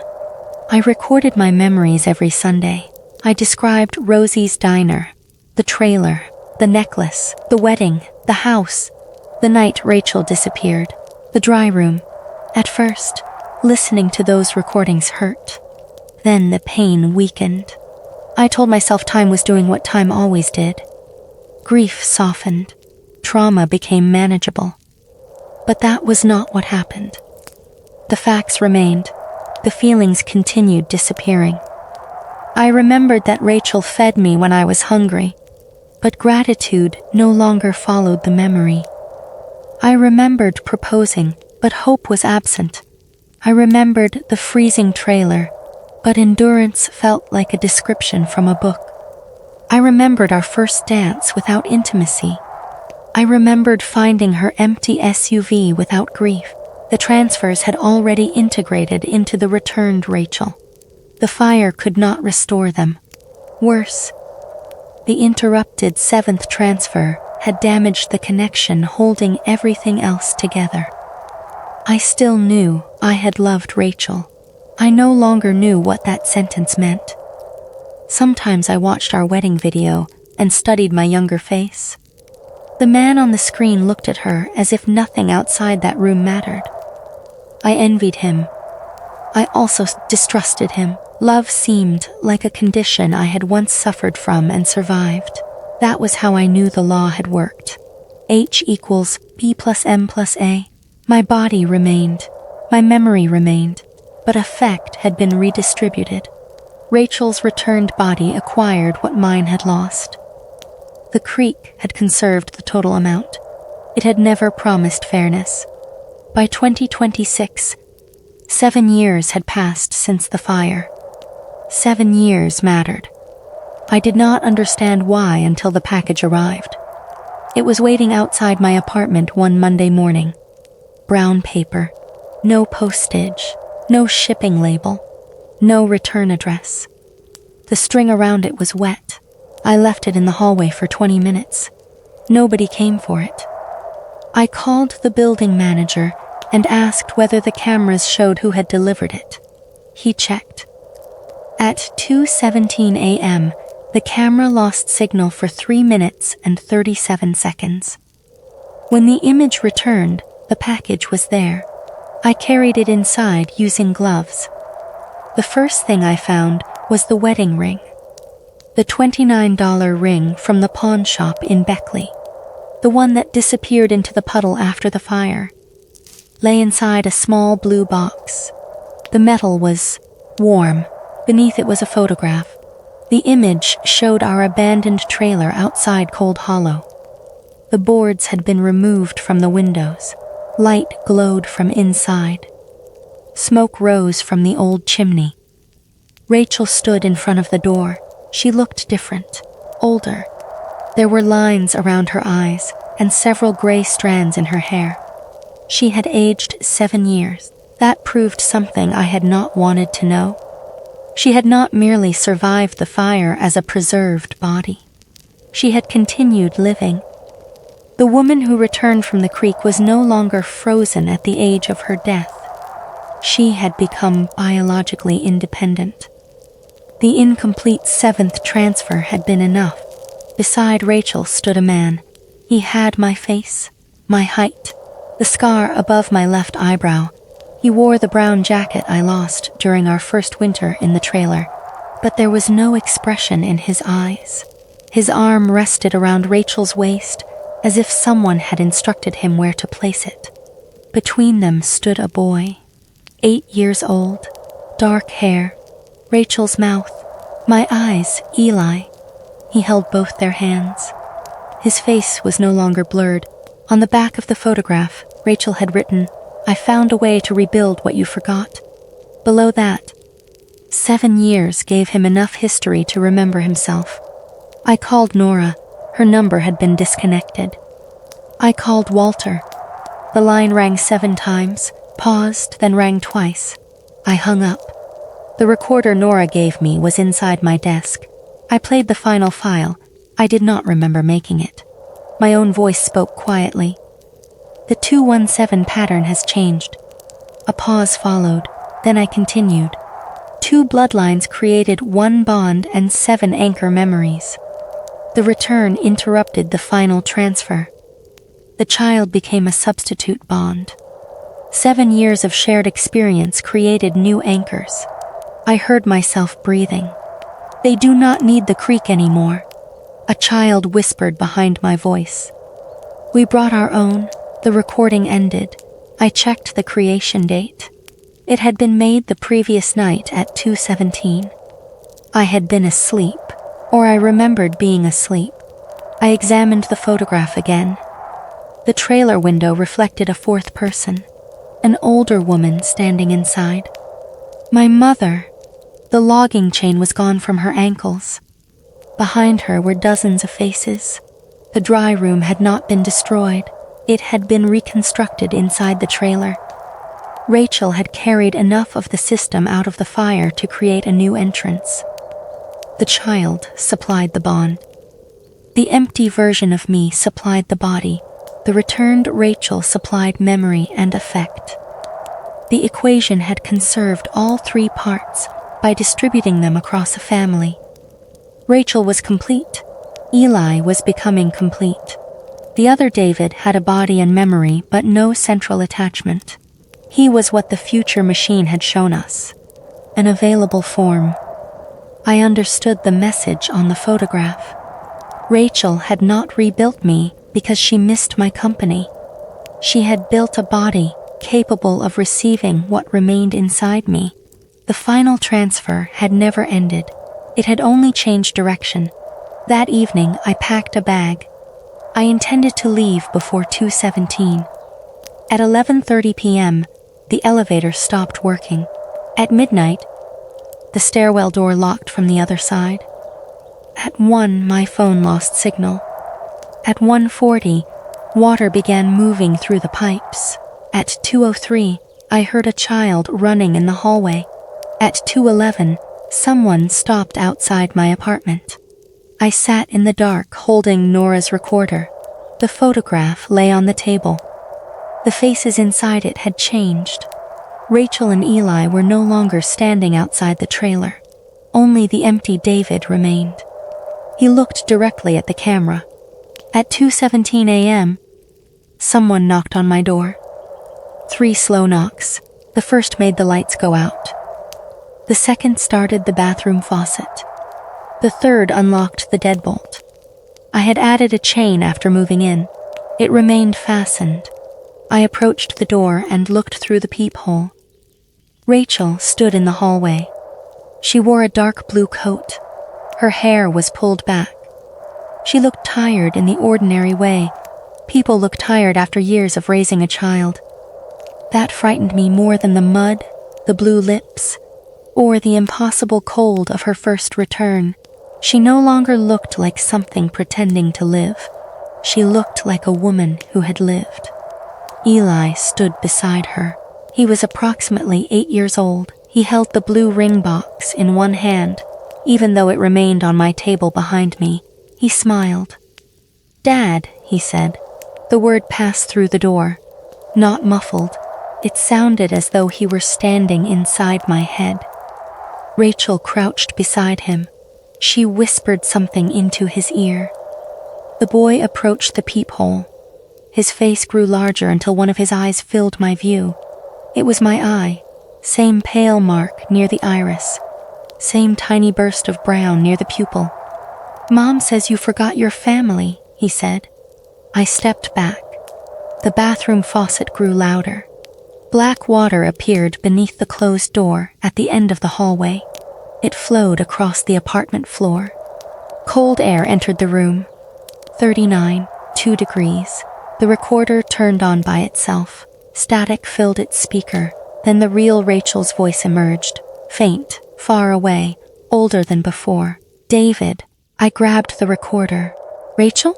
I recorded my memories every Sunday. I described Rosie's diner, the trailer, the necklace, the wedding, the house, the night Rachel disappeared, the dry room. At first, listening to those recordings hurt. Then the pain weakened. I told myself time was doing what time always did. Grief softened. Trauma became manageable. But that was not what happened. The facts remained. The feelings continued disappearing. I remembered that Rachel fed me when I was hungry, but gratitude no longer followed the memory. I remembered proposing, but hope was absent. I remembered the freezing trailer, but endurance felt like a description from a book. I remembered our first dance without intimacy. I remembered finding her empty SUV without grief. The transfers had already integrated into the returned Rachel. The fire could not restore them. Worse, the interrupted 7th transfer had damaged the connection holding everything else together. I still knew I had loved Rachel. I no longer knew what that sentence meant. Sometimes I watched our wedding video, and studied my younger face. The man on the screen looked at her as if nothing outside that room mattered. I envied him. I also distrusted him. Love seemed like a condition I had once suffered from and survived. That was how I knew the law had worked. H equals B plus M plus A. My body remained. My memory remained. But affect had been redistributed. Rachel's returned body acquired what mine had lost. The creek had conserved the total amount. It had never promised fairness. By 2026, 7 years had passed since the fire. 7 years mattered. I did not understand why until the package arrived. It was waiting outside my apartment one Monday morning. Brown paper, no postage, no shipping label, no return address. The string around it was wet. I left it in the hallway for 20 minutes. Nobody came for it. I called the building manager and asked whether the cameras showed who had delivered it. He checked. At 2:17 a.m., the camera lost signal for 3 minutes and 37 seconds. When the image returned, the package was there. I carried it inside using gloves. The first thing I found was the wedding ring. The $29 ring from the pawn shop in Beckley. The one that disappeared into the puddle after the fire. Lay inside a small blue box. The metal was warm. Beneath it was a photograph. The image showed our abandoned trailer outside Cold Hollow. The boards had been removed from the windows. Light glowed from inside. Smoke rose from the old chimney. Rachel stood in front of the door. She looked different, older. There were lines around her eyes and several gray strands in her hair. She had aged 7 years. That proved something I had not wanted to know. She had not merely survived the fire as a preserved body. She had continued living. The woman who returned from the creek was no longer frozen at the age of her death. She had become biologically independent. The incomplete 7th transfer had been enough. Beside Rachel stood a man. He had my face, my height, the scar above my left eyebrow. He wore the brown jacket I lost during our first winter in the trailer, but there was no expression in his eyes. His arm rested around Rachel's waist, as if someone had instructed him where to place it. Between them stood a boy, 8 years old, dark hair, Rachel's mouth, my eyes, Eli. He held both their hands. His face was no longer blurred. On the back of the photograph, Rachel had written, "I found a way to rebuild what you forgot." Below that, 7 years gave him enough history to remember himself. I called Nora. Her number had been disconnected. I called Walter. The line rang 7 times, paused, then rang twice. I hung up. The recorder Nora gave me was inside my desk. I played the final file. I did not remember making it. My own voice spoke quietly. The 217 pattern has changed. A pause followed. Then I continued. 2 bloodlines created 1 bond and 7 anchor memories. The return interrupted the final transfer. The child became a substitute bond. 7 years of shared experience created new anchors. I heard myself breathing. "They do not need the creek anymore," a child whispered behind my voice. We brought our own. The recording ended. I checked the creation date. It had been made the previous night at 2:17. I had been asleep, or I remembered being asleep. I examined the photograph again. The trailer window reflected a 4th person, an older woman standing inside. My mother. The logging chain was gone from her ankles. Behind her were dozens of faces. The dry room had not been destroyed. It had been reconstructed inside the trailer. Rachel had carried enough of the system out of the fire to create a new entrance. The child supplied the bond. The empty version of me supplied the body. The returned Rachel supplied memory and affect. The equation had conserved all 3 parts by distributing them across a family. Rachel was complete. Eli was becoming complete. The other David had a body and memory, but no central attachment. He was what the future machine had shown us. An available form. I understood the message on the photograph. Rachel had not rebuilt me because she missed my company. She had built a body capable of receiving what remained inside me. The final transfer had never ended. It had only changed direction. That evening, I packed a bag. I intended to leave before 2:17. At 11:30 p.m., the elevator stopped working. At midnight, the stairwell door locked from the other side. At 1, my phone lost signal. At 1:40, water began moving through the pipes. At 2:03, I heard a child running in the hallway. At 2:11, someone stopped outside my apartment. I sat in the dark holding Nora's recorder. The photograph lay on the table. The faces inside it had changed. Rachel and Eli were no longer standing outside the trailer. Only the empty David remained. He looked directly at the camera. At 2:17 a.m., someone knocked on my door. 3 slow knocks. The first made the lights go out. The second started the bathroom faucet. The third unlocked the deadbolt. I had added a chain after moving in. It remained fastened. I approached the door and looked through the peephole. Rachel stood in the hallway. She wore a dark blue coat. Her hair was pulled back. She looked tired in the ordinary way. People look tired after years of raising a child. That frightened me more than the mud, the blue lips, or the impossible cold of her first return. She no longer looked like something pretending to live. She looked like a woman who had lived. Eli stood beside her. He was approximately 8 years old. He held the blue ring box in one hand, even though it remained on my table behind me. He smiled. "Dad," he said. The word passed through the door. Not muffled. It sounded as though he were standing inside my head. Rachel crouched beside him. She whispered something into his ear. The boy approached the peephole. His face grew larger until one of his eyes filled my view. It was my eye, same pale mark near the iris, same tiny burst of brown near the pupil. "Mom says you forgot your family," he said. I stepped back. The bathroom faucet grew louder. Black water appeared beneath the closed door at the end of the hallway. It flowed across the apartment floor. Cold air entered the room. 39, 2 degrees. The recorder turned on by itself. Static filled its speaker. Then the real Rachel's voice emerged. Faint, far away, older than before. "David." I grabbed the recorder. "Rachel?"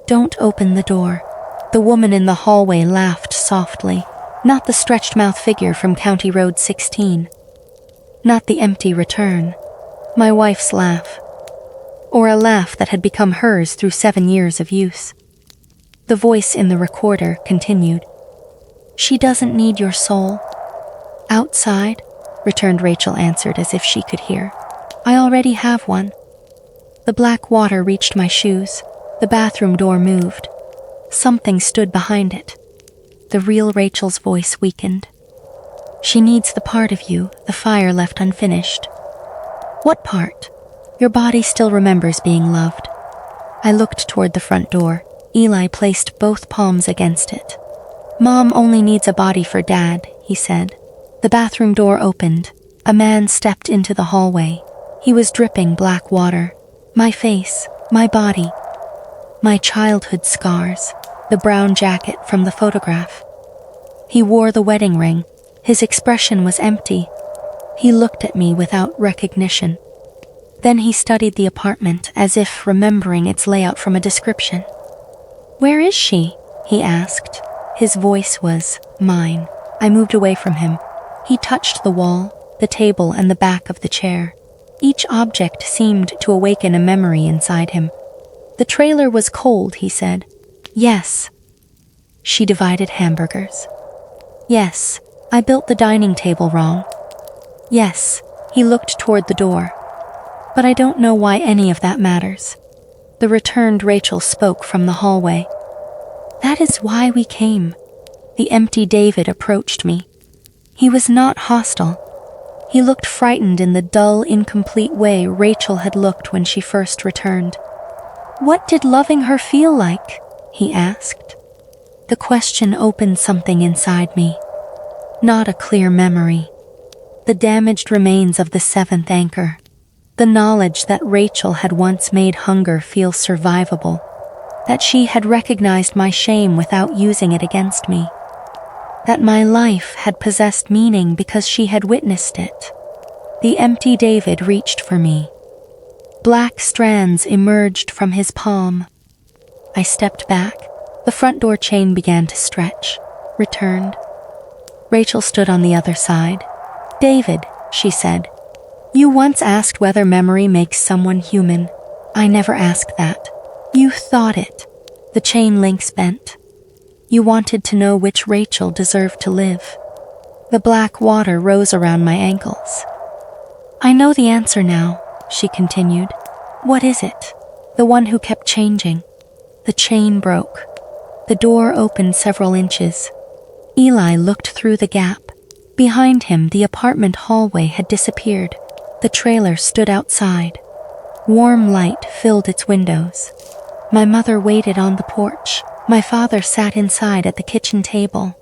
"Don't open the door." The woman in the hallway laughed softly. Not the stretched-mouth figure from County Road 16. Not the empty return. My wife's laugh. Or a laugh that had become hers through 7 years of use. The voice in the recorder continued. "She doesn't need your soul." "Outside," returned Rachel answered as if she could hear. "I already have one." The black water reached my shoes. The bathroom door moved. Something stood behind it. The real Rachel's voice weakened. "She needs the part of you the fire left unfinished." "What part?" "Your body still remembers being loved." I looked toward the front door. Eli placed both palms against it. "Mom only needs a body for Dad," he said. The bathroom door opened. A man stepped into the hallway. He was dripping black water. My face, my body, my childhood scars, the brown jacket from the photograph. He wore the wedding ring. His expression was empty. He looked at me without recognition. Then he studied the apartment as if remembering its layout from a description. "Where is she?" he asked. His voice was mine. I moved away from him. He touched the wall, the table, and the back of the chair. Each object seemed to awaken a memory inside him. "The trailer was cold," he said. "Yes." "She divided hamburgers." "Yes." "I built the dining table wrong." "Yes." He looked toward the door. "But I don't know why any of that matters." The returned Rachel spoke from the hallway. "That is why we came." The empty David approached me. He was not hostile. He looked frightened in the dull, incomplete way Rachel had looked when she first returned. "What did loving her feel like?" he asked. The question opened something inside me. Not a clear memory. The damaged remains of the seventh anchor. The knowledge that Rachel had once made hunger feel survivable. That she had recognized my shame without using it against me. That my life had possessed meaning because she had witnessed it. The empty David reached for me. Black strands emerged from his palm. I stepped back. The front door chain began to stretch, returned. Rachel stood on the other side. "David," she said, "you once asked whether memory makes someone human. I never asked that. You thought it." The chain links bent. "You wanted to know which Rachel deserved to live." The black water rose around my ankles. "I know the answer now," she continued. "What is it?" "The one who kept changing." The chain broke. The door opened several inches. Eli looked through the gap. Behind him, the apartment hallway had disappeared. The trailer stood outside. Warm light filled its windows. My mother waited on the porch. My father sat inside at the kitchen table.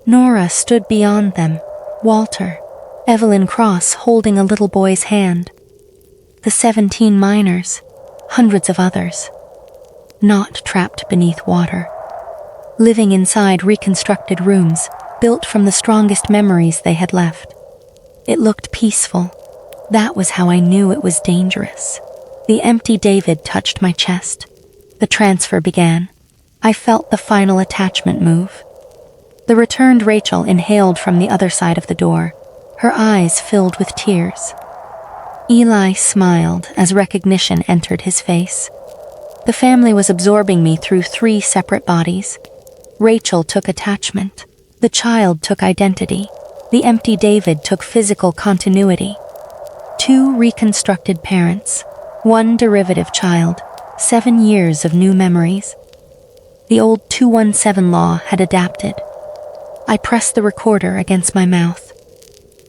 Nora stood beyond them. Walter. Evelyn Cross holding a little boy's hand. The 17 miners. Hundreds of others. Not trapped beneath water. Living inside reconstructed rooms, built from the strongest memories they had left. It looked peaceful. That was how I knew it was dangerous. The empty David touched my chest. The transfer began. I felt the final attachment move. The returned Rachel inhaled from the other side of the door, her eyes filled with tears. Eli smiled as recognition entered his face. The family was absorbing me through 3 separate bodies. Rachel took attachment. The child took identity. The empty David took physical continuity. 2 reconstructed parents. 1 derivative child. 7 years of new memories. The old 217 law had adapted. I pressed the recorder against my mouth.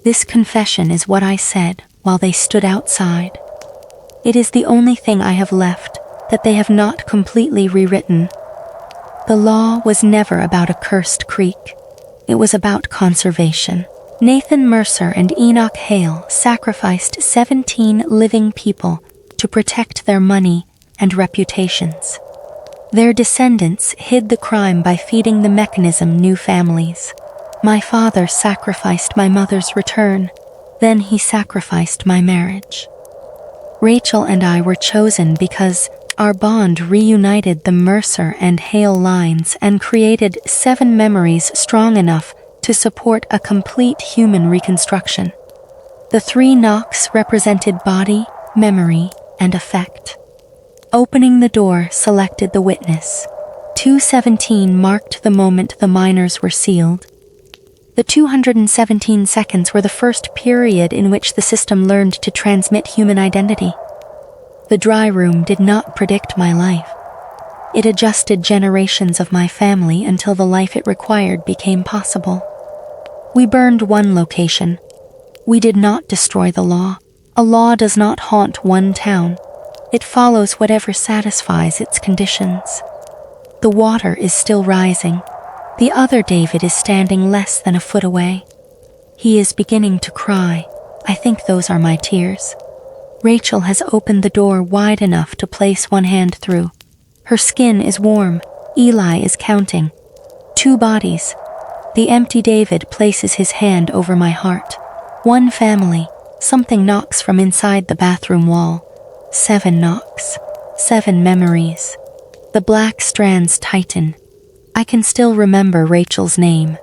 This confession is what I said while they stood outside. It is the only thing I have left that they have not completely rewritten. The law was never about a cursed creek. It was about conservation. Nathan Mercer and Enoch Hale sacrificed 17 living people to protect their money and reputations. Their descendants hid the crime by feeding the mechanism new families. My father sacrificed my mother's return, then he sacrificed my marriage. Rachel and I were chosen because our bond reunited the Mercer and Hale lines and created 7 memories strong enough to support a complete human reconstruction. The 3 knocks represented body, memory, and affect. Opening the door selected the witness. 217 marked the moment the miners were sealed. The 217 seconds were the first period in which the system learned to transmit human identity. The dry room did not predict my life. It adjusted generations of my family until the life it required became possible. We burned 1 location. We did not destroy the law. A law does not haunt one town. It follows whatever satisfies its conditions. The water is still rising. The other David is standing less than a foot away. He is beginning to cry. I think those are my tears. Rachel has opened the door wide enough to place 1 hand through. Her skin is warm. Eli is counting. 2 bodies. The empty David places his hand over my heart. 1 family. Something knocks from inside the bathroom wall. 7 knocks. 7 memories. The black strands tighten. I can still remember Rachel's name.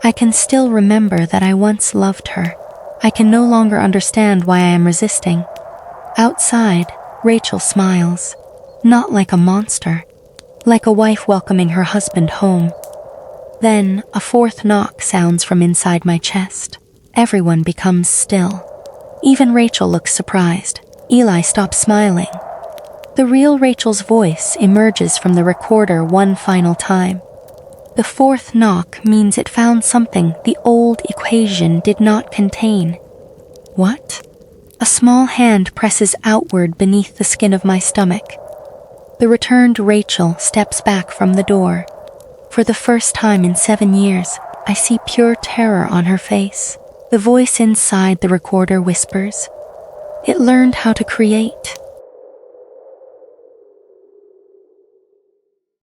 I can still remember that I once loved her. I can no longer understand why I am resisting. Outside, Rachel smiles. Not like a monster. Like a wife welcoming her husband home. Then, a 4th knock sounds from inside my chest. Everyone becomes still. Even Rachel looks surprised. Eli stops smiling. The real Rachel's voice emerges from the recorder one final time. The fourth knock means it found something the old equation did not contain. What? A small hand presses outward beneath the skin of my stomach. The returned Rachel steps back from the door. For the first time in 7 years, I see pure terror on her face. The voice inside the recorder whispers, "It learned how to create.